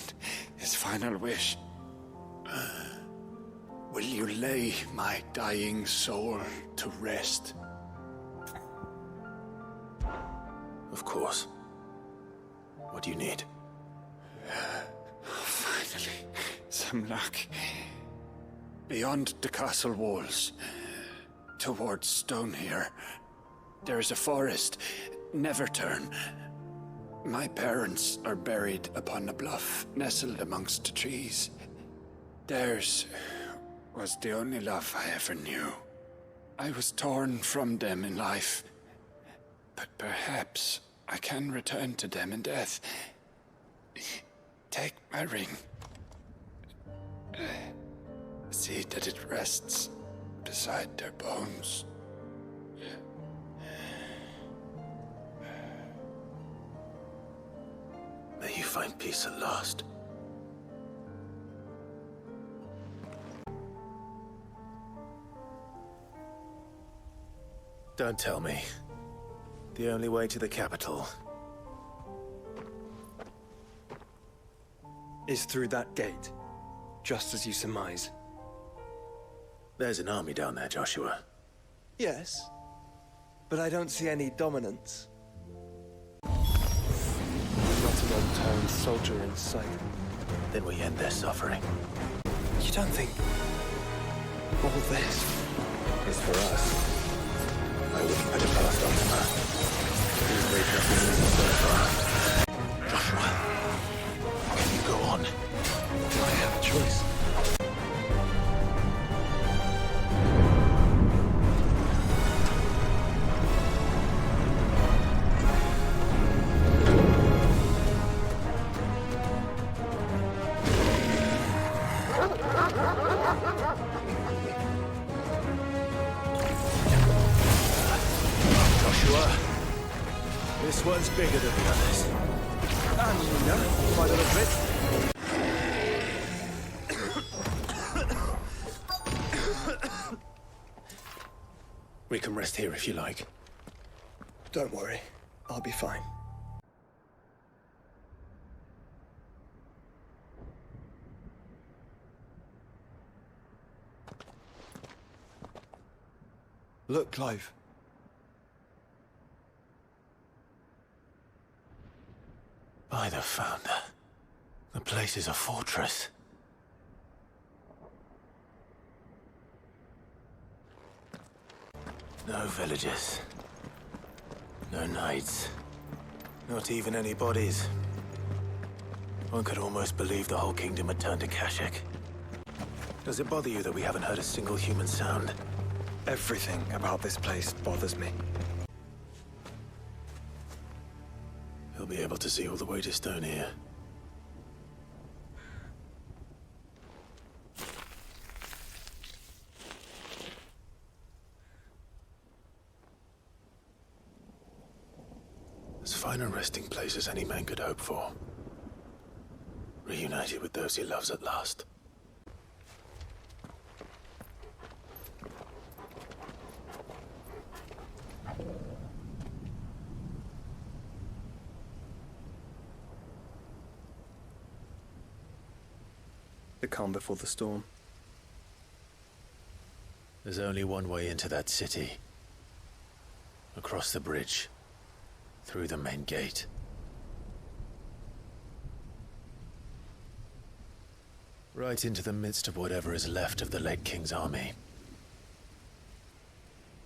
his final wish? Will you lay my dying soul to rest? Of course. What do you need? Finally, some luck. Beyond the castle walls, towards Stone here, there is a forest. Never turn. My parents are buried upon a bluff, nestled amongst the trees. Theirs was the only love I ever knew. I was torn from them in life, but perhaps I can return to them in death. Take my ring. See that it rests beside their bones. May you find peace at last. Don't tell me. The only way to the capital is through that gate, just as you surmise. There's an army down there, Joshua. Yes, but I don't see any dominance. Not an unturned soldier in sight. Then we end their suffering. You don't think all this is for us? I wouldn't put it past Ultima. Joshua, can you go on? Do I have a choice? Joshua, this one's bigger than the others. And, you know, quite a little bit. We can rest here if you like. Don't worry, I'll be fine. Look, Clive. By the Founder, the place is a fortress. No villagers. No knights. Not even any bodies. One could almost believe the whole kingdom had turned to Kashyyyk. Does it bother you that we haven't heard a single human sound? Everything about this place bothers me. He'll be able to see all the way to Stone here. As fine a resting place as any man could hope for. Reunited with those he loves at last. The calm before the storm. There's only one way into that city. Across the bridge. Through the main gate. Right into the midst of whatever is left of the late King's army.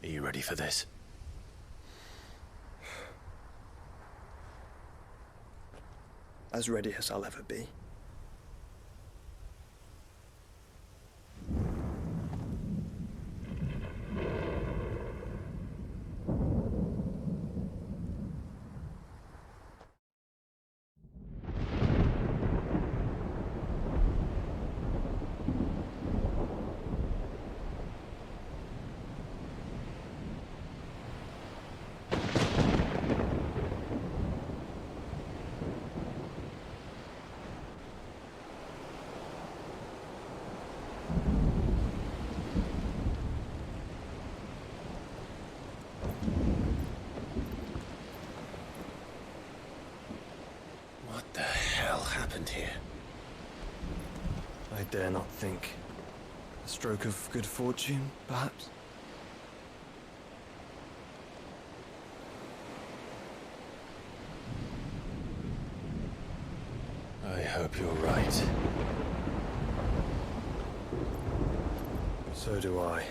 Are you ready for this? As ready as I'll ever be. What the hell happened here? I dare not think. A stroke of good fortune, perhaps? I hope you're right. So do I.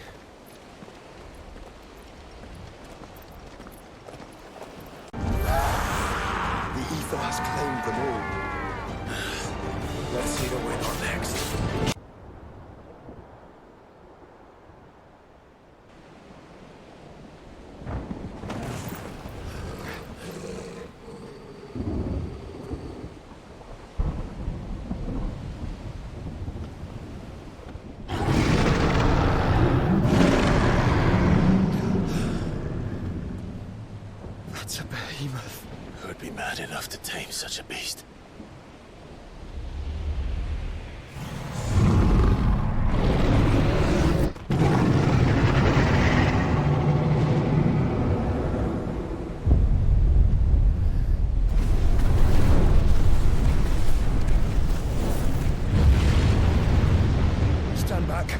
The ether has claimed them all. Let's see the winner next. That's a behemoth. Who'd be mad enough to tame such a beast? Stand back.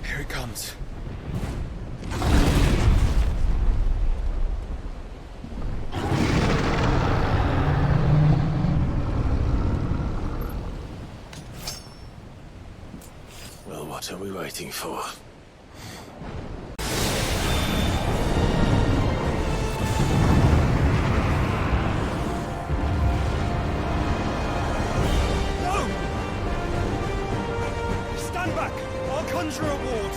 Here it comes. What are we waiting for? No! Stand back! I'll conjure a ward!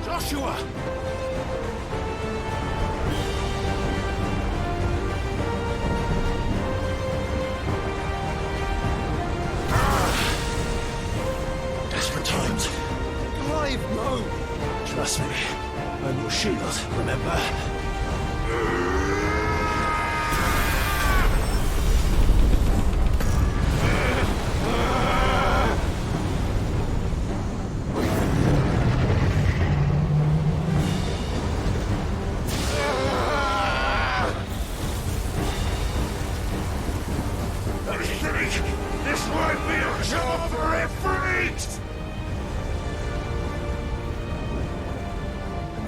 Joshua! Desperate times. Clive, no! Trust me. I'm your shield, remember? This won't be a job for a freak!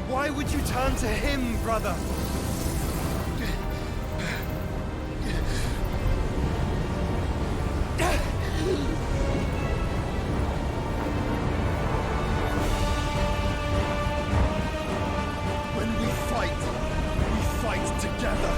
Why would you turn to him, brother? When we fight together.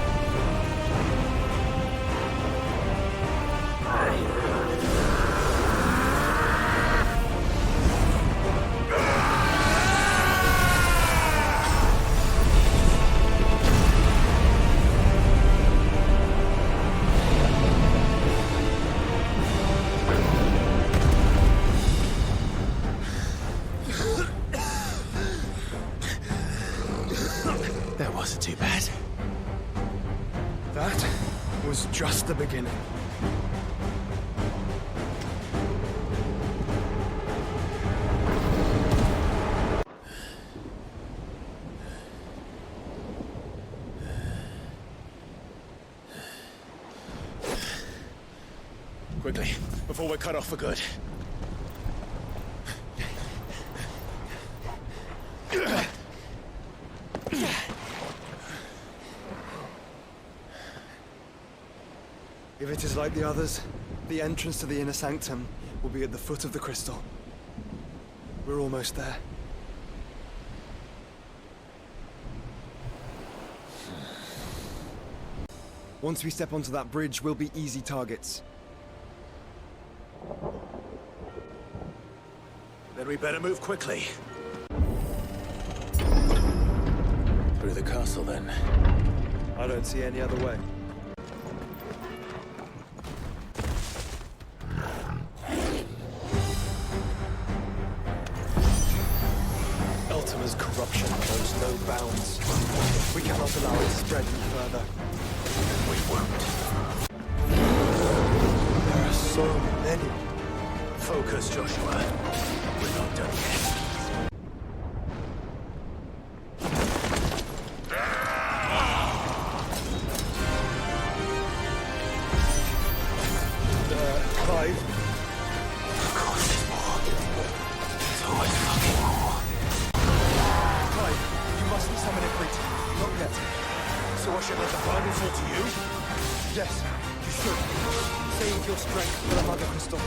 That wasn't too bad. That was just the beginning. Quickly, before we're cut off for good. If it is like the others, the entrance to the inner sanctum will be at the foot of the crystal. We're almost there. Once we step onto that bridge, we'll be easy targets. Then we better move quickly. Through the castle, then. I don't see any other way. Ultima's corruption knows no bounds. We cannot allow it to spread any further. We won't. There are so many. Focus, Joshua. We're not done yet. Clive? Of course there's more. There's always fucking more. Clive, you mustn't summon Ifrit. Not yet. So I should let the final fall to you? Yes, you should. Save your strength for the Mother Crystal.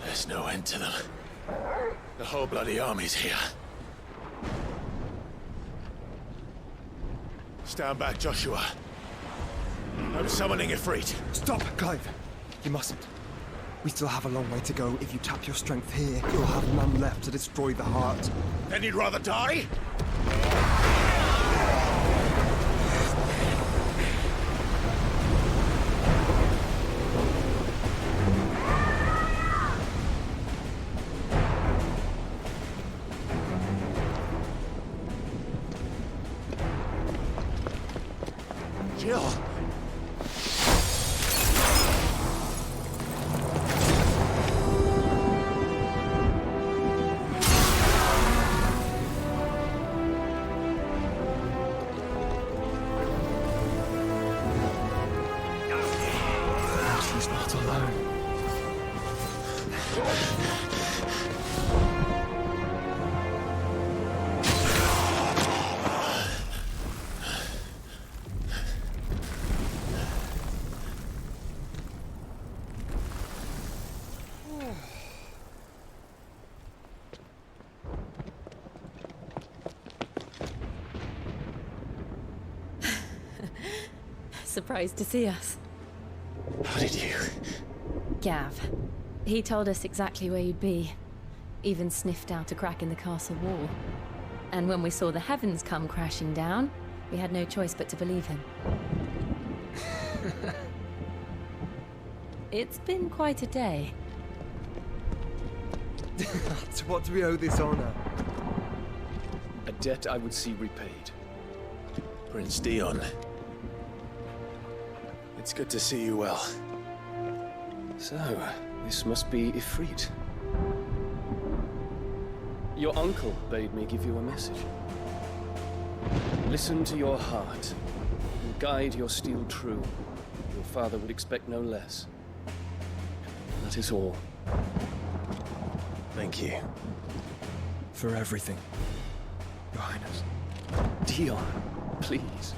There's no end to them. The whole bloody army's here. Stand back, Joshua. I'm summoning Ifrit. Stop, Clive. You mustn't. We still have a long way to go. If you tap your strength here, you'll have none left to destroy the heart. Then you'd rather die? Jill! Surprised to see us. How did you? Gav. He told us exactly where you'd be. Even sniffed out a crack in the castle wall. And when we saw the heavens come crashing down, we had no choice but to believe him. It's been quite a day. To what do we owe this honor? A debt I would see repaid. Prince Dion. It's good to see you well. So, this must be Ifrit. Your uncle bade me give you a message. Listen to your heart, and guide your steel true. Your father would expect no less. That is all. Thank you. For everything, Your Highness. Dion, please.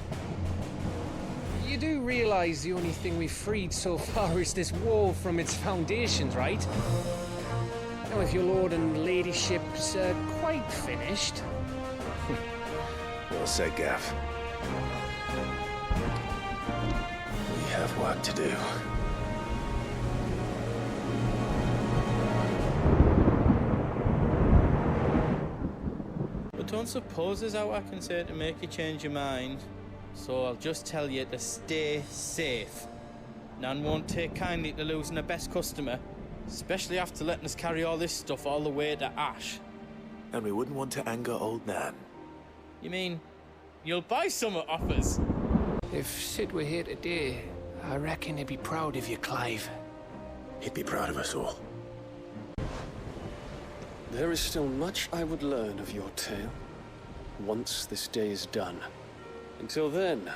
You do realize the only thing we've freed so far is this wall from its foundations, right? Now, if your lord and ladyship's quite finished... Well said, Gav. We have work to do. But don't suppose there's out I can say to make you change your mind. So I'll just tell you to stay safe. Nan won't take kindly to losing her best customer, especially after letting us carry all this stuff all the way to Ash. And we wouldn't want to anger old Nan. You mean, you'll buy some off us? If Sid were here today, I reckon he'd be proud of you, Clive. He'd be proud of us all. There is still much I would learn of your tale, once this day is done. Until then,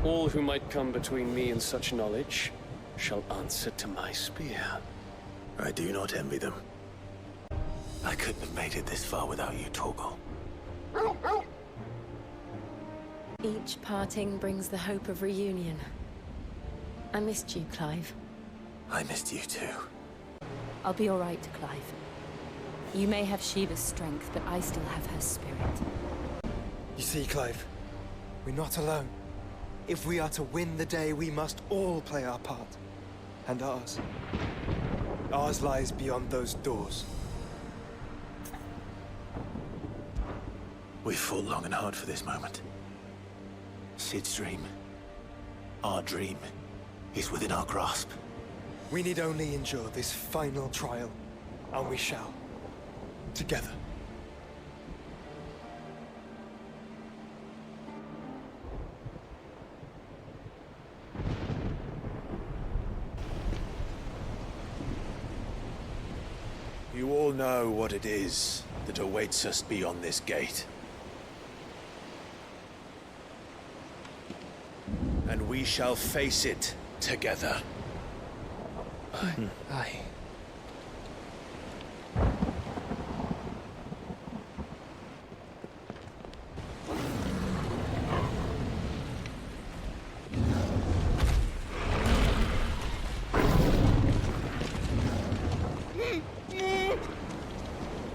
all who might come between me and such knowledge shall answer to my spear. I do not envy them. I couldn't have made it this far without you, Torgal. Each parting brings the hope of reunion. I missed you, Clive. I missed you too. I'll be all right, Clive. You may have Shiva's strength, but I still have her spirit. You see, Clive, we're not alone. If we are to win the day, we must all play our part. And ours. Ours lies beyond those doors. We've fought long and hard for this moment. Sid's dream, our dream, is within our grasp. We need only endure this final trial, and we shall. Together. You all know what it is that awaits us beyond this gate. And we shall face it together. Aye.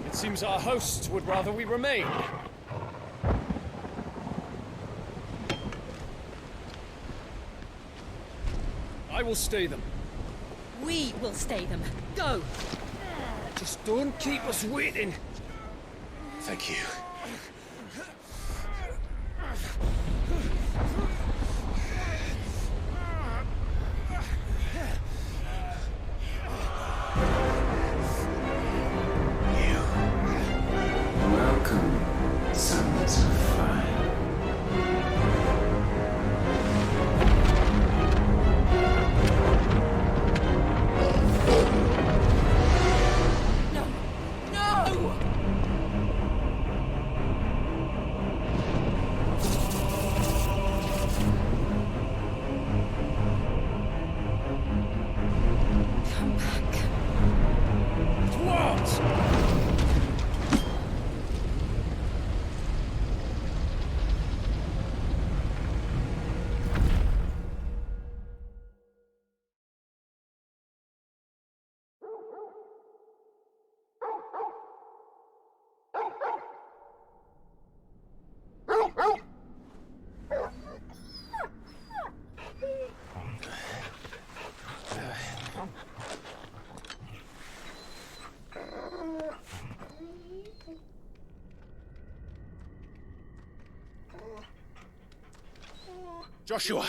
It seems our hosts would rather we remain. I will stay them. We will stay them. Go! Just don't keep us waiting. Thank you. Welcome, sons of fire. No! Joshua!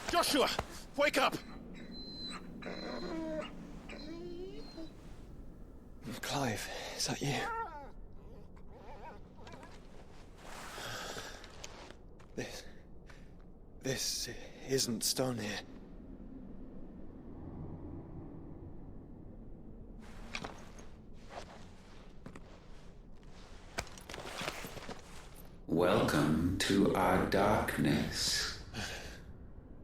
Joshua! Wake up! Clive, is that you? This isn't stone here. Welcome to our darkness.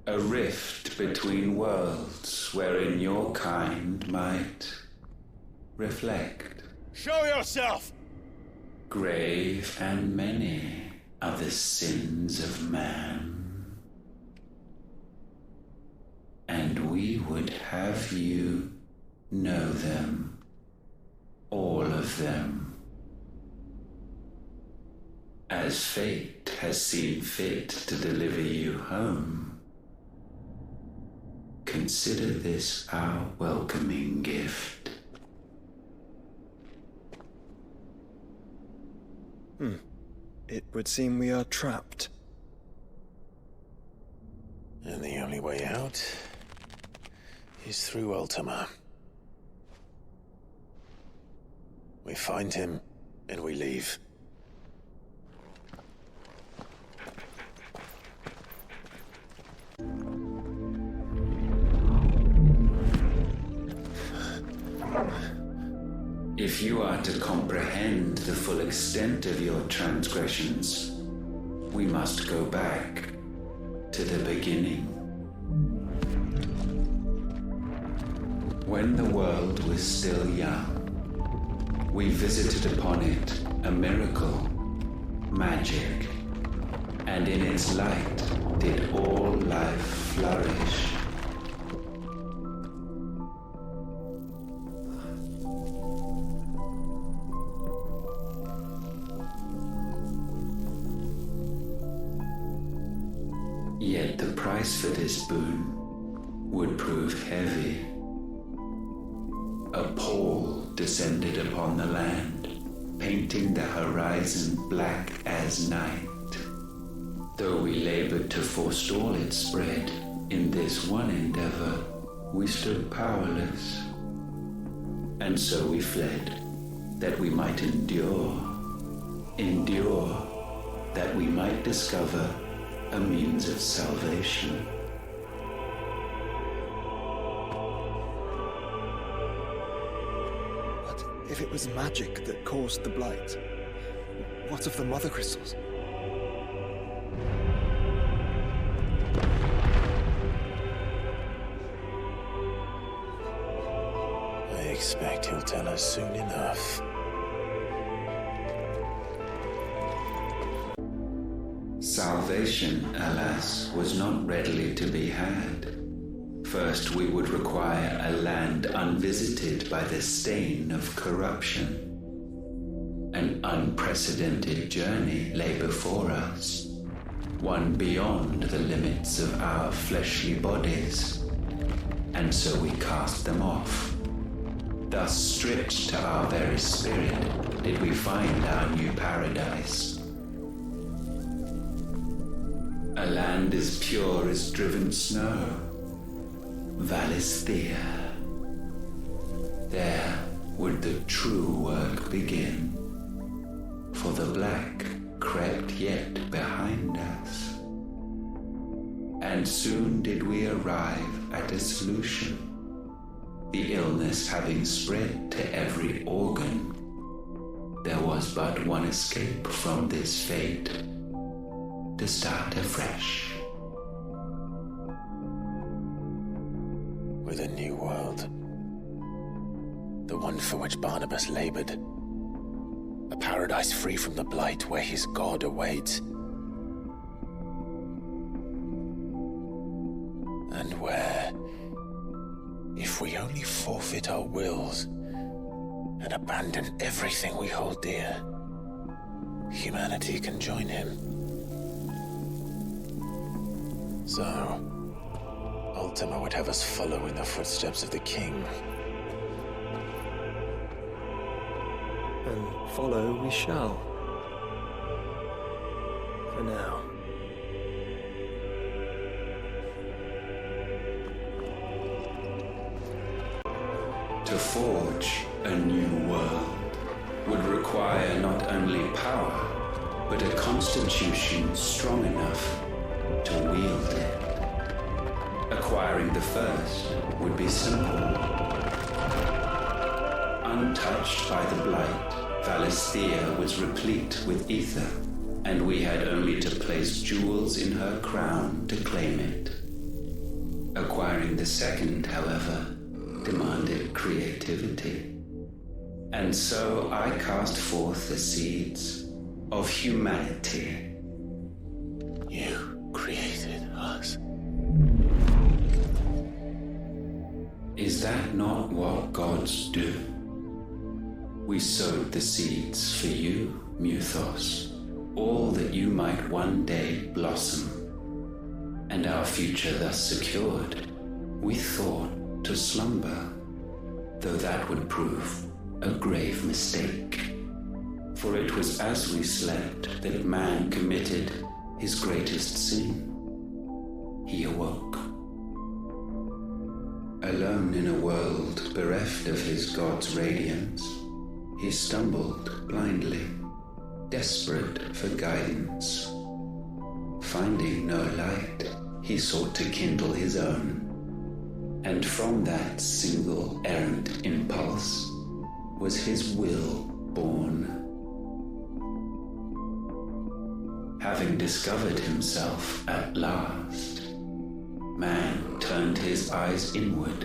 A rift between worlds wherein your kind might reflect. Show yourself! Grave and many are the sins of man. And we would have you know them. All of them. As fate has seen fit to deliver you home, consider this our welcoming gift. It would seem we are trapped. And the only way out is through Ultima. We find him, and we leave. If you are to comprehend the full extent of your transgressions, we must go back to the beginning. When the world was still young, we visited upon it a miracle, magic, and in its light did all life flourish. Yet the price for this boon would prove heavy. A pall descended upon the land, painting the horizon black as night. Though we labored to forestall its spread, in this one endeavor, we stood powerless. And so we fled, that we might endure. Endure, that we might discover a means of salvation. But if it was magic that caused the blight, what of the mother crystals? I expect he'll tell us soon enough. Salvation, alas, was not readily to be had. First, we would require a land unvisited by the stain of corruption. An unprecedented journey lay before us, one beyond the limits of our fleshly bodies. And so we cast them off. Thus, stripped to our very spirit, did we find our new paradise. A land as pure as driven snow, Valisthea. There would the true work begin, for the black crept yet behind us. And soon did we arrive at a solution, the illness having spread to every organ. There was but one escape from this fate, to start afresh. With a new world. The one for which Barnabas labored. A paradise free from the blight where his God awaits. And where, if we only forfeit our wills and abandon everything we hold dear, humanity can join him. So, Ultima would have us follow in the footsteps of the king. And follow we shall. For now. To forge a new world would require not only power, but a constitution strong enough to wield it. Acquiring the first would be simple. Untouched by the blight, Valisthea was replete with ether, and we had only to place jewels in her crown to claim it. Acquiring the second, however, demanded creativity. And so I cast forth the seeds of humanity. You created us. Is that not what gods do? We sowed the seeds for you, Muthos, all that you might one day blossom. And our future thus secured, we thought to slumber, though that would prove a grave mistake. For it was as we slept that man committed his greatest sin. He awoke. Alone in a world bereft of his god's radiance, he stumbled blindly, desperate for guidance. Finding no light, he sought to kindle his own. And from that single errant impulse was his will born. Having discovered himself at last, man turned his eyes inward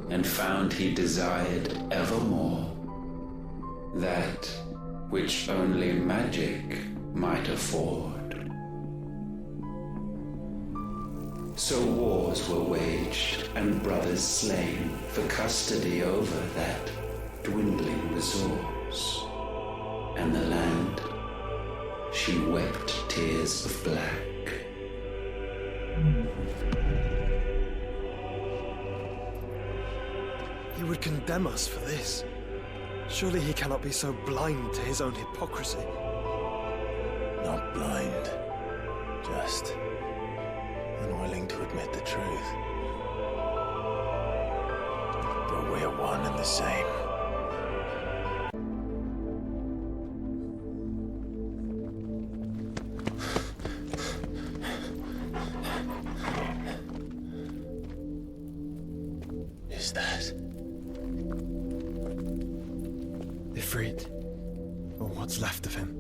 and found he desired evermore that which only magic might afford. So wars were waged and brothers slain for custody over that dwindling resource. And the land, she wept tears of black. He would condemn us for this. Surely he cannot be so blind to his own hypocrisy. Not blind, just unwilling to admit the truth. But we're one and the same. Is that Ifrit, or what's left of him?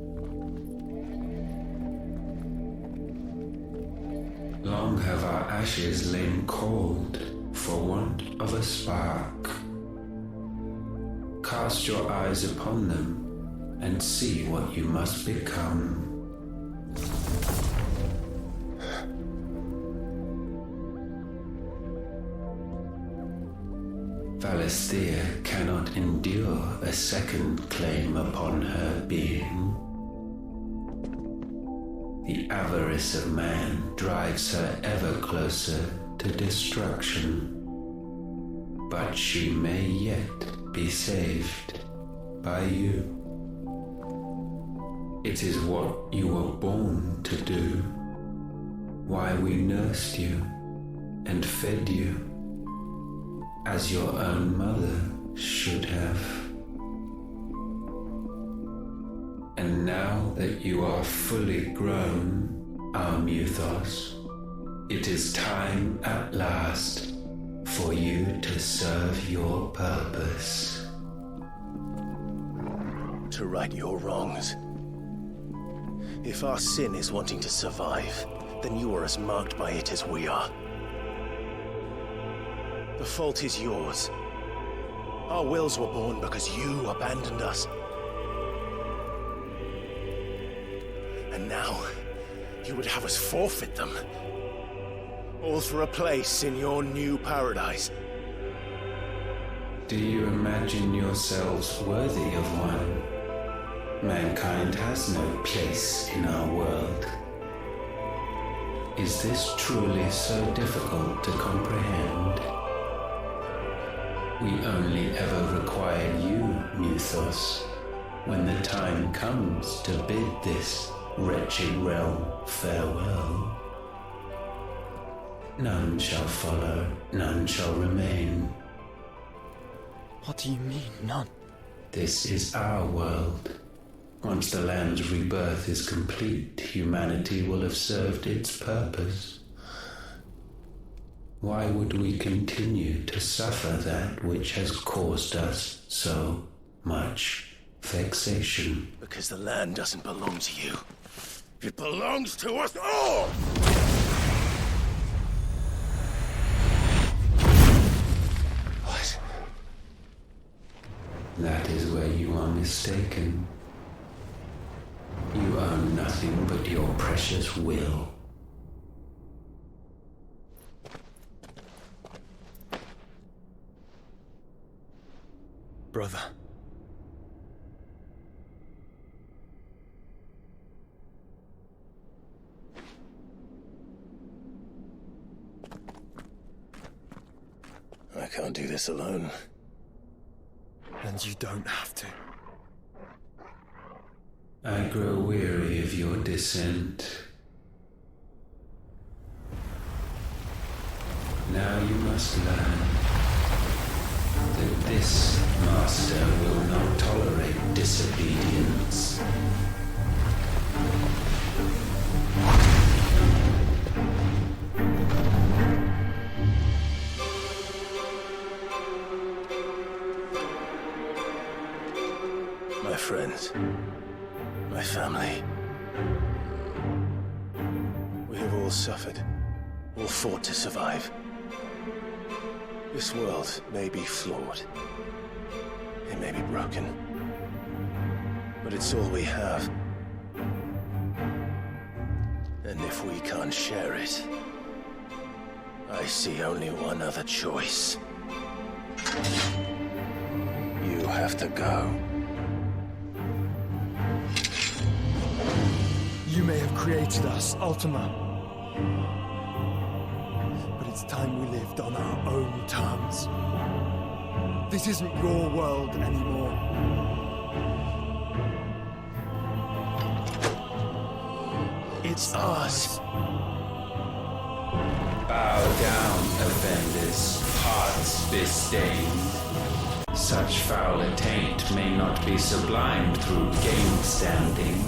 Long have our ashes lain cold for want of a spark. Cast your eyes upon them and see what you must become. Valisthea cannot endure a second claim upon her being. The avarice of man drives her ever closer to destruction. But she may yet be saved by you. It is what you were born to do, why we nursed you and fed you, as your own mother should have. And now that you are fully grown, our Muthos, it is time at last for you to serve your purpose. to right your wrongs? If our sin is wanting to survive, then you are as marked by it as we are. The fault is yours. Our wills were born because you abandoned us. And now, you would have us forfeit them. All for a place in your new paradise. Do you imagine yourselves worthy of one? Mankind has no place in our world. Is this truly so difficult to comprehend? We only ever require you, Muthos, when the time comes to bid this wretched realm farewell. None shall follow, none shall remain. What do you mean, none? This is our world. Once the land's rebirth is complete, humanity will have served its purpose. Why would we continue to suffer that which has caused us so much vexation? Because the land doesn't belong to you. It belongs to us all! What? That is where you are mistaken. You own nothing but your precious will. Brother. I can't do this alone. And you don't have to. I grow weary of your dissent. Now you must learn that this master will not tolerate disobedience. My friends, my family. We have all suffered, all fought to survive. This world may be flawed. It may be broken. But it's all we have. And if we can't share it, I see only one other choice. You have to go. You may have created us, Ultima. But it's time we lived on our own terms. This isn't your world anymore. It's ours. Bow down, offenders, hearts disdained. Such foul attaint may not be sublimed through game standing.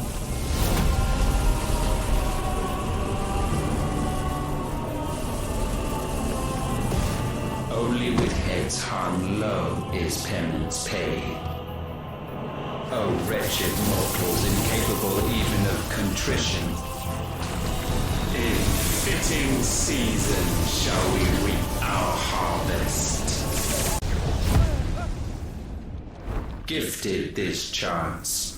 Only with heads hung low is penance paid. O wretched mortals, incapable even of contrition, in fitting season shall we reap our harvest. Gifted this chance,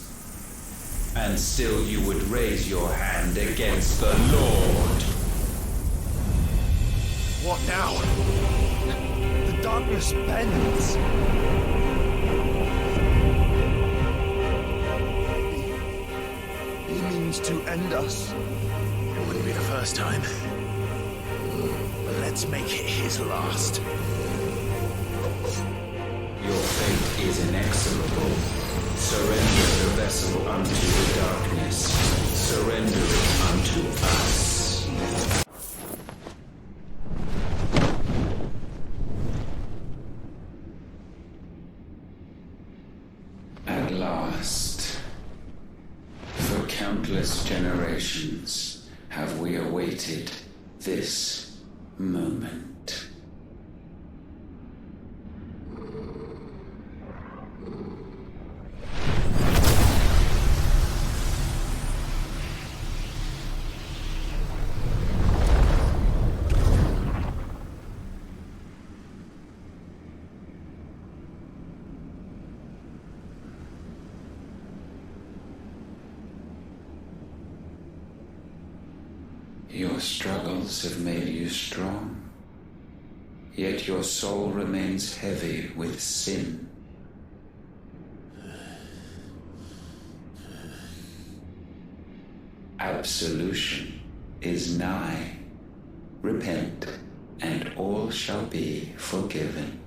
and still you would raise your hand against the Lord. What now? The darkness bends. He means to end us. It wouldn't be the first time. But let's make it his last. Your fate is inexorable. Surrender the vessel unto the darkness. Surrender it unto us. At last, for countless generations, have we awaited this moment. Your struggles have made you strong, yet your soul remains heavy with sin. Absolution is nigh. Repent, and all shall be forgiven.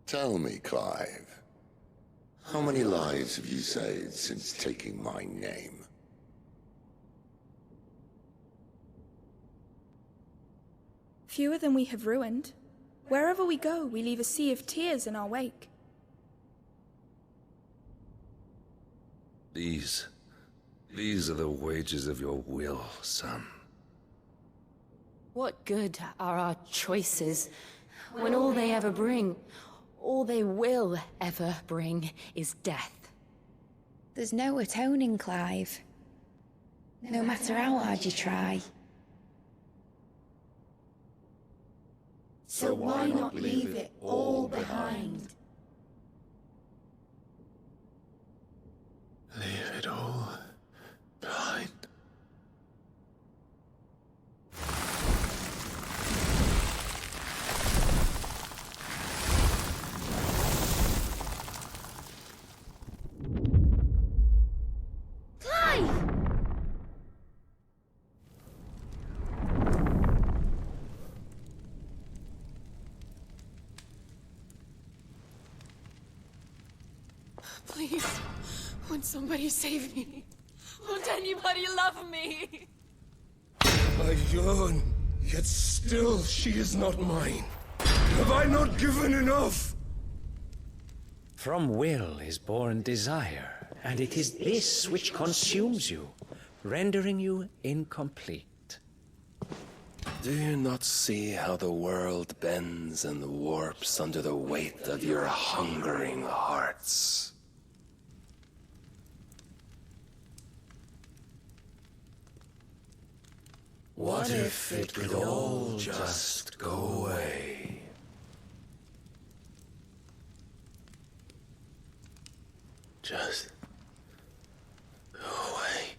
Tell me, Clive, how many lives have you saved since taking my name? Fewer than we have ruined. Wherever we go, we leave a sea of tears in our wake. These are the wages of your will, son. What good are our choices when all they ever bring, all they will ever bring, is death? There's no atoning, Clive. No matter how hard you try. So why not leave it all behind? Leave it all behind. Clive! Please, won't somebody save me? Won't anybody love me? I yearn, yet still she is not mine. Have I not given enough? From will is born desire, and it is this which consumes you, rendering you incomplete. Do you not see how the world bends and warps under the weight of your hungering hearts? What if it could all just go away? Just go away.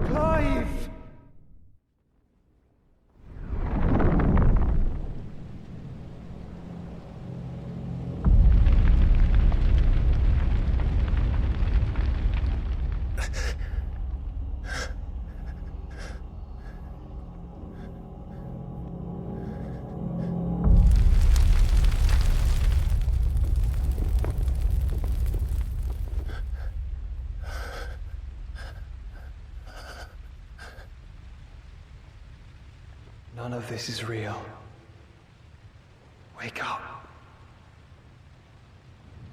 Clive! None of this is real. Wake up.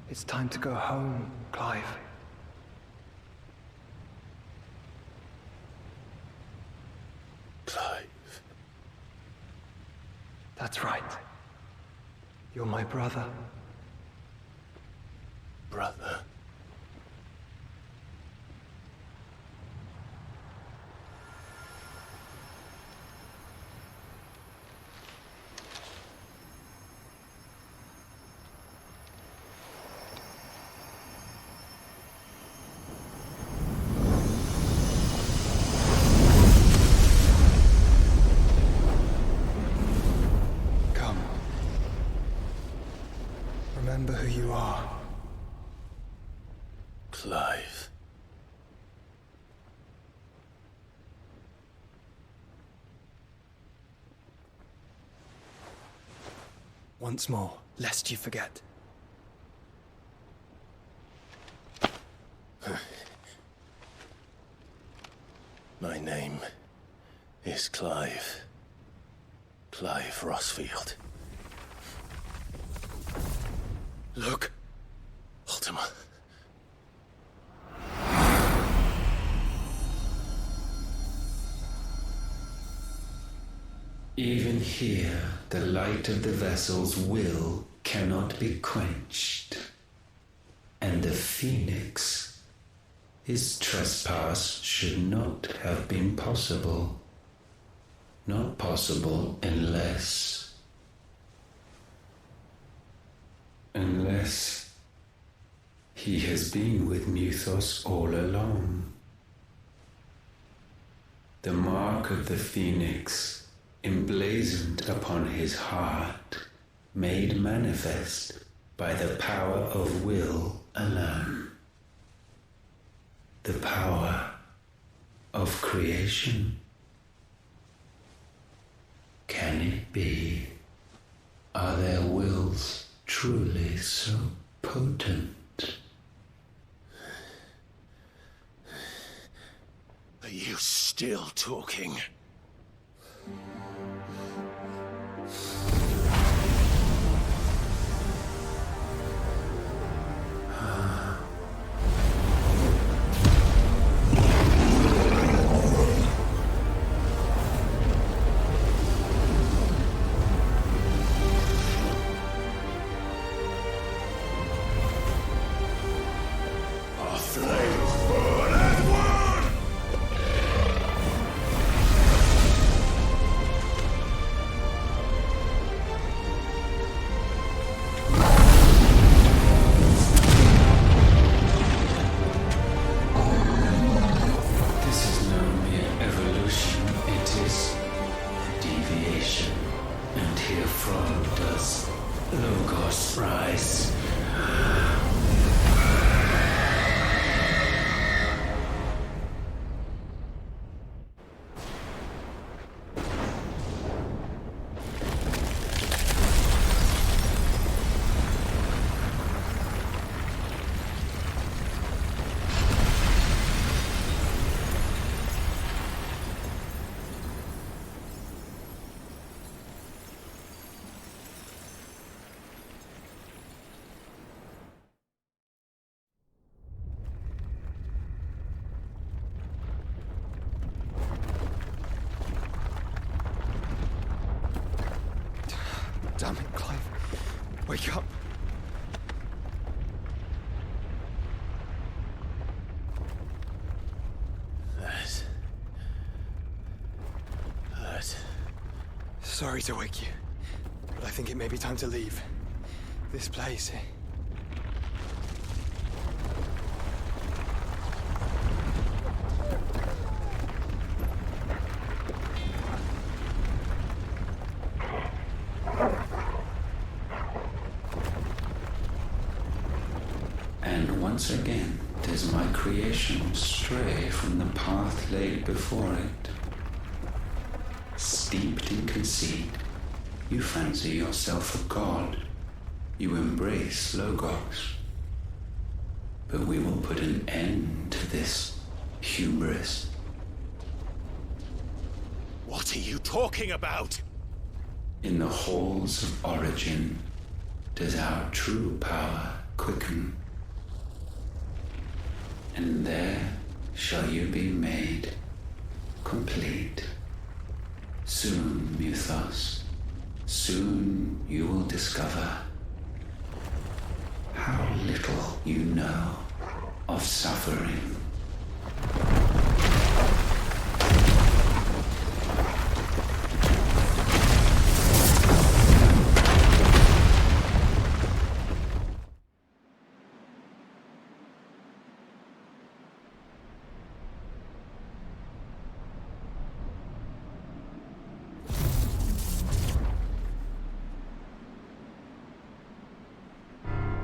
It's time to go home, Clive. Clive. That's right. You're my brother. Brother. Come. Remember who you are. Clive. Once more, lest you forget. My name is Clive. Clive Rossfield. Look, Ultima. Even here, the light of the vessel's will cannot be quenched. And the Phoenix, his trespass should not have been possible. Not possible unless he has been with Muthos all along. The mark of the Phoenix, emblazoned upon his heart, made manifest by the power of will alone. The power of creation. Can it be? Are their wills truly so potent? Are you still talking? Damn it, Clive. Wake up. That hurt. Sorry to wake you, but I think it may be time to leave. This place. Once again, does my creation stray from the path laid before it? Steeped in conceit, you fancy yourself a god. You embrace Logos. But we will put an end to this hubris. What are you talking about? In the halls of origin, does our true power quicken? And there shall you be made complete. Soon, Mythos, soon you will discover how little you know of suffering.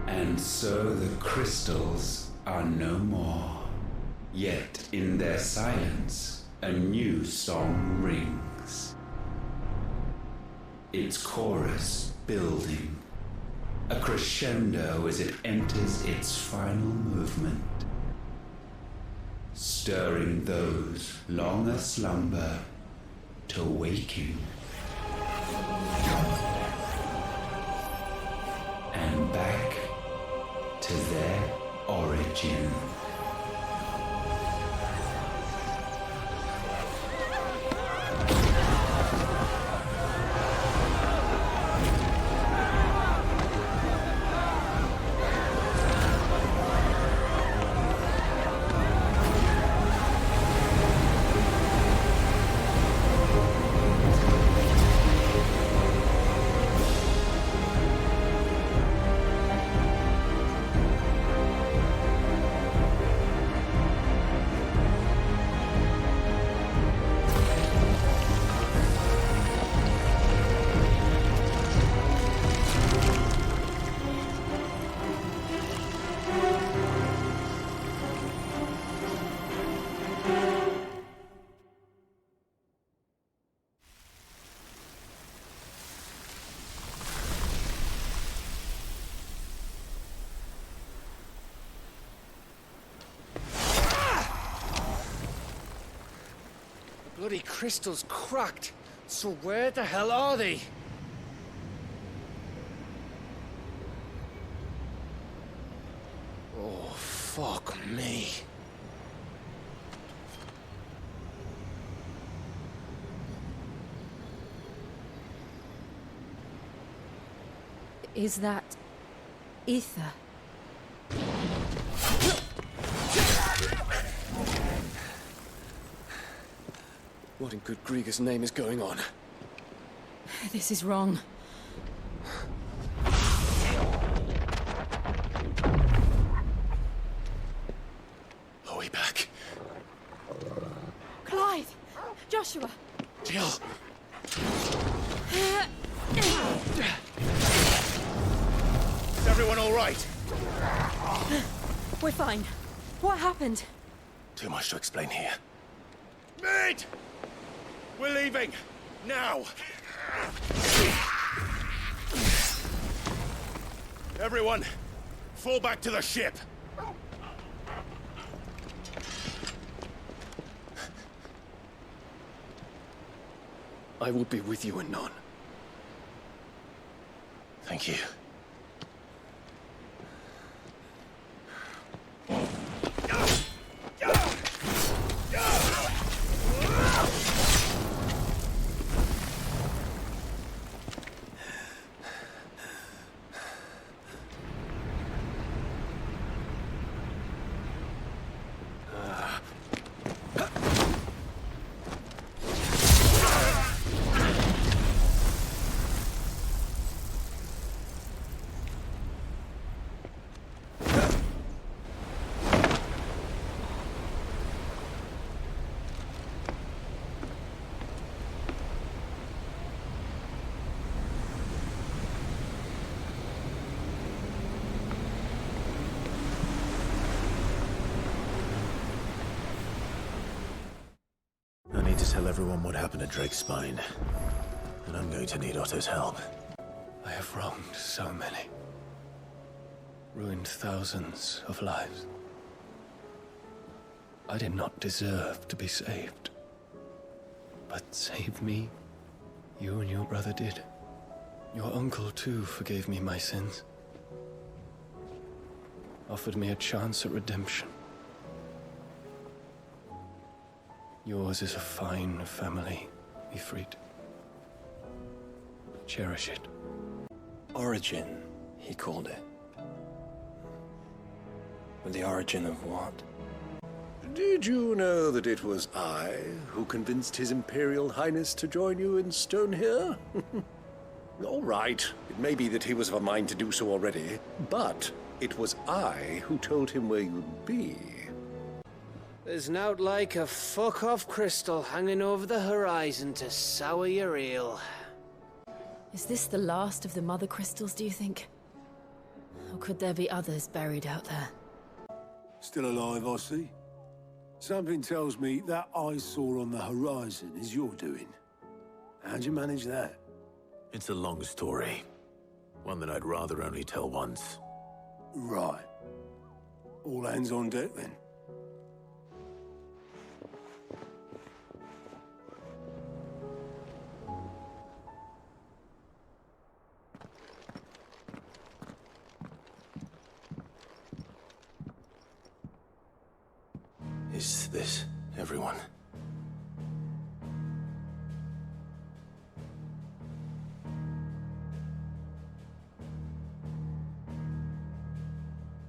And so the crystals are no more. Yet in their silence, a new song rings. Its chorus building, a crescendo as it enters its final movement, stirring those long aslumber to waking. And back to their origin. bloody crystal's cracked. So where the hell are they? Oh, fuck me. Is that ether? What in good Grieger's name is going on? This is wrong. Are we back? Clive! Joshua! Jill! Is everyone all right? We're fine. What happened? Too much to explain here. Mate! We're leaving! Now! Everyone, fall back to the ship! I will be with you anon. Thank you. I need to tell everyone what happened at Drake's Spine. And I'm going to need Otto's help. I have wronged so many. Ruined thousands of lives. I did not deserve to be saved. But save me, you and your brother did. Your uncle, too, forgave me my sins. Offered me a chance at redemption. Yours is a fine family, Ifrit. Cherish it. Origin, he called it. But the origin of what? Did you know that it was I who convinced His Imperial Highness to join you in Stone here? All right, it may be that he was of a mind to do so already, but it was I who told him where you'd be. There's nowt like a fuck-off crystal hanging over the horizon to sour your ale. Is this the last of the mother crystals, do you think? Or could there be others buried out there? Still alive, I see. Something tells me that eyesore on the horizon is your doing. How'd you manage that? It's a long story. One that I'd rather only tell once. Right. All hands on deck, then. Is this everyone?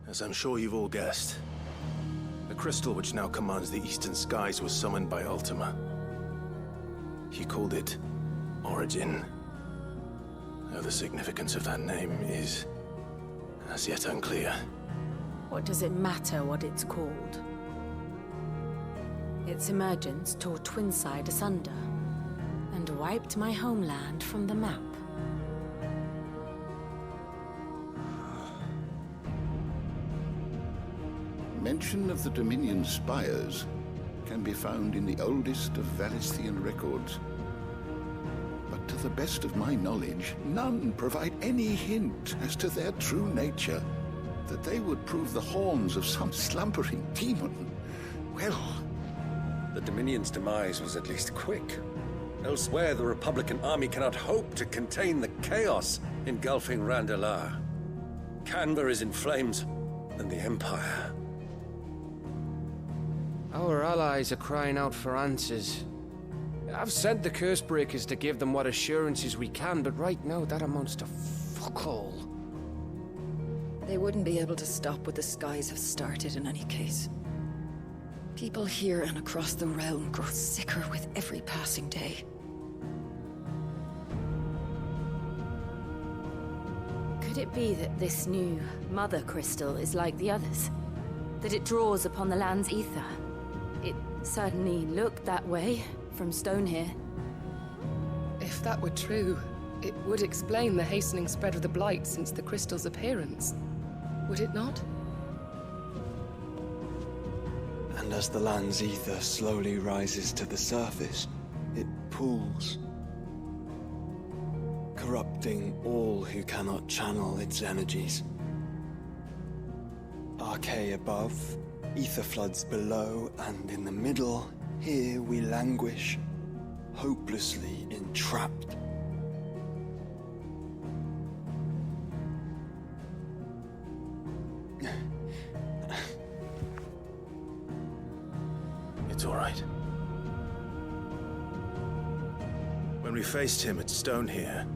As I'm sure you've all guessed, the crystal which now commands the eastern skies was summoned by Ultima. He called it Origin. Though the significance of that name is as yet unclear. What does it matter what it's called? Its emergence tore Twinside asunder and wiped my homeland from the map. Mention of the Dominion spires can be found in the oldest of Valisthian records. But to the best of my knowledge, none provide any hint as to their true nature. That they would prove the horns of some slumbering demon. Well, The Dominion's demise was at least quick. Elsewhere, the Republican army cannot hope to contain the chaos engulfing Randalar. Canva is in flames, and the Empire. Our allies are crying out for answers. I've sent the Cursebreakers to give them what assurances we can, but right now that amounts to fuck all. They wouldn't be able to stop what the skies have started in any case. People here and across the realm grow sicker with every passing day. Could it be that this new Mother Crystal is like the others? That it draws upon the land's ether? It certainly looked that way from stone here. If that were true, it would explain the hastening spread of the Blight since the crystal's appearance. Would it not? And as the land's ether slowly rises to the surface, it pools, corrupting all who cannot channel its energies. Archay above, ether floods below, and in the middle, here we languish, hopelessly entrapped. It's all right. When we faced him at Stone here,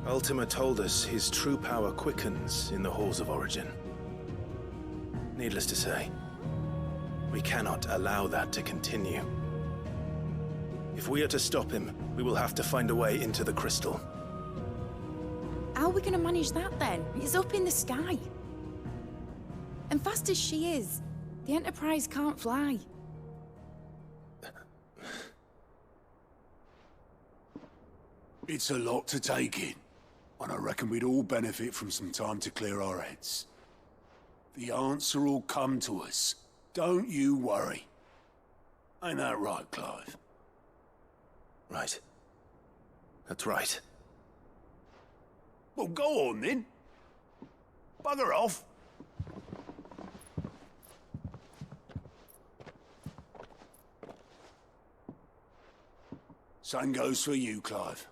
Ultima told us his true power quickens in the Halls of Origin. Needless to say, we cannot allow that to continue. If we are to stop him, we will have to find a way into the crystal. How are we going to manage that then? It's up in the sky. And fast as she is, the Enterprise can't fly. It's a lot to take in, and I reckon we'd all benefit from some time to clear our heads. The answer will come to us. Don't you worry. Ain't that right, Clive? Right. That's right. Well, go on then. Bugger off. Same goes for you, Clive.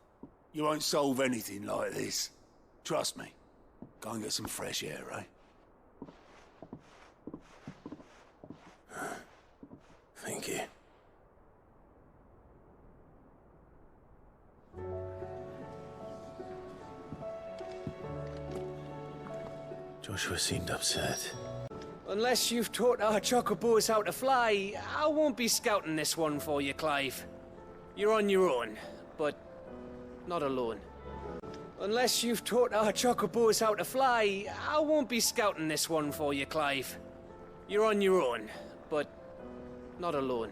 You won't solve anything like this. Trust me. Go and get some fresh air, eh? Thank you. Joshua seemed upset. Unless you've taught our chocobos how to fly, I won't be scouting this one for you, Clive. You're on your own, but not alone. Unless you've taught our chocobos how to fly, I won't be scouting this one for you, Clive. You're on your own, but not alone.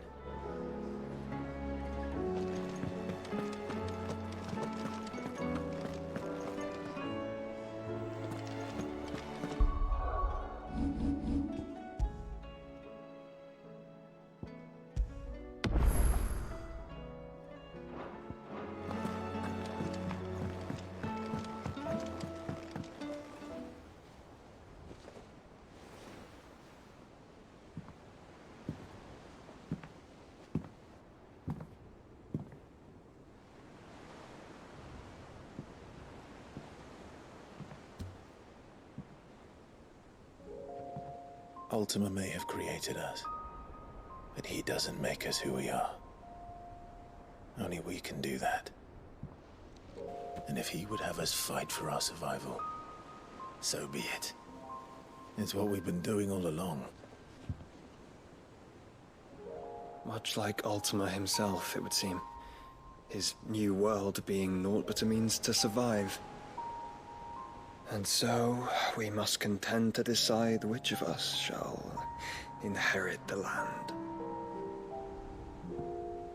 Ultima may have created us, but he doesn't make us who we are. Only we can do that. And if he would have us fight for our survival, so be it. It's what we've been doing all along. Much like Ultima himself, it would seem. His new world being naught but a means to survive. And so, we must contend to decide which of us shall inherit the land.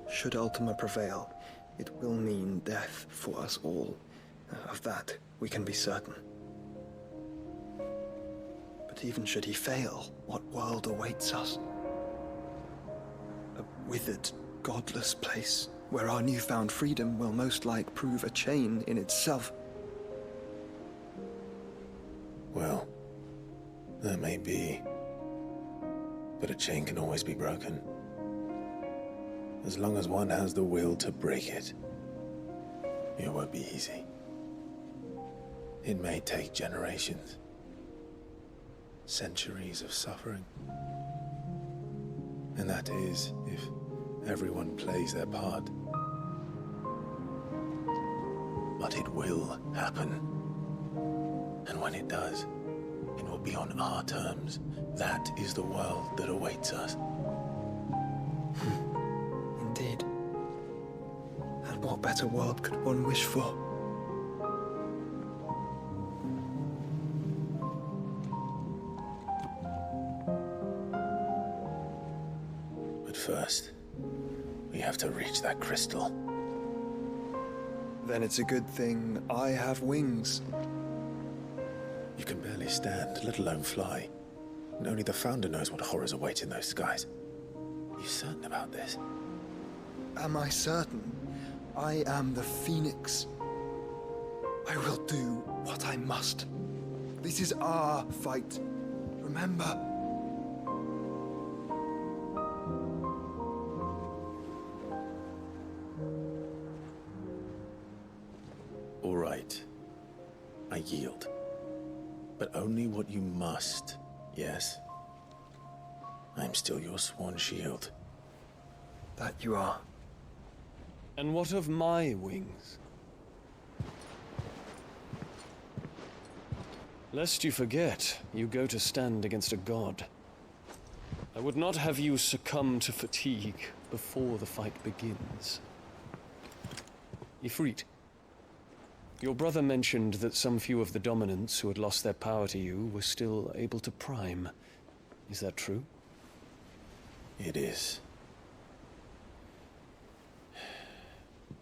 Should Ultima prevail, it will mean death for us all. Of that, we can be certain. But even should he fail, what world awaits us? A withered, godless place, where our newfound freedom will most like prove a chain in itself. Well, that may be. But a chain can always be broken. as long as one has the will to break it. It won't be easy. It may take generations. Centuries of suffering. And that is if everyone plays their part. But it will happen. And when it does, it will be on our terms. That is the world that awaits us. Indeed. And what better world could one wish for? But first, we have to reach that crystal. Then it's a good thing I have wings. You can barely stand, let alone fly. And only the Founder knows what horrors await in those skies. Are you certain about this? Am I certain? I am the Phoenix. I will do what I must. This is our fight. Remember? All right. I yield. But only what you must, yes? I'm still your sworn shield. That you are. And what of my wings? Lest you forget, you go to stand against a god. I would not have you succumb to fatigue before the fight begins. Ifrit, your brother mentioned that some few of the dominants who had lost their power to you were still able to prime. Is that true? It is.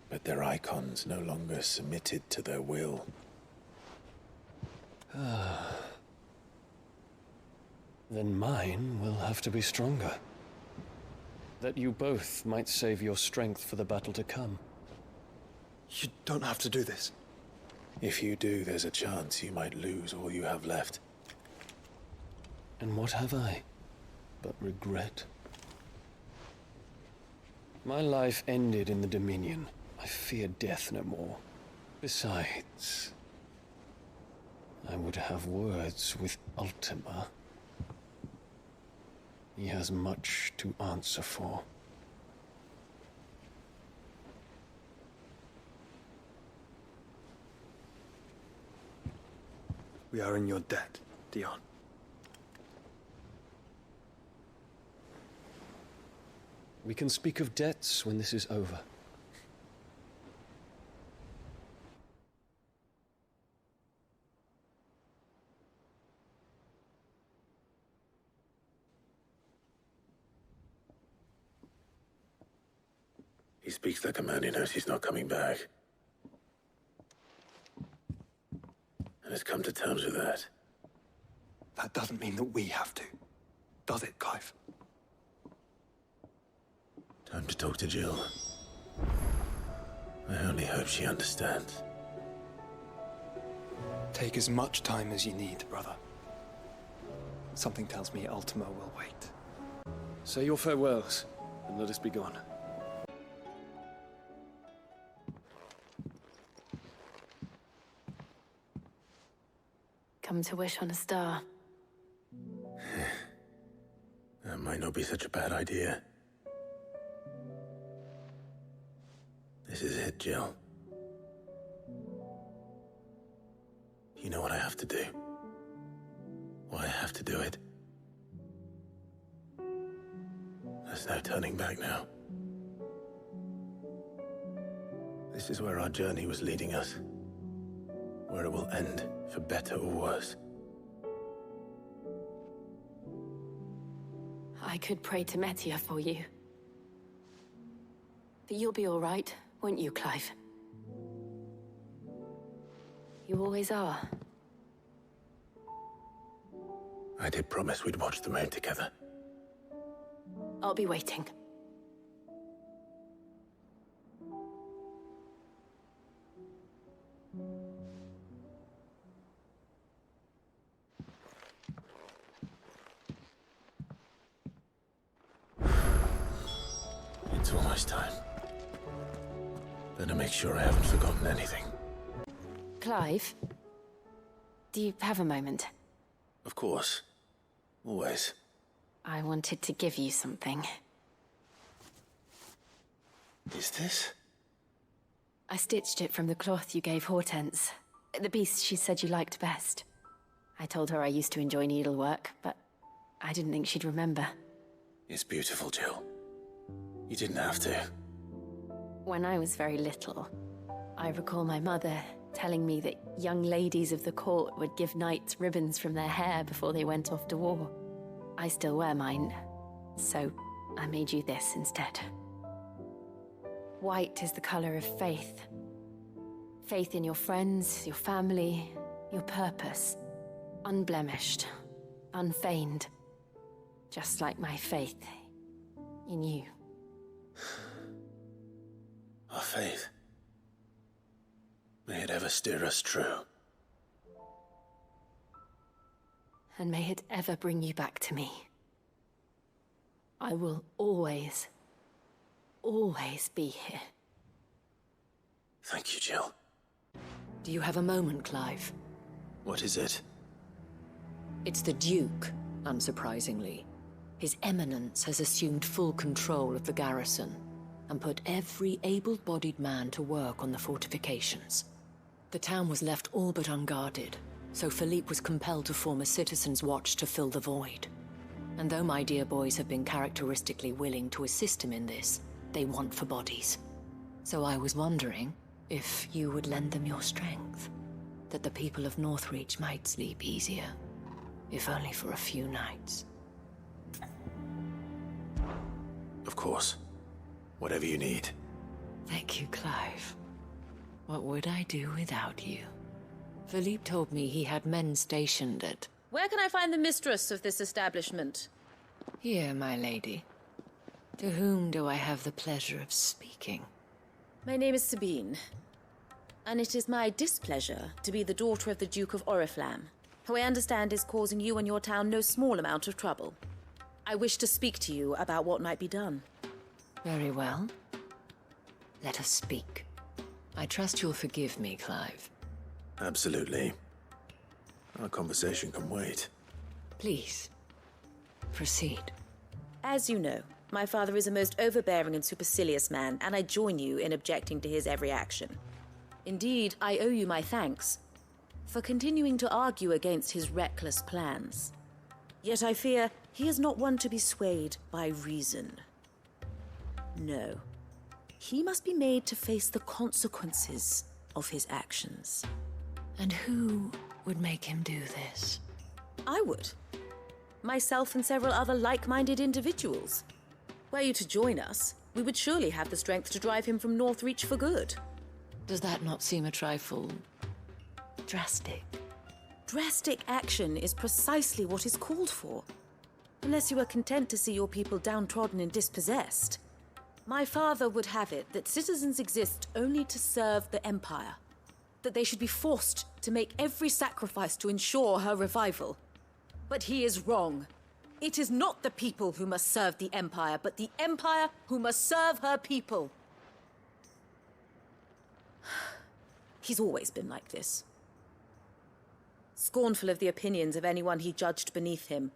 But their icons no longer submitted to their will. Then mine will have to be stronger. That you both might save your strength for the battle to come. You don't have to do this. If you do, there's a chance you might lose all you have left. And what have I but regret? My life ended in the Dominion. I fear death no more. Besides, I would have words with Ultima. He has much to answer for. We are in your debt, Dion. We can speak of debts when this is over. He speaks like a man who knows he's not coming back. And has come to terms with that. That doesn't mean that we have to, does it, Clive? Time to talk to Jill. I only hope she understands. Take as much time as you need, brother. Something tells me Ultima will wait. Say your farewells, and let us be gone. Come to wish on a star. That might not be such a bad idea. This is it, Jill. You know what I have to do. Why I have to do it. There's no turning back now. This is where our journey was leading us. Where it will end, for better or worse. I could pray to Metia for you. But you'll be all right, won't you, Clive? You always are. I did promise we'd watch the moon together. I'll be waiting. It's almost time. Better make sure I haven't forgotten anything. Clive, do you have a moment? Of course. Always. I wanted to give you something. Is this? I stitched it from the cloth you gave Hortense. The piece she said you liked best. I told her I used to enjoy needlework, but I didn't think she'd remember. It's beautiful, Jill. You didn't have to. When I was very little, I recall my mother telling me that young ladies of the court would give knights ribbons from their hair before they went off to war. I still wear mine, so I made you this instead. White is the color of faith. Faith in your friends, your family, your purpose. Unblemished, unfeigned. Just like my faith in you. Our faith. May it ever steer us true. And may it ever bring you back to me. I will always, always be here. Thank you, Jill. Do you have a moment, Clive? What is it? It's the Duke, unsurprisingly. His Eminence has assumed full control of the garrison and put every able-bodied man to work on the fortifications. The town was left all but unguarded, so Philippe was compelled to form a citizens' watch to fill the void. And though my dear boys have been characteristically willing to assist him in this, they want for bodies. So I was wondering if you would lend them your strength, that the people of Northreach might sleep easier, if only for a few nights. Of course. Whatever you need. Thank you, Clive. What would I do without you? Philippe told me he had men stationed at... Where can I find the mistress of this establishment? Here, my lady. To whom do I have the pleasure of speaking? My name is Sabine, and it is my displeasure to be the daughter of the Duke of Oriflamme, who I understand is causing you and your town no small amount of trouble. I wish to speak to you about what might be done. Very well. Let us speak. I trust you'll forgive me, Clive. Absolutely. Our conversation can wait. Please, proceed. As you know, my father is a most overbearing and supercilious man, and I join you in objecting to his every action. Indeed, I owe you my thanks for continuing to argue against his reckless plans. Yet I fear he is not one to be swayed by reason. No. He must be made to face the consequences of his actions. And who would make him do this? I would. Myself and several other like-minded individuals. Were you to join us, we would surely have the strength to drive him from Northreach for good. Does that not seem a trifle... drastic? Drastic action is precisely what is called for. Unless you are content to see your people downtrodden and dispossessed. My father would have it that citizens exist only to serve the Empire. That they should be forced to make every sacrifice to ensure her revival. But he is wrong. It is not the people who must serve the Empire, but the Empire who must serve her people. He's always been like this. Scornful of the opinions of anyone he judged beneath him.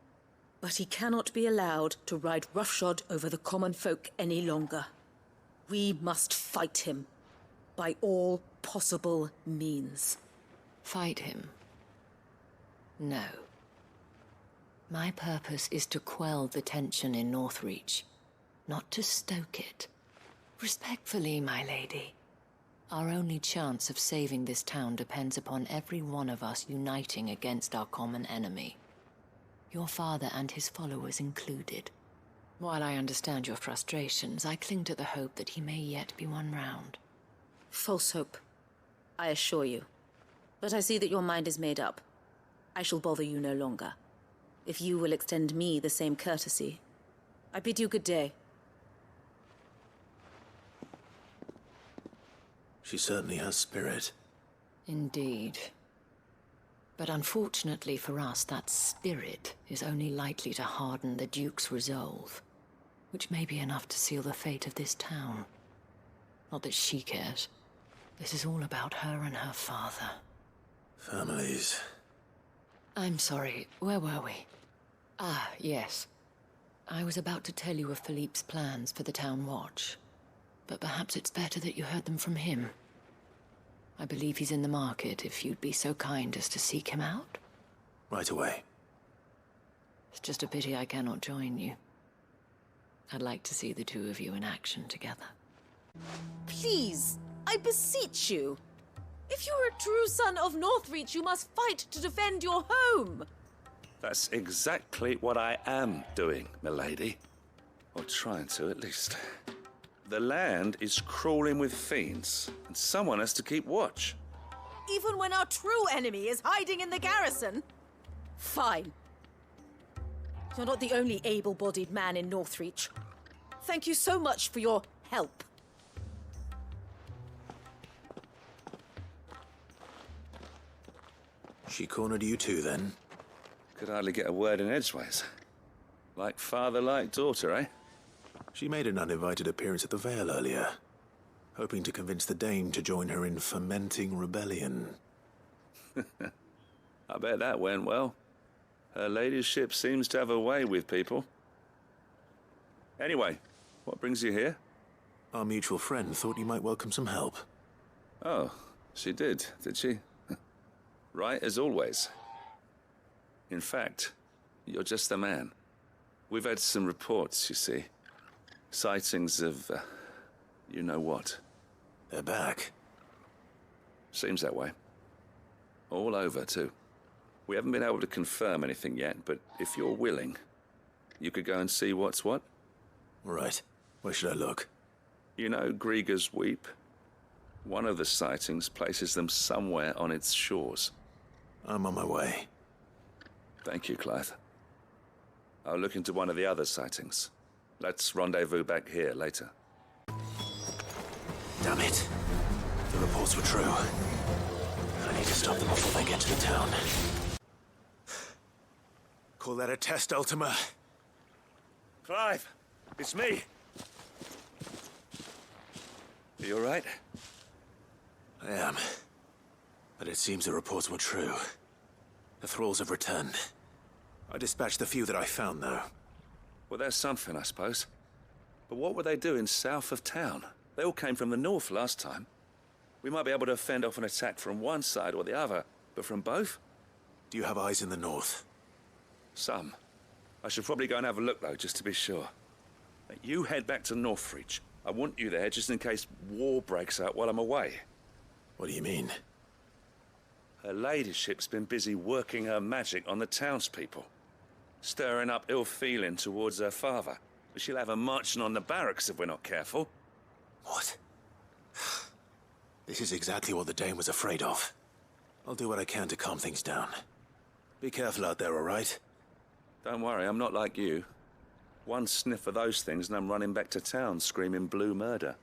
But he cannot be allowed to ride roughshod over the common folk any longer. We must fight him. By all possible means. Fight him? No. My purpose is to quell the tension in Northreach, not to stoke it. Respectfully, my lady. Our only chance of saving this town depends upon every one of us uniting against our common enemy. Your father and his followers included. While I understand your frustrations, I cling to the hope that he may yet be won round. False hope, I assure you. But I see that your mind is made up. I shall bother you no longer. If you will extend me the same courtesy, I bid you good day. She certainly has spirit. Indeed. But unfortunately for us, that spirit is only likely to harden the Duke's resolve. which may be enough to seal the fate of this town. Not that she cares. This is all about her and her father. Families. I'm sorry, where were we? Ah, yes. I was about to tell you of Philippe's plans for the town watch, but perhaps it's better that you heard them from him. I believe he's in the market, if you'd be so kind as to seek him out. Right away. It's just a pity I cannot join you. I'd like to see the two of you in action together. Please, I beseech you. If you're a true son of Northreach, you must fight to defend your home. That's exactly what I am doing, milady. Or trying to, at least. The land is crawling with fiends, and someone has to keep watch. Even when our true enemy is hiding in the garrison? Fine. You're not the only able-bodied man in Northreach. Thank you so much for your help. She cornered you too, then? Could hardly get a word in edgeways. Like father, like daughter, eh? She made an uninvited appearance at the Vale earlier, hoping to convince the Dame to join her in fomenting rebellion. I bet that went well. Her ladyship seems to have a way with people. Anyway, what brings you here? Our mutual friend thought you might welcome some help. Oh, she did she? Right as always. In fact, you're just the man. We've had some reports, you see. Sightings of, you know what. They're back. Seems that way. All over, too. We haven't been able to confirm anything yet, but if you're willing, you could go and see what's what. Right. Where should I look? You know Grieger's Weep? One of the sightings places them somewhere on its shores. I'm on my way. Thank you, Clive. I'll look into one of the other sightings. Let's rendezvous back here later. Damn it. The reports were true. I need to stop them before they get to the town. Call that a test, Ultima? Clive, it's me. Are you all right? I am. But it seems the reports were true. The thralls have returned. I dispatched the few that I found, though. Well, there's something, I suppose. But what were they doing south of town? They all came from the north last time. We might be able to fend off an attack from one side or the other, but from both? Do you have eyes in the north? Some. I should probably go and have a look, though, just to be sure. You head back to Northreach. I want you there just in case war breaks out while I'm away. What do you mean? Her ladyship's been busy working her magic on the townspeople, stirring up ill feeling towards her father. But she'll have her marching on the barracks if we're not careful. What? This is exactly what the Dame was afraid of. I'll do what I can to calm things down. Be careful out there, all right? Don't worry, I'm not like you. One sniff of those things and I'm running back to town screaming blue murder.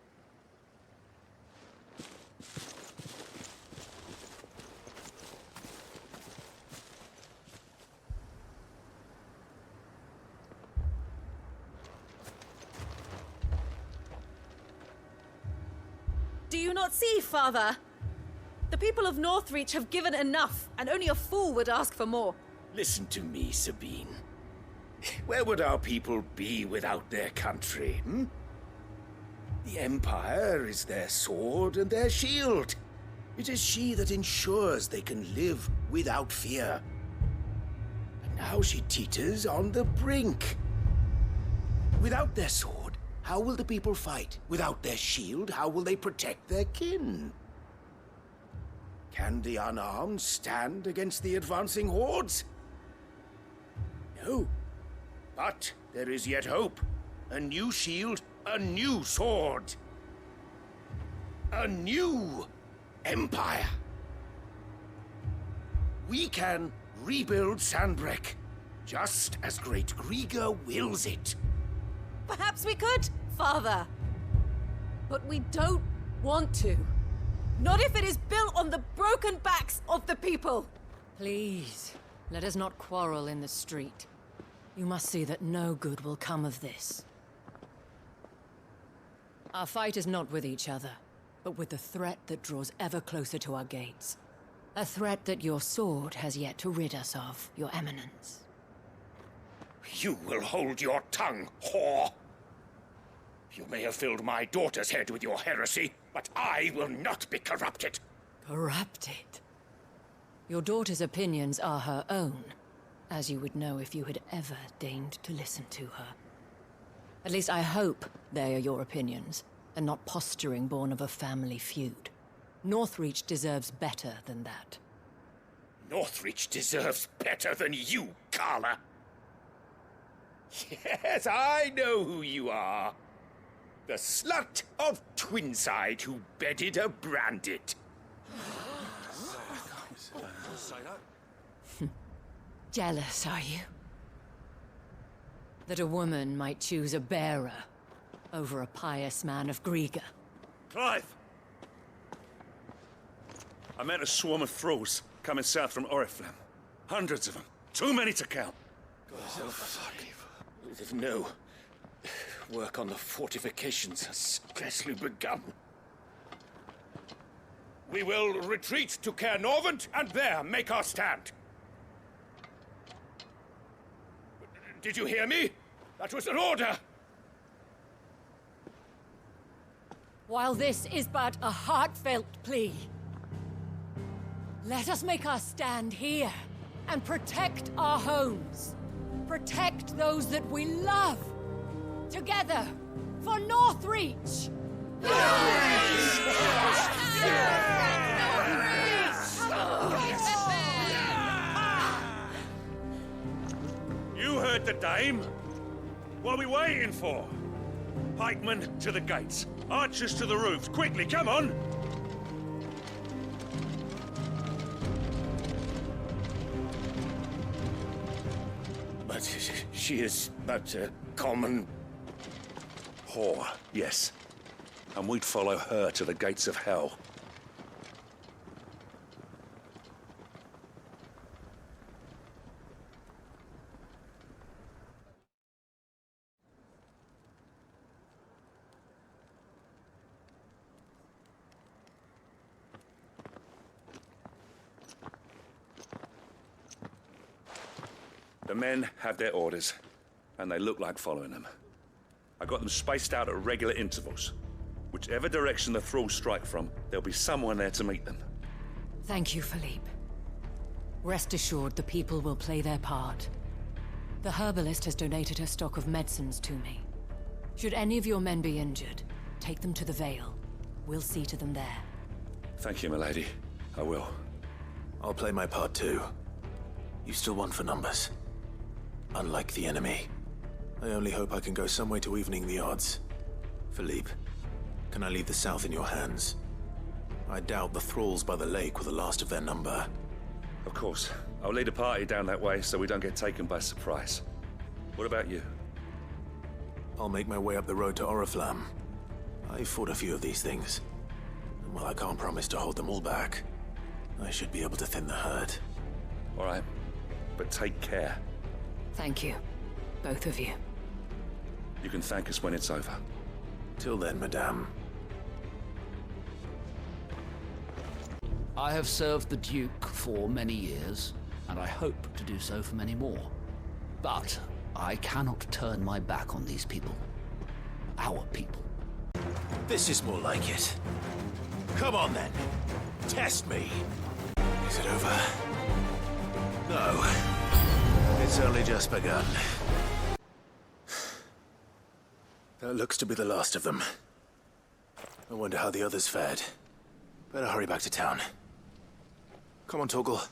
Do you not see, Father? The people of Northreach have given enough, and only a fool would ask for more. Listen to me, Sabine. Where would our people be without their country, The Empire is their sword and their shield. It is she that ensures they can live without fear. And now she teeters on the brink. Without their sword, how will the people fight? Without their shield, how will they protect their kin? Can the unarmed stand against the advancing hordes? No. But there is yet hope. A new shield, a new sword. A new empire. We can rebuild Sandbreck, just as Great Grieger wills it. Perhaps we could, Father. But we don't want to. Not if it is built on the broken backs of the people. Please, let us not quarrel in the street. You must see that no good will come of this. Our fight is not with each other, but with the threat that draws ever closer to our gates. A threat that your sword has yet to rid us of, Your Eminence. You will hold your tongue, whore! You may have filled my daughter's head with your heresy, but I will not be corrupted! Corrupted? Your daughter's opinions are her own, as you would know if you had ever deigned to listen to her. At least I hope they are your opinions, and not posturing born of a family feud. Northreach deserves better than that. Northreach deserves better than you, Carla! Yes, I know who you are. The slut of Twinside who bedded a Brandit. Jealous, are you? That a woman might choose a bearer over a pious man of Griga. Clive! I met a swarm of thralls coming south from Oriflamme. Hundreds of them. Too many to count. No. Work on the fortifications has scarcely begun. We will retreat to Caer Norvent and there make our stand. Did you hear me? That was an order! While this is but a heartfelt plea, let us make our stand here and protect our homes. Protect those that we love. Together, for Northreach! You heard the dame. What are we waiting for? Pikemen to the gates. Archers to the roofs. Quickly, come on! But she is but a common... whore, yes. And we'd follow her to the gates of hell. The men have their orders, and they look like following them. I got them spaced out at regular intervals. Whichever direction the thralls strike from, there'll be someone there to meet them. Thank you, Philippe. Rest assured the people will play their part. The herbalist has donated her stock of medicines to me. Should any of your men be injured, take them to the Vale. We'll see to them there. Thank you, milady. I will. I'll play my part too. You still won for numbers. Unlike the enemy. I only hope I can go some way to evening the odds. Philippe, can I leave the south in your hands? I doubt the thralls by the lake were the last of their number. Of course. I'll lead a party down that way so we don't get taken by surprise. What about you? I'll make my way up the road to Oriflamme. I've fought a few of these things. And while I can't promise to hold them all back, I should be able to thin the herd. All right. But take care. Thank you. Both of you. You can thank us when it's over. Till then, madame. I have served the Duke for many years, and I hope to do so for many more. But I cannot turn my back on these people. Our people. This is more like it. Come on then. Test me. Is it over? No. It's only just begun. That looks to be the last of them. I wonder how the others fared. Better hurry back to town. Come on, Torgal.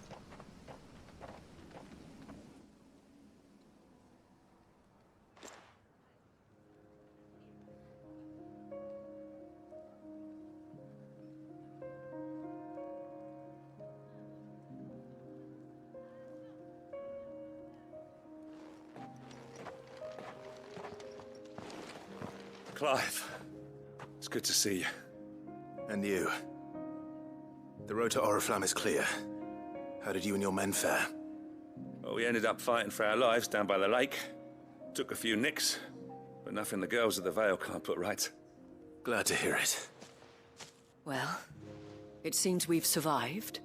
Clive, it's good to see you. And you. The road to Oriflamme is clear. How did you and your men fare? Well, we ended up fighting for our lives down by the lake. Took a few nicks, but nothing the girls at the Vale can't put right. Glad to hear it. Well, it seems we've survived.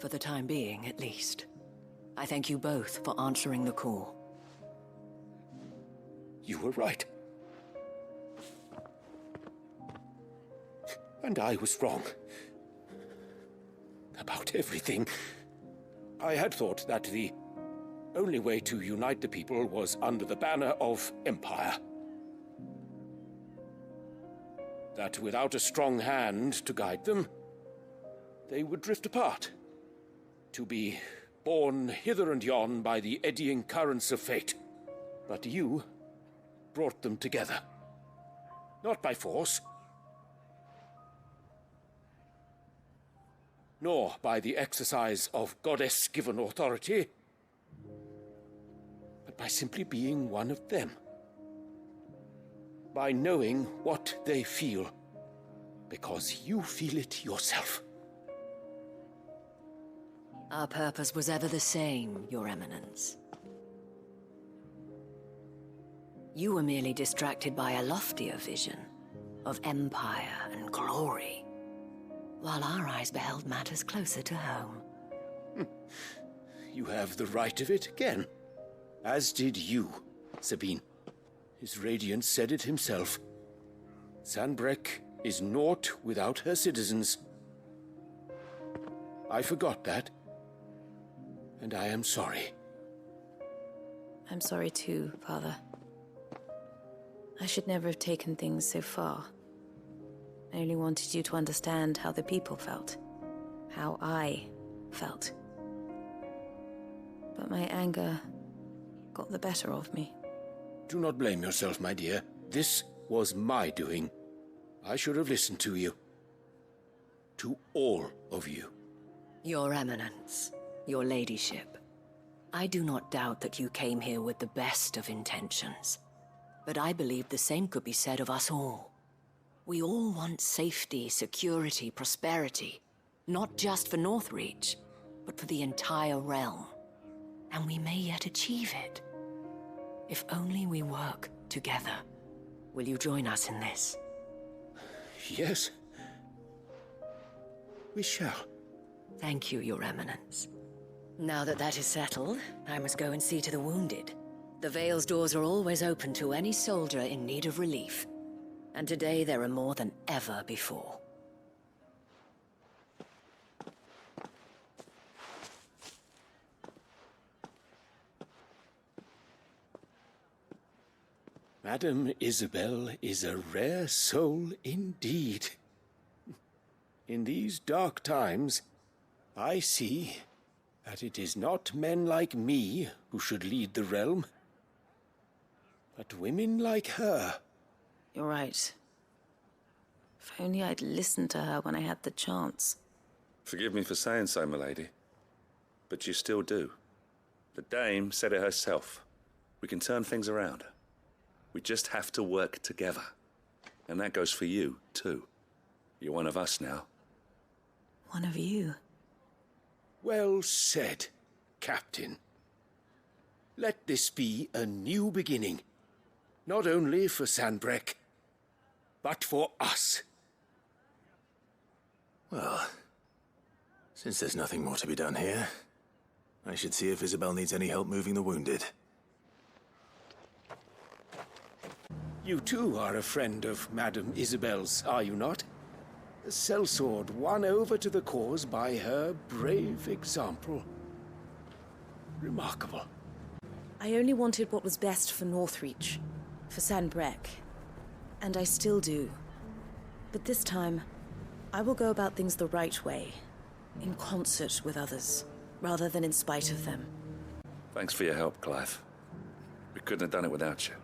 For the time being, at least. I thank you both for answering the call. You were right. And I was wrong. About everything. I had thought that the only way to unite the people was under the banner of Empire. That without a strong hand to guide them, they would drift apart. To be borne hither and yon by the eddying currents of fate. But you brought them together. Not by force, nor by the exercise of goddess-given authority, but by simply being one of them. By knowing what they feel, because you feel it yourself. Our purpose was ever the same, Your Eminence. You were merely distracted by a loftier vision of empire and glory, while our eyes beheld matters closer to home. You have the right of it again. As did you, Sabine. His Radiance said it himself. Sanbreque is naught without her citizens. I forgot that. And I am sorry. I'm sorry too, Father. I should never have taken things so far. I only wanted you to understand how the people felt. How I felt. But my anger got the better of me. Do not blame yourself, my dear. This was my doing. I should have listened to you. To all of you. Your Eminence, your Ladyship, I do not doubt that you came here with the best of intentions. But I believe the same could be said of us all. We all want safety, security, prosperity. Not just for Northreach, but for the entire realm. And we may yet achieve it. If only we work together. Will you join us in this? Yes. We shall. Thank you, Your Eminence. Now that that is settled, I must go and see to the wounded. The Vale's doors are always open to any soldier in need of relief. And today there are more than ever before. Madame Isabel is a rare soul indeed. In these dark times, I see that it is not men like me who should lead the realm, but women like her. You're right. If only I'd listened to her when I had the chance. Forgive me for saying so, milady, but you still do. The dame said it herself. We can turn things around. We just have to work together. And that goes for you, too. You're one of us now. One of you? Well said, Captain. Let this be a new beginning. Not only for Sanbreque, but for us. Well, since there's nothing more to be done here, I should see if Isabel needs any help moving the wounded. You too are a friend of Madame Isabel's, are you not? A sellsword won over to the cause by her brave example. Remarkable. I only wanted what was best for Northreach, for Sanbreque, and I still do. But this time, I will go about things the right way, in concert with others, rather than in spite of them. Thanks for your help, Clive. We couldn't have done it without you.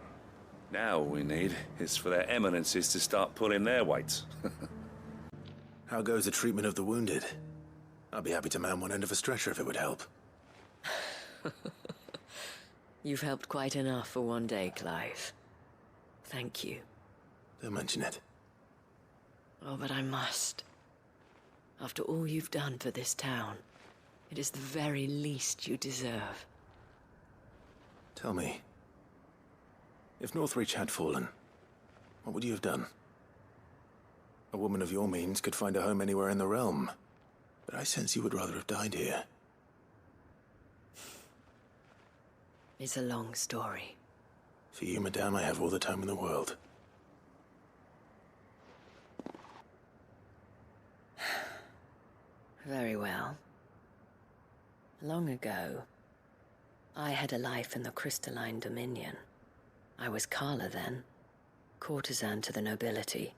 Now all we need is for their eminences to start pulling their weight. How goes the treatment of the wounded? I'd be happy to man one end of a stretcher if it would help. You've helped quite enough for one day, Clive. Thank you. Don't mention it. Oh, but I must. After all you've done for this town, it is the very least you deserve. Tell me, if Northreach had fallen, what would you have done? A woman of your means could find a home anywhere in the realm. But I sense you would rather have died here. It's a long story. For you, madame, I have all the time in the world. Very well. Long ago, I had a life in the Crystalline Dominion. I was Carla then, courtesan to the nobility.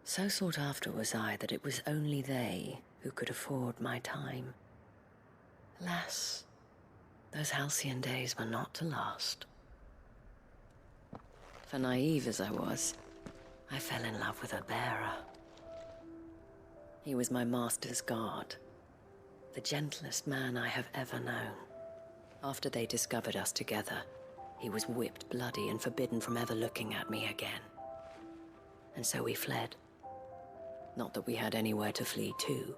So sought after was I that it was only they who could afford my time. Alas, those halcyon days were not to last. For naive as I was, I fell in love with a bearer. He was my master's guard, the gentlest man I have ever known. After they discovered us together, he was whipped bloody and forbidden from ever looking at me again. And so we fled. Not that we had anywhere to flee to.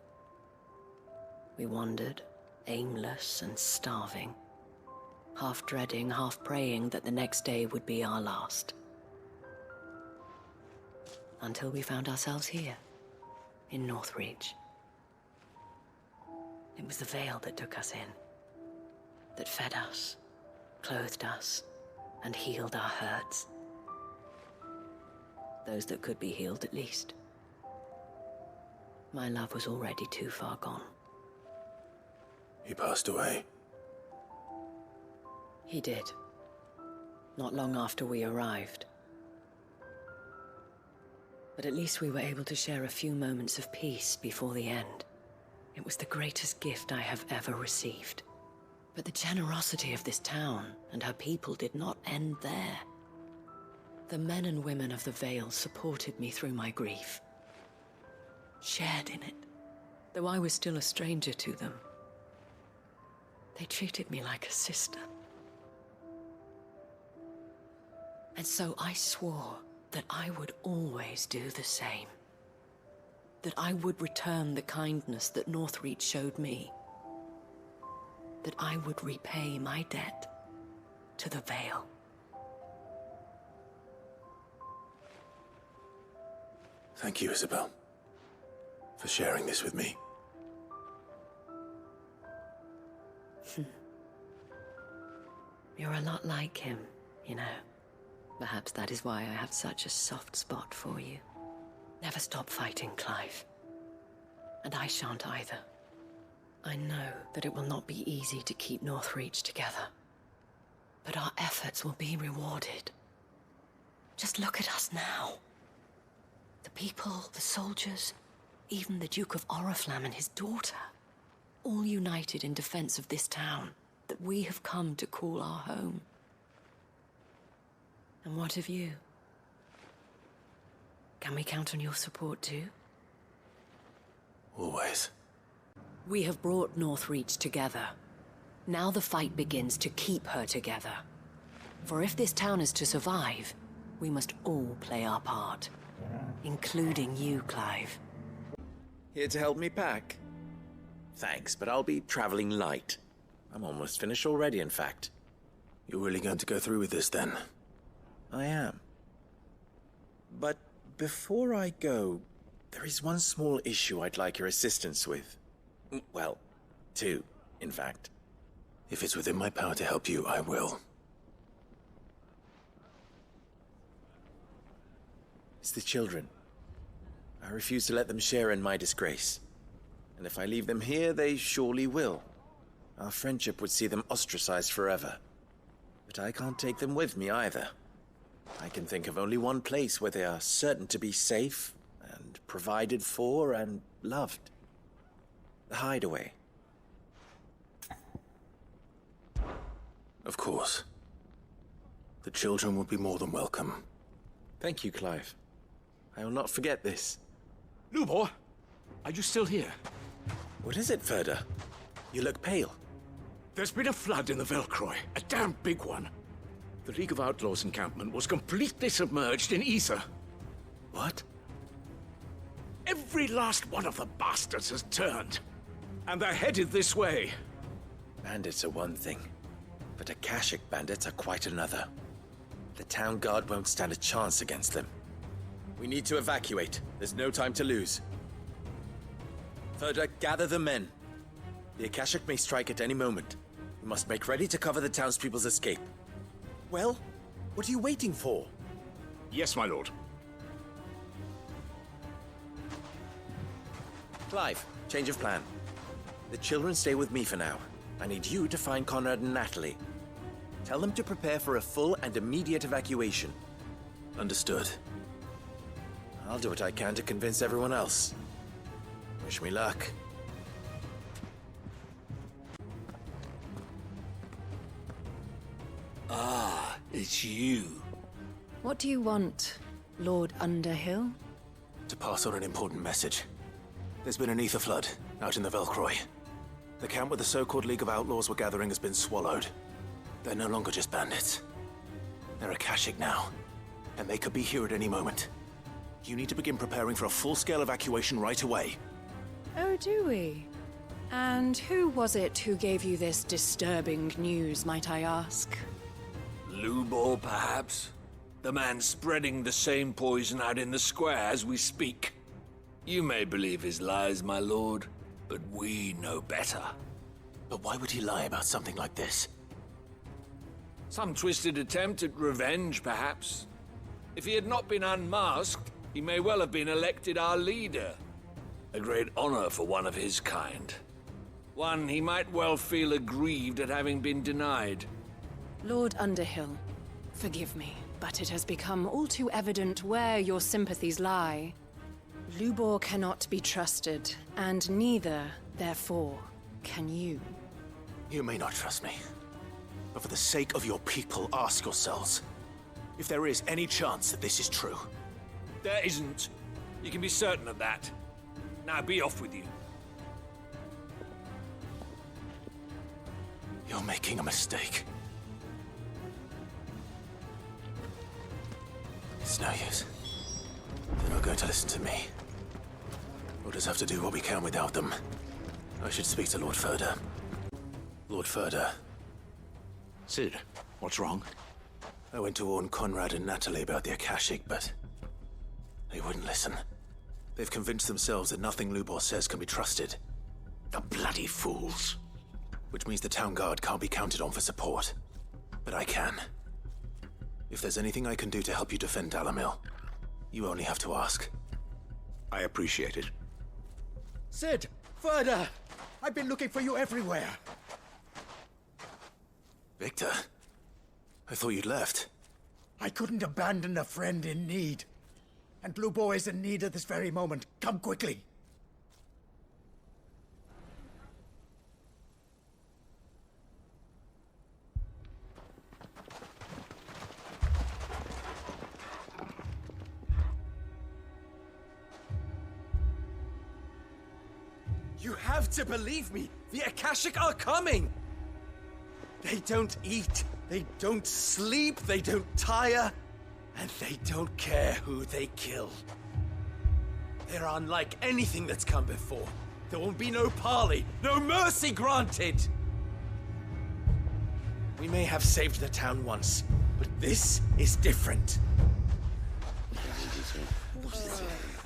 We wandered, aimless and starving, half dreading, half praying that the next day would be our last. Until we found ourselves here, in Northreach. It was the veil that took us in, that fed us, clothed us, and healed our hurts. Those that could be healed, at least. My love was already too far gone. He passed away. He did. Not long after we arrived. But at least we were able to share a few moments of peace before the end. It was the greatest gift I have ever received. But the generosity of this town and her people did not end there. The men and women of the Vale supported me through my grief. Shared in it, though I was still a stranger to them. They treated me like a sister. And so I swore that I would always do the same. That I would return the kindness that Northreach showed me. That I would repay my debt to the Vale. Thank you, Isabel, for sharing this with me. You're a lot like him, you know. Perhaps that is why I have such a soft spot for you. Never stop fighting, Clive. And I shan't either. I know that it will not be easy to keep Northreach together. But our efforts will be rewarded. Just look at us now. The people, the soldiers, even the Duke of Oriflamme and his daughter. All united in defense of this town that we have come to call our home. And what of you? Can we count on your support too? Always. We have brought Northreach together. Now the fight begins to keep her together. For if this town is to survive, we must all play our part. Including you, Clive. Here to help me pack? Thanks, but I'll be traveling light. I'm almost finished already, in fact. You're really going to go through with this, then? I am. But before I go, there is one small issue I'd like your assistance with. Well, two, in fact. If it's within my power to help you, I will. It's the children. I refuse to let them share in my disgrace. And if I leave them here, they surely will. Our friendship would see them ostracized forever. But I can't take them with me either. I can think of only one place where they are certain to be safe and provided for and loved. The Hideaway. Of course. The children would be more than welcome. Thank you, Clive. I will not forget this. Lubor, are you still here? What is it, Ferda? You look pale. There's been a flood in the Velcroy, a damn big one. The League of Outlaws encampment was completely submerged in ether. What? Every last one of the bastards has turned. And they're headed this way. Bandits are one thing, but Akashic bandits are quite another. The town guard won't stand a chance against them. We need to evacuate. There's no time to lose. Further, gather the men. The Akashic may strike at any moment. We must make ready to cover the townspeople's escape. Well, what are you waiting for? Yes, my lord. Clive, change of plan. The children stay with me for now. I need you to find Conrad and Natalie. Tell them to prepare for a full and immediate evacuation. Understood. I'll do what I can to convince everyone else. Wish me luck. Ah, it's you. What do you want, Lord Underhill? To pass on an important message. There's been an ether flood out in the Velcroy. The camp where the so-called League of Outlaws were gathering has been swallowed. They're no longer just bandits. They're Akashic now, and they could be here at any moment. You need to begin preparing for a full-scale evacuation right away. Oh, do we? And who was it who gave you this disturbing news, might I ask? Lubor, perhaps? The man spreading the same poison out in the square as we speak. You may believe his lies, my lord, but we know better. But why would he lie about something like this? Some twisted attempt at revenge, perhaps. If he had not been unmasked, he may well have been elected our leader. A great honor for one of his kind. One he might well feel aggrieved at having been denied. Lord Underhill, forgive me, but it has become all too evident where your sympathies lie. Lubor cannot be trusted, and neither, therefore, can you. You may not trust me, but for the sake of your people, ask yourselves if there is any chance that this is true. There isn't. You can be certain of that. Now be off with you. You're making a mistake. It's no use. They're not going to listen to me. We'll just have to do what we can without them. I should speak to Lord Furder. Lord Furder. Sid, what's wrong? I went to warn Conrad and Natalie about the Akashic, but they wouldn't listen. They've convinced themselves that nothing Lubor says can be trusted. The bloody fools. Which means the town guard can't be counted on for support. But I can. If there's anything I can do to help you defend Dalamil, you only have to ask. I appreciate it. Sid! Further! I've been looking for you everywhere. Victor? I thought you'd left. I couldn't abandon a friend in need. And Lubor is in need at this very moment. Come quickly. You have to believe me! The Akashic are coming! They don't eat, they don't sleep, they don't tire, and they don't care who they kill. They're unlike anything that's come before. There will be no parley, no mercy granted! We may have saved the town once, but this is different.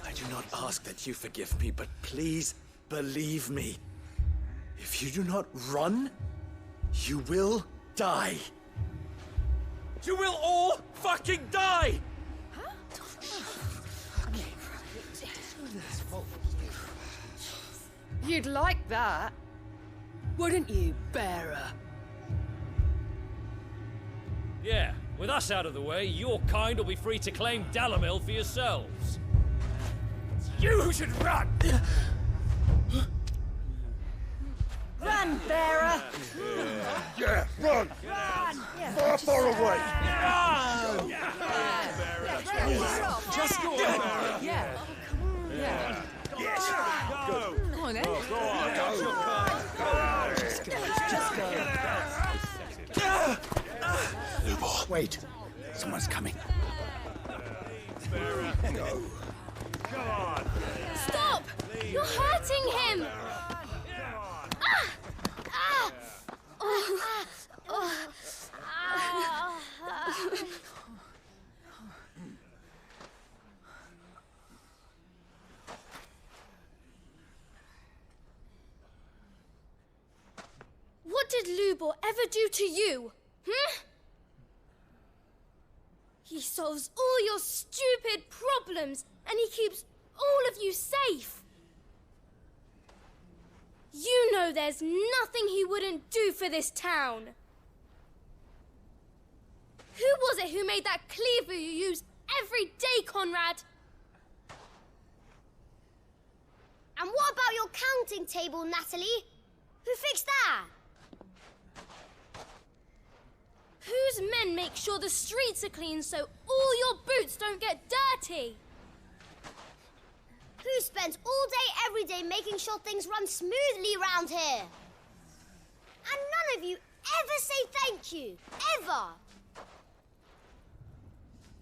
I do not ask that you forgive me, but please believe me. If you do not run, you will die. You will all fucking die! You'd like that, wouldn't you, bearer? Yeah, with us out of the way, your kind will be free to claim Dalamil for yourselves. You should run! Run, bearer! Yeah, run! Run! Far, far away! Run! Just go. Yeah. Yeah. Yes. Go. Come on, then. Go on. Go. Just go. Lubor. Wait. Someone's coming. Go. Come on. Stop! You're hurting him! did Lubor ever do to you? He solves all your stupid problems, and he keeps all of you safe. You know there's nothing he wouldn't do for this town. Who was it who made that cleaver you use every day, Conrad? And what about your counting table, Natalie? Who fixed that? Whose men make sure the streets are clean so all your boots don't get dirty? Who spends all day, every day making sure things run smoothly round here? And none of you ever say thank you. Ever.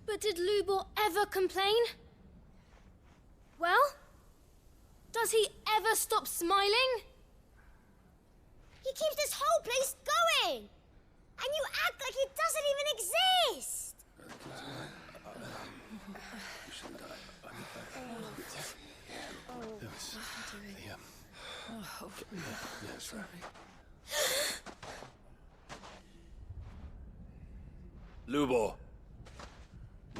But did Lubor ever complain? Well, does he ever stop smiling? He keeps this whole place going. And you act like it doesn't even exist. Lubor,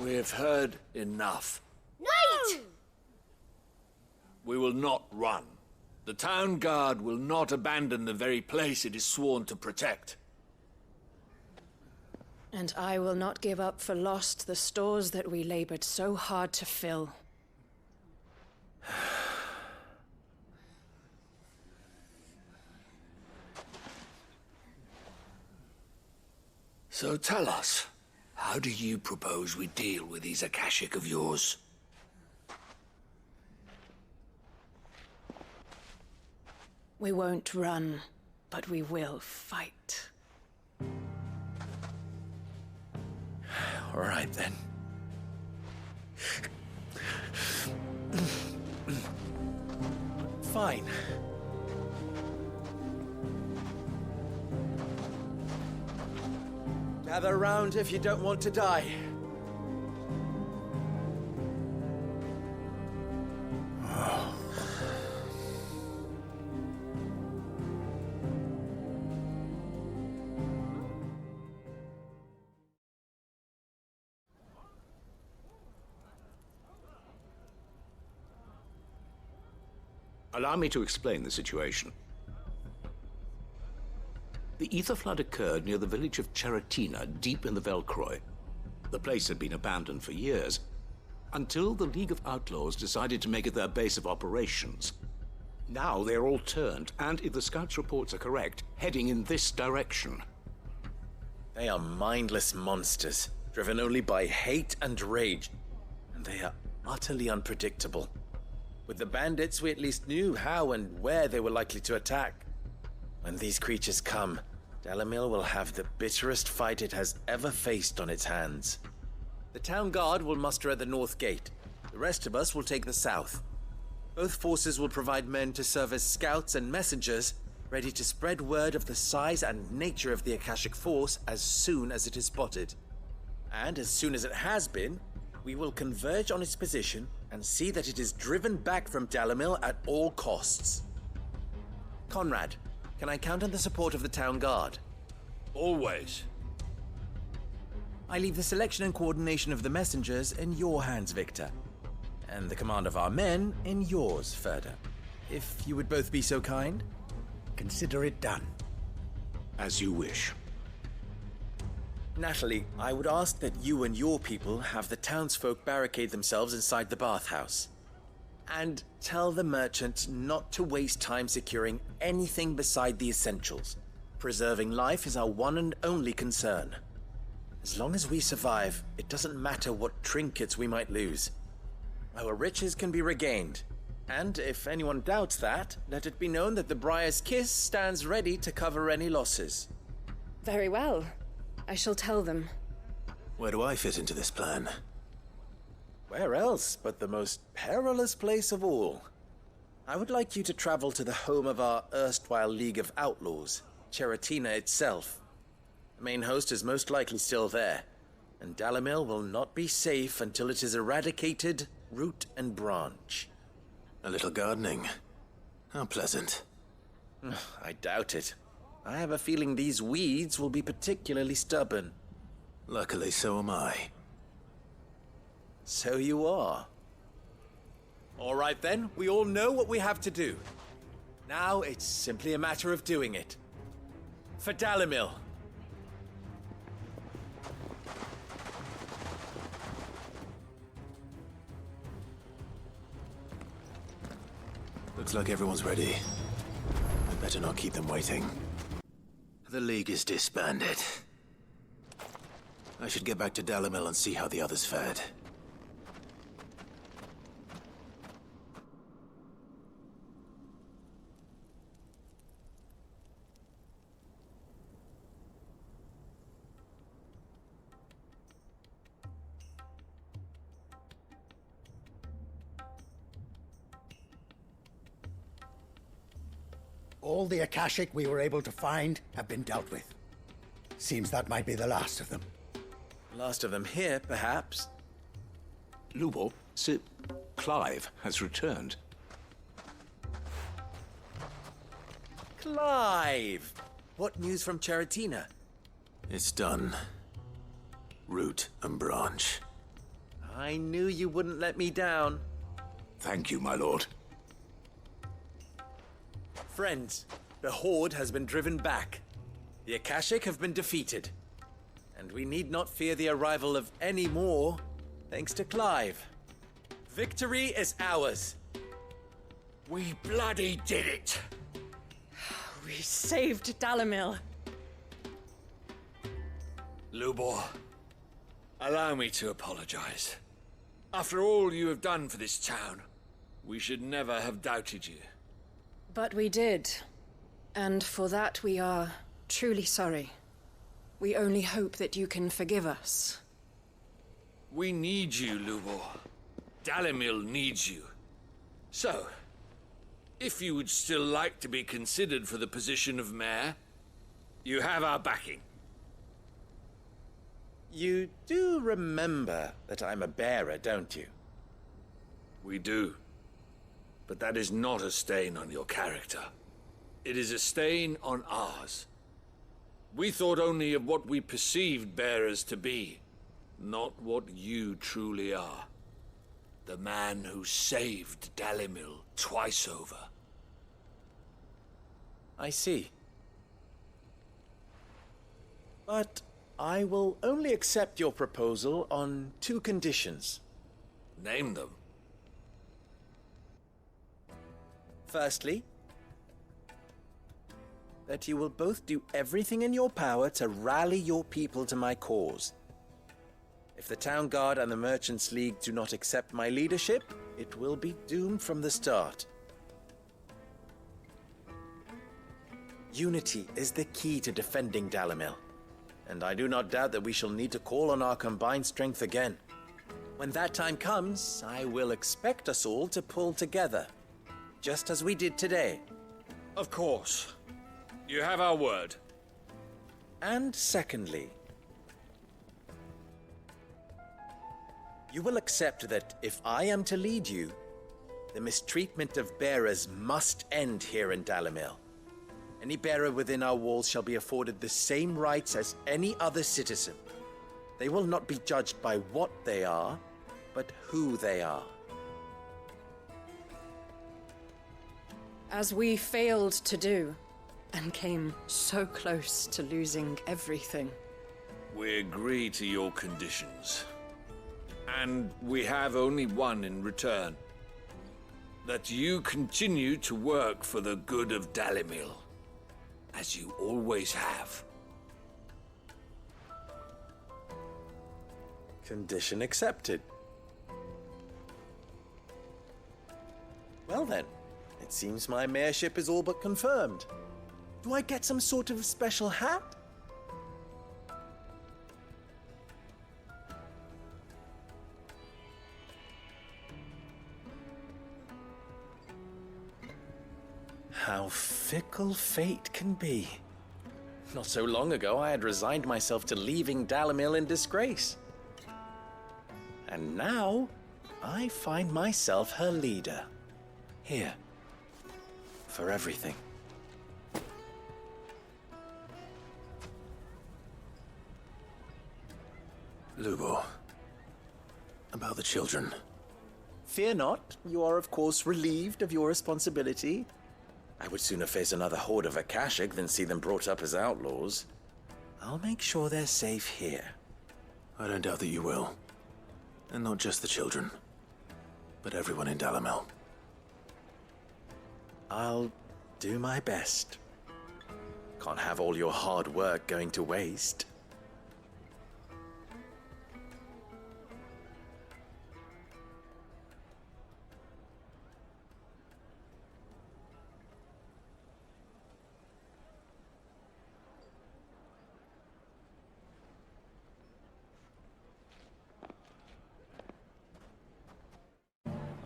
we've heard enough. Wait! We will not run. The town guard will not abandon the very place it is sworn to protect. And I will not give up for lost the stores that we labored so hard to fill. So tell us, how do you propose we deal with these Akashic of yours? We won't run, but we will fight. All right, then. Fine. Gather round if you don't want to die. Allow me to explain the situation. The ether flood occurred near the village of Cheratina, deep in the Velcroy. The place had been abandoned for years, until the League of Outlaws decided to make it their base of operations. Now they're all turned, and if the scouts' reports are correct, heading in this direction. They are mindless monsters, driven only by hate and rage, and they are utterly unpredictable. With the bandits, we at least knew how and where they were likely to attack. When these creatures come, Dalamil will have the bitterest fight it has ever faced on its hands. The town guard will muster at the north gate. The rest of us will take the south. Both forces will provide men to serve as scouts and messengers, ready to spread word of the size and nature of the Akashic force as soon as it is spotted. And as soon as it has been, we will converge on its position and see that it is driven back from Dalamil at all costs. Conrad, can I count on the support of the town guard? Always. I leave the selection and coordination of the messengers in your hands, Victor. And the command of our men in yours, Ferda. If you would both be so kind. Consider it done. As you wish. Natalie, I would ask that you and your people have the townsfolk barricade themselves inside the bathhouse. And tell the merchant not to waste time securing anything beside the essentials. Preserving life is our one and only concern. As long as we survive, it doesn't matter what trinkets we might lose. Our riches can be regained. And if anyone doubts that, let it be known that the Briar's Kiss stands ready to cover any losses. Very well. I shall tell them. Where do I fit into this plan? Where else but the most perilous place of all? I would like you to travel to the home of our erstwhile League of Outlaws, Cheratina itself. The main host is most likely still there, and Dalamil will not be safe until it is eradicated, root and branch. A little gardening. How pleasant. I doubt it. I have a feeling these weeds will be particularly stubborn. Luckily, so am I. So you are. All right then, we all know what we have to do. Now it's simply a matter of doing it. For Dalimil. Looks like everyone's ready. I better not keep them waiting. The League is disbanded. I should get back to Dalimil and see how the others fared. All the Akashic we were able to find have been dealt with. Seems that might be the last of them. Last of them here, perhaps. Lubor, Sir Clive has returned. Clive! What news from Charatina? It's done. Root and branch. I knew you wouldn't let me down. Thank you, my lord. Friends, the Horde has been driven back. The Akashic have been defeated. And we need not fear the arrival of any more, thanks to Clive. Victory is ours. We bloody did it! We saved Dalimil. Lubor, allow me to apologize. After all you have done for this town, we should never have doubted you. But we did. And for that we are truly sorry. We only hope that you can forgive us. We need you, Lubor. Dalimil needs you. So, if you would still like to be considered for the position of mayor, you have our backing. You do remember that I'm a bearer, don't you? We do. But that is not a stain on your character. It is a stain on ours. We thought only of what we perceived bearers to be, not what you truly are. The man who saved Dalimil twice over. I see. But I will only accept your proposal on 2 conditions. Name them. Firstly, that you will both do everything in your power to rally your people to my cause. If the Town Guard and the Merchants League do not accept my leadership, it will be doomed from the start. Unity is the key to defending Dalimil, and I do not doubt that we shall need to call on our combined strength again. When that time comes, I will expect us all to pull together, just as we did today. Of course. You have our word. And secondly, you will accept that if I am to lead you, the mistreatment of bearers must end here in Dalimil. Any bearer within our walls shall be afforded the same rights as any other citizen. They will not be judged by what they are, but who they are. As we failed to do, and came so close to losing everything. We agree to your conditions. And we have only one in return. That you continue to work for the good of Dalimil, as you always have. Condition accepted. Well then, it seems my mayorship is all but confirmed. Do I get some sort of special hat? How fickle fate can be. Not so long ago, I had resigned myself to leaving Dalimil in disgrace. And now, I find myself her leader. Here. For everything. Lubo. About the children. Fear not. You are, of course, relieved of your responsibility. I would sooner face another horde of Akashic than see them brought up as outlaws. I'll make sure they're safe here. I don't doubt that you will. And not just the children, but everyone in Dalamel. I'll do my best. Can't have all your hard work going to waste.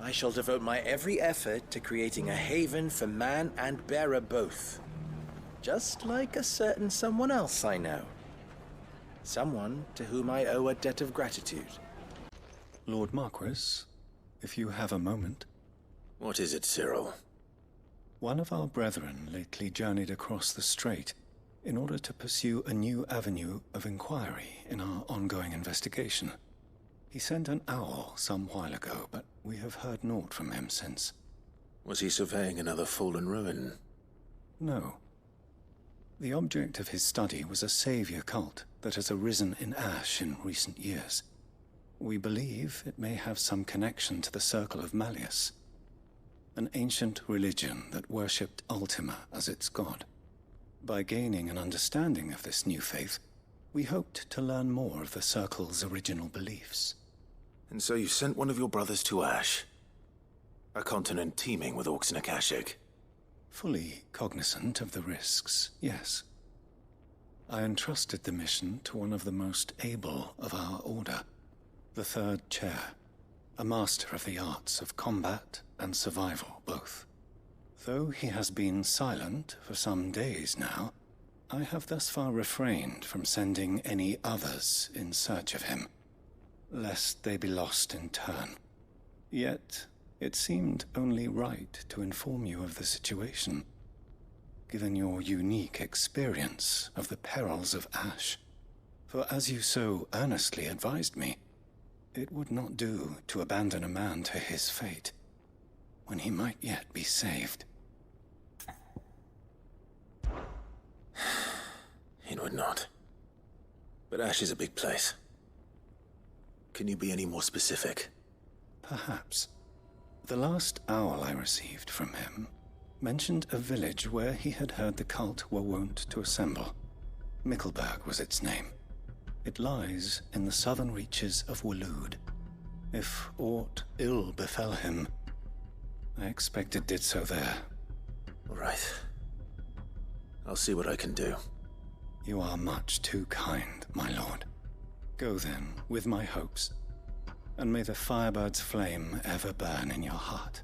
I shall devote my every effort to creating a haven for man and bearer both. Just like a certain someone else I know. Someone to whom I owe a debt of gratitude. Lord Marquis, if you have a moment. What is it, Cyril? One of our brethren lately journeyed across the strait in order to pursue a new avenue of inquiry in our ongoing investigation. He sent an owl some while ago, but we have heard naught from him since. Was he surveying another fallen ruin? No. The object of his study was a savior cult that has arisen in Ash in recent years. We believe it may have some connection to the Circle of Malleus, an ancient religion that worshipped Ultima as its god. By gaining an understanding of this new faith, we hoped to learn more of the Circle's original beliefs. And so you sent one of your brothers to Ash? A continent teeming with orcs and Akashic? Fully cognizant of the risks, yes. I entrusted the mission to one of the most able of our order, the Third Chair, a master of the arts of combat and survival both. Though he has been silent for some days now, I have thus far refrained from sending any others in search of him, lest they be lost in turn. Yet, it seemed only right to inform you of the situation, given your unique experience of the perils of Ash. For as you so earnestly advised me, it would not do to abandon a man to his fate, when he might yet be saved. It would not. But Ash is a big place. Can you be any more specific? Perhaps. The last owl I received from him mentioned a village where he had heard the cult were wont to assemble. Mickleburg was its name. It lies in the southern reaches of Waloed. If aught ill befell him, I expect it did so there. All right. I'll see what I can do. You are much too kind, my lord. Go then, with my hopes, and may the Firebird's flame ever burn in your heart.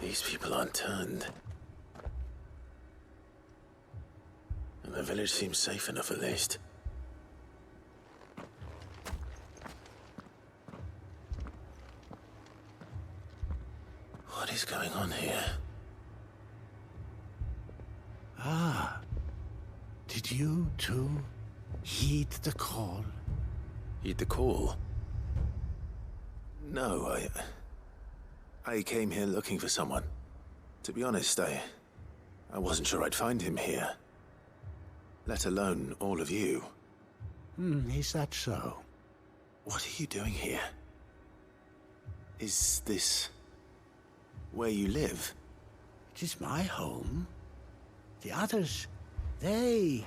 These people aren't turned. And the village seems safe enough at least. What is going on here? Ah, did you too heed the call? Heed the call? No, I came here looking for someone. To be honest, I wasn't sure I'd find him here. Let alone all of you. Is that so? What are you doing here? Is this where you live? It is my home. The others, they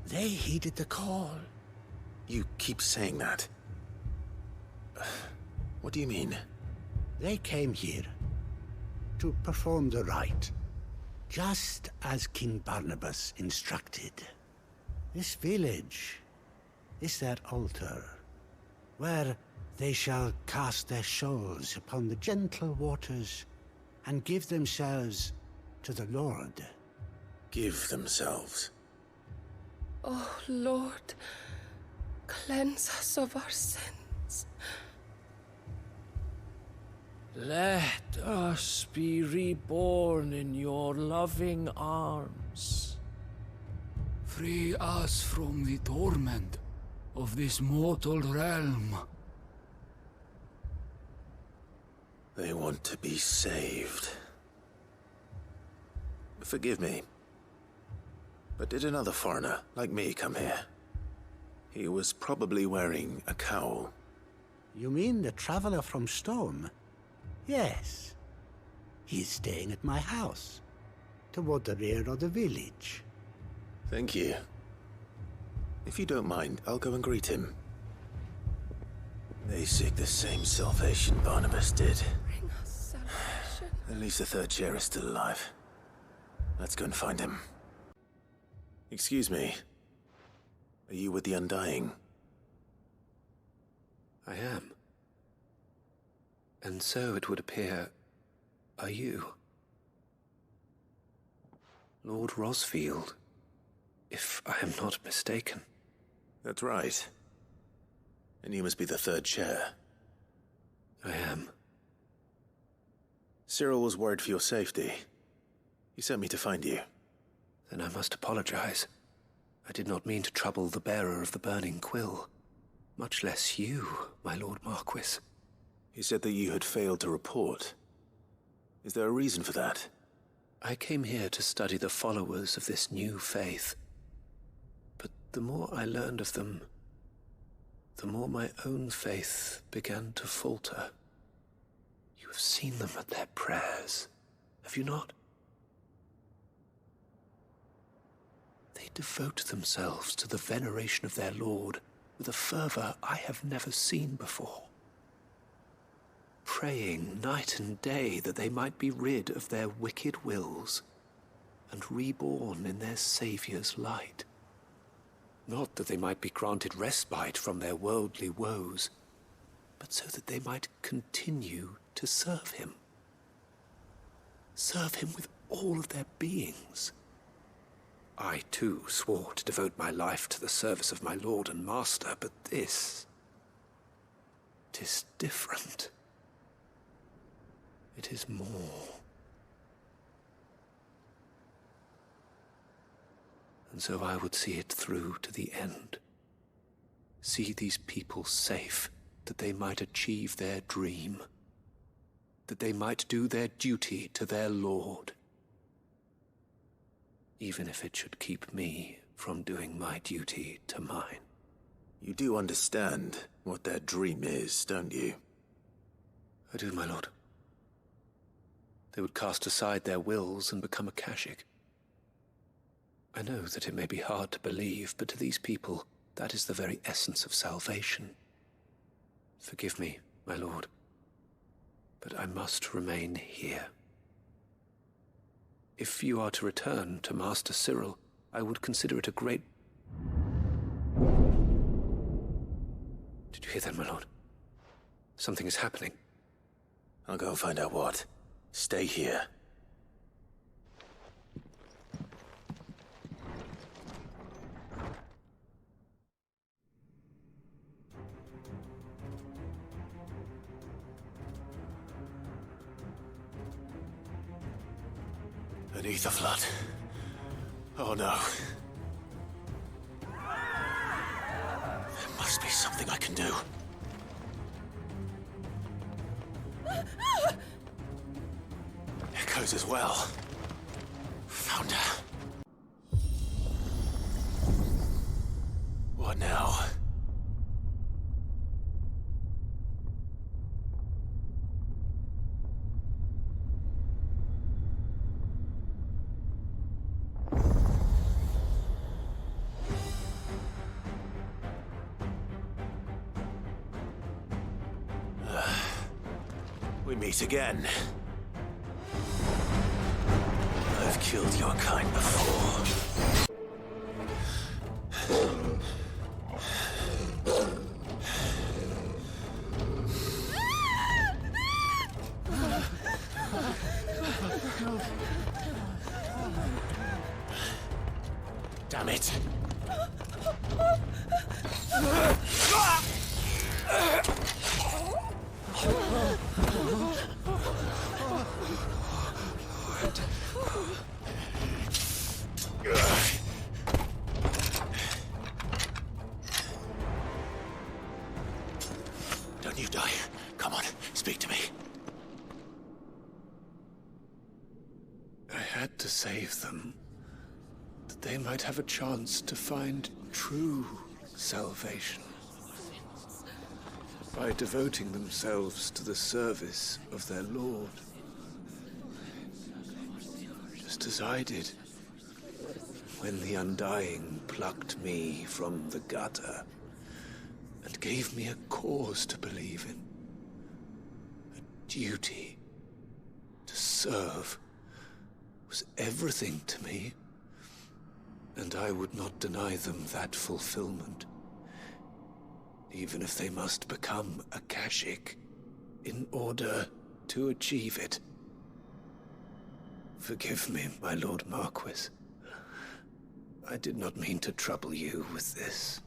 heeded the call. You keep saying that. What do you mean? They came here to perform the rite, just as King Barnabas instructed. This village is their altar, where they shall cast their souls upon the gentle waters and give themselves to the Lord. Give themselves? Oh, Lord, cleanse us of our sins. Let us be reborn in your loving arms. Free us from the torment of this mortal realm. They want to be saved. Forgive me, but did another foreigner like me come here? He was probably wearing a cowl. You mean the traveler from Storm? Yes. He's staying at my house, toward the rear of the village. Thank you. If you don't mind, I'll go and greet him. They seek the same salvation Barnabas did. Bring us salvation. At least the third chair is still alive. Let's go and find him. Excuse me. Are you with the Undying? I am. And so it would appear, are you? Lord Rosfield, if I am not mistaken. That's right. And you must be the third chair. I am. Cyril was worried for your safety. He sent me to find you. Then I must apologize. I did not mean to trouble the bearer of the burning quill. Much less you, my Lord Marquis. He said that you had failed to report. Is there a reason for that? I came here to study the followers of this new faith. But the more I learned of them, the more my own faith began to falter. You have seen them at their prayers, have you not? They devote themselves to the veneration of their Lord with a fervor I have never seen before. Praying night and day that they might be rid of their wicked wills and reborn in their Saviour's light. Not that they might be granted respite from their worldly woes, but so that they might continue to serve him. Serve him with all of their beings. I, too, swore to devote my life to the service of my Lord and Master, but this... 'tis different. It is more. And so I would see it through to the end. See these people safe, that they might achieve their dream. That they might do their duty to their Lord. Even if it should keep me from doing my duty to mine. You do understand what their dream is, don't you? I do, my lord. They would cast aside their wills and become a Kashik. I know that it may be hard to believe, but to these people, that is the very essence of salvation. Forgive me, my lord, but I must remain here. If you are to return to Master Cyril, I would consider it a great... Did you hear that, my lord? Something is happening. I'll go and find out what. Stay here. Beneath the flood. Oh no. There must be something I can do. Echoes as well. Found her. What now? We meet again. I've killed your kind before. Damn it. had to save them, that they might have a chance to find true salvation by devoting themselves to the service of their Lord. Just as I did when the Undying plucked me from the gutter and gave me a cause to believe in, a duty to serve was everything to me, and I would not deny them that fulfillment, even if they must become a Kashik in order to achieve it. Forgive me, my Lord Marquis. I did not mean to trouble you with this.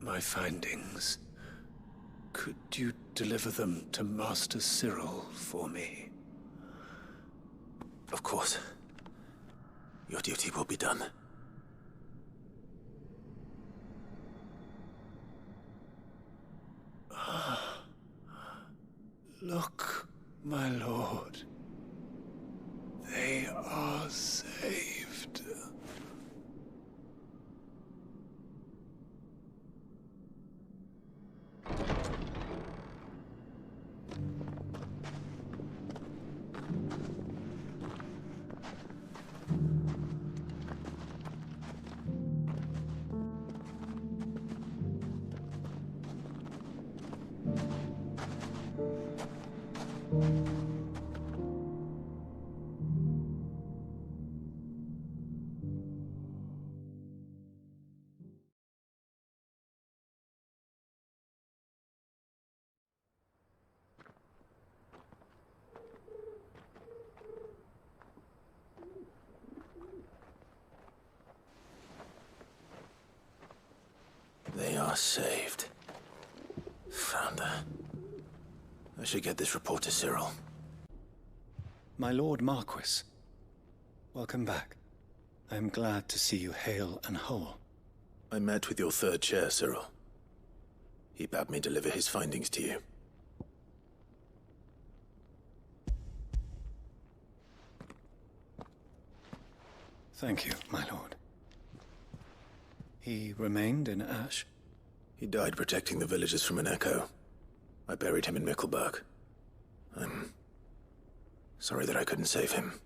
My findings. Could you deliver them to Master Cyril for me? Of course. Your duty will be done. Look, my lord. They are saved. They are saved. Founder. I should get this report to Cyril. My Lord Marquis, welcome back. I am glad to see you hale and whole. I met with your third chair, Cyril. He bade me deliver his findings to you. Thank you, my lord. He remained in Ash? He died protecting the villagers from an echo. I buried him in Mickelberg. I'm sorry that I couldn't save him.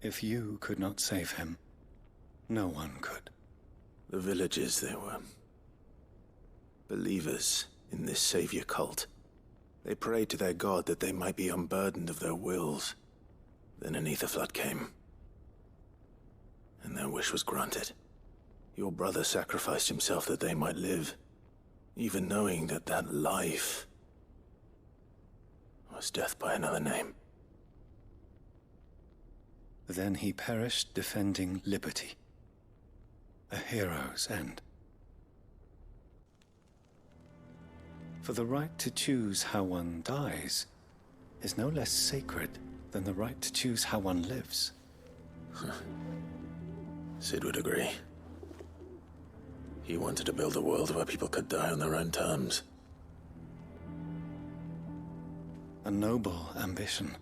If you could not save him, no one could. The villagers, they were believers in this savior cult. They prayed to their god that they might be unburdened of their wills. Then an ether flood came, and their wish was granted. Your brother sacrificed himself that they might live, even knowing that that life was death by another name. Then he perished defending liberty. A hero's end. For the right to choose how one dies is no less sacred than the right to choose how one lives. Sid would agree. He wanted to build a world where people could die on their own terms. A noble ambition.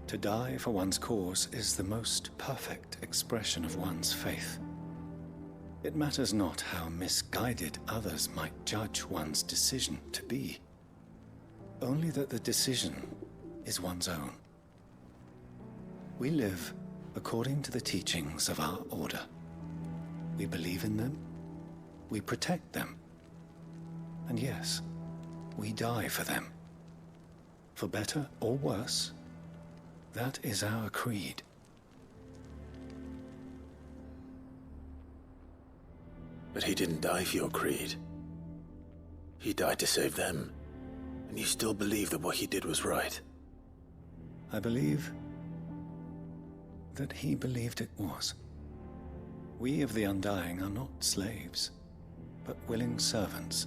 To die for one's cause is the most perfect expression of one's faith. It matters not how misguided others might judge one's decision to be. Only that the decision is one's own. We live according to the teachings of our order. We believe in them. We protect them. And yes, we die for them. For better or worse, that is our creed. But he didn't die for your creed. He died to save them. And you still believe that what he did was right. I believe that he believed it was. We of the Undying are not slaves, but willing servants.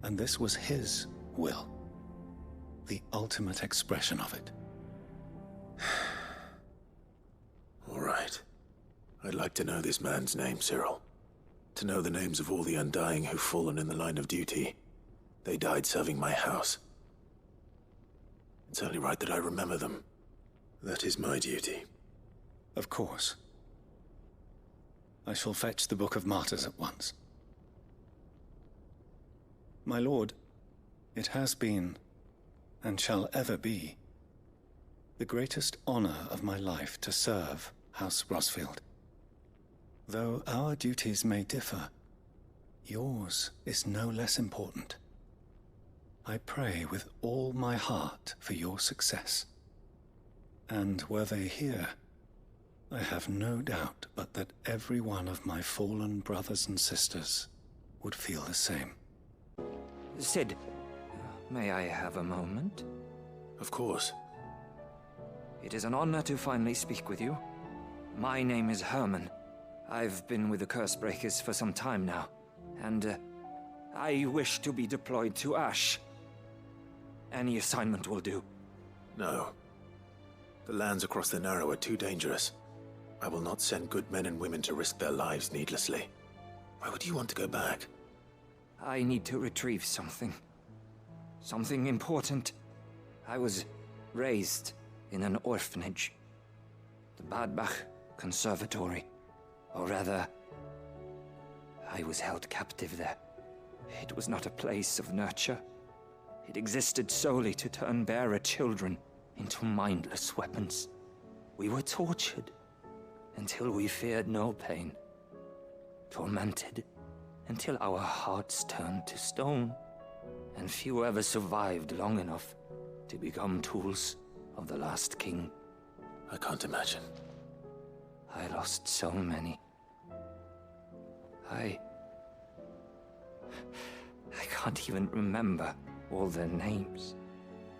And this was his will, the ultimate expression of it. All right. I'd like to know this man's name, Cyril. To know the names of all the Undying who've fallen in the line of duty. They died serving my house. It's only right that I remember them. That is my duty. Of course. I shall fetch the Book of Martyrs at once. My lord, it has been, and shall ever be, the greatest honor of my life to serve House Rosfield. Though our duties may differ, yours is no less important. I pray with all my heart for your success. And were they here, I have no doubt but that every one of my fallen brothers and sisters would feel the same. Sid, may I have a moment? Of course. It is an honor to finally speak with you. My name is Herman. I've been with the Cursebreakers for some time now, and I wish to be deployed to Ash. Any assignment will do. No. The lands across the Narrow are too dangerous. I will not send good men and women to risk their lives needlessly. Why would you want to go back? I need to retrieve something. Something important. I was raised in an orphanage. The Badbach Conservatory. Or rather, I was held captive there. It was not a place of nurture. It existed solely to turn bearer children into mindless weapons. We were tortured until we feared no pain. Tormented until our hearts turned to stone, and few ever survived long enough to become tools of the last king. I can't imagine. I lost so many. I can't even remember all their names,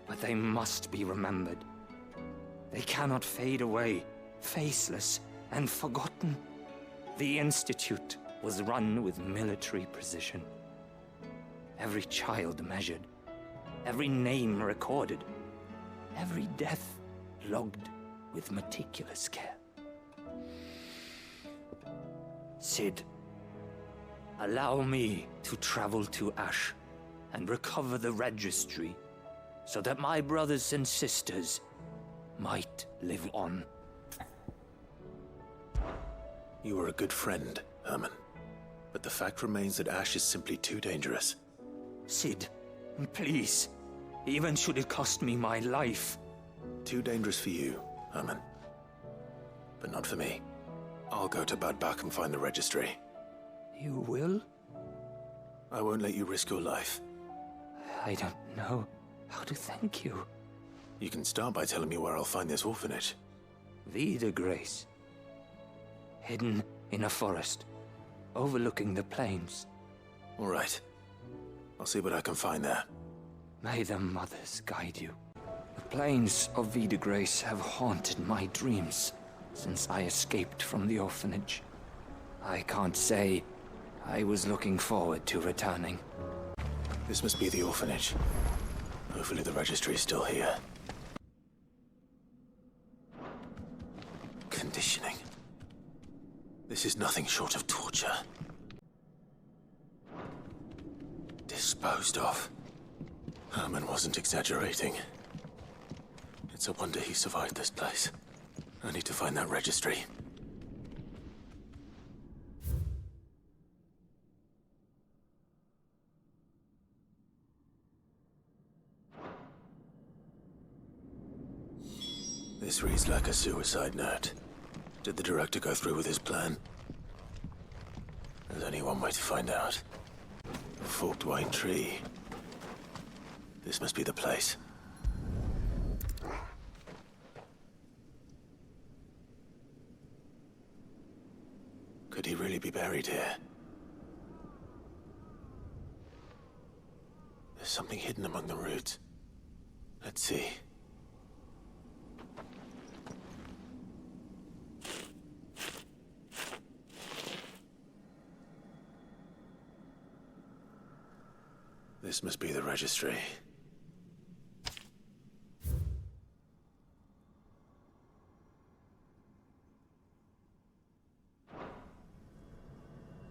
but they must be remembered. They cannot fade away, faceless and forgotten. The Institute was run with military precision. Every child measured, every name recorded, every death logged with meticulous care. Sid, allow me to travel to Ash and recover the registry so that my brothers and sisters might live on. You were a good friend, Herman. But the fact remains that Ash is simply too dangerous. Sid, please. Even should it cost me my life. Too dangerous for you, Herman. But not for me. I'll go to Bad Bach and find the registry. You will? I won't let you risk your life. I don't know how to thank you. You can start by telling me where I'll find this orphanage. Vida Grace. Hidden in a forest, overlooking the plains. All right. I'll see what I can find there. May the mothers guide you. The plains of Vida Grace have haunted my dreams since I escaped from the orphanage. I can't say I was looking forward to returning. This must be the orphanage. Hopefully the registry is still here. Conditioning. This is nothing short of torture. Disposed of. Herman wasn't exaggerating. It's a wonder he survived this place. I need to find that registry. This reads like a suicide note. Did the director go through with his plan? There's only one way to find out. A forked white tree. This must be the place. Could he really be buried here? There's something hidden among the roots. Let's see. This must be the registry.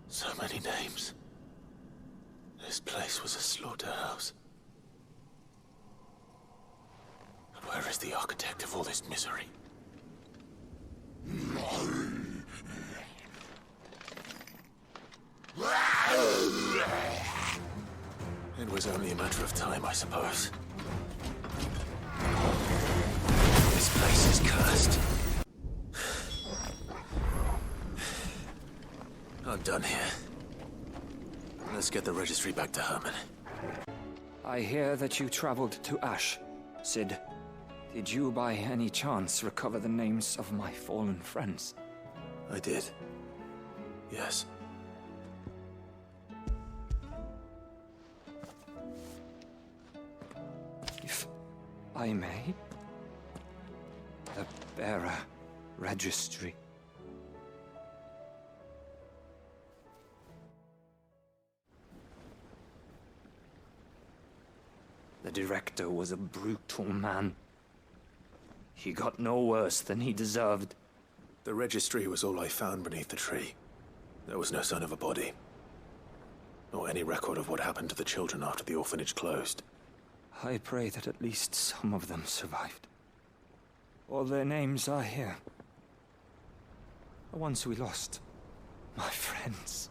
So many names. This place was a slaughterhouse. the architect of all this misery. It was only a matter of time, I suppose. This place is cursed. I'm done here. Let's get the registry back to Herman. I hear that you traveled to Ash, Sid. Did you by any chance recover the names of my fallen friends? I did. Yes. If I may? The bearer registry. The director was a brutal man. He got no worse than he deserved. The registry was all I found beneath the tree. There was no sign of a body. Or any record of what happened to the children after the orphanage closed. I pray that at least some of them survived. All their names are here. The ones we lost. My friends.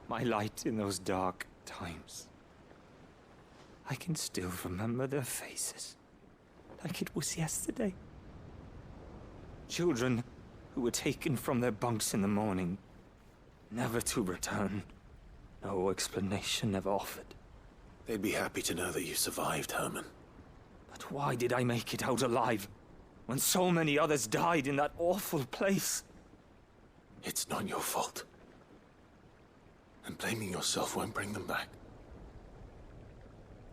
My light in those dark times. I can still remember their faces, like it was yesterday. Children who were taken from their bunks in the morning, never to return. No explanation ever offered. They'd be happy to know that you survived, Herman. But why did I make it out alive, when so many others died in that awful place? It's not your fault. And blaming yourself won't bring them back.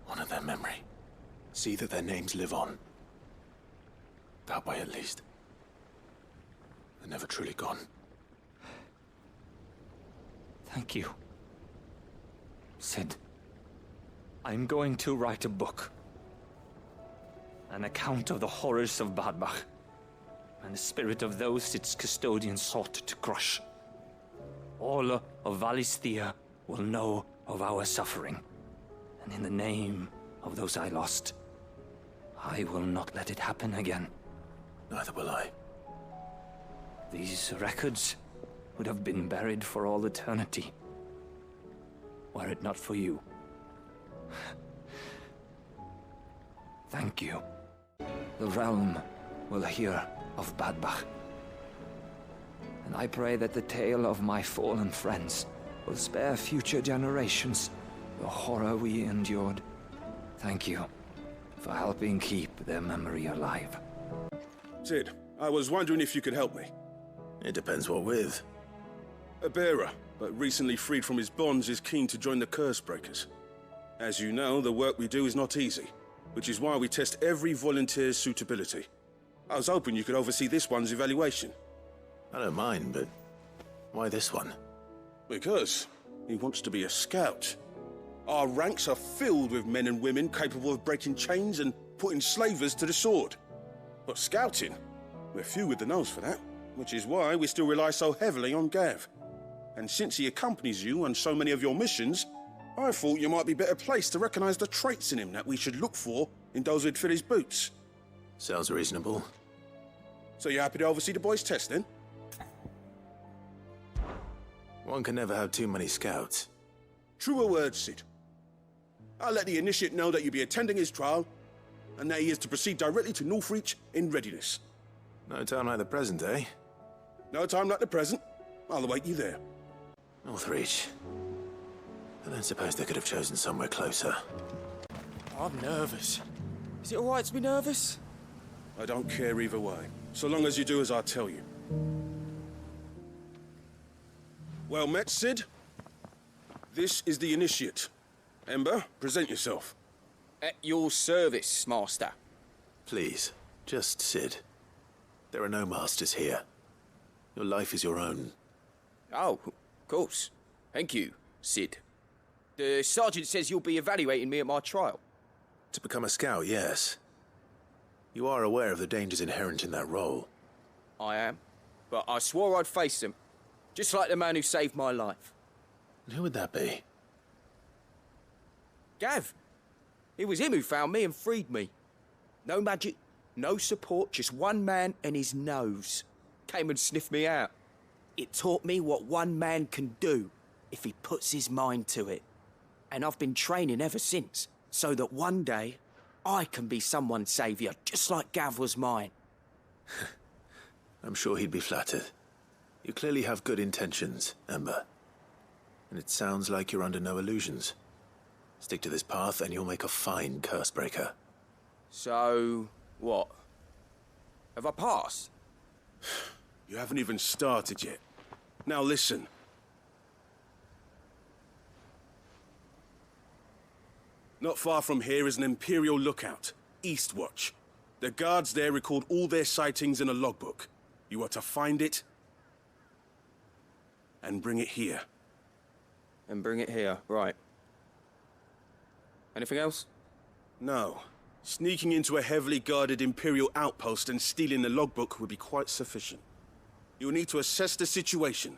Honor their memory. See that their names live on. That way, at least. They're never truly gone. Thank you. Sid, I'm going to write a book. An account of the horrors of Badbach, and the spirit of those its custodians sought to crush. All of Valisthea will know of our suffering. And in the name of those I lost, I will not let it happen again. Neither will I. These records would have been buried for all eternity, were it not for you. Thank you. The realm will hear of Badbach. And I pray that the tale of my fallen friends will spare future generations the horror we endured. Thank you for helping keep their memory alive. Sid, I was wondering if you could help me. It depends what with. A bearer, but recently freed from his bonds, is keen to join the Cursebreakers. As you know, the work we do is not easy, which is why we test every volunteer's suitability. I was hoping you could oversee this one's evaluation. I don't mind, but why this one? Because he wants to be a scout. Our ranks are filled with men and women capable of breaking chains and putting slavers to the sword. But scouting, we're few with the nose for that, which is why we still rely so heavily on Gav. And since he accompanies you on so many of your missions, I thought you might be better placed to recognize the traits in him that we should look for in those who'd fill his boots. Sounds reasonable. So you're happy to oversee the boys' test, then? One can never have too many scouts. Truer words, Sid. I'll let the initiate know that you'll be attending his trial, and that he is to proceed directly to Northreach in readiness. No time like the present, eh? No time like the present. I'll await you there. Northreach. I don't suppose they could have chosen somewhere closer. I'm nervous. Is it alright to be nervous? I don't care either way, so long as you do as I tell you. Well met, Sid. This is the initiate. Ember, present yourself. At your service, Master. Please, just Sid. There are no masters here. Your life is your own. Oh, of course. Thank you, Sid. The sergeant says you'll be evaluating me at my trial. To become a scout, yes. You are aware of the dangers inherent in that role. I am. But I swore I'd face them. Just like the man who saved my life. Who would that be? Gav. It was him who found me and freed me. No magic, no support, just one man and his nose. Came and sniffed me out. It taught me what one man can do if he puts his mind to it. And I've been training ever since, so that one day I can be someone's saviour, just like Gav was mine. I'm sure he'd be flattered. You clearly have good intentions, Ember. And it sounds like you're under no illusions. Stick to this path and you'll make a fine curse breaker. So, what? Have I passed? You haven't even started yet. Now listen. Not far from here is an Imperial lookout, Eastwatch. The guards there record all their sightings in a logbook. You are to find it and bring it here. And bring it here, right. Anything else? No. Sneaking into a heavily guarded Imperial outpost and stealing the logbook would be quite sufficient. You'll need to assess the situation,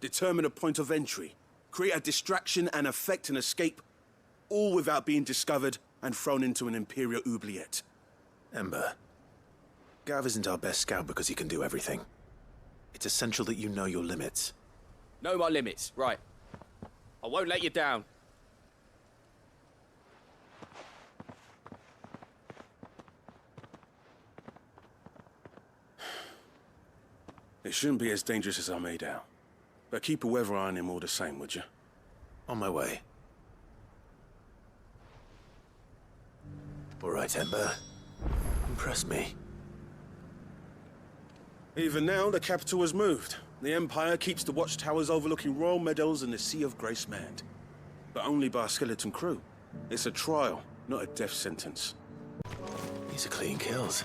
determine a point of entry, create a distraction and effect an escape, all without being discovered and thrown into an Imperial oubliette. Ember, Gav isn't our best scout because he can do everything. It's essential that you know your limits. Know my limits, right. I won't let you down. It shouldn't be as dangerous as I made out. But keep a weather eye on him all the same, would you? On my way. All right, Ember. Impress me. Even now, the capital has moved. The Empire keeps the watchtowers overlooking royal meadows and the Sea of Grace manned. But only by a skeleton crew. It's a trial, not a death sentence. These are clean kills.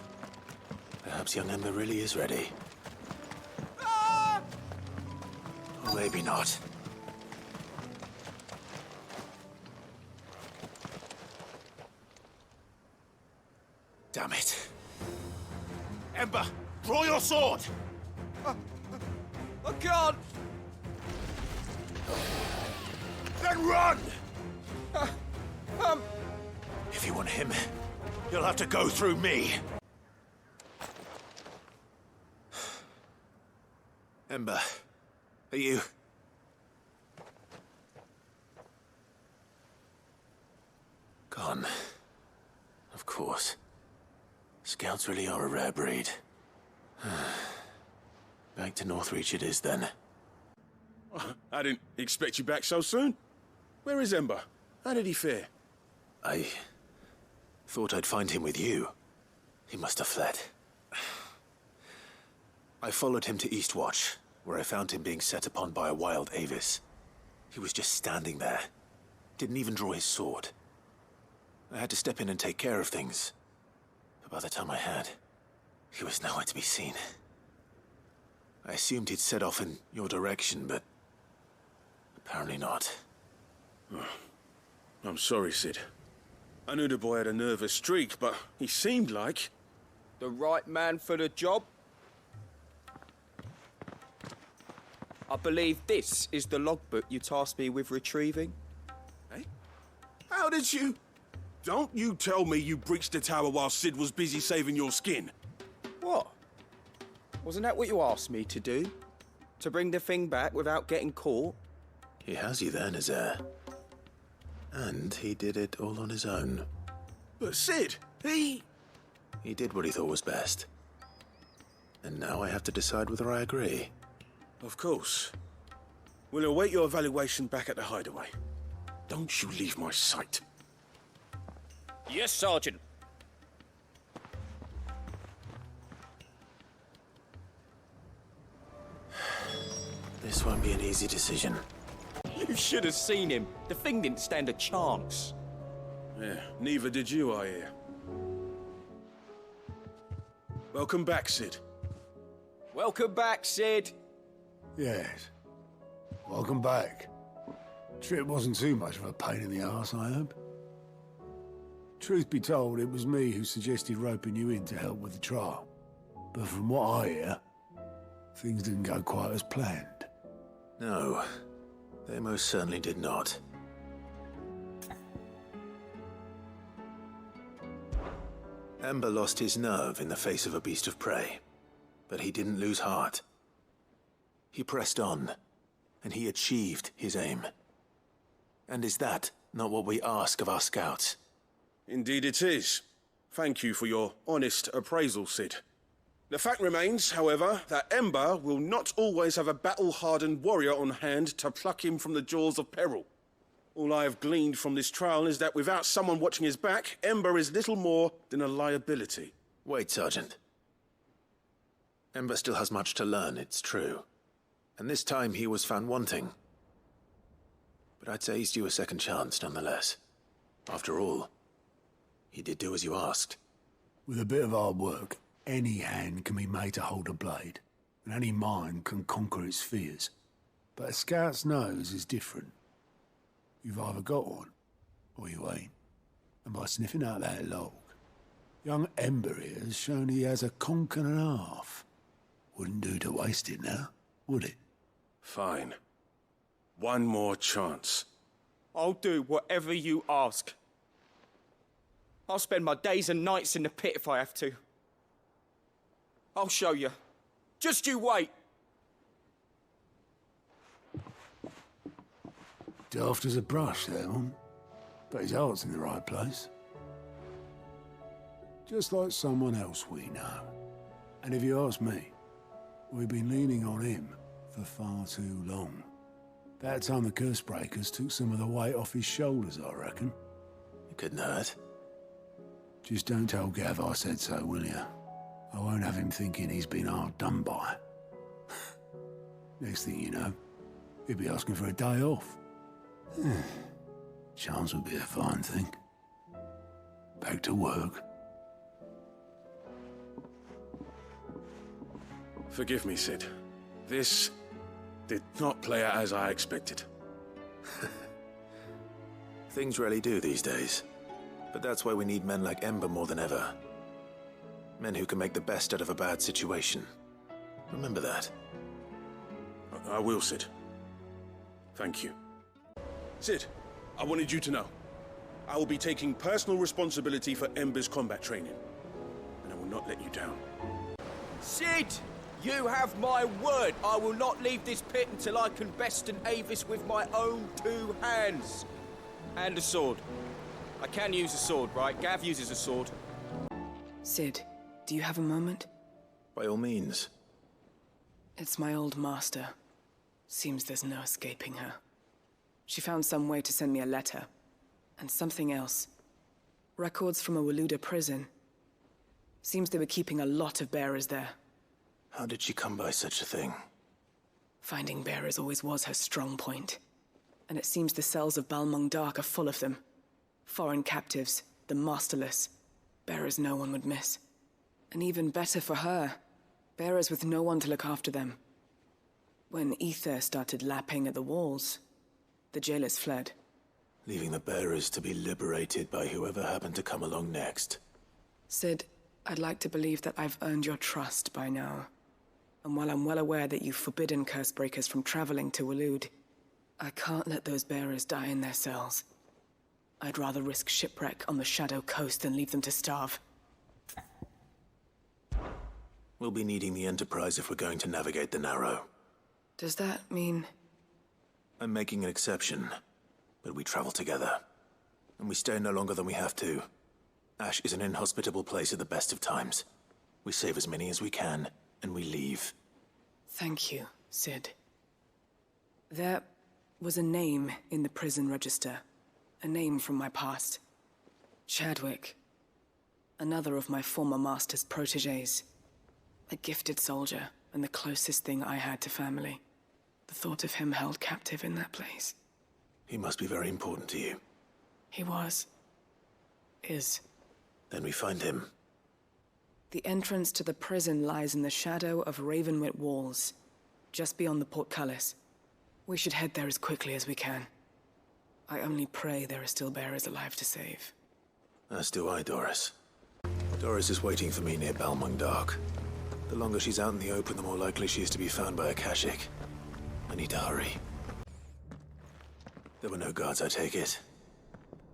Perhaps young Ember really is ready. Or maybe not. Damn it. Ember, draw your sword! I can't! Then run! If you want him, you'll have to go through me. Ember, are you... Gone. Of course. Scouts really are a rare breed. Back to Northreach it is, then. I didn't expect you back so soon. Where is Ember? How did he fare? I thought I'd find him with you. He must have fled. I followed him to Eastwatch, where I found him being set upon by a wild Avis. He was just standing there. Didn't even draw his sword. I had to step in and take care of things. But by the time I had, he was nowhere to be seen. I assumed he'd set off in your direction, but apparently not. I'm sorry, Sid. I knew the boy had a nervous streak, but he seemed like... The right man for the job? I believe this is the logbook you tasked me with retrieving. Eh? How did you... Don't you tell me you breached the tower while Sid was busy saving your skin. What? Wasn't that what you asked me to do? To bring the thing back without getting caught? He has you there, Nazaire. And he did it all on his own. But Sid, he did what he thought was best. And now I have to decide whether I agree. Of course. We'll await your evaluation back at the hideaway. Don't you leave my sight. Yes, Sergeant. This won't be an easy decision. You should have seen him. The thing didn't stand a chance. Yeah, neither did you, I hear. Welcome back, Sid. Welcome back, Sid. Yes. Welcome back. Trip wasn't too much of a pain in the arse, I hope. Truth be told, it was me who suggested roping you in to help with the trial. But from what I hear, things didn't go quite as planned. No, they most certainly did not. Ember lost his nerve in the face of a beast of prey, but he didn't lose heart. He pressed on, and he achieved his aim. And is that not what we ask of our scouts? Indeed it is. Thank you for your honest appraisal, Sid. The fact remains, however, that Ember will not always have a battle-hardened warrior on hand to pluck him from the jaws of peril. All I have gleaned from this trial is that without someone watching his back, Ember is little more than a liability. Wait, Sergeant. Ember still has much to learn, it's true. And this time he was found wanting. But I'd say he's due a second chance, nonetheless. After all, he did do as you asked. With a bit of hard work, any hand can be made to hold a blade, and any mind can conquer its fears. But a scout's nose is different. You've either got one, or you ain't. And by sniffing out that log, young Ember here has shown he has a conch and a half. Wouldn't do to waste it now, would it? Fine. One more chance. I'll do whatever you ask. I'll spend my days and nights in the pit if I have to. I'll show you. Just you wait. Daft as a brush, that one. But his heart's in the right place. Just like someone else we know. And if you ask me, we've been leaning on him for far too long. About time the curse breakers took some of the weight off his shoulders, I reckon. It couldn't hurt. Just don't tell Gav I said so, will you? I won't have him thinking he's been hard done by. Next thing you know, he'll be asking for a day off. Chance would be a fine thing. Back to work. Forgive me, Sid. This did not play out as I expected. Things really do these days. But that's why we need men like Ember more than ever. Men who can make the best out of a bad situation. Remember that. I will, Sid. Thank you. Sid, I wanted you to know. I will be taking personal responsibility for Ember's combat training. And I will not let you down. Sid! You have my word. I will not leave this pit until I can besten Avis with my own two hands. And a sword. I can use a sword, right? Gav uses a sword. Sid, do you have a moment? By all means. It's my old master. Seems there's no escaping her. She found some way to send me a letter. And something else. Records from a Waluda prison. Seems they were keeping a lot of bearers there. How did she come by such a thing? Finding bearers always was her strong point. And it seems the cells of Balmung Dark are full of them. Foreign captives, the masterless. Bearers no one would miss. And even better for her, bearers with no one to look after them. When ether started lapping at the walls, the jailers fled. Leaving the bearers to be liberated by whoever happened to come along next. Sid, I'd like to believe that I've earned your trust by now. And while I'm well aware that you've forbidden Cursebreakers from traveling to Waloed, I can't let those bearers die in their cells. I'd rather risk shipwreck on the Shadow Coast than leave them to starve. We'll be needing the Enterprise if we're going to navigate the Narrow. Does that mean... I'm making an exception, but we travel together. And we stay no longer than we have to. Ash is an inhospitable place at the best of times. We save as many as we can, and we leave. Thank you, Sid. There was a name in the prison register. A name from my past. Chadwick. Another of my former master's protégés. A gifted soldier, and the closest thing I had to family. The thought of him held captive in that place. He must be very important to you. He was. Is. Then we find him. The entrance to the prison lies in the shadow of Ravenwit Walls, just beyond the portcullis. We should head there as quickly as we can. I only pray there are still bearers alive to save. As do I, Doris. Doris is waiting for me near Balmung Dark. The longer she's out in the open, the more likely she is to be found by a Kashik. I need to hurry. There were no guards, I take it?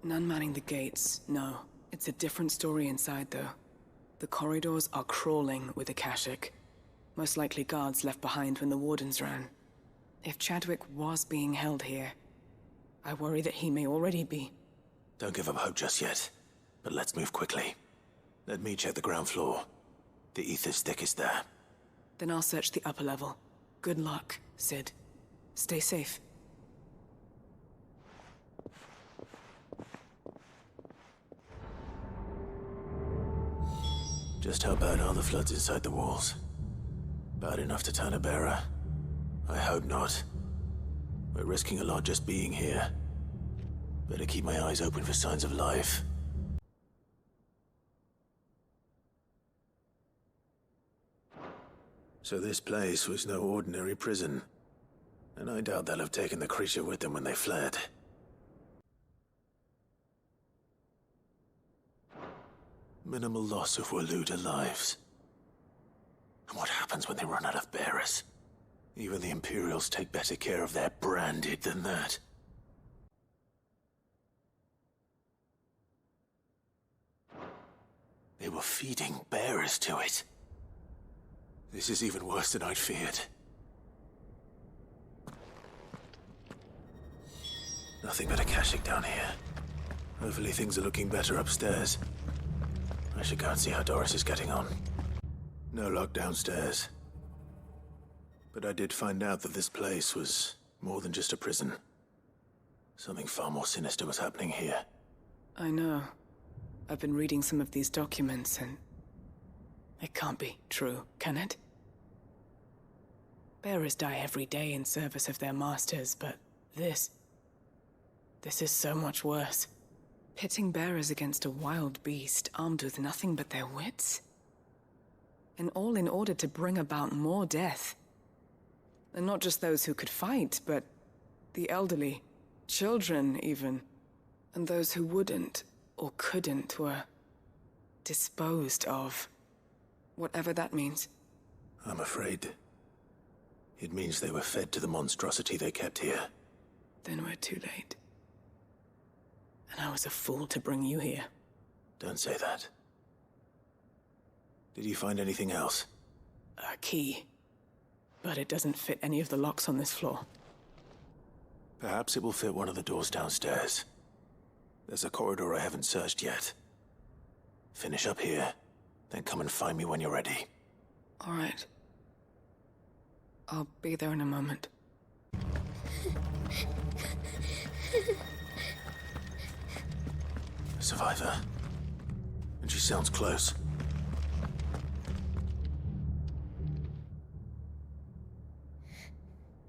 None manning the gates, no. It's a different story inside, though. The corridors are crawling with Akashic. Most likely guards left behind when the Wardens ran. If Chadwick was being held here, I worry that he may already be. Don't give up hope just yet, but let's move quickly. Let me check the ground floor. The ether's thickest there. Then I'll search the upper level. Good luck, Sid. Stay safe. Just how bad are the floods inside the walls? Bad enough to turn a bearer? I hope not. We're risking a lot just being here. Better keep my eyes open for signs of life. So this place was no ordinary prison. And I doubt they'll have taken the creature with them when they fled. Minimal loss of Waluda lives. And what happens when they run out of bearers? Even the Imperials take better care of their branded than that. They were feeding bearers to it. This is even worse than I'd feared. Nothing but Akashic down here. Hopefully things are looking better upstairs. I should go and see how Doris is getting on. No luck downstairs. But I did find out that this place was more than just a prison. Something far more sinister was happening here. I know. I've been reading some of these documents and... it can't be true, can it? Bearers die every day in service of their masters, but this is so much worse. Pitting bearers against a wild beast armed with nothing but their wits? And all in order to bring about more death. And not just those who could fight, but the elderly, children even. And those who wouldn't or couldn't were disposed of. Whatever that means. I'm afraid it means they were fed to the monstrosity they kept here. Then we're too late. And I was a fool to bring you here. Don't say that. Did you find anything else? A key. But it doesn't fit any of the locks on this floor. Perhaps it will fit one of the doors downstairs. There's a corridor I haven't searched yet. Finish up here, then come and find me when you're ready. All right. I'll be there in a moment. Survivor. And she sounds close.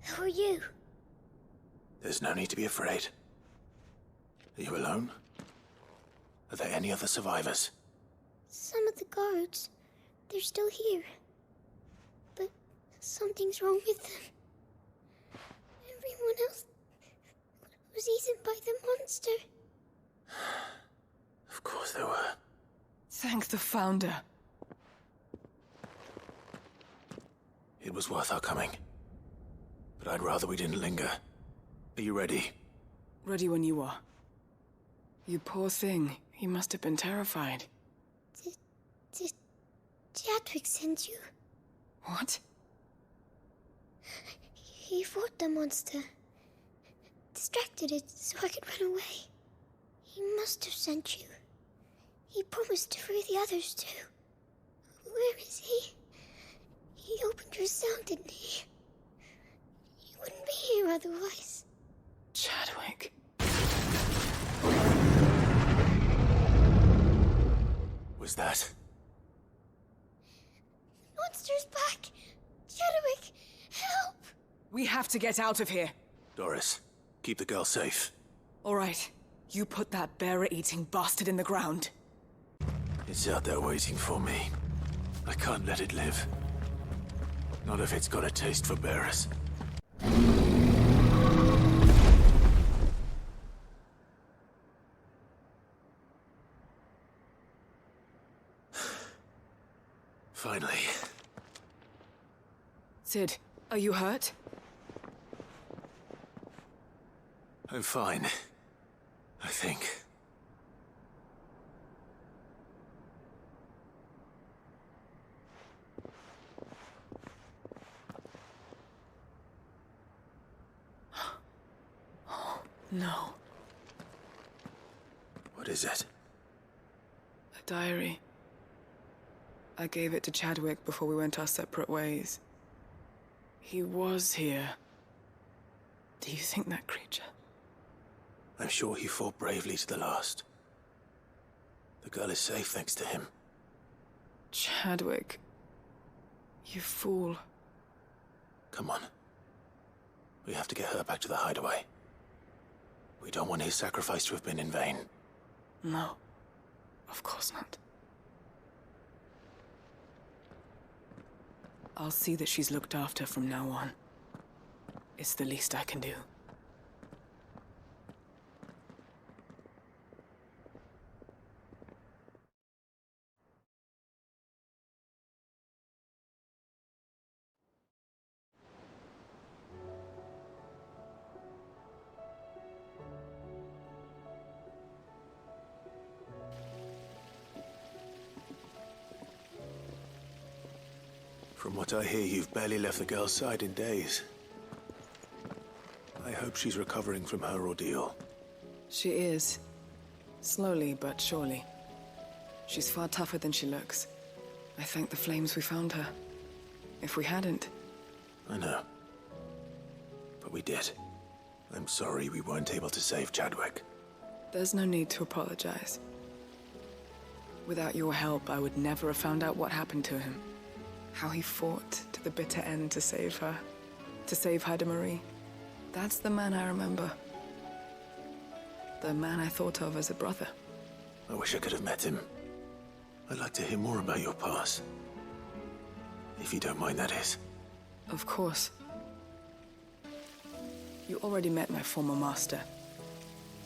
Who are you? There's no need to be afraid. Are you alone? Are there any other survivors? Some of the guards. They're still here. But something's wrong with them. Everyone else was eaten by the monster. Of course there were. Thank the Founder. It was worth our coming. But I'd rather we didn't linger. Are you ready? Ready when you are. You poor thing. He must have been terrified. Did Chadwick send you? What? He fought the monster. Distracted it so I could run away. He must have sent you. He promised to free the others too. Where is he? He opened your cell, didn't he? He wouldn't be here otherwise. Chadwick. Was that? Monster's back! Chadwick, help! We have to get out of here. Doris, keep the girl safe. All right. You put that bearer-eating bastard in the ground. It's out there waiting for me. I can't let it live. Not if it's got a taste for bearers. Finally. Sid, are you hurt? I'm fine. I think. No. What is it? A diary. I gave it to Chadwick before we went our separate ways. He was here. Do you think that creature? I'm sure he fought bravely to the last. The girl is safe thanks to him. Chadwick. You fool. Come on. We have to get her back to the hideaway. We don't want his sacrifice to have been in vain. No. Of course not. I'll see that she's looked after from now on. It's the least I can do. From what I hear, you've barely left the girl's side in days. I hope she's recovering from her ordeal. She is. Slowly but surely. She's far tougher than she looks. I thank the flames we found her. If we hadn't... I know. But we did. I'm sorry we weren't able to save Chadwick. There's no need to apologize. Without your help, I would never have found out what happened to him. How he fought to the bitter end to save her. To save Haida Marie. That's the man I remember. The man I thought of as a brother. I wish I could have met him. I'd like to hear more about your past. If you don't mind, that is. Of course. You already met my former master.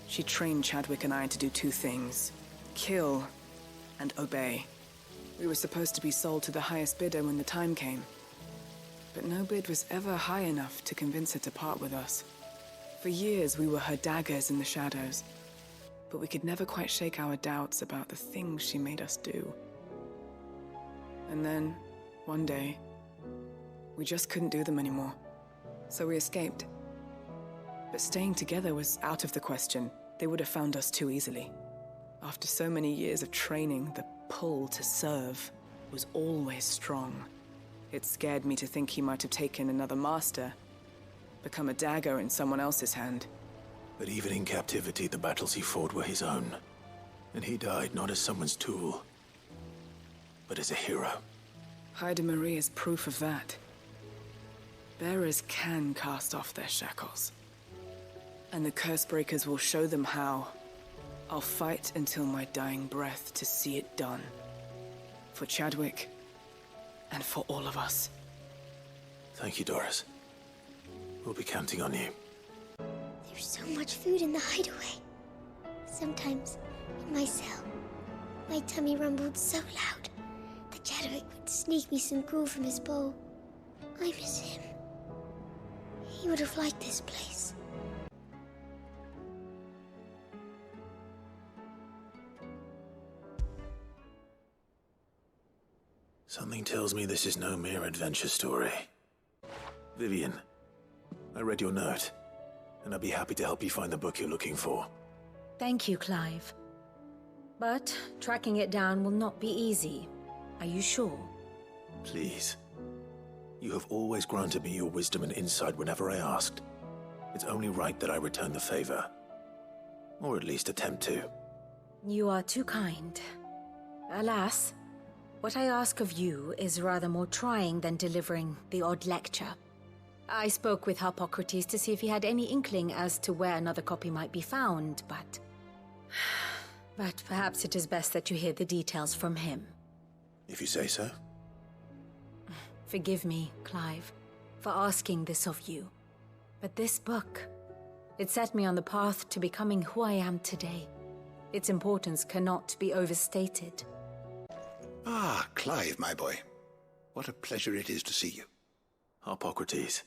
She trained Chadwick and I to do two things. Kill and obey. We were supposed to be sold to the highest bidder when the time came. But no bid was ever high enough to convince her to part with us. For years, we were her daggers in the shadows. But we could never quite shake our doubts about the things she made us do. And then, one day, we just couldn't do them anymore. So we escaped. But staying together was out of the question. They would have found us too easily. After so many years of training, the pull to serve was always strong. It scared me to think he might have taken another master, become a dagger in someone else's hand. But even in captivity, the battles he fought were his own. And he died not as someone's tool, but as a hero. Haida Marie is proof of that. Bearers can cast off their shackles. And the Cursebreakers will show them how. I'll fight until my dying breath to see it done. For Chadwick, and for all of us. Thank you, Doris. We'll be counting on you. There's so much food in the hideaway. Sometimes, in my cell, my tummy rumbled so loud that Chadwick would sneak me some gruel from his bowl. I miss him. He would have liked this place. Something tells me this is no mere adventure story. Vivian, I read your note, and I'd be happy to help you find the book you're looking for. Thank you, Clive. But tracking it down will not be easy. Are you sure? Please. You have always granted me your wisdom and insight whenever I asked. It's only right that I return the favor. Or at least attempt to. You are too kind. Alas, what I ask of you is rather more trying than delivering the odd lecture. I spoke with Hippocrates to see if he had any inkling as to where another copy might be found, but perhaps it is best that you hear the details from him. If you say so. Forgive me, Clive, for asking this of you. But this book, it set me on the path to becoming who I am today. Its importance cannot be overstated. Ah, Clive, my boy. What a pleasure it is to see you. Hippocrates.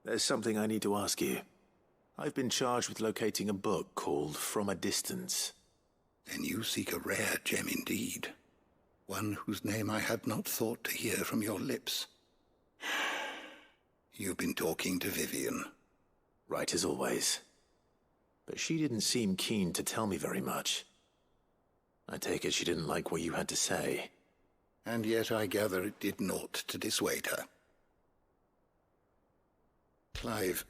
There's something I need to ask you. I've been charged with locating a book called From a Distance. Then you seek a rare gem indeed. One whose name I had not thought to hear from your lips. You've been talking to Vivian. Right as always. but she didn't seem keen to tell me very much. I take it she didn't like what you had to say. And yet I gather it did naught to dissuade her. Clive,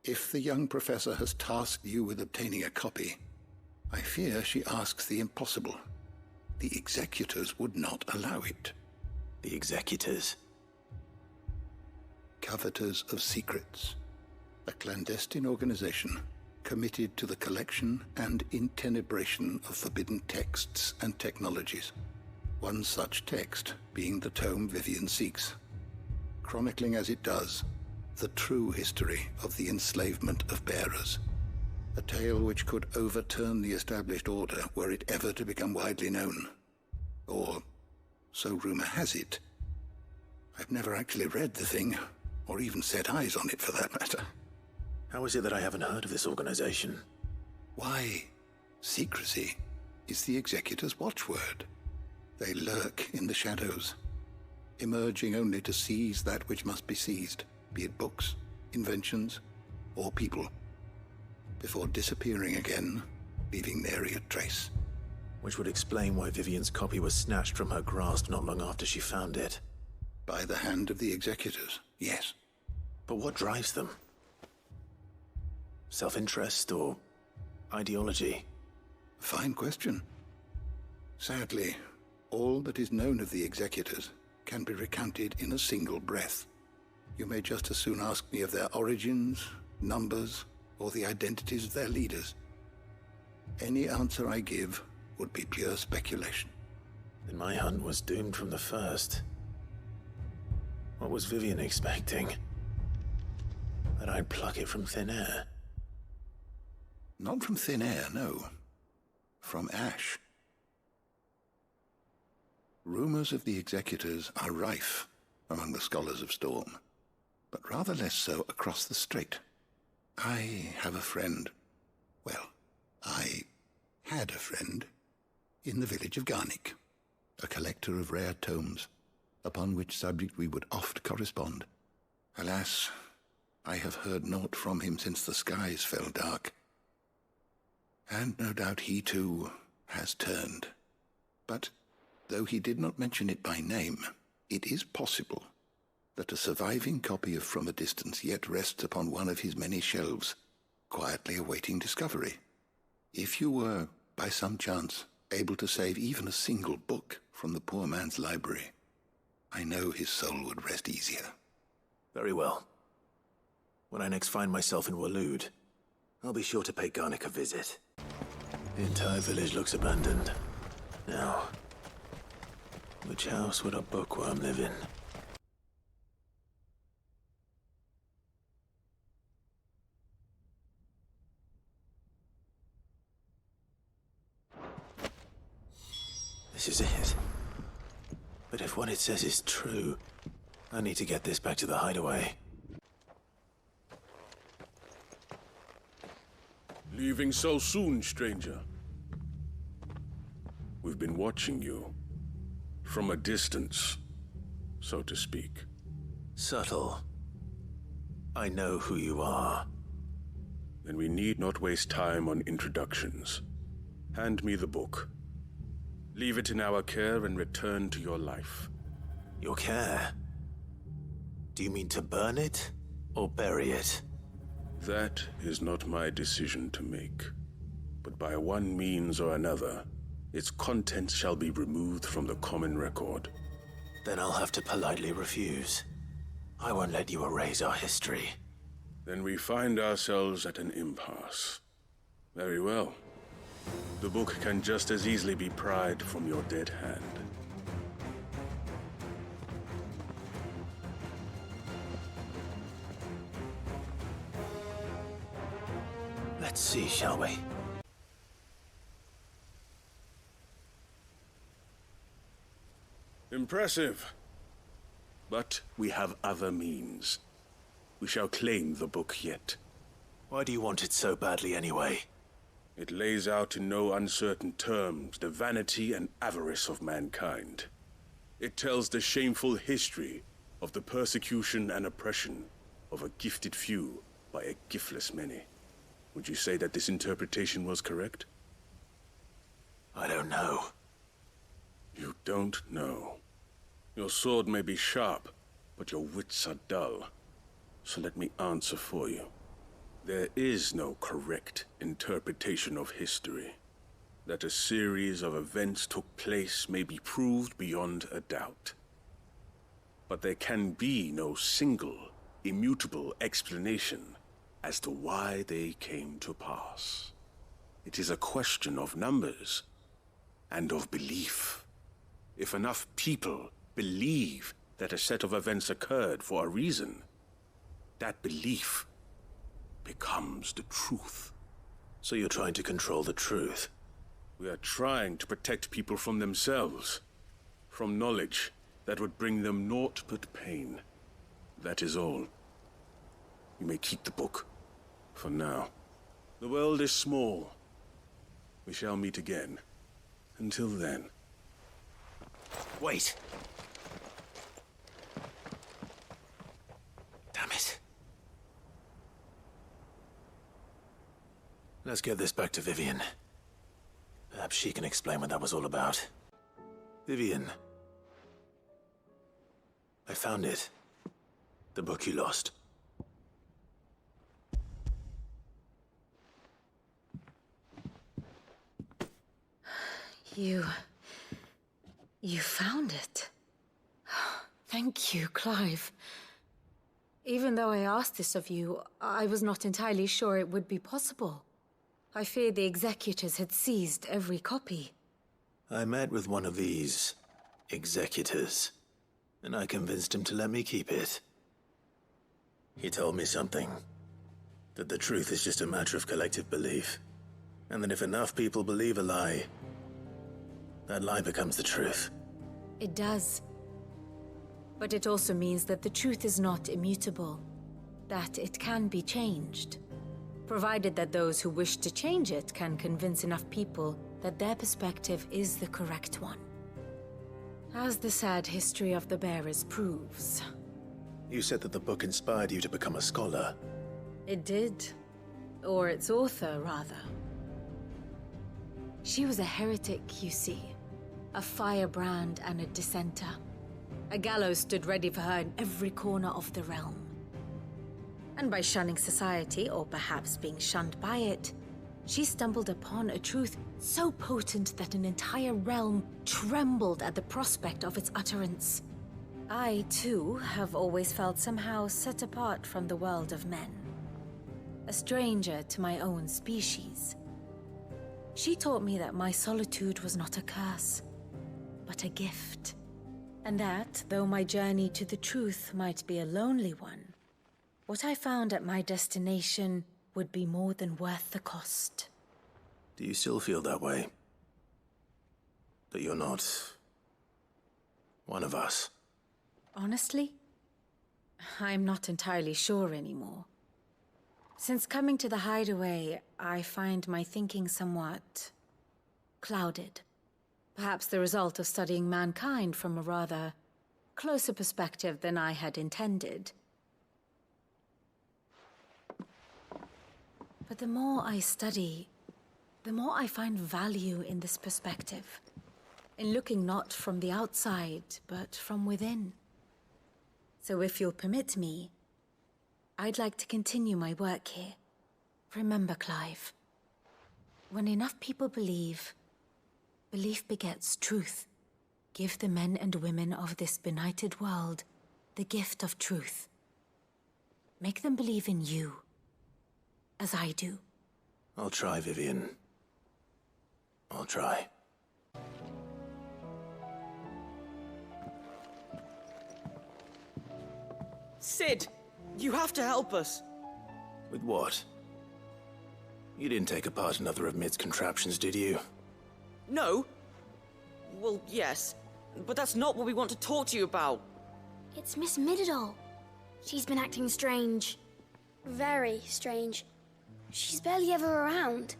if the young professor has tasked you with obtaining a copy, I fear she asks the impossible. The executors would not allow it. The executors? Coveters of secrets. A clandestine organization committed to the collection and intenebration of forbidden texts and technologies. One such text being the tome Vivian seeks, chronicling as it does the true history of the enslavement of bearers. A tale which could overturn the established order were it ever to become widely known. Or, so rumor has it. I've never actually read the thing, or even set eyes on it for that matter. How is it that I haven't heard of this organization? Why, secrecy is the executor's watchword. They lurk in the shadows, emerging only to seize that which must be seized, be it books, inventions, or people, before disappearing again, leaving nary a trace. Which would explain why Vivian's copy was snatched from her grasp not long after she found it. By the hand of the executors, yes. But what drives them? Self-interest or ideology? Fine question. Sadly, all that is known of the executors can be recounted in a single breath. You may just as soon ask me of their origins, numbers, or the identities of their leaders. Any answer I give would be pure speculation. Then my hunt was doomed from the first. What was Vivian expecting? That I'd pluck it from thin air? Not from thin air, no. From ash. Rumors of the executors are rife among the scholars of Storm, but rather less so across the Strait. I have a friend. Well, I had a friend in the village of Garnick, a collector of rare tomes, upon which subject we would oft correspond. Alas, I have heard naught from him since the skies fell dark. And no doubt he too has turned. But though he did not mention it by name, it is possible that a surviving copy of From a Distance yet rests upon one of his many shelves, quietly awaiting discovery. If you were, by some chance, able to save even a single book from the poor man's library, I know his soul would rest easier. Very well. When I next find myself in Waloed, I'll be sure to pay Garnick a visit. The entire village looks abandoned. Now, which house would a bookworm live in? This is it. But if what it says is true, I need to get this back to the hideaway. Leaving so soon, stranger? We've been watching you. From a distance, so to speak. Subtle. I know who you are. Then we need not waste time on introductions. Hand me the book. Leave it in our care and return to your life. Your care? Do you mean to burn it or bury it? That is not my decision to make. But by one means or another, its contents shall be removed from the common record. Then I'll have to politely refuse. I won't let you erase our history. Then we find ourselves at an impasse. Very well. The book can just as easily be pried from your dead hand. Let's see, shall we? Impressive. But we have other means. We shall claim the book yet. Why do you want it so badly anyway? It lays out in no uncertain terms the vanity and avarice of mankind. It tells the shameful history of the persecution and oppression of a gifted few by a giftless many. Would you say that this interpretation was correct? I don't know. You don't know. Your sword may be sharp, but your wits are dull. So let me answer for you. There is no correct interpretation of history. That a series of events took place may be proved beyond a doubt. But there can be no single, immutable explanation as to why they came to pass. It is a question of numbers and of belief. If enough people believe that a set of events occurred for a reason, that belief becomes the truth. So you're trying to control the truth? We are trying to protect people from themselves, from knowledge that would bring them naught but pain. That is all. You may keep the book, for now. The world is small. We shall meet again. Until then. Wait! Damn it. Let's get this back to Vivian. Perhaps she can explain what that was all about. Vivian. I found it. The book you lost. You found it. Thank you, Clive. Even though I asked this of you, I was not entirely sure it would be possible. I feared the executors had seized every copy. I met with one of these executors, and I convinced him to let me keep it. He told me something. That the truth is just a matter of collective belief. And that if enough people believe a lie, that lie becomes the truth. It does. But it also means that the truth is not immutable. That it can be changed. Provided that those who wish to change it can convince enough people that their perspective is the correct one. As the sad history of the bearers proves. You said that the book inspired you to become a scholar. It did. Or its author, rather. She was a heretic, you see. A firebrand and a dissenter. A gallows stood ready for her in every corner of the realm. And by shunning society, or perhaps being shunned by it, she stumbled upon a truth so potent that an entire realm trembled at the prospect of its utterance. I, too, have always felt somehow set apart from the world of men. A stranger to my own species. She taught me that my solitude was not a curse, but a gift. And that, though my journey to the truth might be a lonely one, what I found at my destination would be more than worth the cost. Do you still feel that way? That you're not one of us? Honestly, I'm not entirely sure anymore. Since coming to the hideaway, I find my thinking somewhat clouded. Perhaps the result of studying mankind from a rather closer perspective than I had intended. But the more I study, the more I find value in this perspective. In looking not from the outside, but from within. So if you'll permit me, I'd like to continue my work here. Remember, Clive, when enough people believe, belief begets truth. Give the men and women of this benighted world the gift of truth. Make them believe in you, as I do. I'll try, Vivian. I'll try. Sid! You have to help us! With what? You didn't take apart another of Mid's contraptions, did you? No. Well, yes. But that's not what we want to talk to you about. It's Miss Mididol. She's been acting strange. Very strange. She's barely ever around.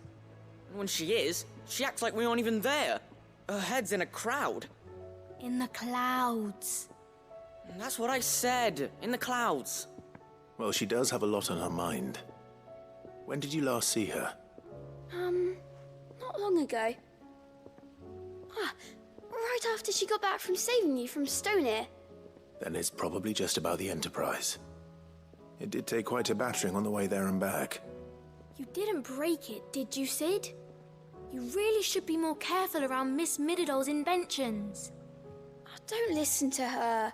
When she is, she acts like we aren't even there. Her head's in a crowd. In the clouds. That's what I said. In the clouds. Well, she does have a lot on her mind. When did you last see her? Not long ago. Ah, right after she got back from saving you from Stoneir. Then it's probably just about the Enterprise. It did take quite a battering on the way there and back. You didn't break it, did you, Sid? You really should be more careful around Miss Mididol's inventions. Oh, don't listen to her.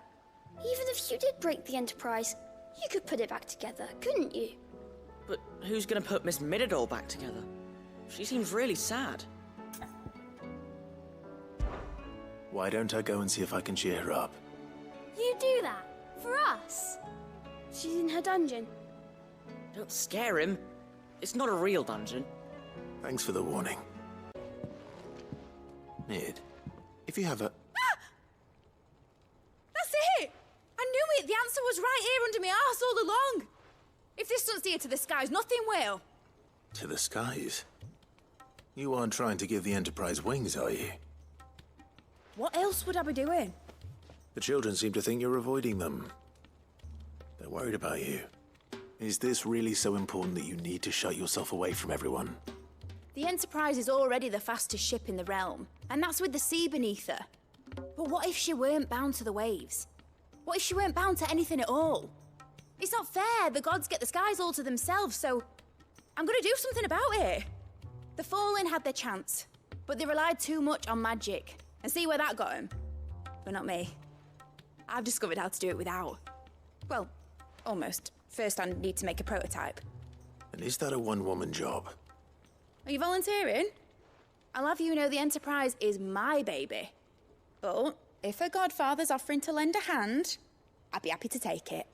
Even if you did break the Enterprise, you could put it back together, couldn't you? But who's gonna put Miss Mididol back together? She seems really sad. Why don't I go and see if I can cheer her up? You do that? For us? She's in her dungeon. Don't scare him. It's not a real dungeon. Thanks for the warning. Mid, if you have a... That's it! I knew it! The answer was right here under my arse all along! If this doesn't steer to the skies, nothing will. To the skies? You aren't trying to give the Enterprise wings, are you? What else would I be doing? The children seem to think you're avoiding them. They're worried about you. Is this really so important that you need to shut yourself away from everyone? The Enterprise is already the fastest ship in the realm, and that's with the sea beneath her. But what if she weren't bound to the waves? What if she weren't bound to anything at all? It's not fair. The gods get the skies all to themselves, so I'm gonna do something about it. The Fallen had their chance, but they relied too much on magic. And see where that got them? But not me. I've discovered how to do it without. Well, almost. First, I need to make a prototype. And is that a one-woman job? Are you volunteering? I'll have you know the Enterprise is my baby. But if her godfather's offering to lend a hand, I'd be happy to take it.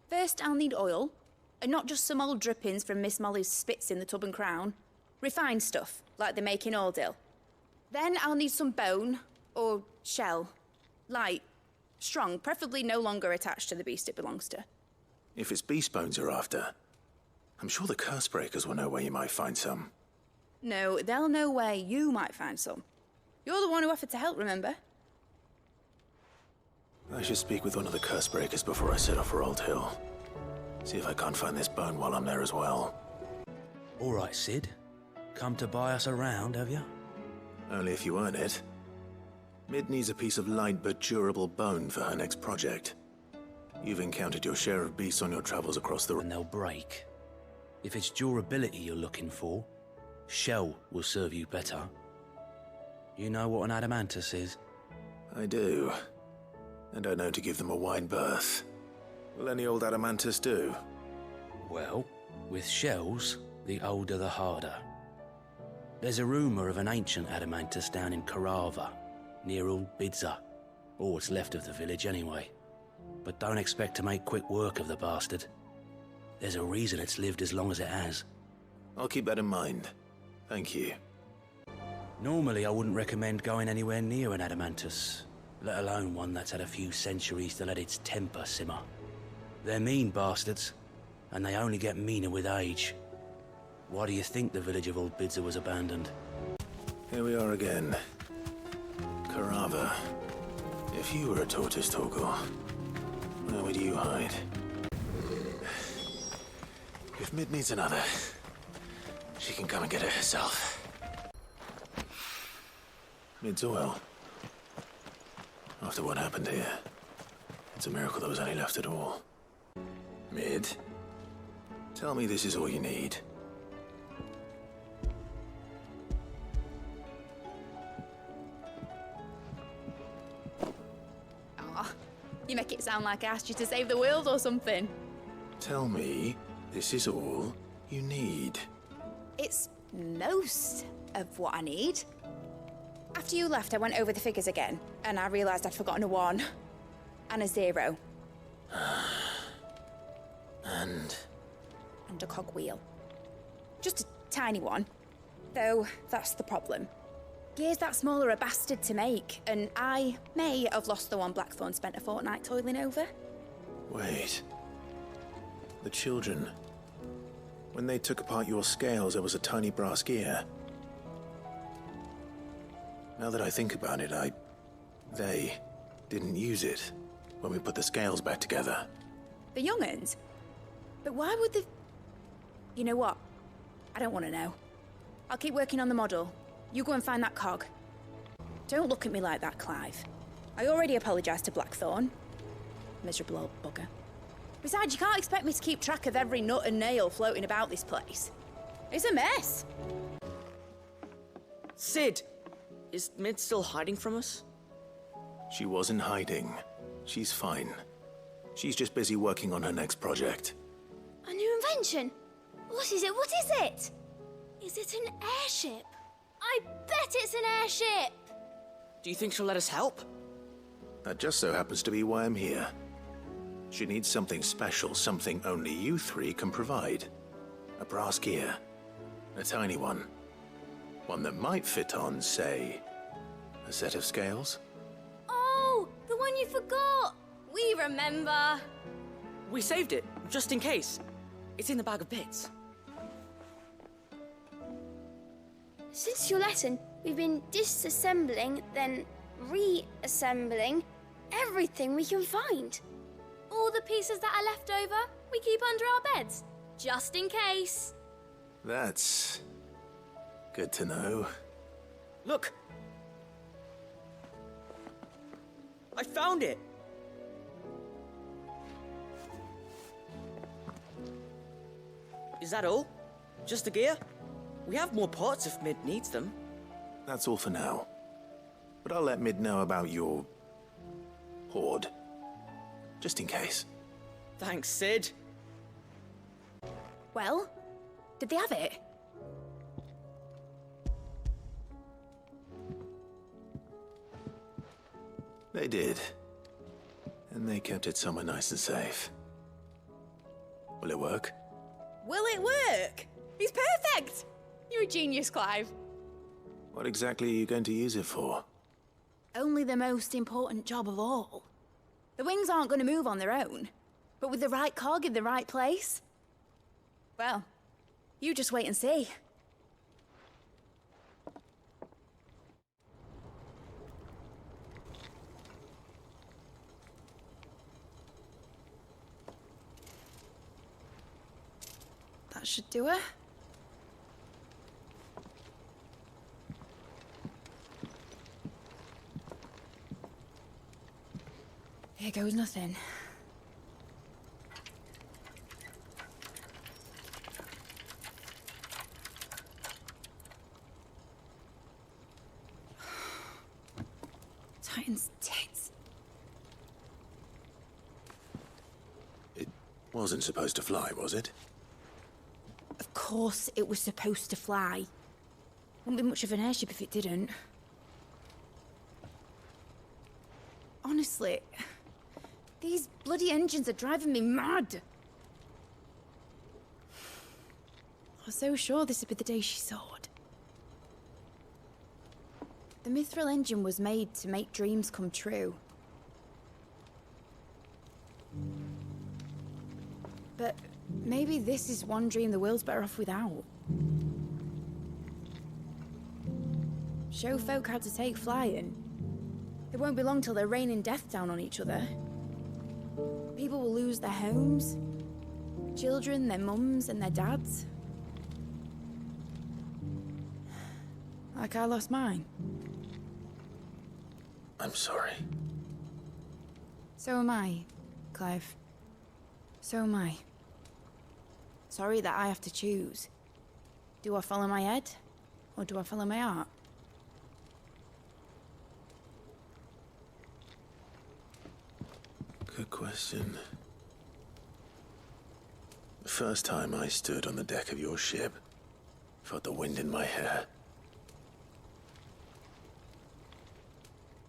First, I'll need oil, and not just some old drippings from Miss Molly's spits in the Tub and Crown. Refined stuff, like they make in Ordil. Then I'll need some bone, or shell. Light, strong, preferably no longer attached to the beast it belongs to. If it's beast bones you're after, I'm sure the curse breakers will know where you might find some. No, they'll know where you might find some. You're the one who offered to help, remember? I should speak with one of the curse breakers before I set off for Old Hill. See if I can't find this bone while I'm there as well. All right, Sid. Come to buy us around, have you? Only if you earn it. Mid needs a piece of light but durable bone for her next project. You've encountered your share of beasts on your travels across the... And they'll break. If it's durability you're looking for, shell will serve you better. You know what an adamantus is? I do. And I know to give them a wide berth. Will any old adamantus do? Well, with shells, the older the harder. There's a rumour of an ancient adamantus down in Karava, near Old Bidza. Or what's left of the village anyway. But don't expect to make quick work of the bastard. There's a reason it's lived as long as it has. I'll keep that in mind. Thank you. Normally I wouldn't recommend going anywhere near an adamantus, let alone one that's had a few centuries to let its temper simmer. They're mean bastards, and they only get meaner with age. Why do you think the village of Old Bidza was abandoned? Here we are again. Karava. If you were a tortoise, Torgor, where would you hide? If Mid needs another, she can come and get it herself. Mid's well. After what happened here, it's a miracle there was any left at all. Mid, tell me this is all you need. Aw, you make it sound like I asked you to save the world or something. Tell me this is all you need. It's most of what I need. After you left, I went over the figures again, and I realised I'd forgotten a 1 and a 0. And a cogwheel. Just a tiny one. Though, that's the problem. Gears that small are a bastard to make, and I may have lost the one Blackthorn spent a fortnight toiling over. Wait. The children. When they took apart your scales, there was a tiny brass gear. Now that I think about it, they didn't use it when we put the scales back together. The young'uns? But why would the... You know what? I don't want to know. I'll keep working on the model. You go and find that cog. Don't look at me like that, Clive. I already apologised to Blackthorn. Miserable old bugger. Besides, you can't expect me to keep track of every nut and nail floating about this place. It's a mess. Sid! Is Mid still hiding from us? She wasn't hiding. She's fine. She's just busy working on her next project. A new invention? What is it? What is it? Is it an airship? I bet it's an airship! Do you think she'll let us help? That just so happens to be why I'm here. She needs something special, something only you three can provide. A brass gear. A tiny one. One that might fit on, say, a set of scales? Oh, the one you forgot! We remember! We saved it, just in case. It's in the bag of bits. Since your lesson, we've been disassembling, then reassembling everything we can find. All the pieces that are left over, we keep under our beds, just in case. That's good to know. Look! I found it! Is that all? Just the gear? We have more parts if Mid needs them. That's all for now. But I'll let Mid know about your hoard. Just in case. Thanks, Sid. Well, did they have it? They did. And they kept it somewhere nice and safe. Will it work? Will it work? It's perfect! You're a genius, Clive. What exactly are you going to use it for? Only the most important job of all. The wings aren't going to move on their own, but with the right cog in the right place, well, you just wait and see. That should do it. Here goes nothing. Titan's tits. It wasn't supposed to fly, was it? Of course it was supposed to fly. Wouldn't be much of an airship if it didn't. Honestly, these bloody engines are driving me mad. I was so sure this would be the day she soared. The Mithril engine was made to make dreams come true. But maybe this is one dream the world's better off without. Show folk how to take flying. It won't be long till they're raining death down on each other. People will lose their homes, children, their mums and their dads. Like I lost mine. I'm sorry. So am I, Clive. So am I. Sorry that I have to choose. Do I follow my head, or do I follow my heart? Good question. The first time I stood on the deck of your ship, felt the wind in my hair.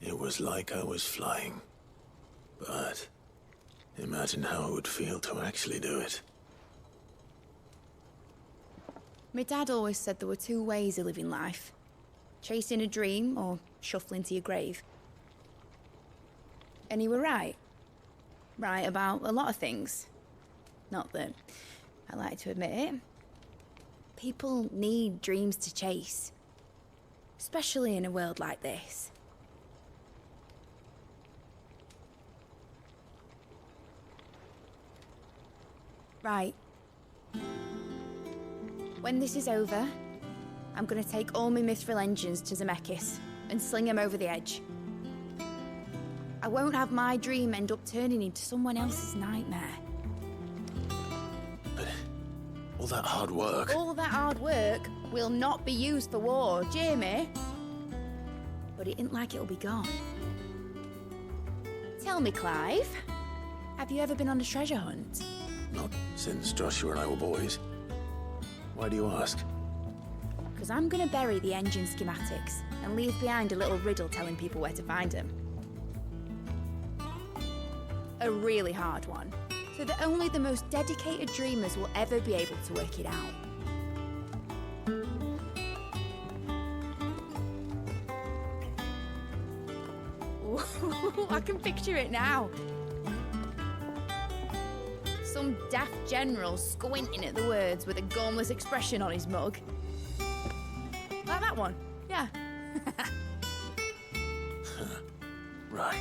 It was like I was flying. But imagine how it would feel to actually do it. My dad always said there were two ways of living life. Chasing a dream or shuffling to your grave. And he were right. Right about a lot of things. Not that I like to admit it. People need dreams to chase. Especially in a world like this. Right, When this is over, I'm gonna take all my mithril engines to Zemeckis and sling them over the edge. I won't have my dream end up turning into someone else's nightmare. But all that hard work... All that hard work will not be used for war, Jamie. But it ain't like it'll be gone. Tell me, Clive, have you ever been on a treasure hunt? Not since Joshua and I were boys. Why do you ask? Because I'm gonna bury the engine schematics and leave behind a little riddle telling people where to find them. A really hard one, so that only the most dedicated dreamers will ever be able to work it out. Ooh, I can picture it now. Some daft general squinting at the words with a gormless expression on his mug. Like that one, yeah. Right.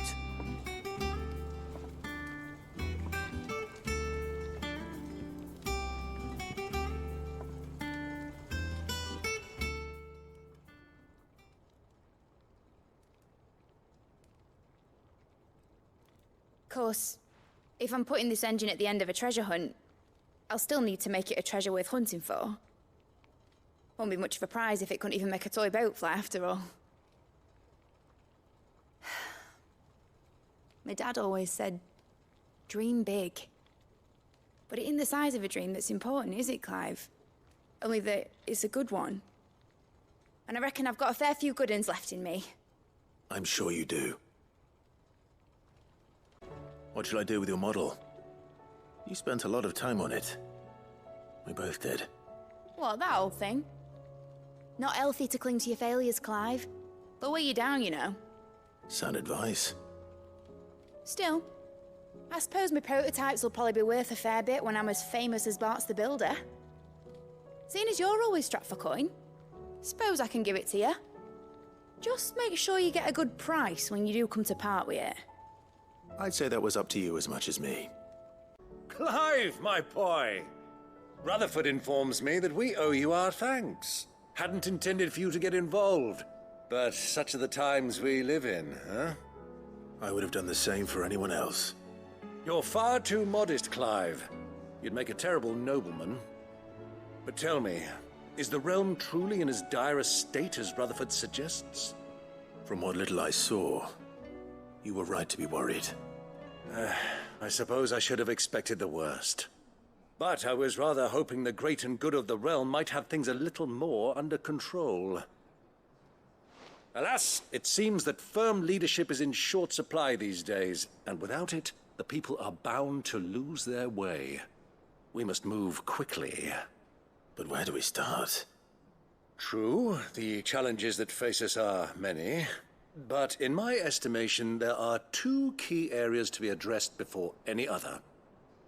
Of course, if I'm putting this engine at the end of a treasure hunt, I'll still need to make it a treasure worth hunting for. Won't be much of a prize if it couldn't even make a toy boat fly after all. My dad always said, dream big. But it ain't the size of a dream that's important, is it, Clive? Only that it's a good one. And I reckon I've got a fair few good uns left in me. I'm sure you do. What shall I do with your model? You spent a lot of time on it. We both did. What, that old thing? Not healthy to cling to your failures, Clive. They'll weigh you down, you know. Sound advice. Still, I suppose my prototypes will probably be worth a fair bit when I'm as famous as Bart's the Builder. Seeing as you're always strapped for coin, suppose I can give it to you. Just make sure you get a good price when you do come to part with it. I'd say that was up to you as much as me. Clive, my boy! Rutherford informs me that we owe you our thanks. Hadn't intended for you to get involved, but such are the times we live in, huh? I would have done the same for anyone else. You're far too modest, Clive. You'd make a terrible nobleman. But tell me, is the realm truly in as dire a state as Rutherford suggests? From what little I saw, you were right to be worried. I suppose I should have expected the worst. But I was rather hoping the great and good of the realm might have things a little more under control. Alas, it seems that firm leadership is in short supply these days, and without it, the people are bound to lose their way. We must move quickly. But where do we start? True, the challenges that face us are many. But in my estimation, there are two key areas to be addressed before any other.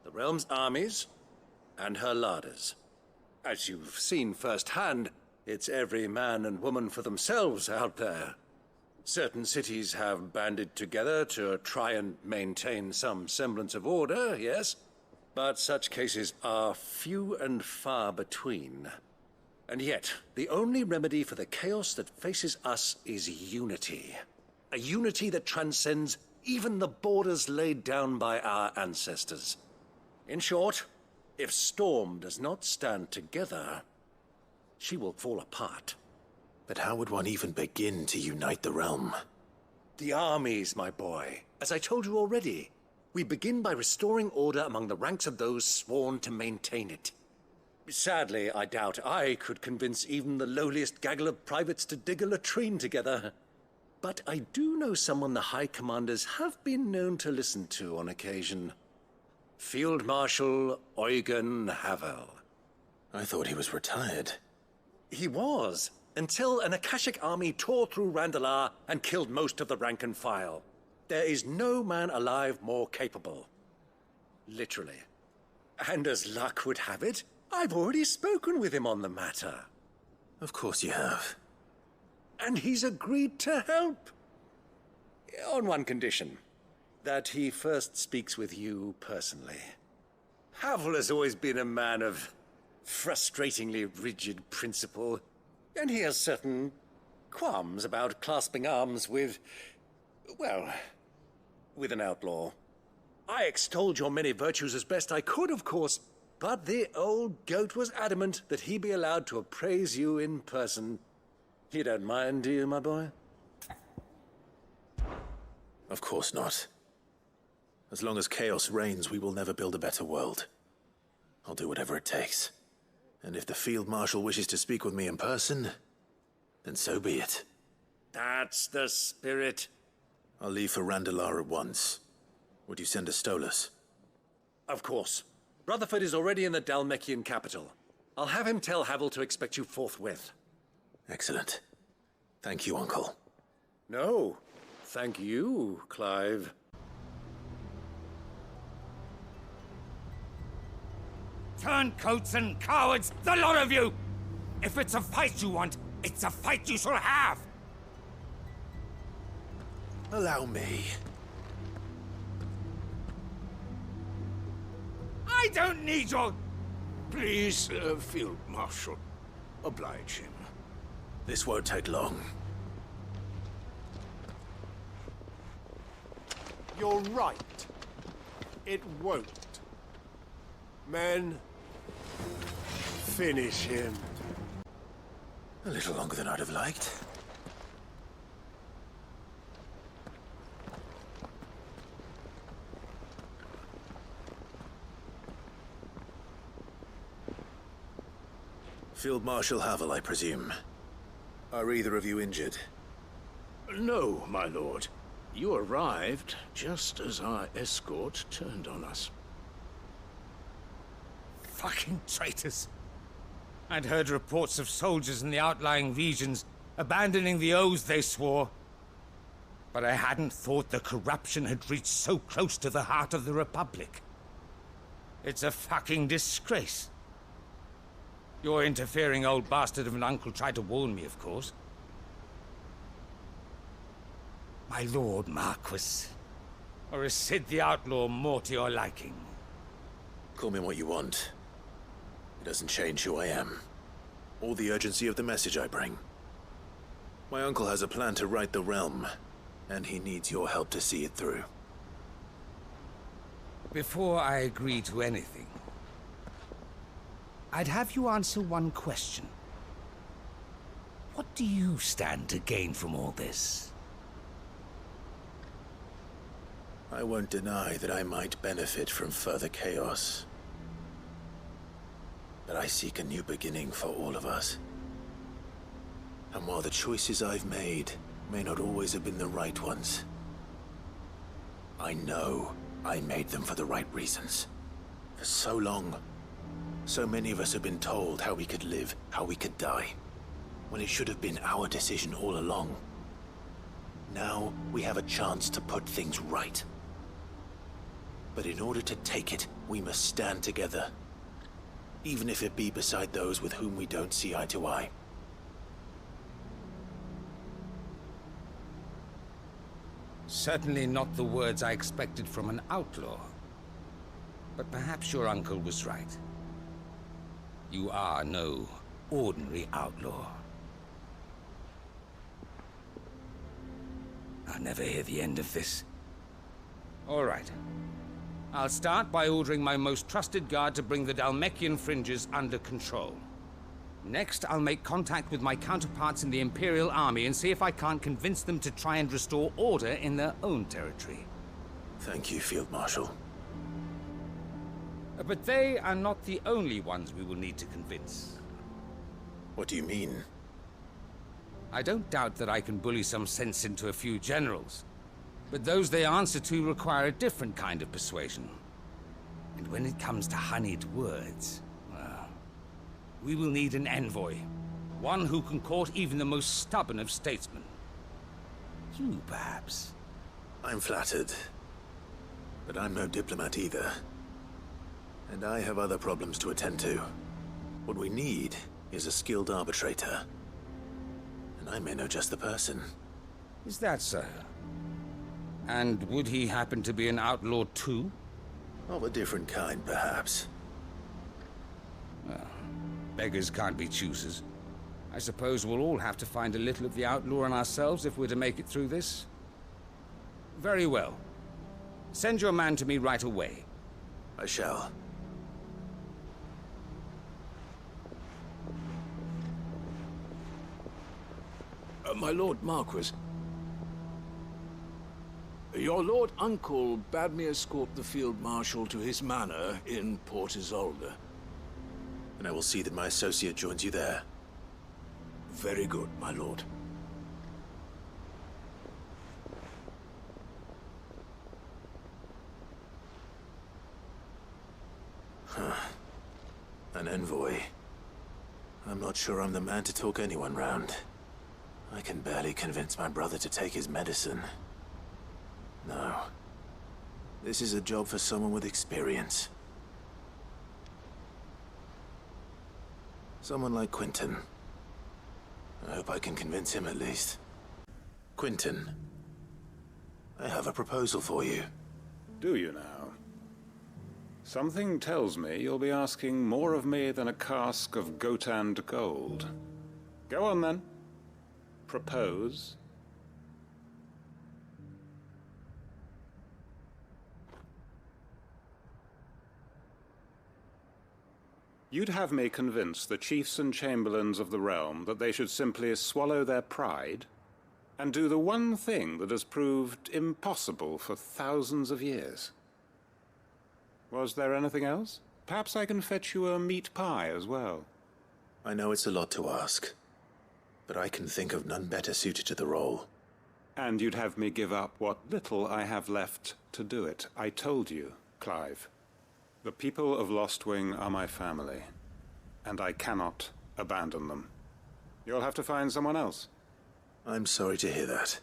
The realm's armies and her larders. As you've seen firsthand, it's every man and woman for themselves out there. Certain cities have banded together to try and maintain some semblance of order, yes, but such cases are few and far between. And yet, the only remedy for the chaos that faces us is unity. A unity that transcends even the borders laid down by our ancestors. In short, if Storm does not stand together, she will fall apart. But how would one even begin to unite the realm? The armies, my boy. As I told you already, we begin by restoring order among the ranks of those sworn to maintain it. Sadly, I doubt I could convince even the lowliest gaggle of privates to dig a latrine together. But I do know someone the High Commanders have been known to listen to on occasion. Field Marshal Eugen Havel. I thought he was retired. He was, until an Akashic army tore through Randalar and killed most of the rank and file. There is no man alive more capable. Literally. And as luck would have it, I've already spoken with him on the matter. Of course you have. And he's agreed to help. On one condition. That he first speaks with you personally. Havel has always been a man of frustratingly rigid principle, and he has certain qualms about clasping arms with, well, with an outlaw. I extolled your many virtues as best I could, of course, but the old goat was adamant that he be allowed to appraise you in person. You don't mind, do you, my boy? Of course not. As long as chaos reigns, we will never build a better world. I'll do whatever it takes. And if the Field Marshal wishes to speak with me in person, then so be it. That's the spirit. I'll leave for Randalar at once. Would you send a Stolas? Of course. Rutherford is already in the Dalmekian capital. I'll have him tell Havel to expect you forthwith. Excellent. Thank you, Uncle. No, thank you, Clive. Turncoats and cowards, the lot of you! If it's a fight you want, it's a fight you shall have! Allow me. I don't need your... Please, Field Marshal, oblige him. This won't take long. You're right. It won't. Men, finish him. A little longer than I'd have liked. Field Marshal Havel, I presume. Are either of you injured? No, my lord. You arrived just as our escort turned on us. Fucking traitors. I'd heard reports of soldiers in the outlying regions abandoning the oaths they swore. But I hadn't thought the corruption had reached so close to the heart of the Republic. It's a fucking disgrace. Your interfering old bastard of an uncle tried to warn me, of course. My lord Marquis. Or is Sid the Outlaw more to your liking? Call me what you want. It doesn't change who I am, or the urgency of the message I bring. My uncle has a plan to right the realm, and he needs your help to see it through. Before I agree to anything, I'd have you answer one question. What do you stand to gain from all this? I won't deny that I might benefit from further chaos. But I seek a new beginning for all of us. And while the choices I've made may not always have been the right ones, I know I made them for the right reasons. For so long, so many of us have been told how we could live, how we could die, when it should have been our decision all along. Now we have a chance to put things right. But in order to take it, we must stand together. Even if it be beside those with whom we don't see eye to eye. Certainly not the words I expected from an outlaw. But perhaps your uncle was right. You are no ordinary outlaw. I'll never hear the end of this. All right. I'll start by ordering my most trusted guard to bring the Dalmekian fringes under control. Next, I'll make contact with my counterparts in the Imperial Army and see if I can't convince them to try and restore order in their own territory. Thank you, Field Marshal. But they are not the only ones we will need to convince. What do you mean? I don't doubt that I can bully some sense into a few generals. But those they answer to require a different kind of persuasion. And when it comes to honeyed words, well, we will need an envoy. One who can court even the most stubborn of statesmen. You, perhaps? I'm flattered. But I'm no diplomat either. And I have other problems to attend to. What we need is a skilled arbitrator. And I may know just the person. Is that so? And would he happen to be an outlaw too? Of a different kind, perhaps. Well, Beggars can't be choosers. I suppose we'll all have to find a little of the outlaw in ourselves if we're to make it through this. Very well. Send your man to me right away. I shall. My Lord Marquis. Your Lord Uncle bade me escort the Field Marshal to his manor in Port Isolde. And I will see that my associate joins you there. Very good, my lord. An envoy. I'm not sure I'm the man to talk anyone round. I can barely convince my brother to take his medicine. No. This is a job for someone with experience. Someone like Quinton. I hope I can convince him at least. Quinton, I have a proposal for you. Do you now? Something tells me you'll be asking more of me than a cask of Gotand gold. Go on then. Propose. You'd have me convince the chiefs and chamberlains of the realm that they should simply swallow their pride and do the one thing that has proved impossible for thousands of years. Was there anything else? Perhaps I can fetch you a meat pie as well. I know it's a lot to ask, but I can think of none better suited to the role. And you'd have me give up what little I have left to do it. I told you, Clive. The people of Lostwing are my family, and I cannot abandon them. You'll have to find someone else. I'm sorry to hear that.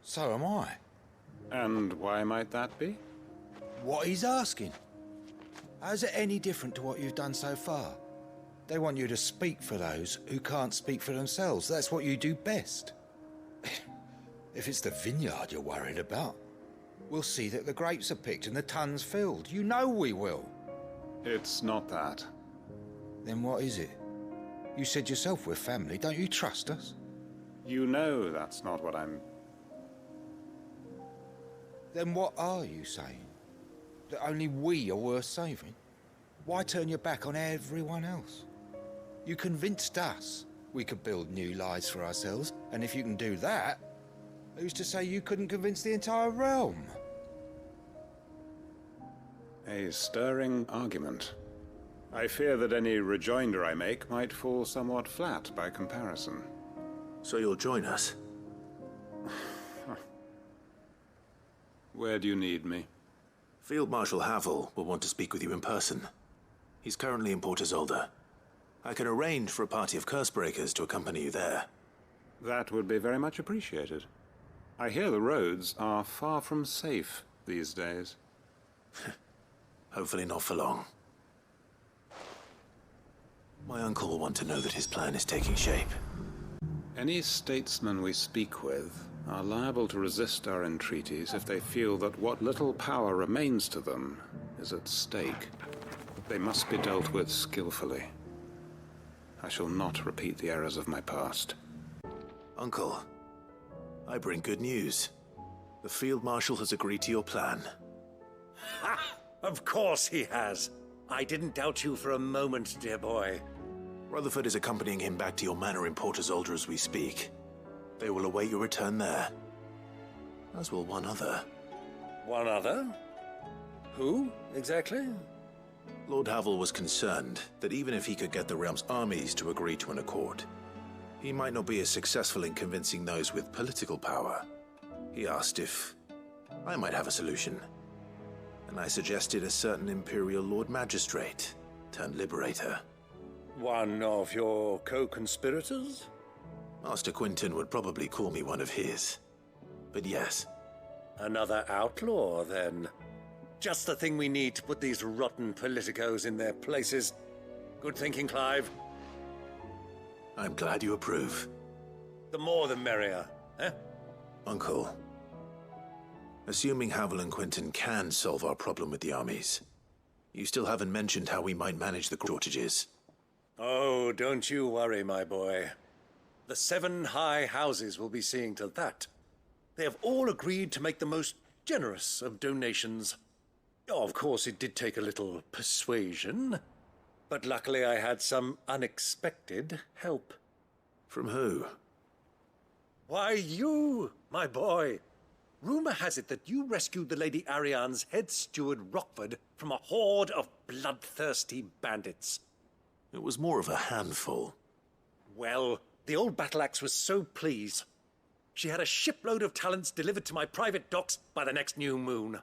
So am I. And why might that be? What he's asking. How's it any different to what you've done so far? They want you to speak for those who can't speak for themselves. That's what you do best. If it's the vineyard you're worried about, we'll see that the grapes are picked and the tons filled. You know we will. It's not that. Then what is it? You said yourself we're family. Don't you trust us? You know that's not what I'm... Then what are you saying? That only we are worth saving? Why turn your back on everyone else? You convinced us we could build new lives for ourselves, and if you can do that, who's to say you couldn't convince the entire realm? A stirring argument. I fear that any rejoinder I make might fall somewhat flat by comparison. So you'll join us? Where do you need me? Field Marshal Havel will want to speak with you in person. He's currently in Port Isolde. I can arrange for a party of Cursebreakers to accompany you there. That would be very much appreciated. I hear the roads are far from safe these days. Hopefully not for long. My uncle will want to know that his plan is taking shape. Any statesmen we speak with are liable to resist our entreaties if they feel that what little power remains to them is at stake. They must be dealt with skillfully. I shall not repeat the errors of my past. Uncle, I bring good news. The Field Marshal has agreed to your plan. Ha! Of course he has. I didn't doubt you for a moment, dear boy. Rutherford is accompanying him back to your manor in Port Isolde as we speak. They will await your return there. As will one other. One other? Who, exactly? Lord Havel was concerned that even if he could get the realm's armies to agree to an accord, he might not be as successful in convincing those with political power. He asked if I might have a solution, and I suggested a certain Imperial Lord Magistrate turned Liberator. One of your co-conspirators? Master Quinton would probably call me one of his, but yes. Another outlaw, then. Just the thing we need to put these rotten politicos in their places. Good thinking, Clive. I'm glad you approve. The more the merrier, eh? Uncle, assuming Havel and Quinton can solve our problem with the armies, you still haven't mentioned how we might manage the shortages. Oh, don't you worry, my boy. The 7 high houses will be seeing to that. They have all agreed to make the most generous of donations. Oh, of course, it did take a little persuasion, but luckily I had some unexpected help. From who? Why, you, my boy. Rumor has it that you rescued the Lady Ariane's head steward Rockford from a horde of bloodthirsty bandits. It was more of a handful. Well, the old battle-axe was so pleased. She had a shipload of talents delivered to my private docks by the next new moon.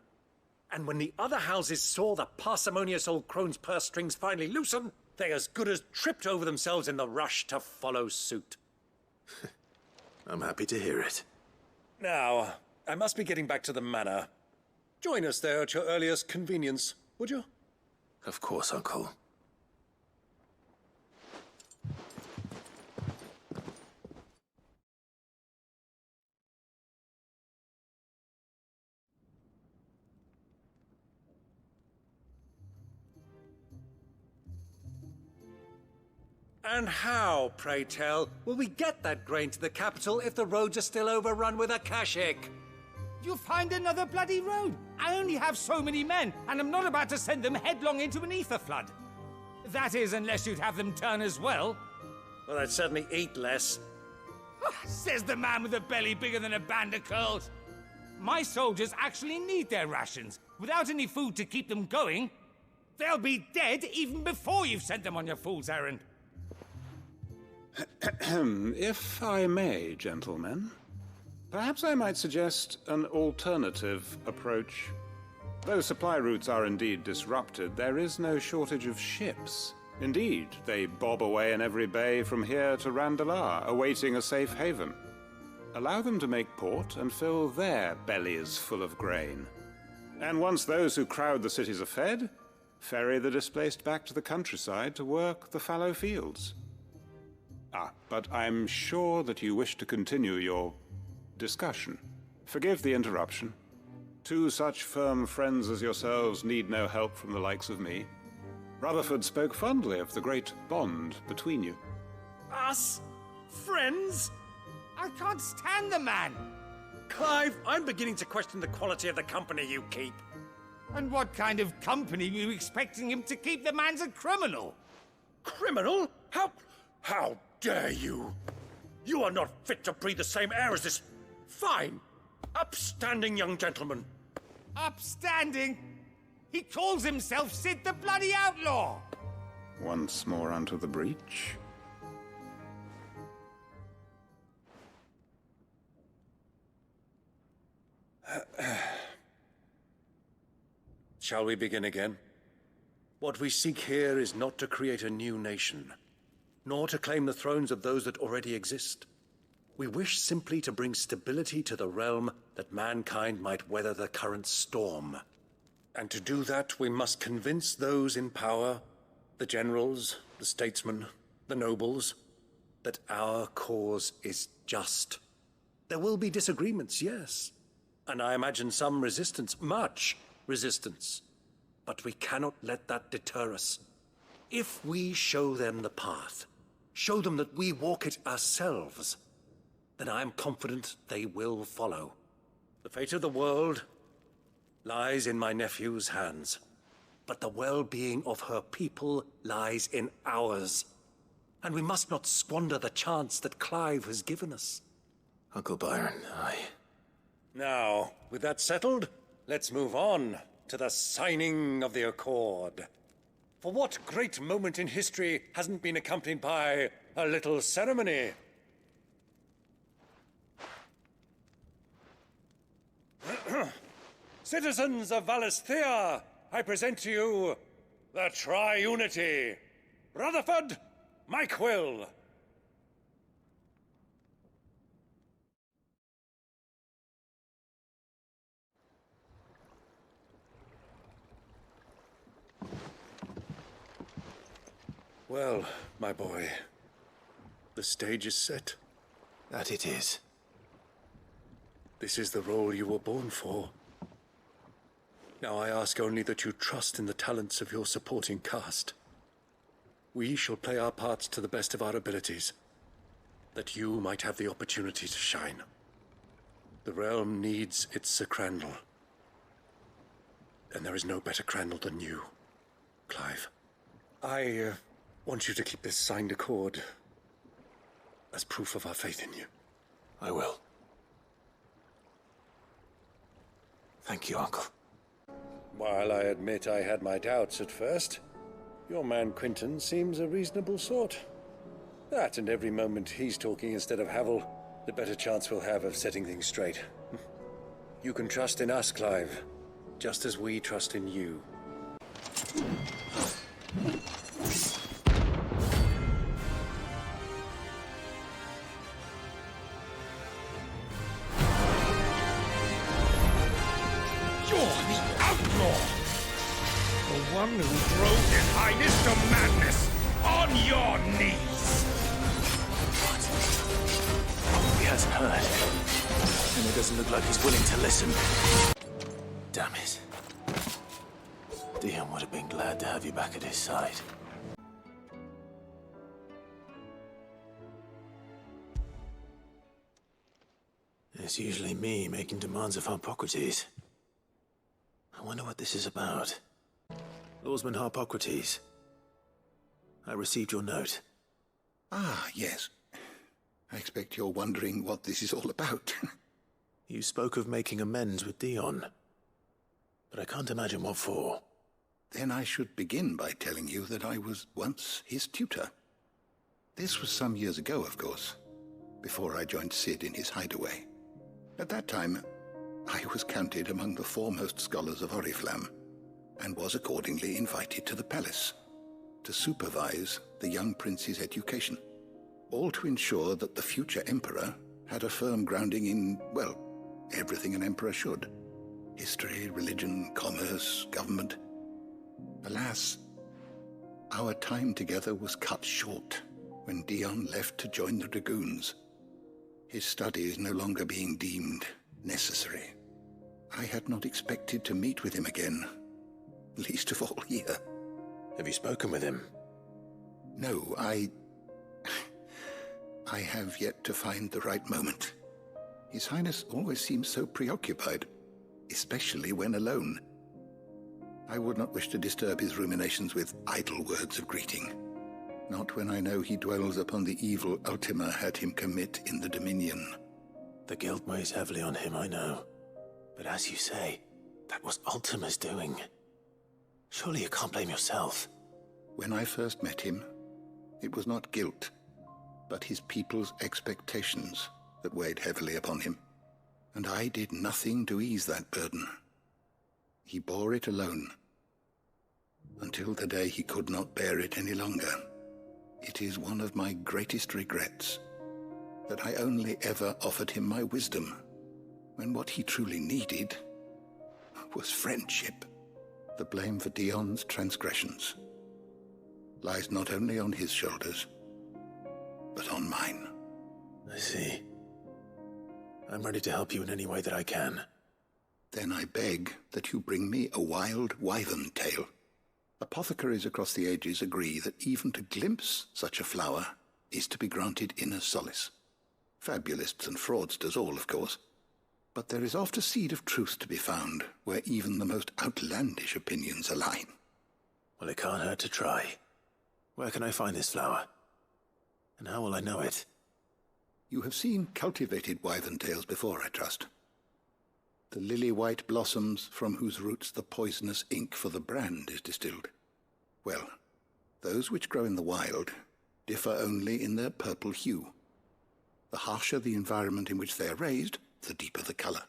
And when the other houses saw the parsimonious old crone's purse strings finally loosen, they as good as tripped over themselves in the rush to follow suit. I'm happy to hear it. Now, I must be getting back to the manor. Join us there at your earliest convenience, would you? Of course, Uncle. And how, pray tell, will we get that grain to the capital if the roads are still overrun with akashic? You'll find another bloody road. I only have so many men, and I'm not about to send them headlong into an ether flood. That is, unless you'd have them turn as well. Well, I'd certainly eat less. Says the man with a belly bigger than a band of curls. My soldiers actually need their rations. Without any food to keep them going, they'll be dead even before you've sent them on your fool's errand. If I may, gentlemen, perhaps I might suggest an alternative approach. Though supply routes are indeed disrupted, there is no shortage of ships. Indeed, they bob away in every bay from here to Randalar, awaiting a safe haven. Allow them to make port and fill their bellies full of grain. And once those who crowd the cities are fed, ferry the displaced back to the countryside to work the fallow fields. But I'm sure that you wish to continue your discussion. Forgive the interruption. 2 such firm friends as yourselves need no help from the likes of me. Rutherford spoke fondly of the great bond between you. Us? Friends? I can't stand the man! Clive, I'm beginning to question the quality of the company you keep. And what kind of company were you expecting him to keep? The man's a criminal! Criminal? How dare you? You are not fit to breathe the same air as this fine, upstanding young gentleman. Upstanding? He calls himself Sid the Bloody Outlaw! Once more onto the breach. Shall we begin again? What we seek here is not to create a new nation, nor to claim the thrones of those that already exist. We wish simply to bring stability to the realm that mankind might weather the current storm. And to do that, we must convince those in power, the generals, the statesmen, the nobles, that our cause is just. There will be disagreements, yes, and I imagine some resistance, much resistance. But we cannot let that deter us. If we show them the path, show them that we walk it ourselves, then I am confident they will follow. The fate of the world lies in my nephew's hands, but the well-being of her people lies in ours. And we must not squander the chance that Clive has given us. Uncle Byron, Now, with that settled, let's move on to the signing of the Accord. For what great moment in history hasn't been accompanied by a little ceremony? Citizens of Valisthea, I present to you the Triunity. Rutherford, Mike Will. Well, my boy, the stage is set. That it is. This is the role you were born for. Now I ask only that you trust in the talents of your supporting cast. We shall play our parts to the best of our abilities, that you might have the opportunity to shine. The realm needs its Sir Crandall. And there is no better Crandall than you, Clive. I want you to keep this signed accord as proof of our faith in you. I will. Thank you, Uncle. While I admit I had my doubts at first, your man Quinton seems a reasonable sort. That and every moment he's talking instead of Havel, the better chance we'll have of setting things straight. You can trust in us, Clive, just as we trust in you. You're the outlaw! The one who drove His Highness to madness! On your knees! He hasn't heard. And it doesn't look like he's willing to listen. Damn it. Dion would have been glad to have you back at his side. It's usually me making demands of Harpocrates. I wonder what this is about. Lawsman Harpocrates. I received your note. Ah, yes. I expect you're wondering what this is all about. You spoke of making amends with Dion. But I can't imagine what for. Then I should begin by telling you that I was once his tutor. This was some years ago, of course, before I joined Sid in his hideaway. At that time, I was counted among the foremost scholars of Oriflamme, and was accordingly invited to the palace to supervise the young prince's education, all to ensure that the future emperor had a firm grounding in, well, everything an emperor should. History, religion, commerce, government. Alas, our time together was cut short when Dion left to join the Dragoons, his studies no longer being deemed necessary. I had not expected to meet with him again, least of all here. Have you spoken with him? No, I have yet to find the right moment. His Highness always seems so preoccupied, especially when alone. I would not wish to disturb his ruminations with idle words of greeting, not when I know he dwells upon the evil Ultima had him commit in the Dominion. The guilt weighs heavily on him, I know. But as you say, that was Ultima's doing. Surely you can't blame yourself. When I first met him, it was not guilt, but his people's expectations that weighed heavily upon him. And I did nothing to ease that burden. He bore it alone, until the day he could not bear it any longer. It is one of my greatest regrets that I only ever offered him my wisdom, when what he truly needed was friendship. The blame for Dion's transgressions lies not only on his shoulders, but on mine. I see. I'm ready to help you in any way that I can. Then I beg that you bring me a wild wyvern tail. Apothecaries across the ages agree that even to glimpse such a flower is to be granted inner solace. Fabulists and fraudsters all, of course. But there is oft a seed of truth to be found where even the most outlandish opinions align. Well, it can't hurt to try. Where can I find this flower? And how will I know it? You have seen cultivated wyvern tails before, I trust. The lily-white blossoms from whose roots the poisonous ink for the brand is distilled. Well, those which grow in the wild differ only in their purple hue. The harsher the environment in which they are raised, the deeper the color.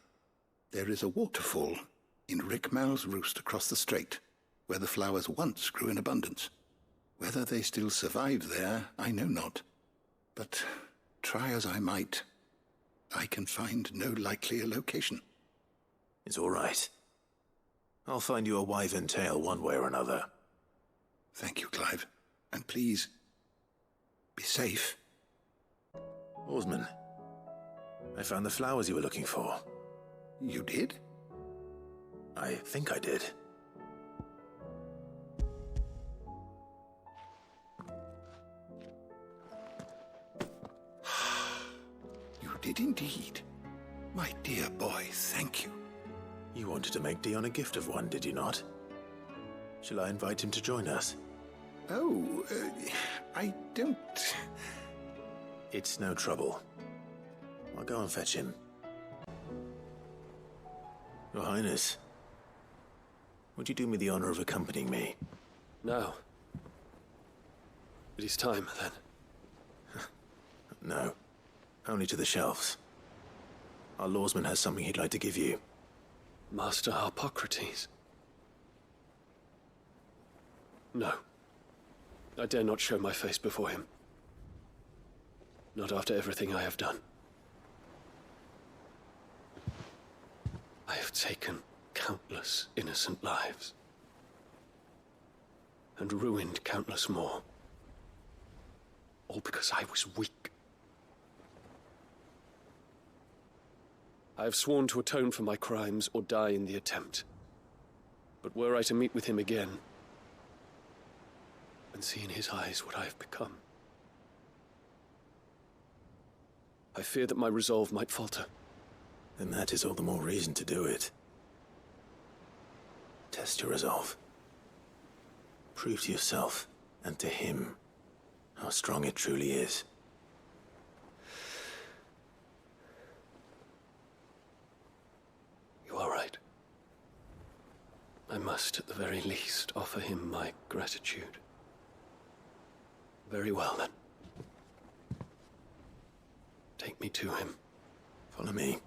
There is a waterfall in Rickmal's roost across the strait, where the flowers once grew in abundance. Whether they still survive there, I know not. But try as I might, I can find no likelier location. It's all right. I'll find you a wyvern tail one way or another. Thank you, Clive. And please, be safe. Oarsman, I found the flowers you were looking for. You did? I think I did. indeed. My dear boy, thank you. You wanted to make Dion a gift of one, did you not? Shall I invite him to join us? Oh, I don't... It's no trouble. I'll go and fetch him. Your Highness, would you do me the honor of accompanying me? No. It is time, then. No. Only to the shelves. Our lawsman has something he'd like to give you. Master Harpocrates? No. I dare not show my face before him. Not after everything I have done. I have taken countless innocent lives. And ruined countless more. All because I was weak. I have sworn to atone for my crimes or die in the attempt. But were I to meet with him again, and see in his eyes what I have become, I fear that my resolve might falter. Then that is all the more reason to do it. Test your resolve. Prove to yourself, and to him, how strong it truly is. You are right. I must, at the very least, offer him my gratitude. Very well, then. Take me to him. Follow me.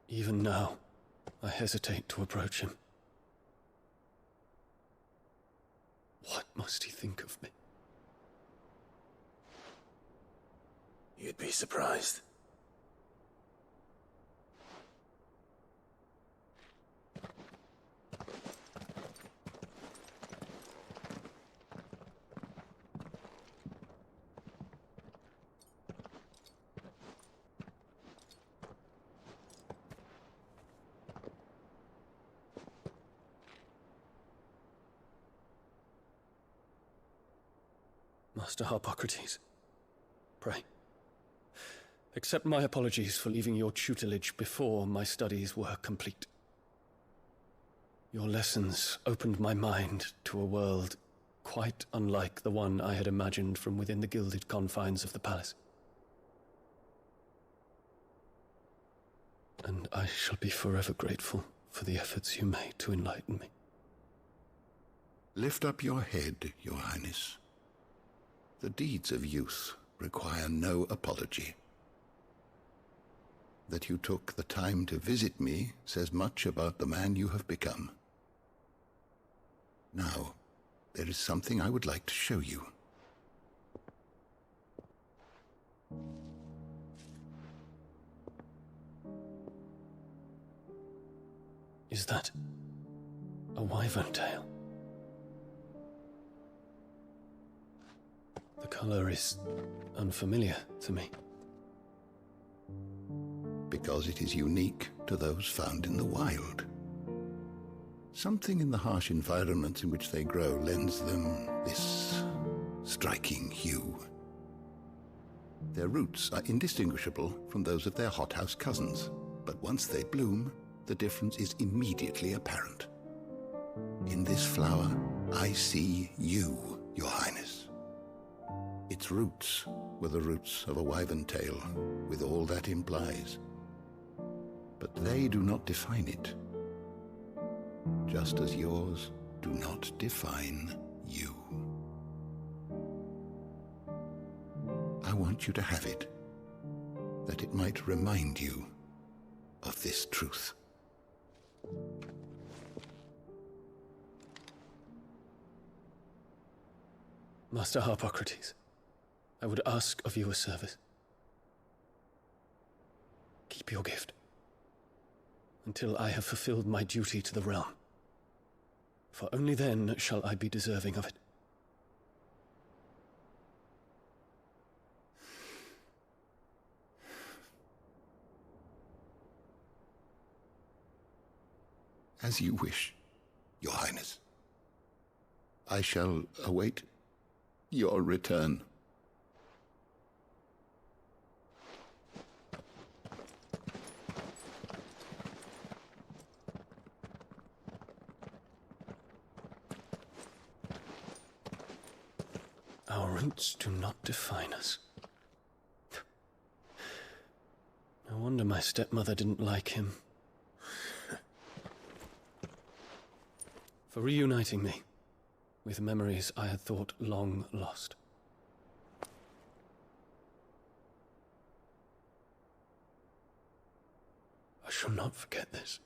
Even now, I hesitate to approach him. What must he think of me? You'd be surprised. Master Harpocrates, pray, accept my apologies for leaving your tutelage before my studies were complete. Your lessons opened my mind to a world quite unlike the one I had imagined from within the gilded confines of the palace. And I shall be forever grateful for the efforts you made to enlighten me. Lift up your head, Your Highness. The deeds of youth require no apology. That you took the time to visit me says much about the man you have become. Now, there is something I would like to show you. Is that a wyvern tail? The color is unfamiliar to me. Because it is unique to those found in the wild. Something in the harsh environments in which they grow lends them this striking hue. Their roots are indistinguishable from those of their hothouse cousins, but once they bloom, the difference is immediately apparent. In this flower, I see you, Your Highness. Its roots were the roots of a wyvern tail, with all that implies. But they do not define it, just as yours do not define you. I want you to have it, that it might remind you of this truth. Master Harpocrates, I would ask of you a service. Keep your gift. until I have fulfilled my duty to the realm. For only then shall I be deserving of it. As you wish, Your Highness. I shall await your return. Our roots do not define us. No wonder my stepmother didn't like him. For reuniting me with memories I had thought long lost. I shall not forget this.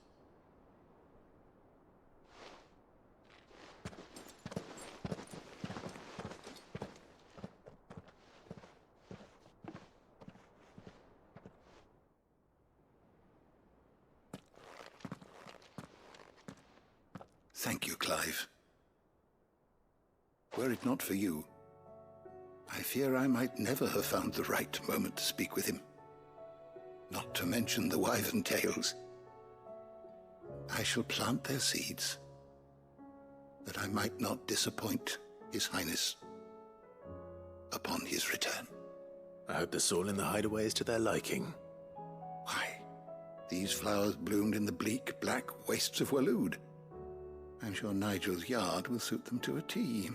Thank you, Clive. Were it not for you, I fear I might never have found the right moment to speak with him. Not to mention the wyvern tales. I shall plant their seeds, that I might not disappoint His Highness upon his return. I hope the soil in the hideaway is to their liking. Why, these flowers bloomed in the bleak, black wastes of Waloed. I'm sure Nigel's yard will suit them to a T.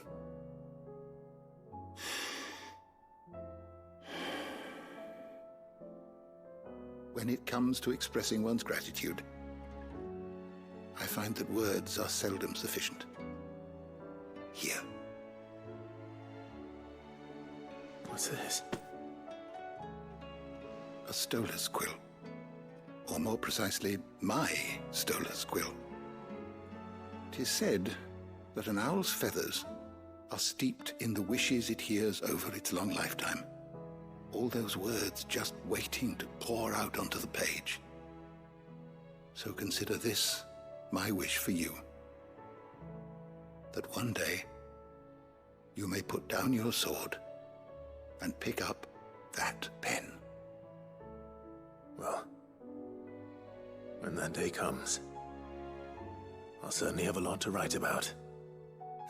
When it comes to expressing one's gratitude, I find that words are seldom sufficient. Here. What's this? A stoler's quill. Or more precisely, my stoler's quill. 'Tis said that an owl's feathers are steeped in the wishes it hears over its long lifetime. All those words just waiting to pour out onto the page. So consider this my wish for you. That one day you may put down your sword and pick up that pen. Well, when that day comes, I'll certainly have a lot to write about.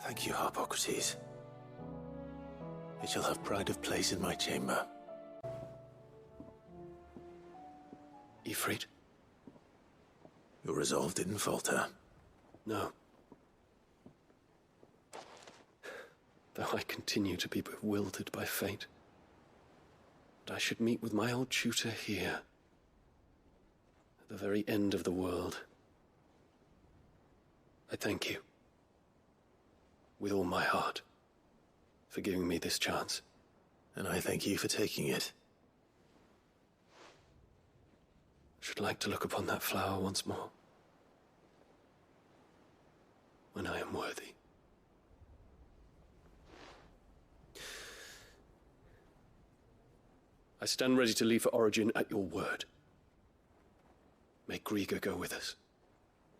Thank you, Harpocrates. It shall have pride of place in my chamber. Ifrit? Your resolve didn't falter. No. Though I continue to be bewildered by fate. But I should meet with my old tutor here, at the very end of the world. I thank you, with all my heart, for giving me this chance. And I thank you for taking it. I should like to look upon that flower once more, when I am worthy. I stand ready to leave for Origin at your word. May Grieger go with us.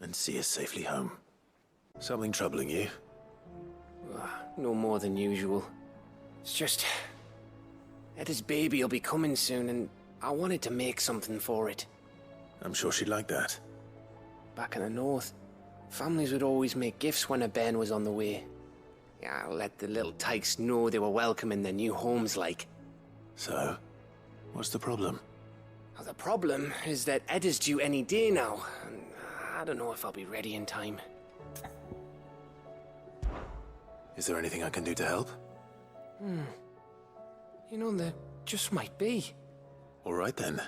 And see us safely home. Something troubling you? No more than usual. It's just... Etta's baby will be coming soon, and I wanted to make something for it. I'm sure she'd like that. Back in the north, families would always make gifts when a bairn was on the way. Yeah, let the little tykes know they were welcome in their new homes, like. So, what's the problem? Well, the problem is that Etta's due any day now, and I don't know if I'll be ready in time. Is there anything I can do to help? You know, there just might be. All right then.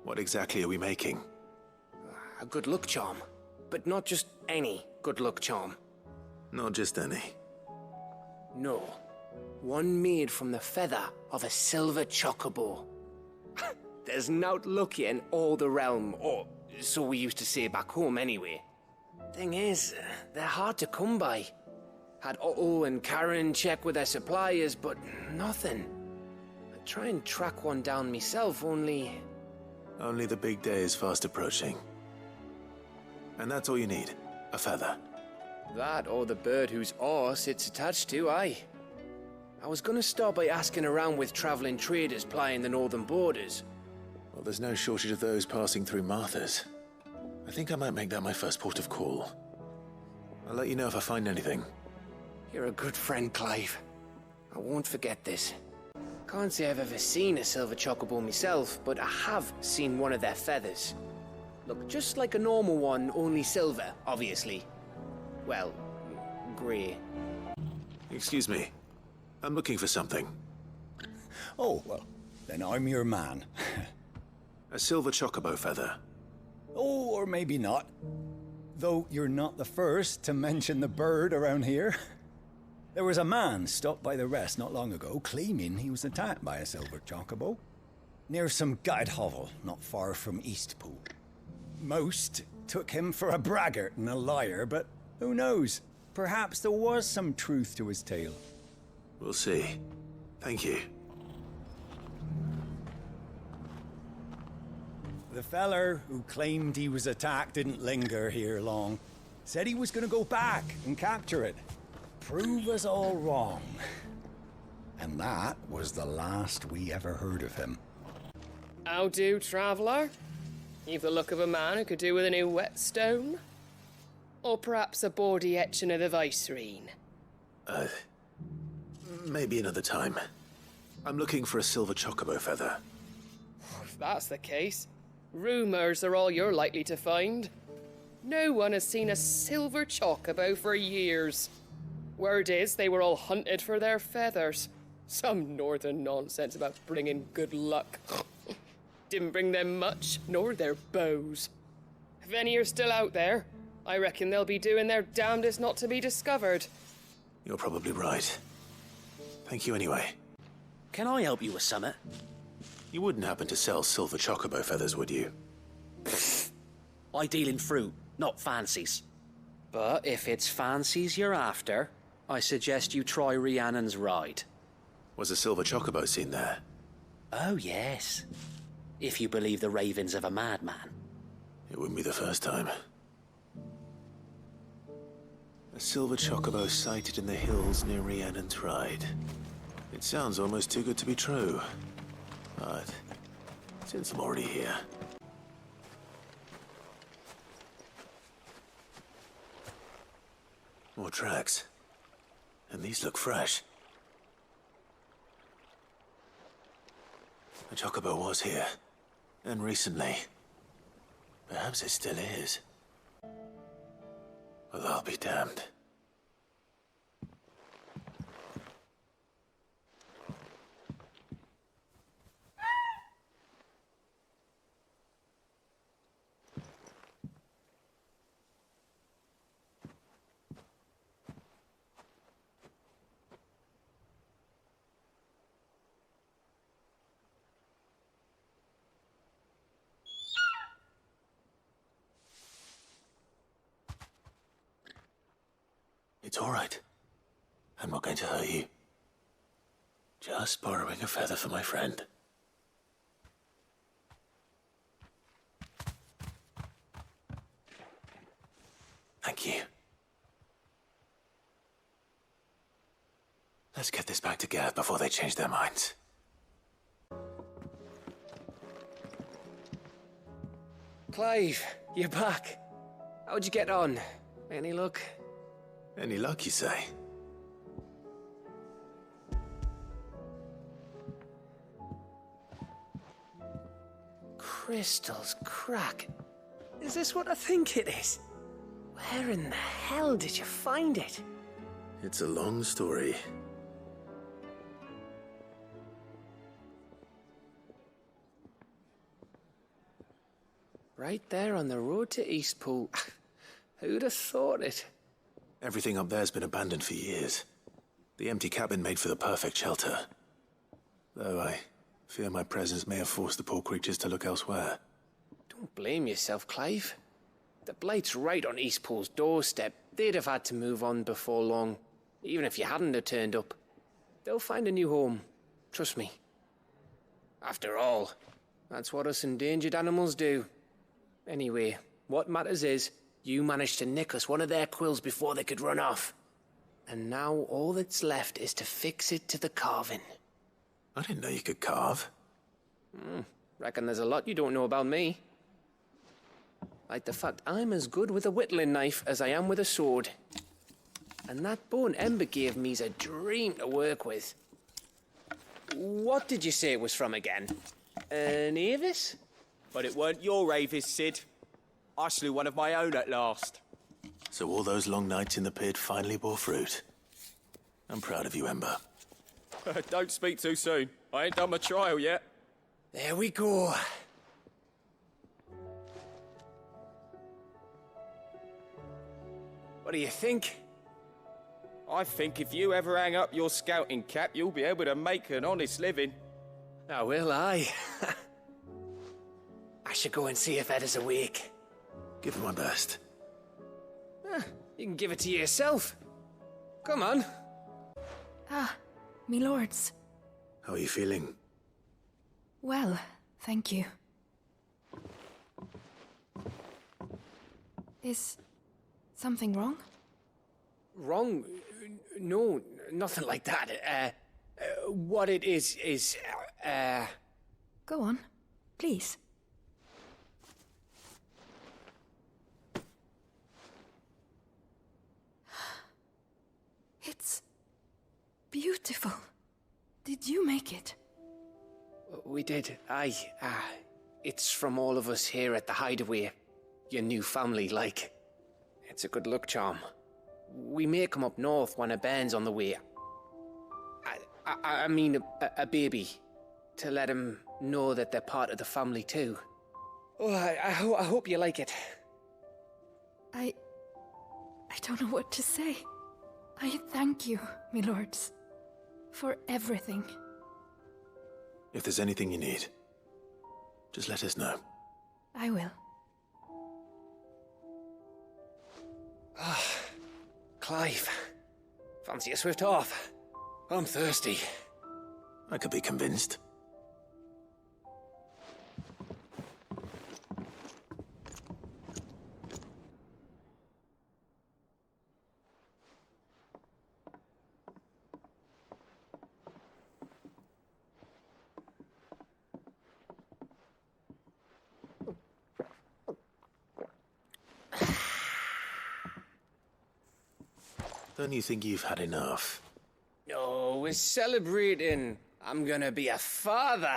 What exactly are we making? A good luck charm. But not just any good luck charm. Not just any. No. One made from the feather of a silver chocobo. There's nowt lucky in all the realm, or so we used to say back home anyway. Thing is, they're hard to come by. Had Otto and Karen check with their suppliers, but nothing. I try and track one down myself, only... Only the big day is fast approaching. And that's all you need? A feather? That or the bird whose horse it's attached to, aye. I was gonna start by asking around with traveling traders plying the northern borders. Well, there's no shortage of those passing through Martha's. I think I might make that my first port of call. I'll let you know if I find anything. You're a good friend, Clive. I won't forget this. Can't say I've ever seen a silver chocobo myself, but I have seen one of their feathers. Look just like a normal one, only silver, obviously. Well, grey. Excuse me. I'm looking for something. Oh, well, then I'm your man. A silver chocobo feather. Oh, or maybe not. Though you're not the first to mention the bird around here. There was a man stopped by the rest not long ago claiming he was attacked by a silver chocobo near some gutted hovel not far from Eastpool. Most took him for a braggart and a liar, but who knows? Perhaps there was some truth to his tale. We'll see. Thank you. The feller who claimed he was attacked didn't linger here long. Said he was gonna go back and capture it. Prove us all wrong. And that was the last we ever heard of him. How do, traveller? You've the look of a man who could do with a new whetstone. Or perhaps a bawdy etching of the Vicerine. Maybe another time. I'm looking for a silver chocobo feather. If that's the case, rumours are all you're likely to find. No one has seen a silver chocobo for years. Word is they were all hunted for their feathers. Some northern nonsense about bringing good luck. Didn't bring them much, nor their bows. If any are still out there, I reckon they'll be doing their damnedest not to be discovered. You're probably right. Thank you anyway. Can I help you with something? You wouldn't happen to sell silver chocobo feathers, would you? I deal in fruit, not fancies. But if it's fancies you're after, I suggest you try Rhiannon's ride. Was a silver chocobo seen there? Oh, yes. If you believe the ravings of a madman. It wouldn't be the first time. A silver chocobo sighted in the hills near Rhiannon's Ride. It sounds almost too good to be true. But since I'm already here... More tracks. And these look fresh. The chocobo was here. And recently. Perhaps it still is. Well, I'll be damned. It's all right. I'm not going to hurt you. Just borrowing a feather for my friend. Thank you. Let's get this back to Gav before they change their minds. Clive, you're back. How'd you get on? Any luck? Any luck, you say? Crystal's crack. Is this what I think it is? Where in the hell did you find it? It's a long story. Right there on the road to Eastpool. Who'd have thought it? Everything up there's been abandoned for years. The empty cabin made for the perfect shelter. Though I fear my presence may have forced the poor creatures to look elsewhere. Don't blame yourself, Clive. The Blight's right on Eastpool's doorstep. They'd have had to move on before long, even if you hadn't have turned up. They'll find a new home. Trust me. After all, that's what us endangered animals do. Anyway, what matters is, You managed to nick us one of their quills before they could run off. And now all that's left is to fix it to the carving. I didn't know you could carve. Reckon there's a lot you don't know about me. Like the fact I'm as good with a whittling knife as I am with a sword. And that bone Ember gave me's a dream to work with. What did you say it was from again? An Avis? But it weren't your Avis, Sid. I slew one of my own at last. So all those long nights in the pit finally bore fruit. I'm proud of you, Ember. Don't speak too soon. I ain't done my trial yet. There we go. What do you think? I think if you ever hang up your scouting cap, you'll be able to make an honest living. Oh, will I? I should go and see if Ed is awake. Give it my best. You can give it to yourself. Come on. Ah, me lords. How are you feeling? Well, thank you. Is something wrong? Wrong? No, nothing like that. What it is... Go on, please. It's beautiful. Did you make it? We did. Aye. It's from all of us here at the Hideaway. Your new family, like. It's a good luck charm. We may come up north when a band's on the way. I mean a baby. To let him know that they're part of the family too. Oh, I hope you like it. I don't know what to say. I thank you, me lords, for everything. If there's anything you need, just let us know. I will. Clive, fancy a swift off? I'm thirsty. I could be convinced. Don't you think you've had enough? No, we're celebrating. I'm gonna be a father.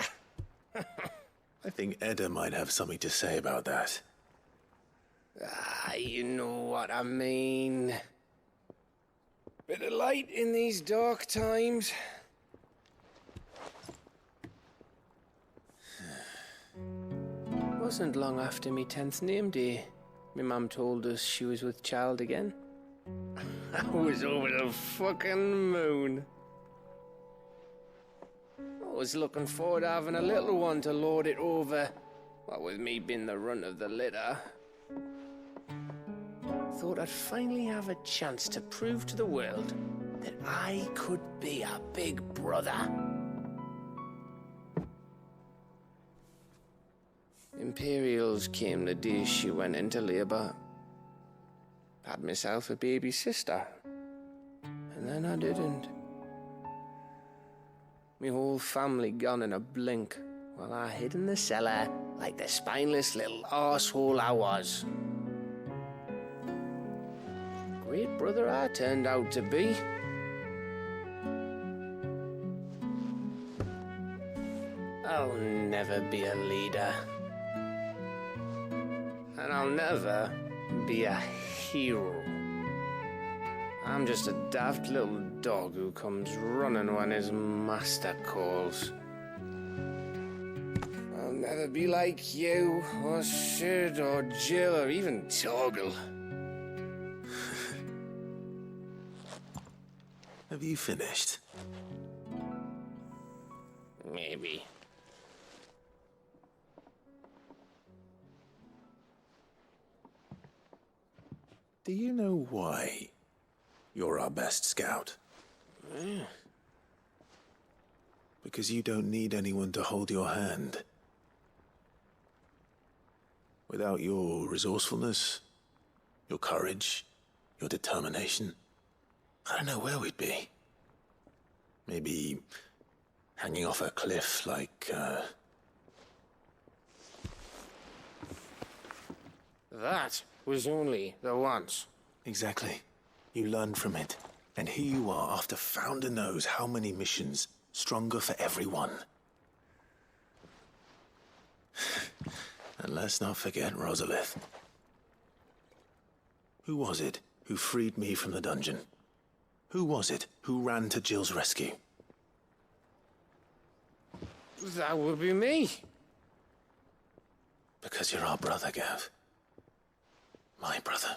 I think Edda might have something to say about that. You know what I mean. Bit of light in these dark times. Wasn't long after me 10th name day. My mum told us she was with child again. I was over the fucking moon. I was looking forward to having a little one to lord it over, what with me being the runt of the litter. Thought I'd finally have a chance to prove to the world that I could be a big brother. Imperials came the day she went into labour. Had myself a baby sister. And then I didn't. Me whole family gone in a blink, while I hid in the cellar like the spineless little arsehole I was. Great brother I turned out to be. I'll never be a leader. And I'll never be a hero. I'm just a daft little dog who comes running when his master calls. I'll never be like you, or Sid, or Jill, or even Torgal. Have you finished? Maybe. Do you know why you're our best scout? Yeah. Because you don't need anyone to hold your hand. Without your resourcefulness, your courage, your determination, I don't know where we'd be. Maybe hanging off a cliff like, That was only the once. Exactly. You learned from it. And here you are after Founder knows how many missions, stronger for everyone. And let's not forget Rosalith. Who was it who freed me from the dungeon? Who was it who ran to Jill's rescue? That would be me. Because you're our brother, Gav. My brother.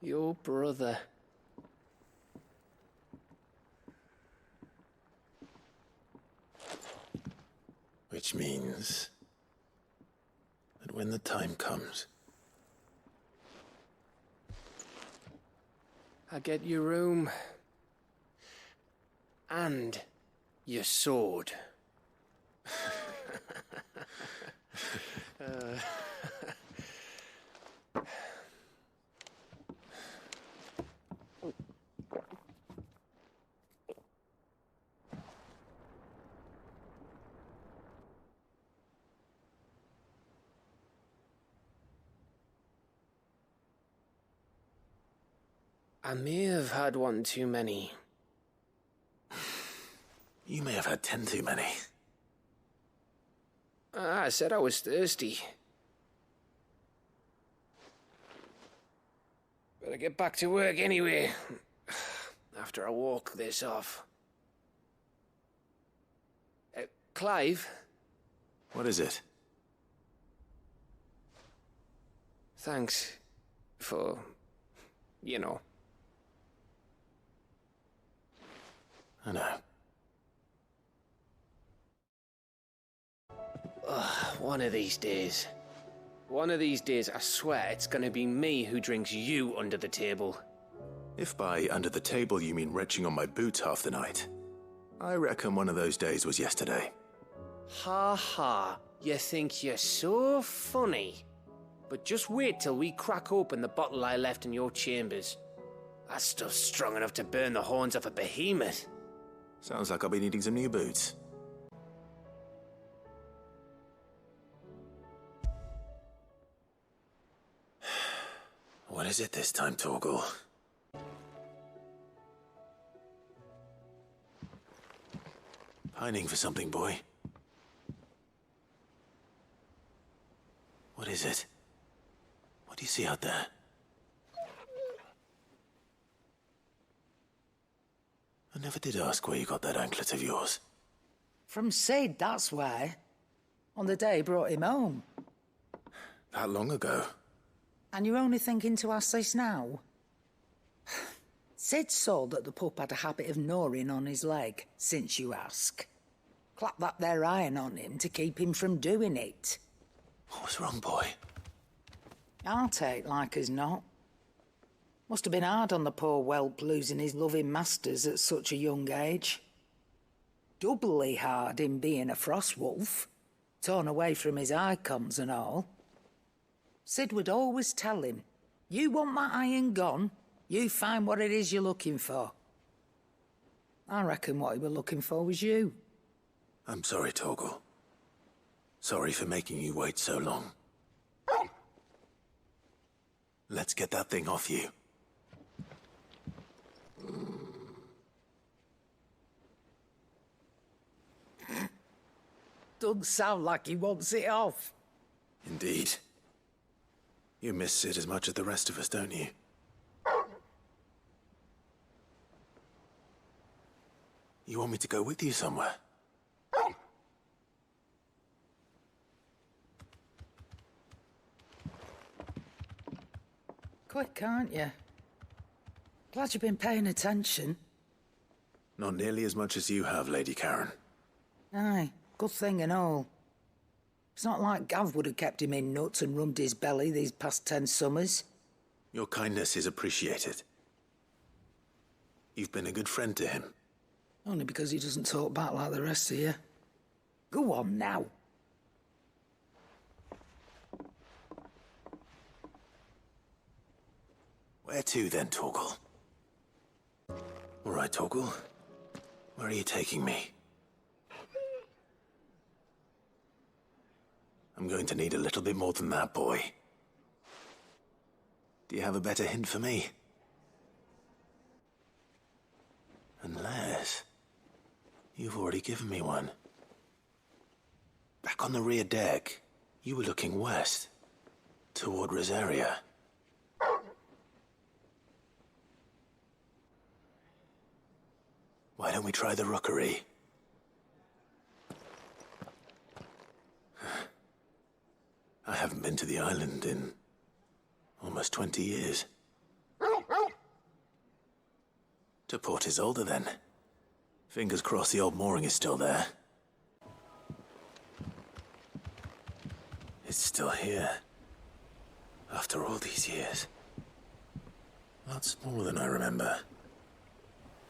Your brother. Which means that when the time comes, I get your room. And your sword. I may have had one too many. you may have had 10 too many. I said I was thirsty. Better get back to work anyway, after I walk this off. Clive? What is it? Thanks for, you know. I know. One of these days. One of these days, I swear it's gonna be me who drinks you under the table. If by under the table you mean retching on my boots half the night, I reckon one of those days was yesterday. Ha ha, you think you're so funny. But just wait till we crack open the bottle I left in your chambers. That stuff's strong enough to burn the horns off a behemoth. Sounds like I'll be needing some new boots. What is it this time, Torgal? Pining for something, boy. What is it? What do you see out there? I never did ask where you got that anklet of yours. From Sid, that's why. On the day he brought him home. That long ago? And you're only thinking to ask this now? Sid saw that the pup had a habit of gnawing on his leg, since you ask. Clap that there iron on him to keep him from doing it. What was wrong, boy? I'll take like as not. Must have been hard on the poor whelp losing his loving masters at such a young age. Doubly hard in being a frost wolf, torn away from his icons and all. Sid would always tell him, you want my iron gone, you find what it is you're looking for. I reckon what he was looking for was you. I'm sorry, Torgal. Sorry for making you wait so long. Let's get that thing off you. Doesn't sound like he wants it off. Indeed. You miss Sid as much as the rest of us, don't you? You want me to go with you somewhere? Quick, aren't you? Glad you've been paying attention. Not nearly as much as you have, Lady Karen. Aye, good thing and all. It's not like Gav would have kept him in nuts and rubbed his belly these past 10 summers. Your kindness is appreciated. You've been a good friend to him. Only because he doesn't talk back like the rest of you. Go on now. Where to then, Torgal? All right, Torgal. Where are you taking me? I'm going to need a little bit more than that, boy. Do you have a better hint for me? Unless... you've already given me one. Back on the rear deck, you were looking west, toward Rosaria. Why don't we try the rookery? I haven't been to the island in almost 20 years. To Port Isolde, then. Fingers crossed the old mooring is still there. It's still here. After all these years. A lot smaller than I remember.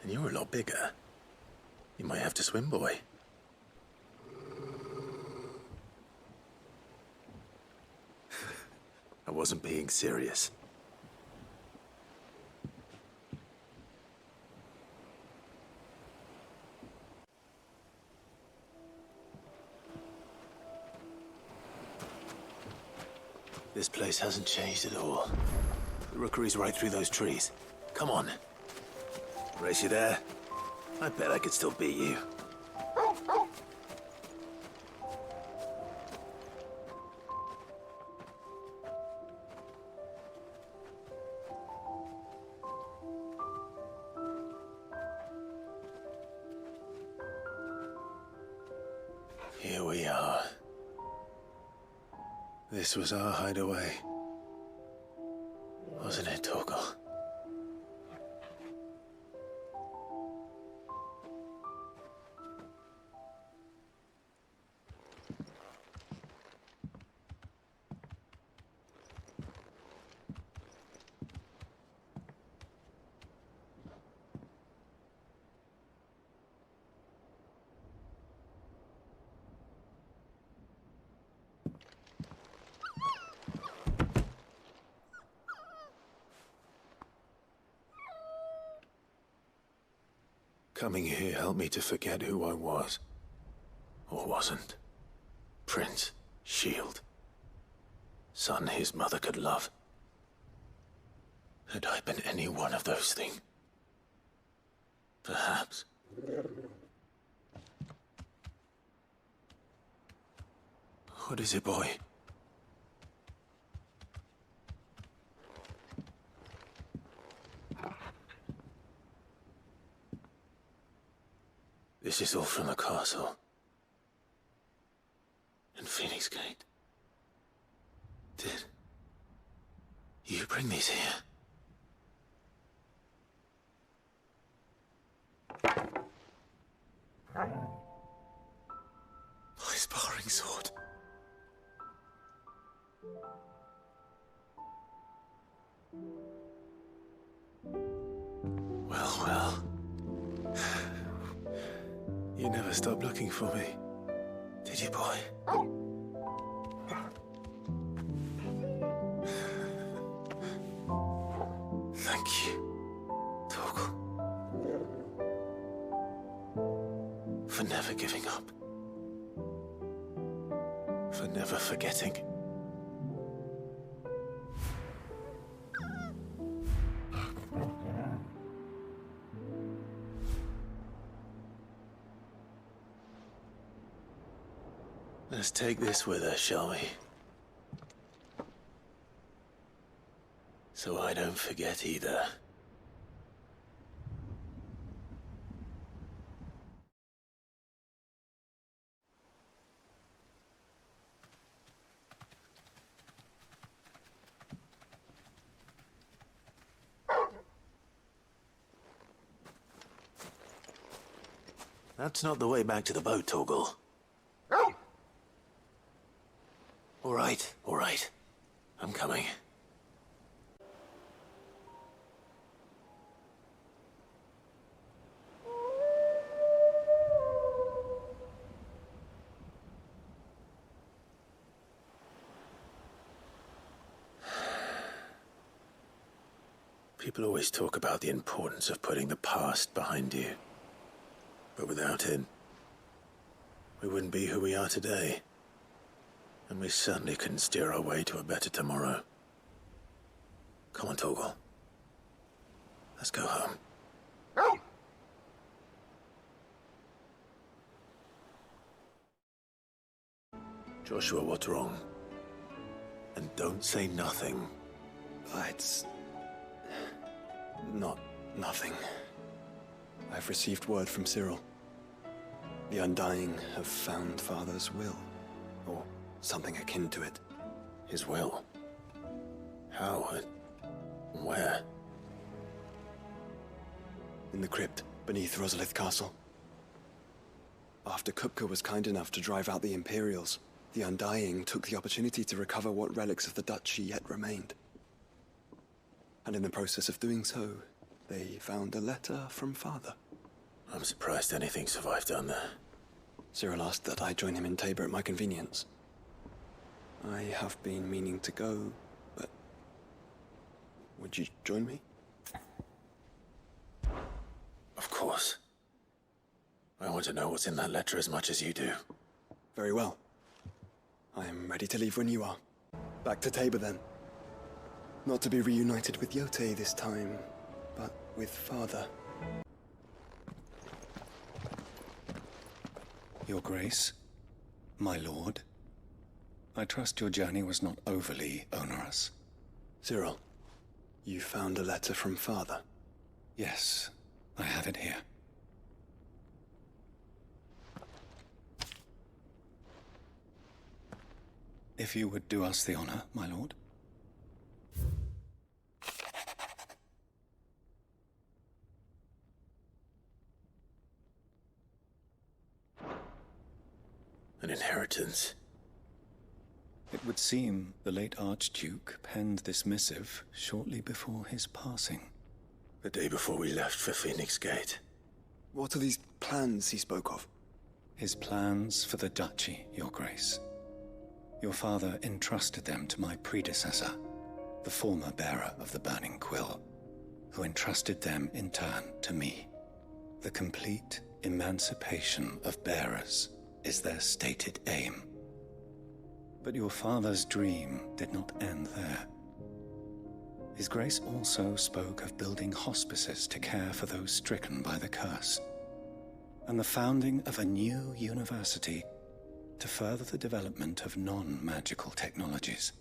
And you're a lot bigger. You might have to swim, boy. I wasn't being serious. This place hasn't changed at all. The rookery's right through those trees. Come on. Race you there? I bet I could still beat you. Here we are. This was our hideaway. Wasn't it, Torgal? Coming here helped me to forget who I was. Or wasn't. Prince, shield. Son his mother could love. Had I been any one of those things? Perhaps. What is it, boy? This is all from the castle. In Phoenix Gate. Did you bring these here? My sparring sword. Well, well. You never stopped looking for me, did you, boy? Thank you, Torgal. For never giving up. For never forgetting. Let's take this with us, shall we? So I don't forget either. That's not the way back to the boat, Torgal. All right. I'm coming. People always talk about the importance of putting the past behind you. But without it, we wouldn't be who we are today. And we certainly couldn't steer our way to a better tomorrow. Come on, Torgal. Let's go home. Joshua, what's wrong? And don't say nothing. It's... not nothing. I've received word from Cyril. The Undying have found Father's will, or something akin to it. His will? How? Where? In the crypt beneath Rosalith Castle. After Kupka was kind enough to drive out the Imperials, the Undying took the opportunity to recover what relics of the Duchy yet remained. And in the process of doing so, they found a letter from Father. I'm surprised anything survived down there. Cyril asked that I join him in Tabor at my convenience. I have been meaning to go, but... would you join me? Of course. I want to know what's in that letter as much as you do. Very well. I am ready to leave when you are. Back to Tabor, then. Not to be reunited with Yote this time, but with Father. Your Grace, my lord, I trust your journey was not overly onerous. Cyril, you found a letter from Father? Yes, I have it here. If you would do us the honor, my lord. An inheritance. It would seem the late Archduke penned this missive shortly before his passing. The day before we left for Phoenix Gate. What are these plans he spoke of? His plans for the Duchy, Your Grace. Your father entrusted them to my predecessor, the former bearer of the Burning Quill, who entrusted them in turn to me. The complete emancipation of bearers is their stated aim. But your father's dream did not end there. His Grace also spoke of building hospices to care for those stricken by the curse, and the founding of a new university to further the development of non-magical technologies.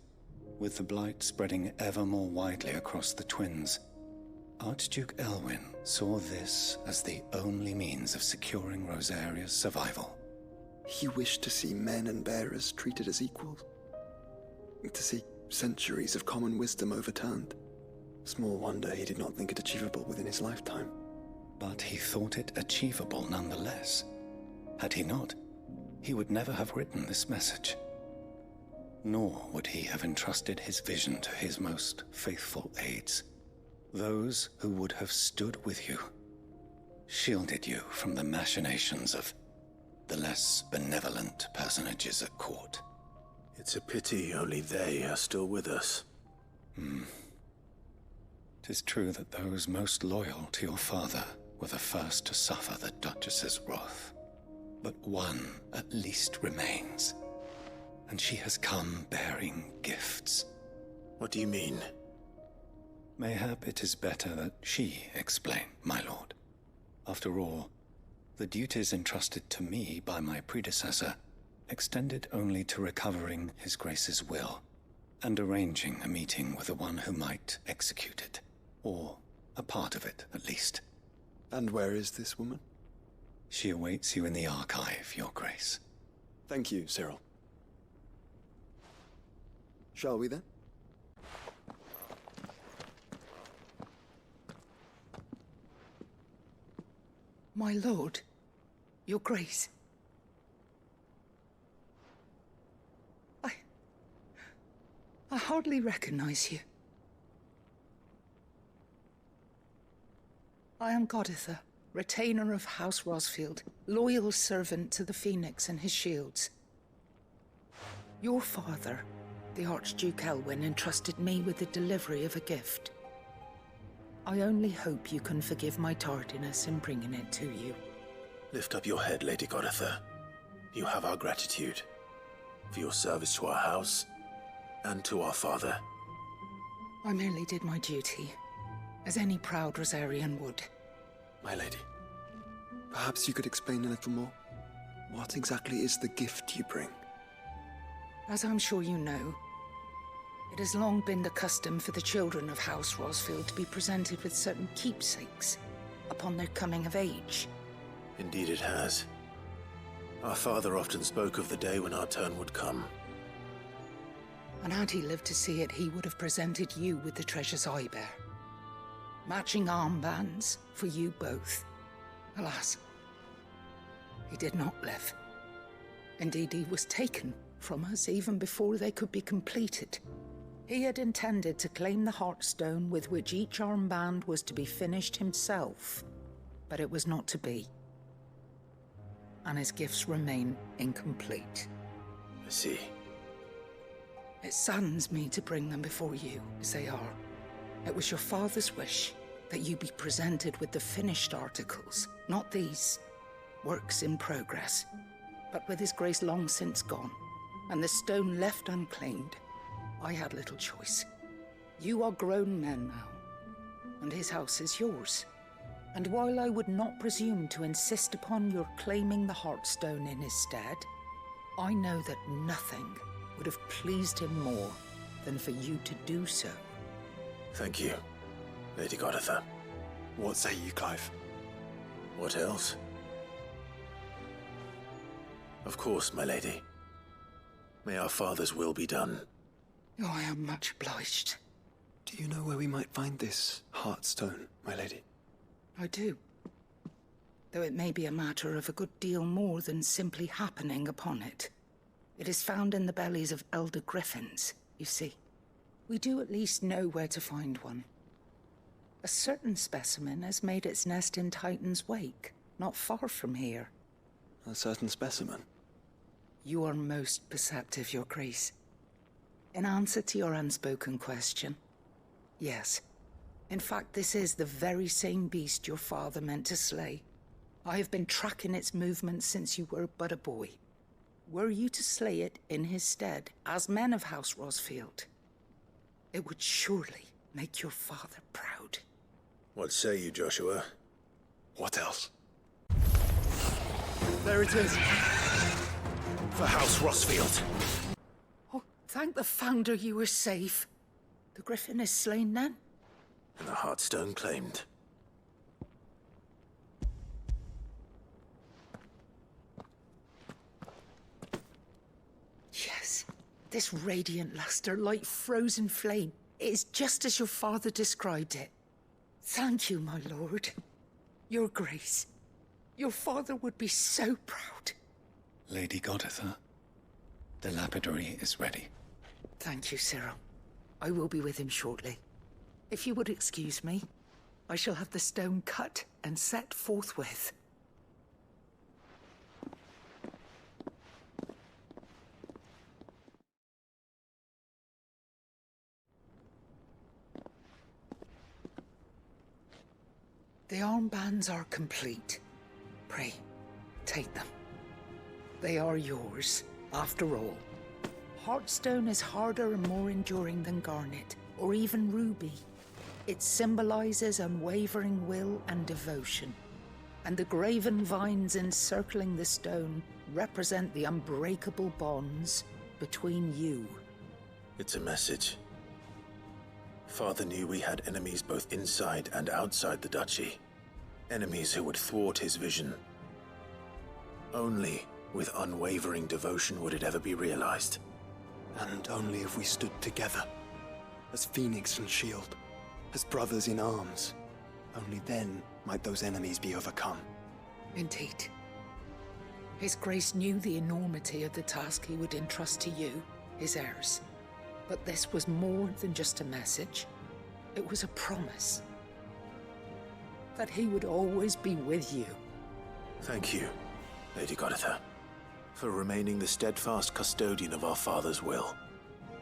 With the blight spreading ever more widely across the Twins, Archduke Elwyn saw this as the only means of securing Rosaria's survival. He wished to see men and bearers treated as equals. To see centuries of common wisdom overturned. Small wonder he did not think it achievable within his lifetime. But he thought it achievable nonetheless. Had he not, he would never have written this message. Nor would he have entrusted his vision to his most faithful aides. Those who would have stood with you, shielded you from the machinations of the less benevolent personages at court. It's a pity only they are still with us. 'Tis true that those most loyal to your father were the first to suffer the Duchess's wrath. But one at least remains, and she has come bearing gifts. What do you mean? Mayhap it is better that she explain, my lord. After all, the duties entrusted to me by my predecessor extended only to recovering His Grace's will and arranging a meeting with the one who might execute it, or a part of it at least. And where is this woman? She awaits you in the archive, Your Grace. Thank you, Cyril. Shall we then? My lord, Your Grace. I hardly recognize you. I am Goditha, retainer of House Rosfield, loyal servant to the Phoenix and his shields. Your father, the Archduke Elwyn, entrusted me with the delivery of a gift. I only hope you can forgive my tardiness in bringing it to you. Lift up your head, Lady Goditha. You have our gratitude for your service to our house and to our father. I merely did my duty, as any proud Rosarian would. My lady, perhaps you could explain a little more? What exactly is the gift you bring? As I'm sure you know, it has long been the custom for the children of House Rosfield to be presented with certain keepsakes upon their coming of age. Indeed it has. Our father often spoke of the day when our turn would come. And had he lived to see it, he would have presented you with the treasures I bear. Matching armbands for you both. Alas, he did not live. Indeed, he was taken from us even before they could be completed. He had intended to claim the Heartstone with which each armband was to be finished himself, but it was not to be. And his gifts remain incomplete. I see. It saddens me to bring them before you, as they are. It was your father's wish that you be presented with the finished articles, not these, works in progress. But with his grace long since gone, and the stone left unclaimed, I had little choice. You are grown men now, and his house is yours. And while I would not presume to insist upon your claiming the Heartstone in his stead, I know that nothing would have pleased him more than for you to do so. Thank you, Lady Goditha. What say you, Clive? What else? Of course, my lady. May our father's will be done. Oh, I am much obliged. Do you know where we might find this Heartstone, my lady? I do. Though it may be a matter of a good deal more than simply happening upon it. It is found in the bellies of elder griffins, you see. We do at least know where to find one. A certain specimen has made its nest in Titan's Wake, not far from here. A certain specimen? You are most perceptive, Your Grace. In answer to your unspoken question, yes. In fact, this is the very same beast your father meant to slay. I have been tracking its movements since you were but a boy. Were you to slay it in his stead, as men of House Rosfield, it would surely make your father proud. What say you, Joshua? What else? There it is! For House Rosfield! Oh, thank the Founder you were safe. The griffin is slain then? And the Heartstone claimed. Yes, this radiant luster, like frozen flame, is just as your father described it. Thank you, my lord. Your Grace. Your father would be so proud. Lady Goditha, the lapidary is ready. Thank you, Cyril. I will be with him shortly. If you would excuse me, I shall have the stone cut and set forthwith. The armbands are complete. Pray, take them. They are yours, after all. Heartstone is harder and more enduring than garnet, or even ruby. It symbolizes unwavering will and devotion. And the graven vines encircling the stone represent the unbreakable bonds between you. It's a message. Father knew we had enemies both inside and outside the duchy. Enemies who would thwart his vision. Only with unwavering devotion would it ever be realized. And only if we stood together, as Phoenix and Shield, as brothers in arms. Only then might those enemies be overcome. Indeed. His Grace knew the enormity of the task he would entrust to you, his heirs. But this was more than just a message. It was a promise. That he would always be with you. Thank you, Lady Goditha, for remaining the steadfast custodian of our father's will.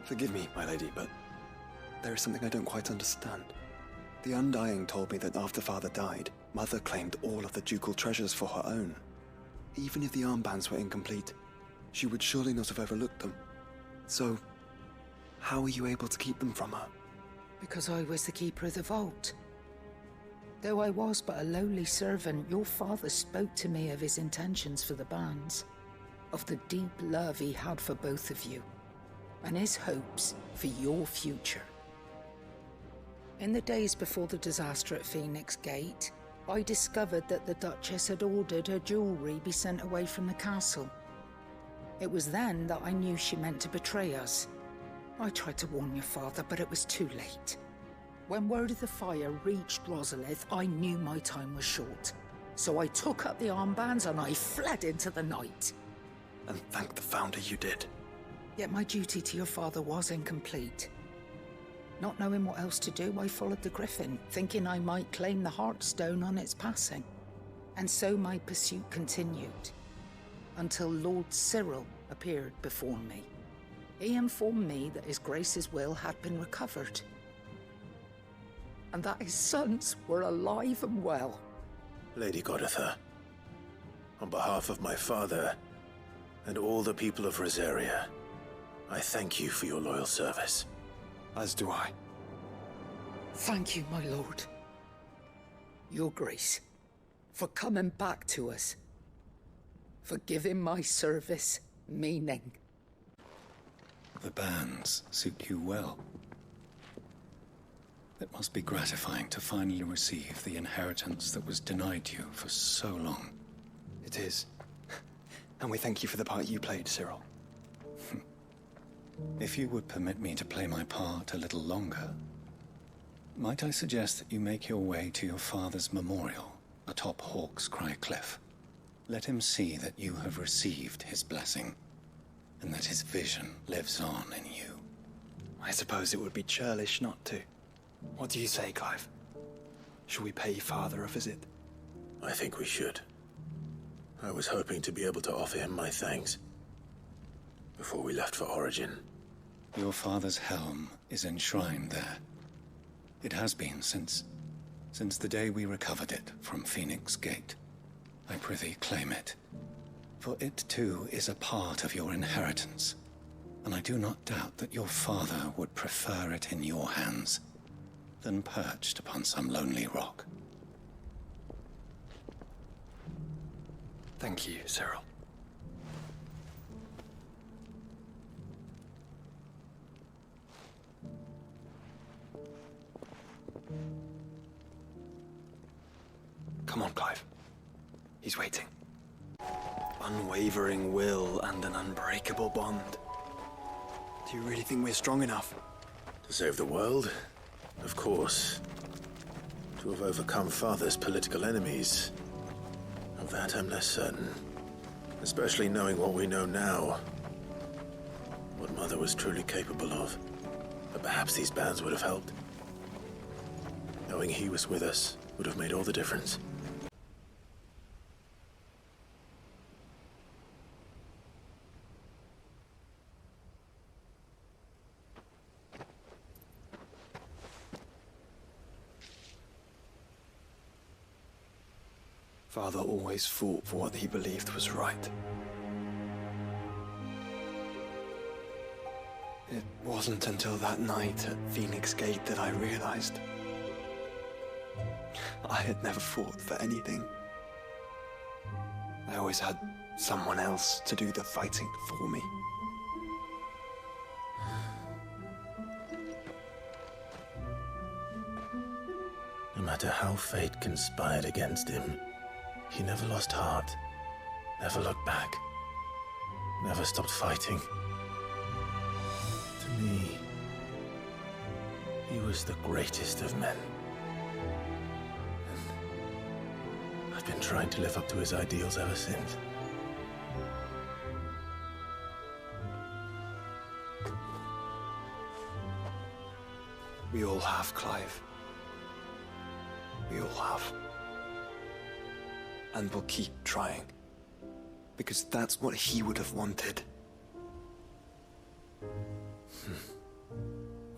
Forgive me, my lady, but there is something I don't quite understand. The Undying told me that after Father died, Mother claimed all of the ducal treasures for her own. Even if the armbands were incomplete, she would surely not have overlooked them. So, how were you able to keep them from her? Because I was the keeper of the vault. Though I was but a lowly servant, your father spoke to me of his intentions for the bands, of the deep love he had for both of you, and his hopes for your future. In the days before the disaster at Phoenix Gate, I discovered that the Duchess had ordered her jewelry be sent away from the castle. It was then that I knew she meant to betray us. I tried to warn your father, but it was too late. When word of the fire reached Rosalith, I knew my time was short. So I took up the armbands and I fled into the night. And thank the Founder you did. Yet my duty to your father was incomplete. Not knowing what else to do, I followed the Griffin, thinking I might claim the Heartstone on its passing. And so my pursuit continued, until Lord Cyril appeared before me. He informed me that His Grace's will had been recovered, and that his sons were alive and well. Lady Goditha, on behalf of my father and all the people of Rosaria, I thank you for your loyal service. As do I. Thank you, my lord. Your Grace, for coming back to us, for giving my service meaning. The bands suit you well. It must be gratifying to finally receive the inheritance that was denied you for so long. It is. And we thank you for the part you played, Cyril. If you would permit me to play my part a little longer, might I suggest that you make your way to your father's memorial atop Hawk's Cry Cliff? Let him see that you have received his blessing, and that his vision lives on in you. I suppose it would be churlish not to. What do you say, Clive? Should we pay Father a visit? I think we should. I was hoping to be able to offer him my thanks before we left for Origin. Your father's helm is enshrined there. It has been since the day we recovered it from Phoenix Gate. I prithee claim it, for it too is a part of your inheritance, and I do not doubt that your father would prefer it in your hands than perched upon some lonely rock. Thank you, Cyril. Come on, Clive. He's waiting. Unwavering will and an unbreakable bond. Do you really think we're strong enough? To save the world? Of course. To have overcome Father's political enemies? Of that I'm less certain. Especially knowing what we know now. What Mother was truly capable of. But perhaps these bands would have helped. Knowing he was with us would have made all the difference. Father always fought for what he believed was right. It wasn't until that night at Phoenix Gate that I realized I had never fought for anything. I always had someone else to do the fighting for me. No matter how fate conspired against him, he never lost heart, never looked back, never stopped fighting. To me, he was the greatest of men. And I've been trying to live up to his ideals ever since. We all have, Clive. We all have. And we'll keep trying. Because that's what he would have wanted.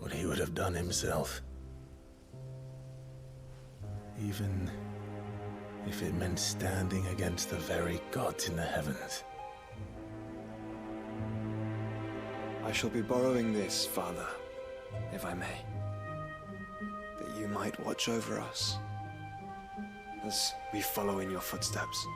What he would have done himself. even if it meant standing against the very gods in the heavens. I shall be borrowing this, Father, if I may, that you might watch over us as we follow in your footsteps.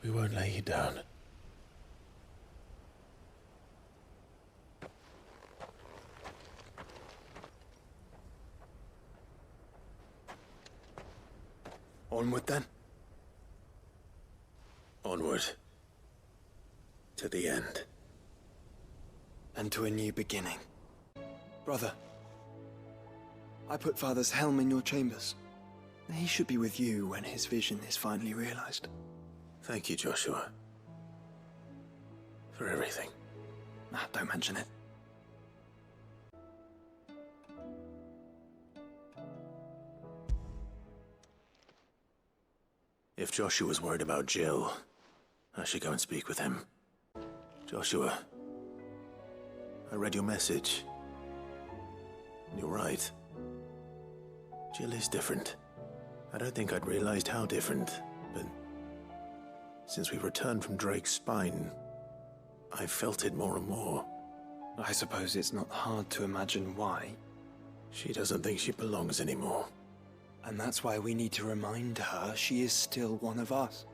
We won't lay you down. Onward then. Onward. To the end. And to a new beginning. Brother, I put Father's helm in your chambers. He should be with you when his vision is finally realized. Thank you, Joshua. For everything. Don't mention it. If Joshua's worried about Jill, I should go and speak with him. Joshua, I read your message. You're right. Jill is different. I don't think I'd realized how different, but since we returned from Drake's spine, I've felt it more and more. I suppose it's not hard to imagine why. She doesn't think she belongs anymore. And that's why we need to remind her she is still one of us.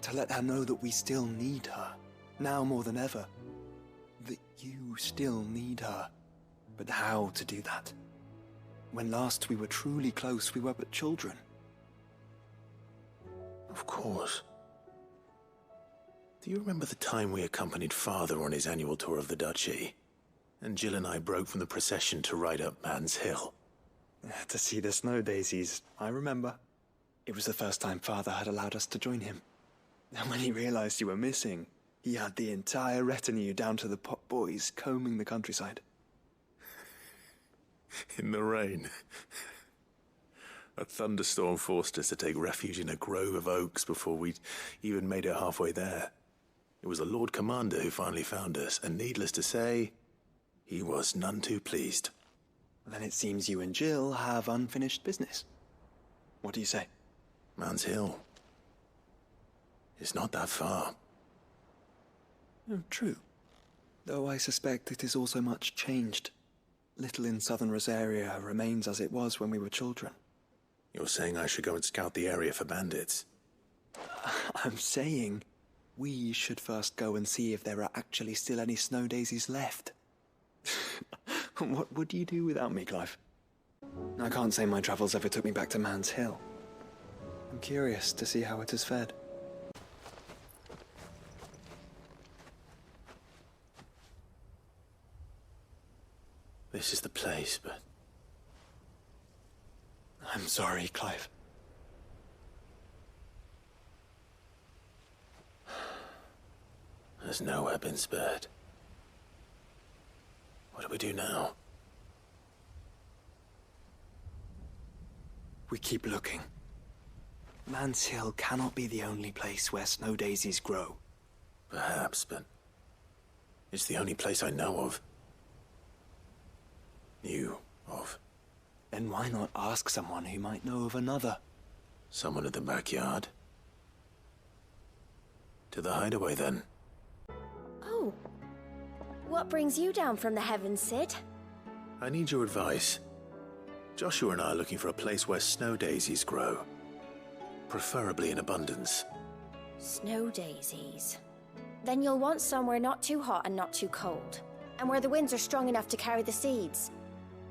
To let her know that we still need her, now more than ever. That you still need her. But how to do that? When last we were truly close, we were but children. Of course. Do you remember the time we accompanied Father on his annual tour of the Duchy? And Jill and I broke from the procession to ride up Man's Hill. To see the snow daisies, I remember. It was the first time Father had allowed us to join him. And when he realized you were missing, he had the entire retinue down to the pot boys combing the countryside. In the rain. A thunderstorm forced us to take refuge in a grove of oaks before we'd even made it halfway there. It was the Lord Commander who finally found us, and needless to say, he was none too pleased. Then it seems you and Jill have unfinished business. What do you say? Man's Hill. It's not that far. True. Though I suspect it is also much changed. Little in southern Rosaria remains as it was when we were children. You're saying I should go and scout the area for bandits? I'm saying we should first go and see if there are actually still any snow daisies left. What would you do without me, Clive? I can't say my travels ever took me back to Man's Hill. I'm curious to see how it has fared. This is the place, but... I'm sorry, Clive. There's nowhere been spared. What do we do now? We keep looking. Man's Hill cannot be the only place where snow daisies grow. Perhaps, but it's the only place I know of. Knew of. Then why not ask someone who might know of another? Someone in the backyard? To the hideaway, then. Oh. What brings you down from the heavens, Sid? I need your advice. Joshua and I are looking for a place where snow daisies grow. Preferably in abundance. Snow daisies. Then you'll want somewhere not too hot and not too cold. And where the winds are strong enough to carry the seeds.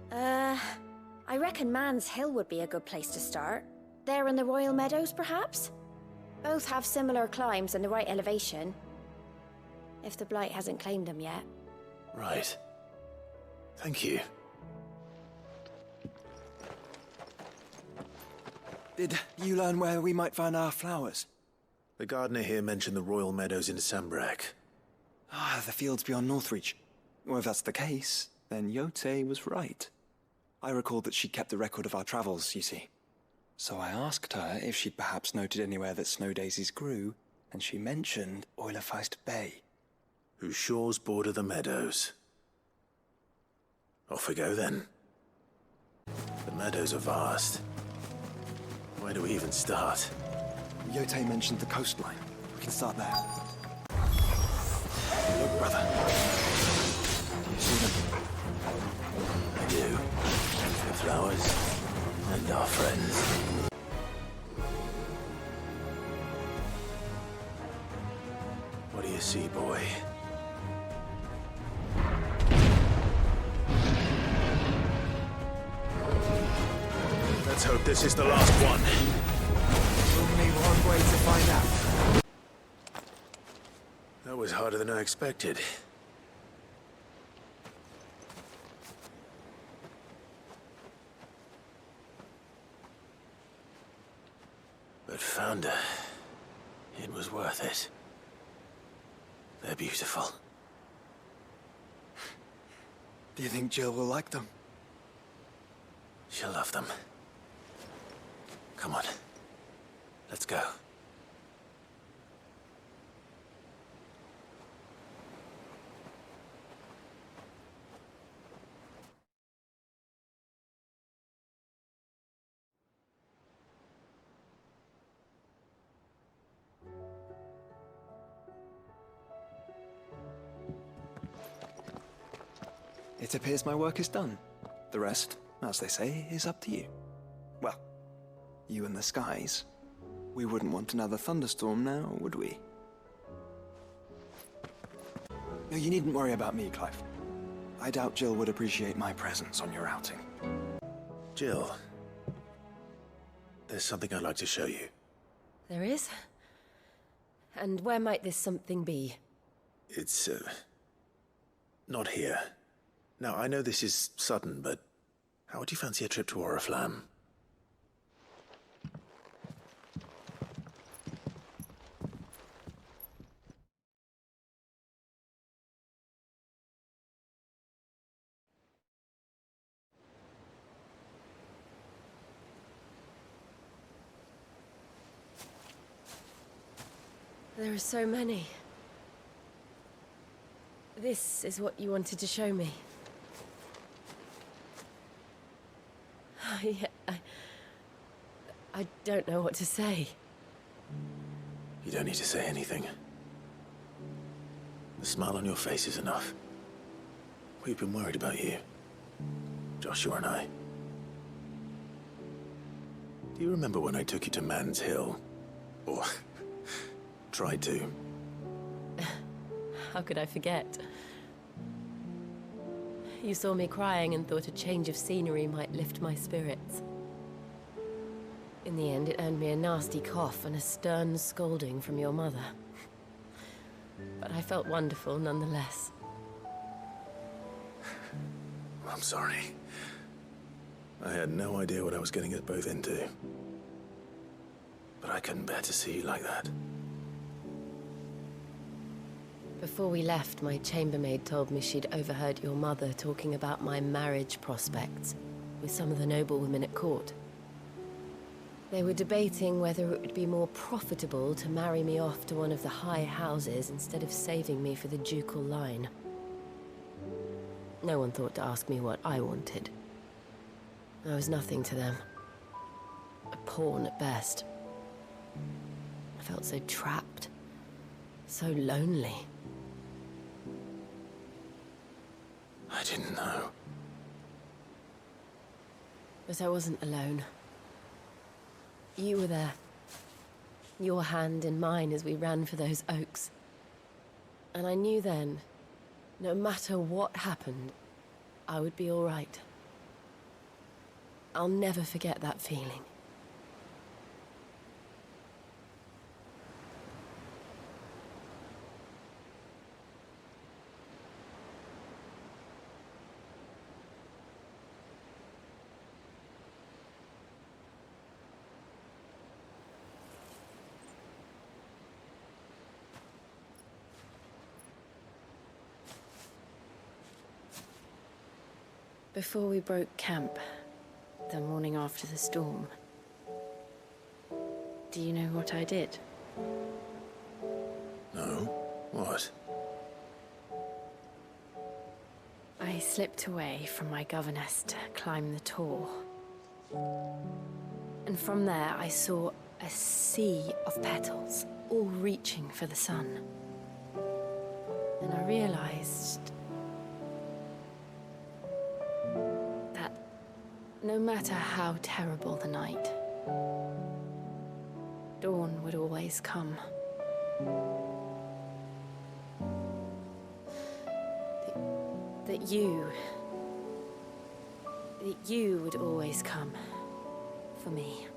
I reckon Man's Hill would be a good place to start. There in the Royal Meadows, perhaps? Both have similar climbs and the right elevation. If the Blight hasn't claimed them yet. Right. Thank you. Did you learn where we might find our flowers? The gardener here mentioned the royal meadows in Sambrak. Ah, the fields beyond Northreach. Well, if that's the case, then Yote was right. I recalled that she kept a record of our travels, you see. So I asked her if she'd perhaps noted anywhere that snow daisies grew, and she mentioned Oilefeist Bay. Whose shores border the meadows. Off we go then. The meadows are vast. Where do we even start? Yote mentioned the coastline. We can start there. Look, brother. You see them? I do. The flowers and our friends. What do you see, boy? Let's hope this is the last one. Only one way to find out. That was harder than I expected. But found her. It was worth it. They're beautiful. Do you think Jill will like them? She'll love them. Come on. Let's go. It appears my work is done. The rest, as they say, is up to you. Well, you and the skies. We wouldn't want another thunderstorm now, would we? No, you needn't worry about me, Clive. I doubt Jill would appreciate my presence on your outing. Jill, there's something I'd like to show you. There is? And where might this something be? It's, not here. Now, I know this is sudden, but how would you fancy a trip to Oriflamme? There are so many. This is what you wanted to show me. I don't know what to say. You don't need to say anything. The smile on your face is enough. We've been worried about you. Joshua and I. Do you remember when I took you to Man's Hill? Or tried to? How could I forget? You saw me crying and thought a change of scenery might lift my spirits. In the end, it earned me a nasty cough and a stern scolding from your mother. But I felt wonderful nonetheless. I'm sorry. I had no idea what I was getting us both into. But I couldn't bear to see you like that. Before we left, my chambermaid told me she'd overheard your mother talking about my marriage prospects with some of the noblewomen at court. They were debating whether it would be more profitable to marry me off to one of the high houses instead of saving me for the ducal line. No one thought to ask me what I wanted. I was nothing to them. A pawn at best. I felt so trapped, so lonely. I didn't know. But I wasn't alone. You were there. Your hand in mine as we ran for those oaks. And I knew then, no matter what happened, I would be all right. I'll never forget that feeling. Before we broke camp, the morning after the storm, do you know what I did? No? What? I slipped away from my governess to climb the tor. And from there I saw a sea of petals, all reaching for the sun. And I realized that no matter how terrible the night, dawn would always come. That you would always come for me.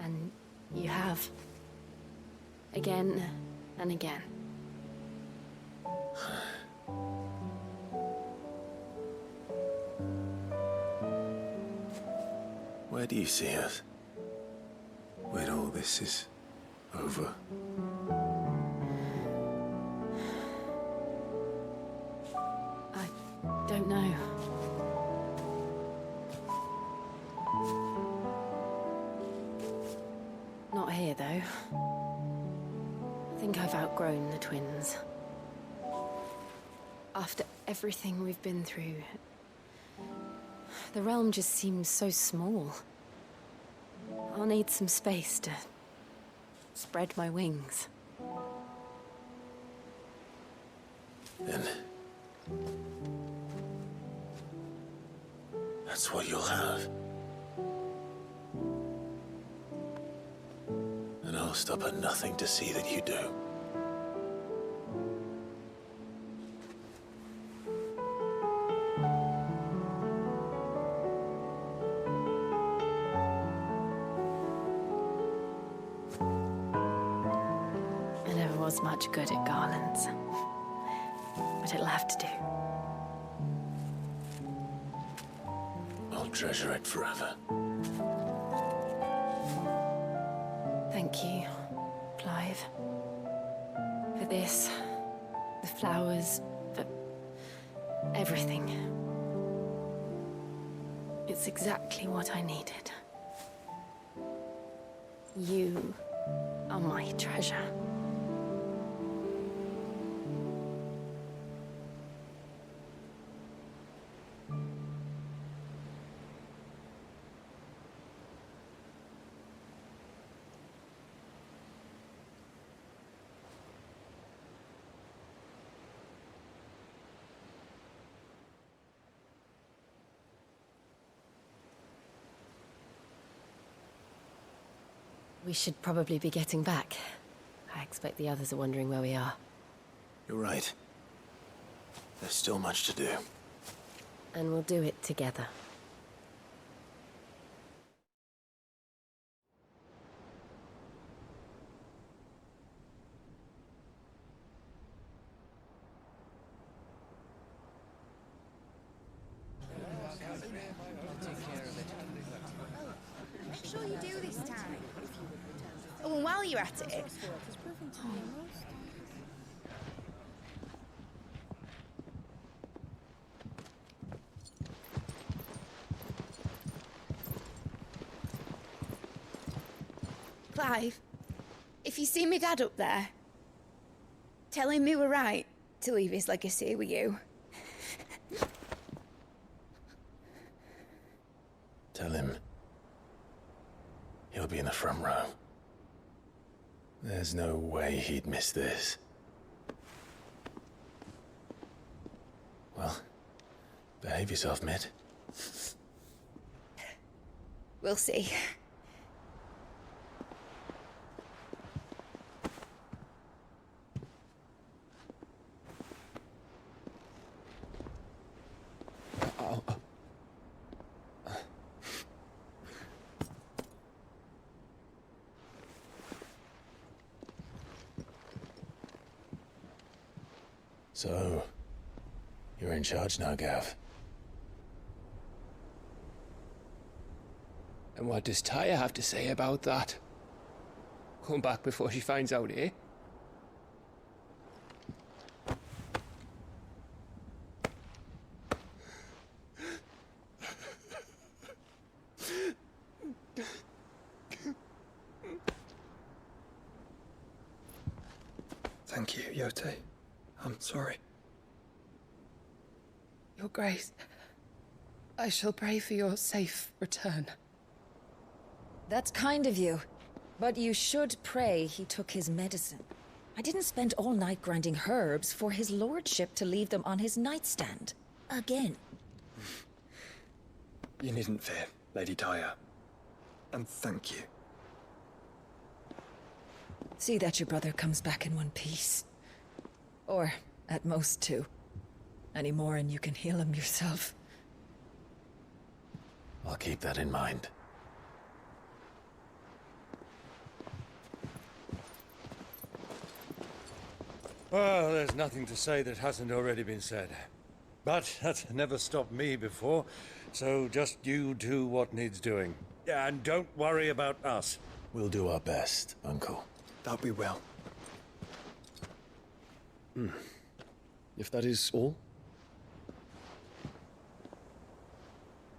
And you have. Again and again. Where do you see us? When all this is over? Don't know. Not here, though. I think I've outgrown the twins. After everything we've been through, the realm just seems so small. I'll need some space to spread my wings. Then that's what you'll have. And I'll stop at nothing to see that you do. I never was much good at garlands, but it'll have to do. I'll treasure it forever. Thank you, Clive. For this, the flowers, for everything. It's exactly what I needed. You are my treasure. We should probably be getting back. I expect the others are wondering where we are. You're right. There's still much to do. And we'll do it together. Make sure you do this time. Oh, and while you're at it... Clive, if you see me dad up there, tell him we were right to leave his legacy with you. Tell him he'll be in the front row. There's no way he'd miss this. Well, behave yourself, Mitt. We'll see. So, you're in charge now, Gav. And what does Taya have to say about that? Come back before she finds out, eh? Thank you, Yote. I'm sorry. Your Grace, I shall pray for your safe return. That's kind of you. But you should pray he took his medicine. I didn't spend all night grinding herbs for his lordship to leave them on his nightstand. Again. You needn't fear, Lady Tyre. And thank you. See that your brother comes back in one piece. Or, at most, two. Any more and you can heal him yourself. I'll keep that in mind. Well, there's nothing to say that hasn't already been said. But that's never stopped me before, so just you do what needs doing. Yeah, and don't worry about us. We'll do our best, Uncle. That we will. If that is all?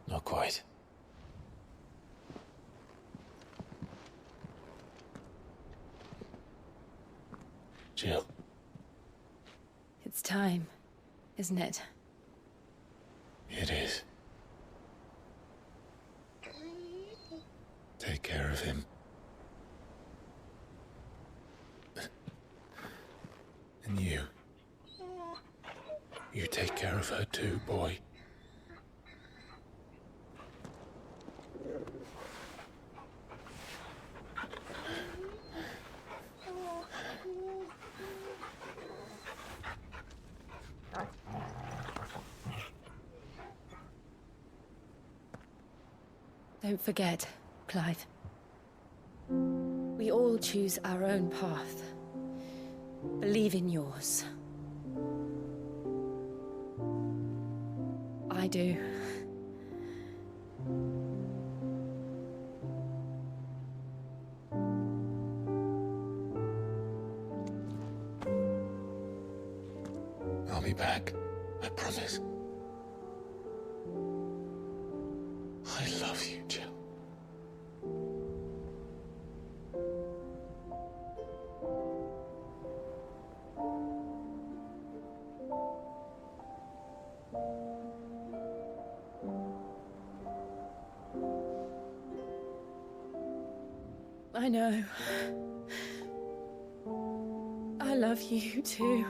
Not quite. Jill. It's time, isn't it? It is. Take care of him. And you. You take care of her too, boy. Don't forget, Clive. We all choose our own path. Believe in yours. I do. I'll be back. I promise. I love you, Jill. I know. I love you too.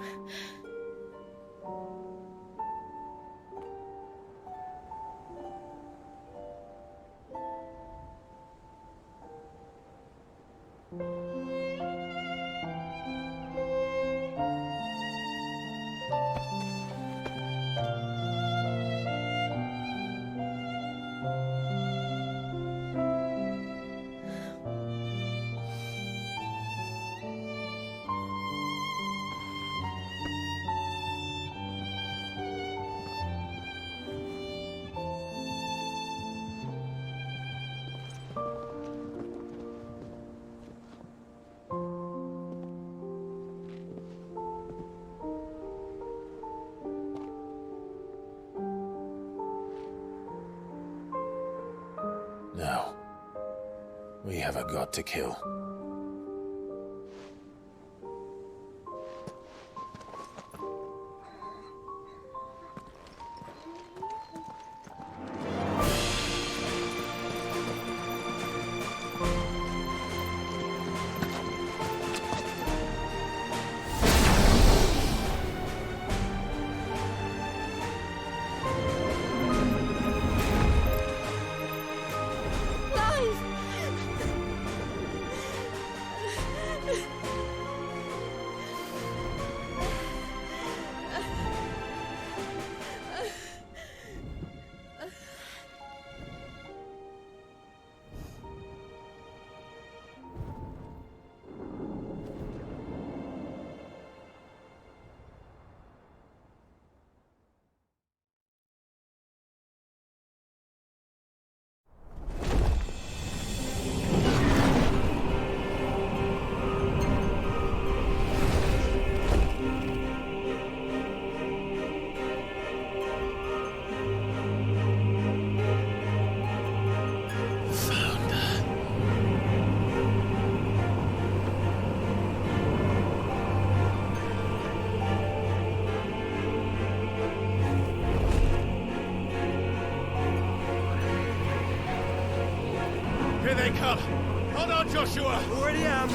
Now, we have a god to kill. Here they come. Hold on, Joshua. Already am.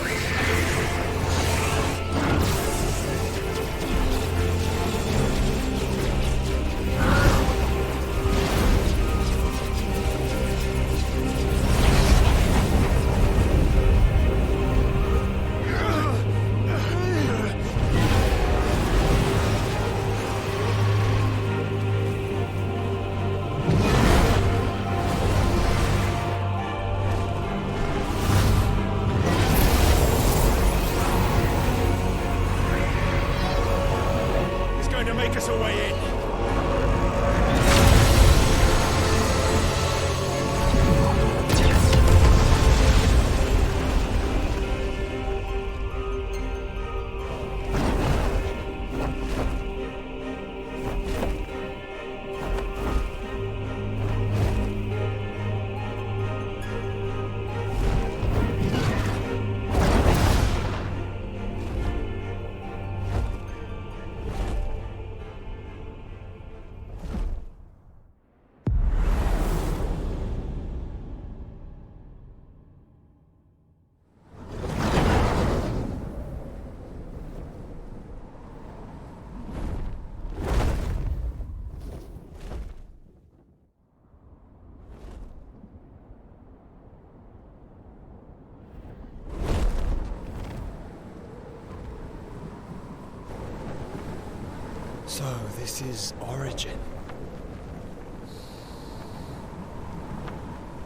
So, this is Origin.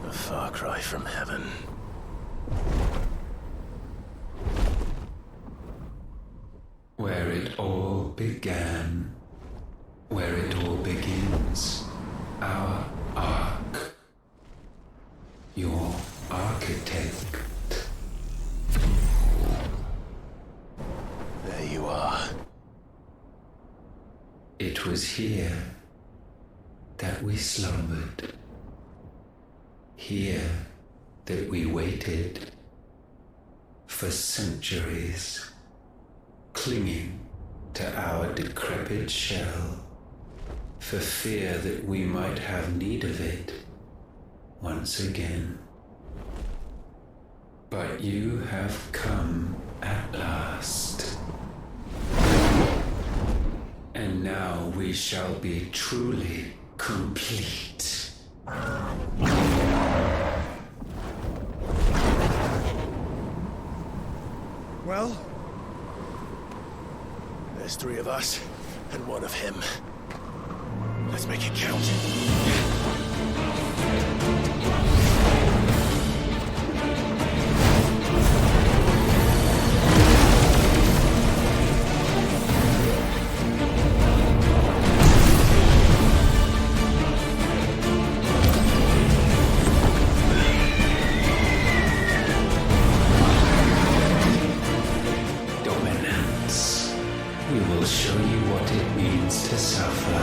A far cry from heaven. Where it all began. Where it all begins. Our ark. Your architect. There you are. It was here that we slumbered. Here that we waited for centuries, clinging to our decrepit shell, for fear that we might have need of it once again. But you have come at last. And now we shall be truly complete. Well, there's 3 of us and 1 of him. Let's make it count. We will show you what it means to suffer.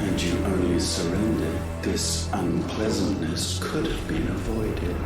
Had you only surrendered, this unpleasantness could have been avoided.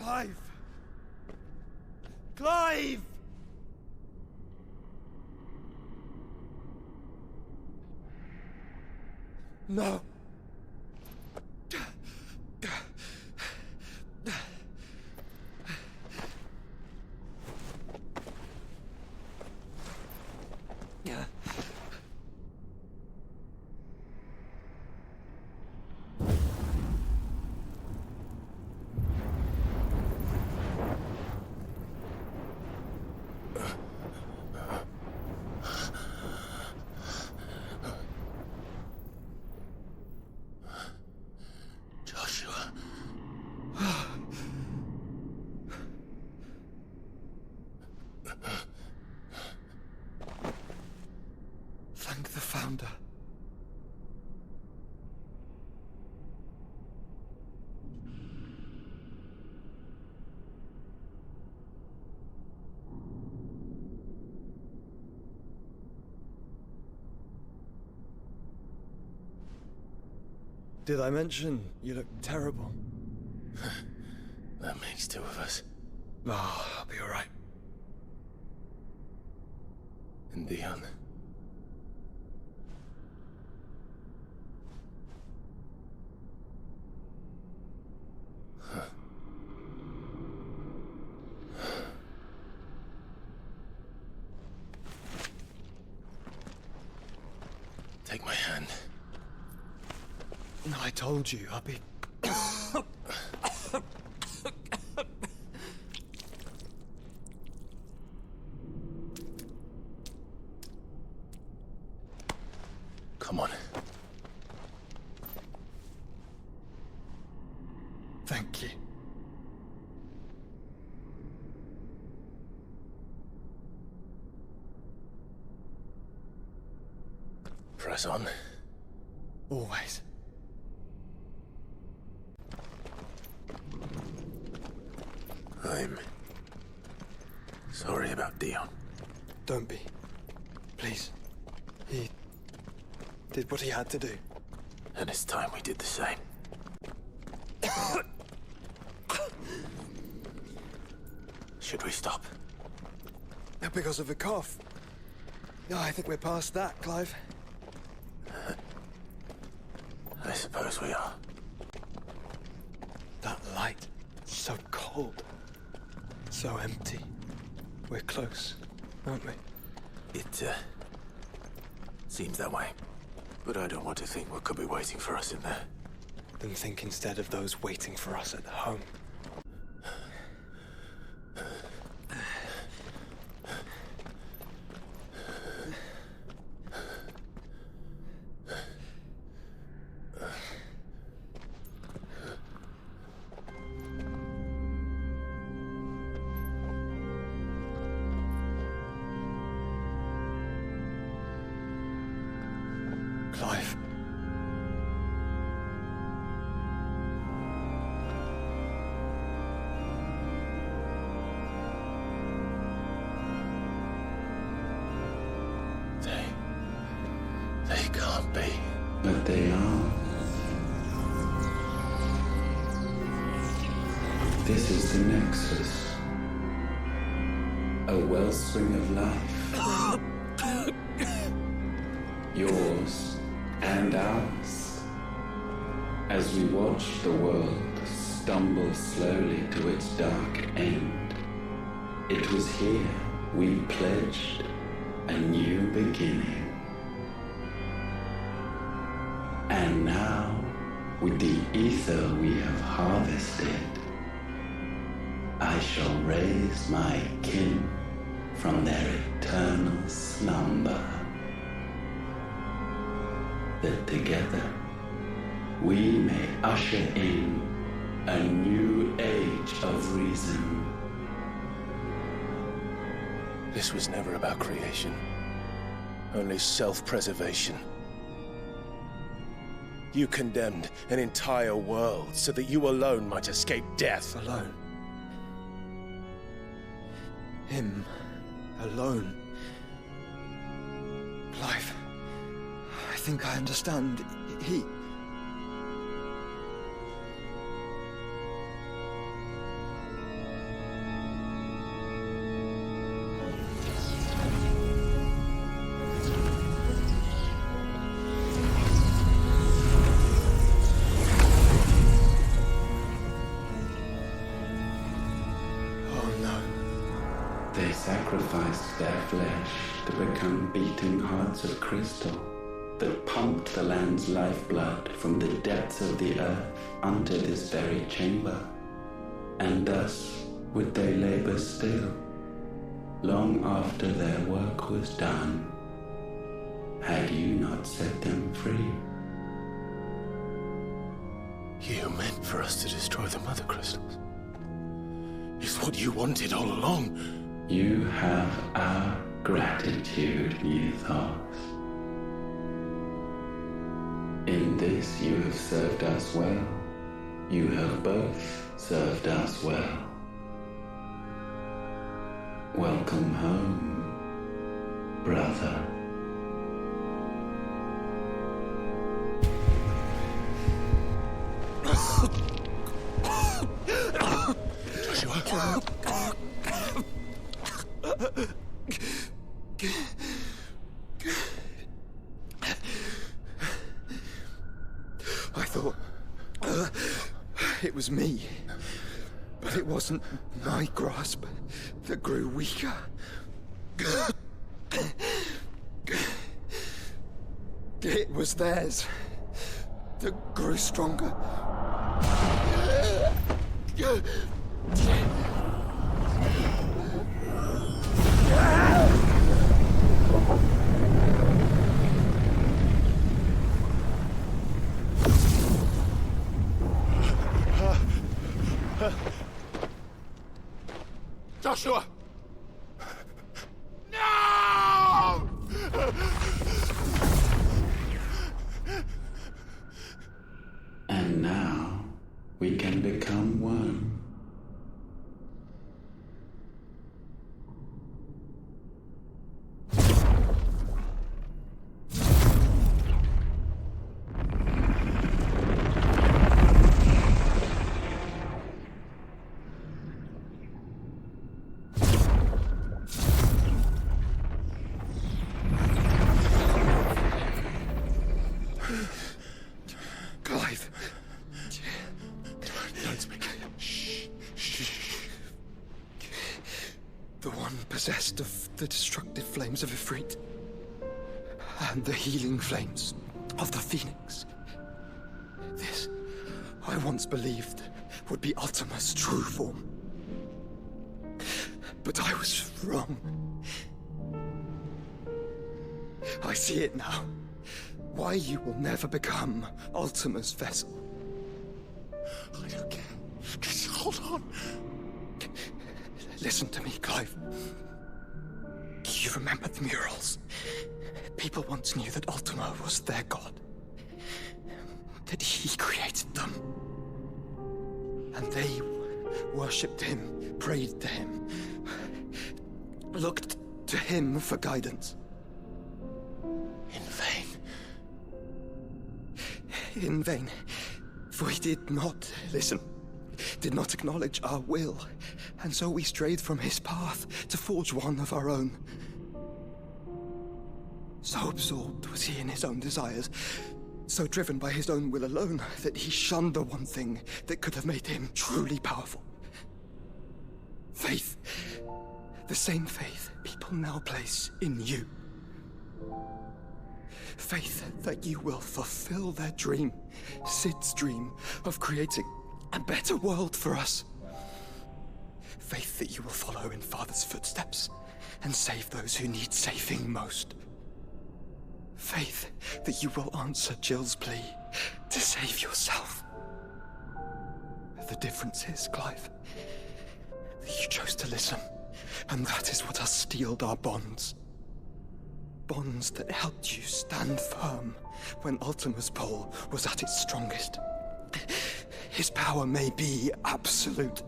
Clive! Clive! No. Thank the Founder. Did I mention you look terrible? That makes two of us. Oh, I'll be alright. And Dion. Take my hand. I told you, I'll be... Come on. Thank you. Press on. Always. I'm sorry about Dion. Don't be. Please. He did what he had to do. And it's time we did the same. Should we stop? Because of the cough. No, I think we're past that, Clive. I suppose we are. That light, so cold. So empty. We're close, aren't we? It, seems that way. But I don't want to think what could be waiting for us in there. Then think instead of those waiting for us at home. Clive. They can't be. But they are. This is the Nexus. A wellspring of life. Yours and ours. As we watch the world stumble slowly to its dark end, it was here we pledged a new beginning. And now, with the ether we have harvested, I shall raise my kin from their eternal slumber. That together we may usher in a new age of reason. This was never about creation. Only self-preservation. You condemned an entire world so that you alone might escape death. Alone. Him. Alone. Clive. I think I understand. He... They sacrificed their flesh to become beating hearts of crystal that pumped the land's lifeblood from the depths of the earth unto this very chamber. And thus would they labor still, long after their work was done, had you not set them free. You meant for us to destroy the Mother Crystals. It's what you wanted all along. You have our gratitude, Mythos. In this you have served us well. You have both served us well. Welcome home, brother. Joshua. I thought it was me, but it wasn't my grasp that grew weaker. It was theirs that grew stronger. Joshua! No! The one possessed of the destructive flames of Ifrit. And the healing flames of the Phoenix. This, I once believed, would be Ultima's true form. But I was wrong. I see it now. Why you will never become Ultima's vessel. I don't care. Just hold on. Listen to me, Clive. You remember the murals? People once knew that Ultima was their god. That he created them. And they worshipped him, prayed to him, looked to him for guidance. In vain. In vain. For he did not listen, did not acknowledge our will, and so we strayed from his path to forge one of our own. So absorbed was he in his own desires, so driven by his own will alone, that he shunned the one thing that could have made him truly powerful. Faith. The same faith people now place in you. Faith that you will fulfill their dream, Sid's dream, of creating a better world for us. Faith that you will follow in Father's footsteps and save those who need saving most. Faith that you will answer Jill's plea to save yourself. The difference is, Clive, that you chose to listen, and that is what has steeled our bonds. Bonds that helped you stand firm when Ultima's pull was at its strongest. His power may be absolute,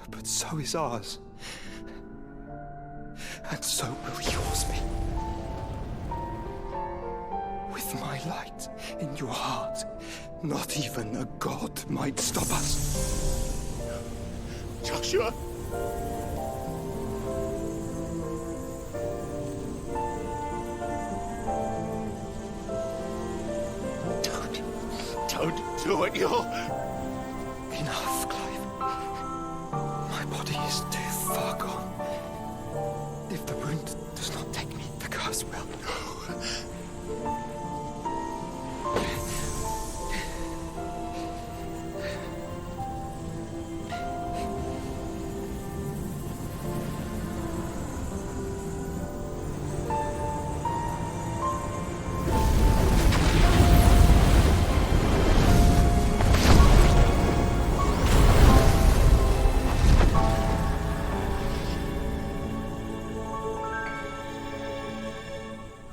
but so is ours. And so will yours be. With my light in your heart, not even a god might stop us. Joshua! Don't do it, you'll... Enough, Clive. My body is too far gone. If the wound does not take me, the curse will.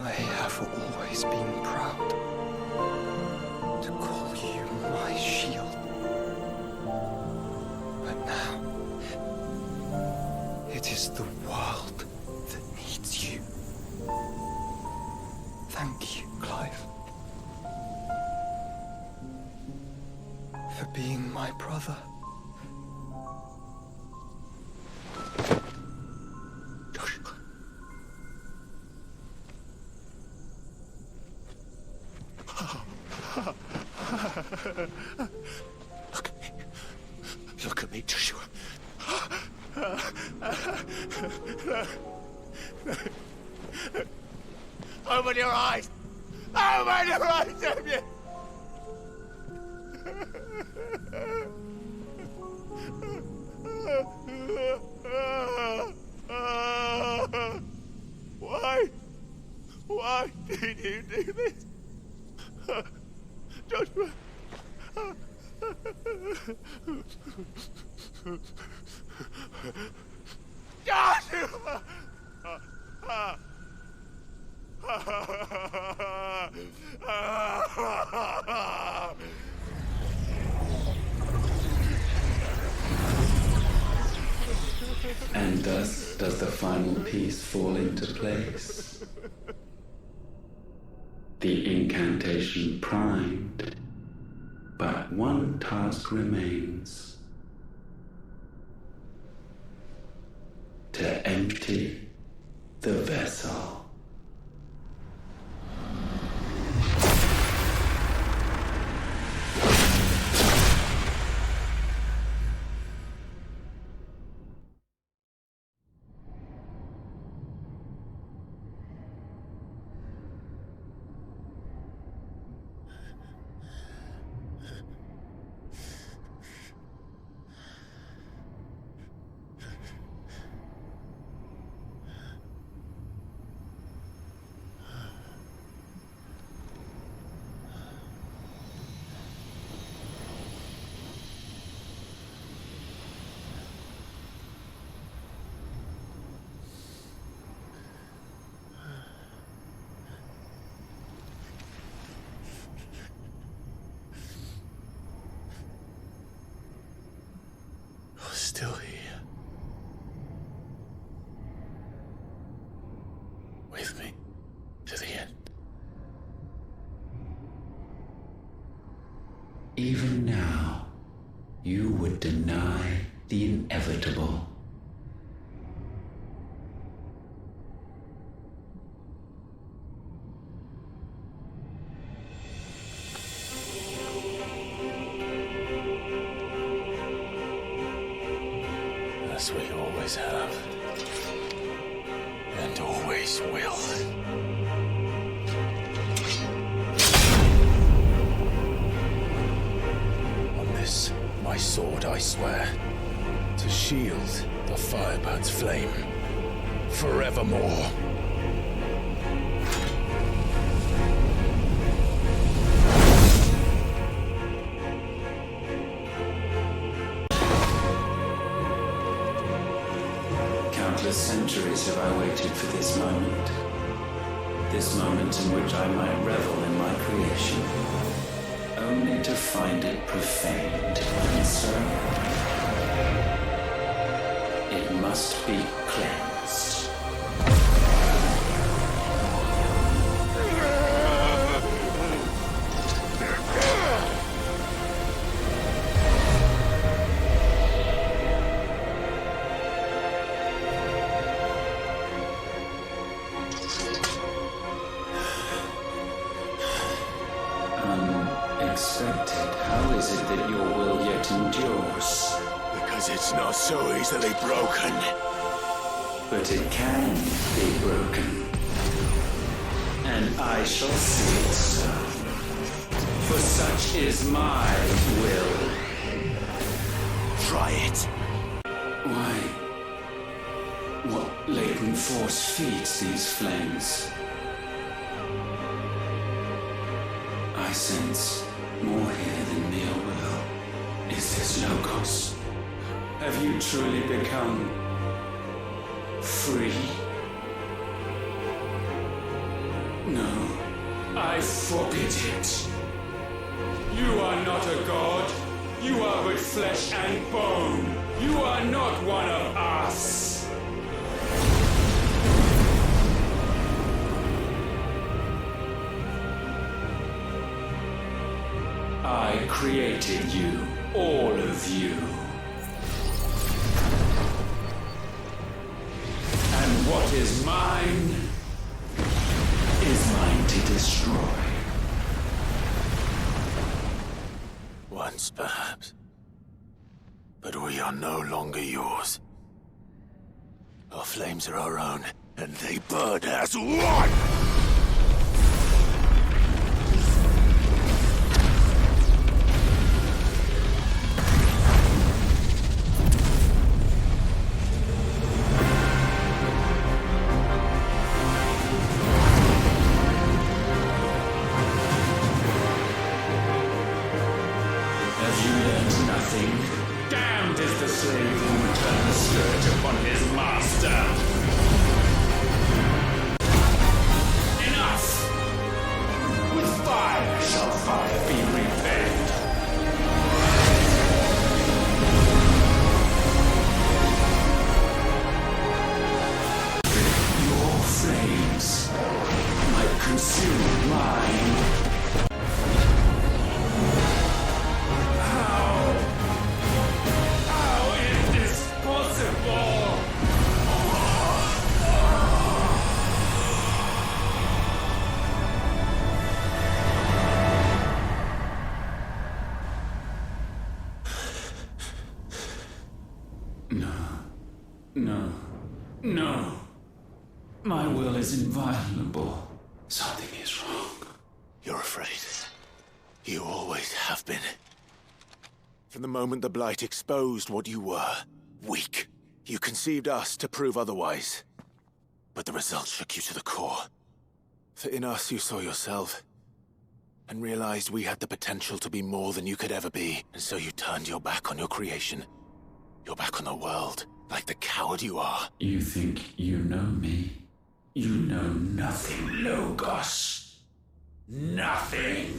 I have always been proud to call you my shield. But now, it is the world that needs you. Thank you, Clive, for being my brother. Look at me, Joshua. Open your eyes! Open your eyes, Damien! Why? Why did you do this? Joshua! Joshua! And thus does the final piece fall into place. The incantation primed, but one task remains. To empty the vessel. still here. With me to the end. Even now, you would deny the inevitable. As we always have. And always will. On this, my sword, I swear, to shield the Firebird's flame forevermore. Countless centuries have I waited for this moment. This moment in which I might revel in my creation, only to find it profaned and so it must be cleansed. Unexpected. How is it that your will yet endures? Because it's not so easily broken. But it can be broken. And I shall see it so. For such is my will. Try it. Why? What latent force feeds these flames? I sense more here than mere will. Is this Logos? Have you truly become free? No, I forbid it. You are not a god. You are but flesh and bone. You are not one of us. I created you, all of you. And what is mine is mine to destroy. Once, perhaps. But we are no longer yours. Our flames are our own, and they burn as one! Have you learned nothing? Damned is the slave who would turn the scourge upon his master. Enough! With fire shall fire be repaid. Your flames might consume mine. How is this possible? No. My will is inviolable. Something is wrong. You're afraid. You always have been. From the moment the Blight exposed what you were, weak, you conceived us to prove otherwise. But the results shook you to the core. For in us you saw yourself, and realized we had the potential to be more than you could ever be. And so you turned your back on your creation. Your back on the world, like the coward you are. You think you know me? You know nothing, Logos. Nothing.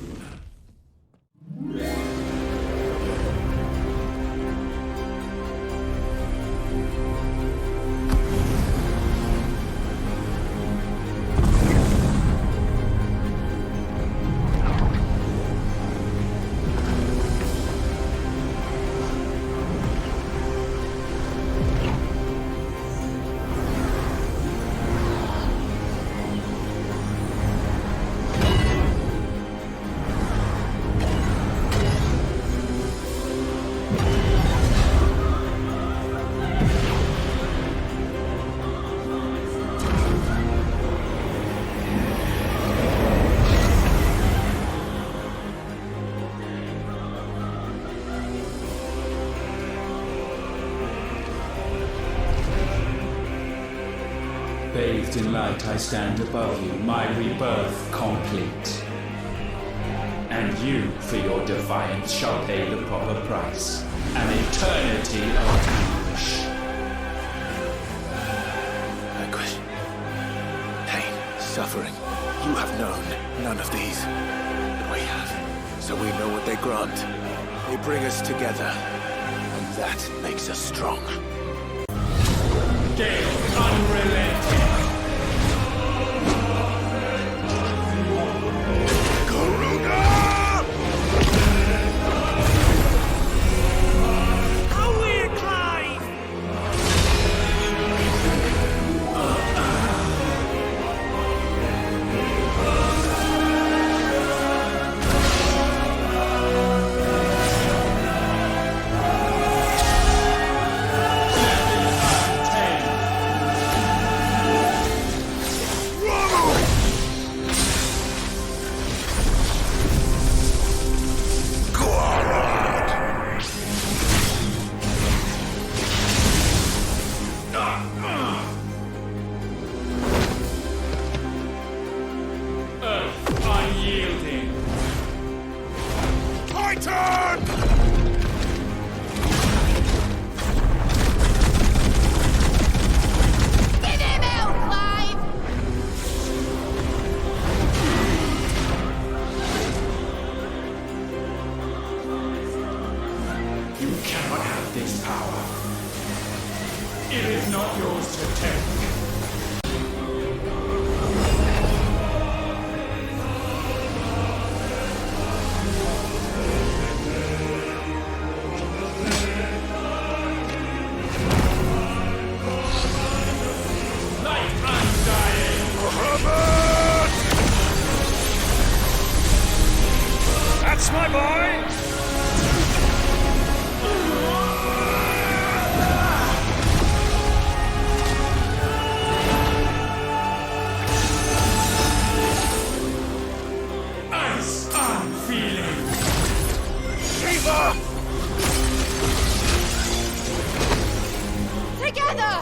Bathed in light, I stand above you, my rebirth complete. And you, for your defiance, shall pay the proper price. An eternity of anguish. Anguish. Pain. Suffering. You have known none of these. But we have. So we know what they grant. They bring us together. And that makes us strong. Gale unrelenting. That's my boy! Ice I'm feeling. Shiva! Together!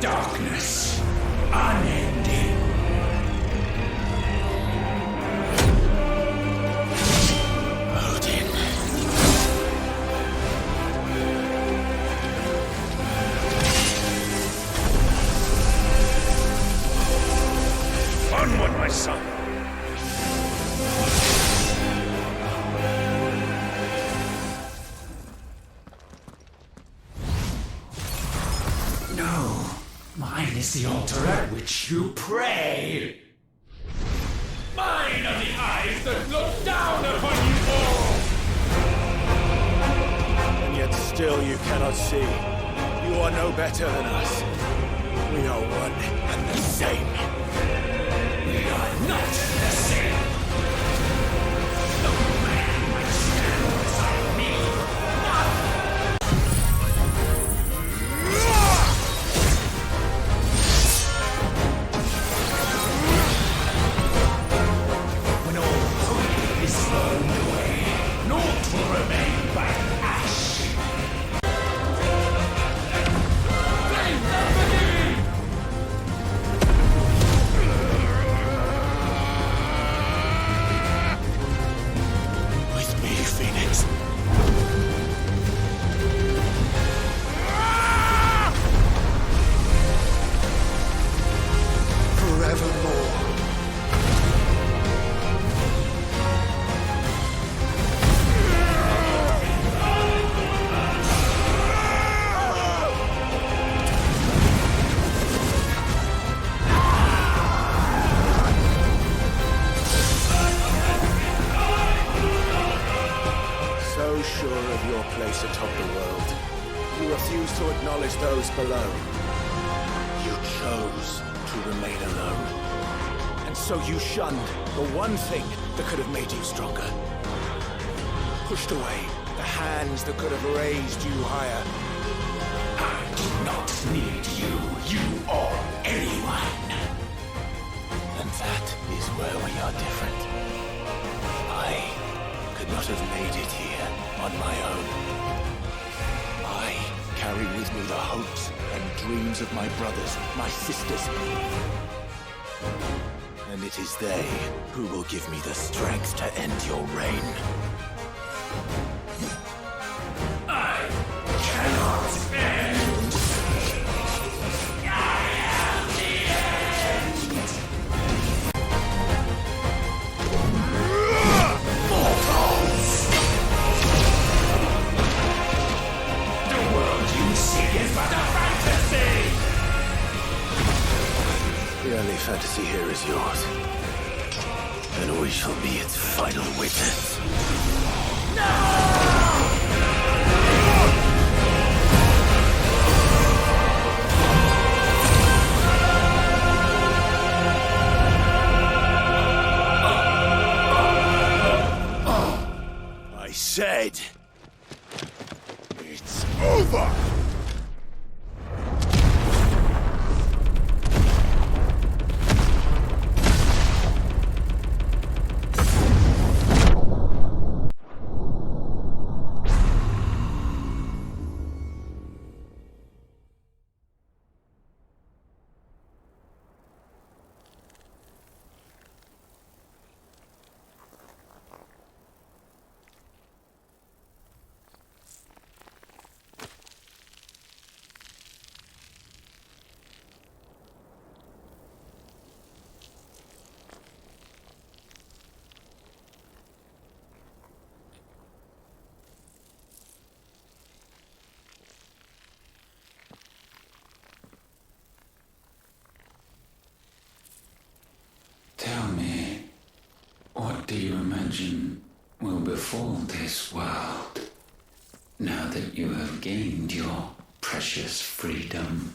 Darkness, unending. Odin. Onward, my son. No, mine is the altar at which you pray. Mine are the eyes that look down upon you all. And yet still you cannot see. You are no better than us. We are one and the same. We are not the same. No man might stand beside me. When all hope is burned away, naught will remain but ash. Flame unforgiving! With me, Phoenix. Forevermore. So sure of your place atop the world, you refuse to acknowledge those below. You chose to remain alone. And so you shunned the one thing that could have made you stronger. Pushed away the hands that could have raised you higher. I do not need you or anyone. And that is where we are different. I could not have made it here on my own. I carry with me the hopes and dreams of my brothers, my sisters. And it is they who will give me the strength to end your reign. I cannot end! I am the end! Mortals! The world you see is but a fantasy! The only fantasy here is yours. And we shall be its final witness. I said, it's over! Tell me, what do you imagine will befall this world now that you have gained your precious freedom?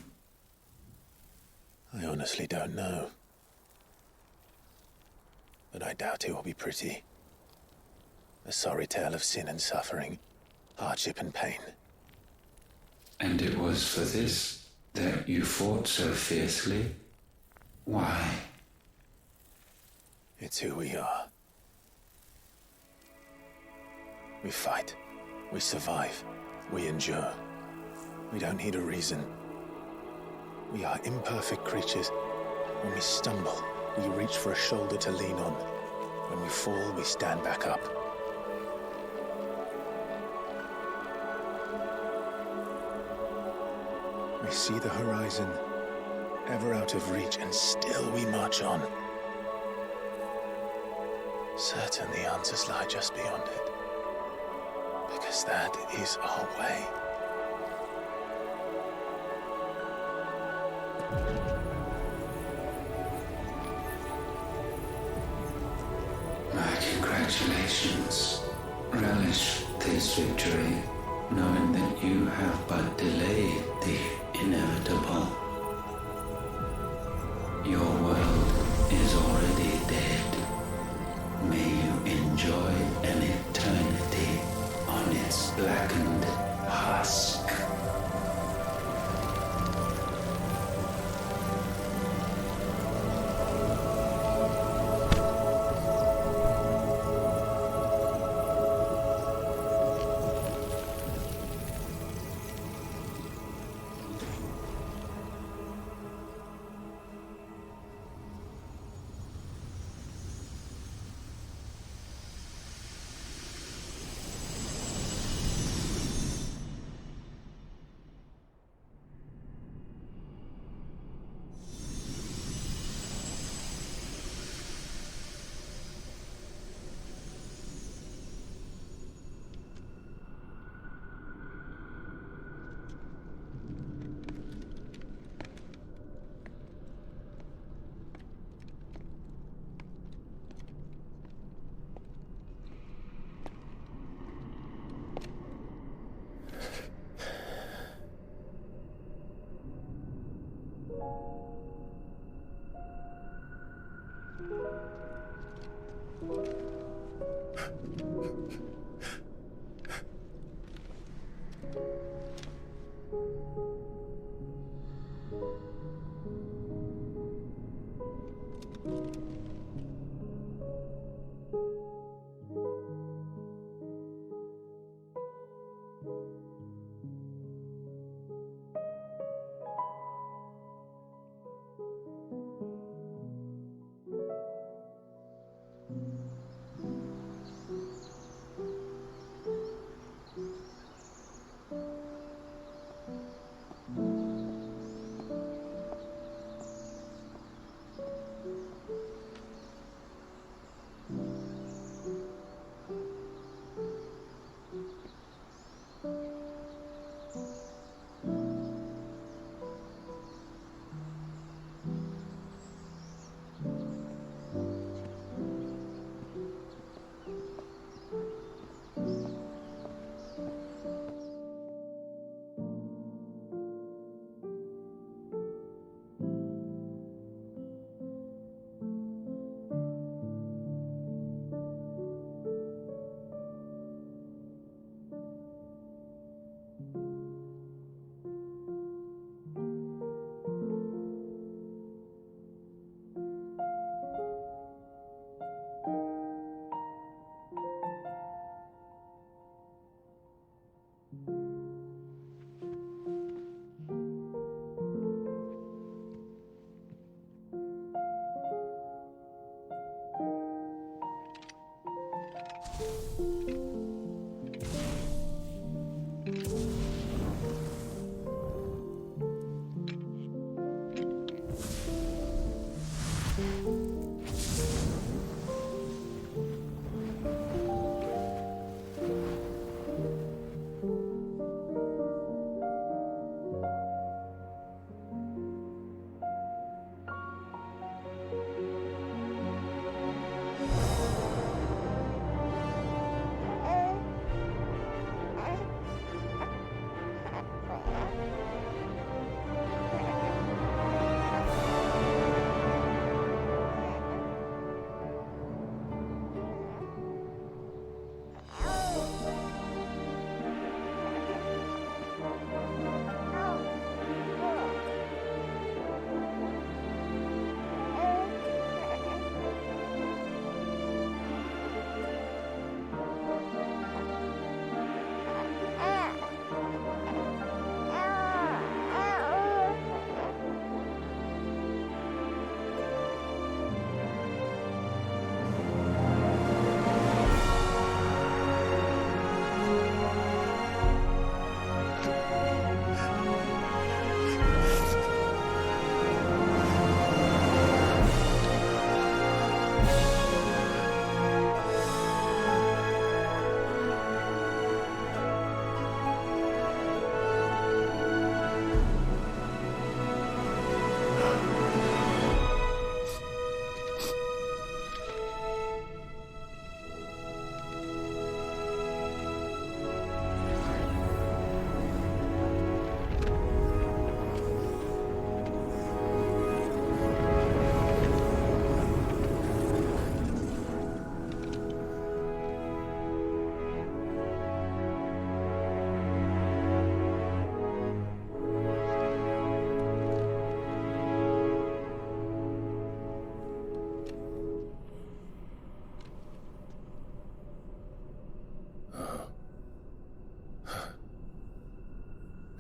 I honestly don't know. But I doubt it will be pretty. A sorry tale of sin and suffering, hardship and pain. And it was for this that you fought so fiercely? Why? It's who we are. We fight. We survive. We endure. We don't need a reason. We are imperfect creatures. When we stumble, we reach for a shoulder to lean on. When we fall, we stand back up. We see the horizon, ever out of reach, and still we march on. Certain the answers lie just beyond it, because that is our way. My congratulations. Relish this victory, knowing that you have but delayed the inevitable. Your world is already dead. May you enjoy an eternity on its blackened husk.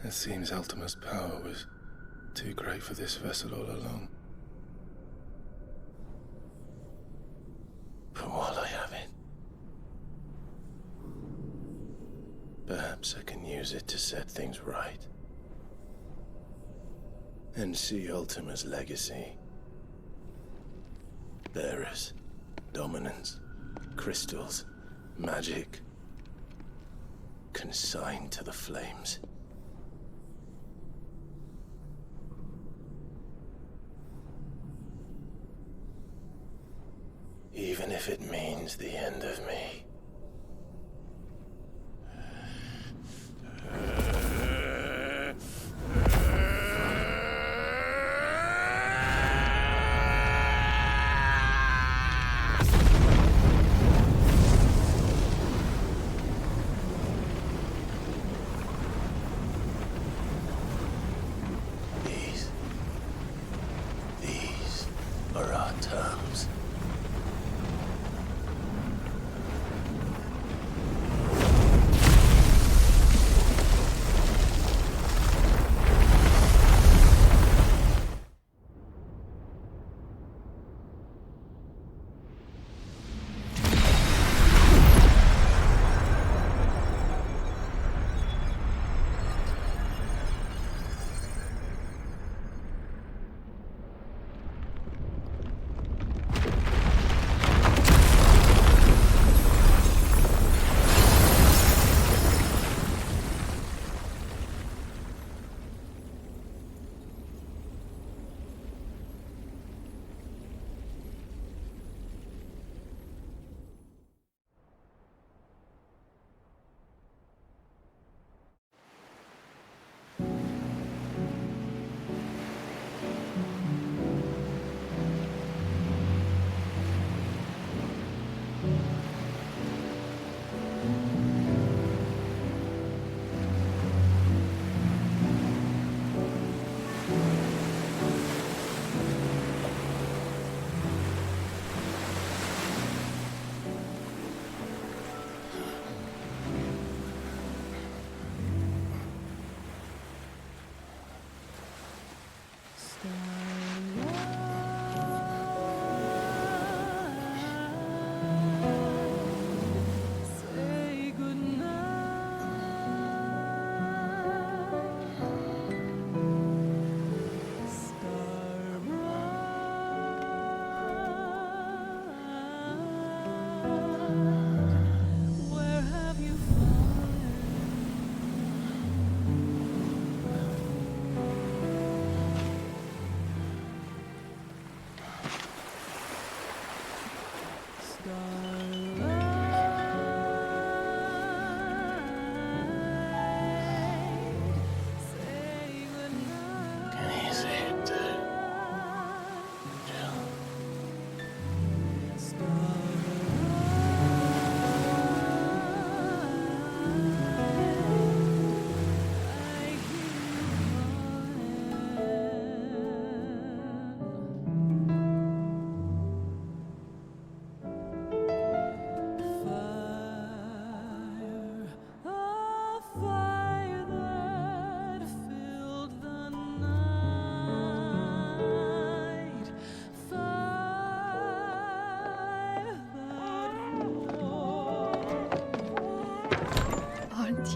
It seems Ultima's power was too great for this vessel all along. But while I have it, perhaps I can use it to set things right. And see Ultima's legacy. Bearers, dominance, crystals, magic, consigned to the flames. Even if it means the end of me. These are our terms.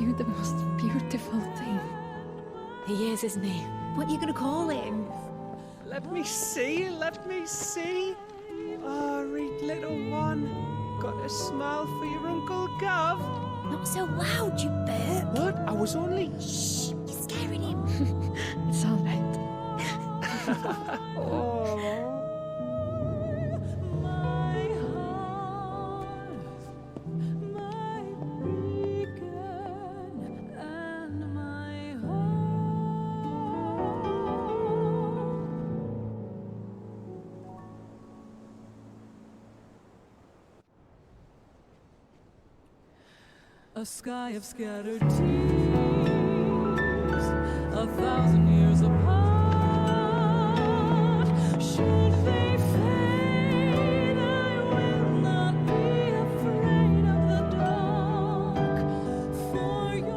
you the most beautiful thing. He is, isn't he? What are you gonna call him? Let me see, let me see. Oh, read little one. Got a smile for your Uncle Gav. Not so loud, you Burke. What? I was only... Shh, you're scaring him. It's all right. Oh. A sky of scattered tears, 1,000 years apart. Should they fade, I will not be afraid of the dark. For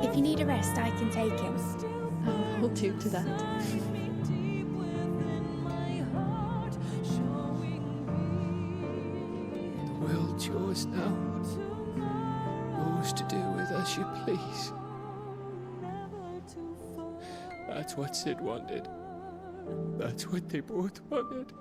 If you need a rest, I can take him. I'll hold you to that. The world's yours now. Yours to do with as you please. That's what Sid wanted. That's what they both wanted.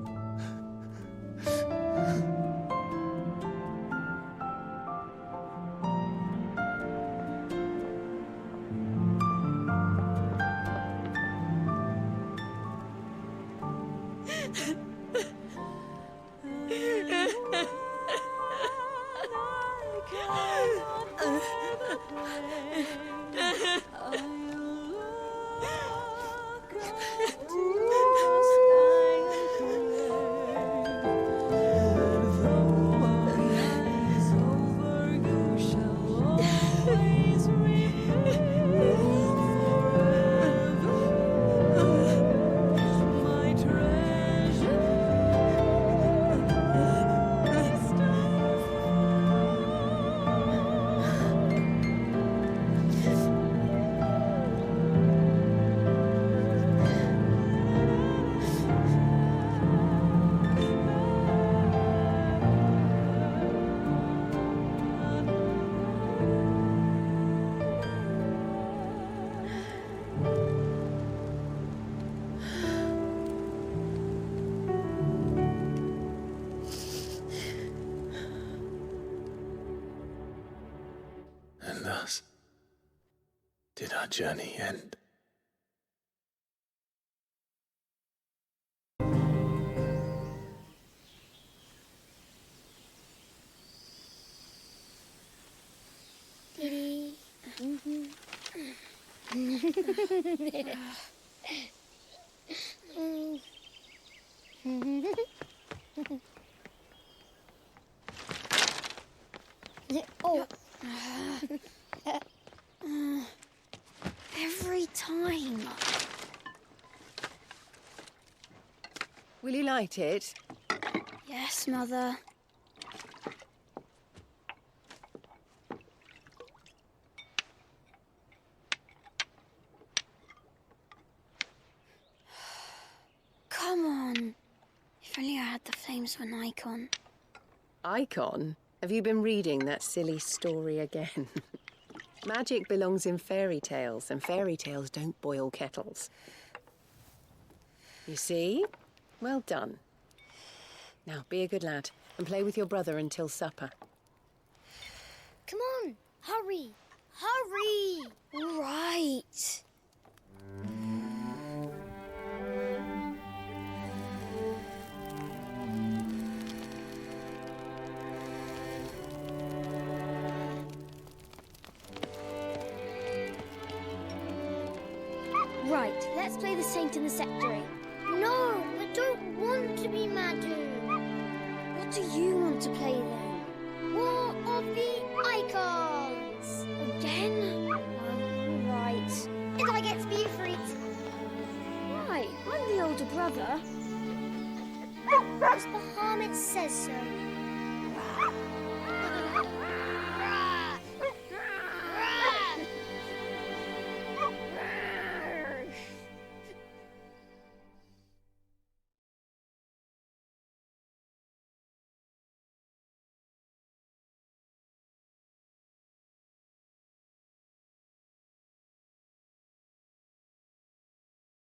And thus did our journey end. Diddy. Oh. Every time. Will you light it? Yes, Mother. Come on. If only I had the flames of an icon. Icon? Have you been reading that silly story again? Magic belongs in fairy tales, and fairy tales don't boil kettles. You see? Well done. Now, be a good lad, and play with your brother until supper. Come on, hurry! Hurry! All right. Right, let's play the Saint in the Secretary. No, I don't want to be Madhu. What do you want to play then? War of the Icons! Again? Right. And I get to be Ifrit. Right, I'm the older brother. Because Bahamut says so.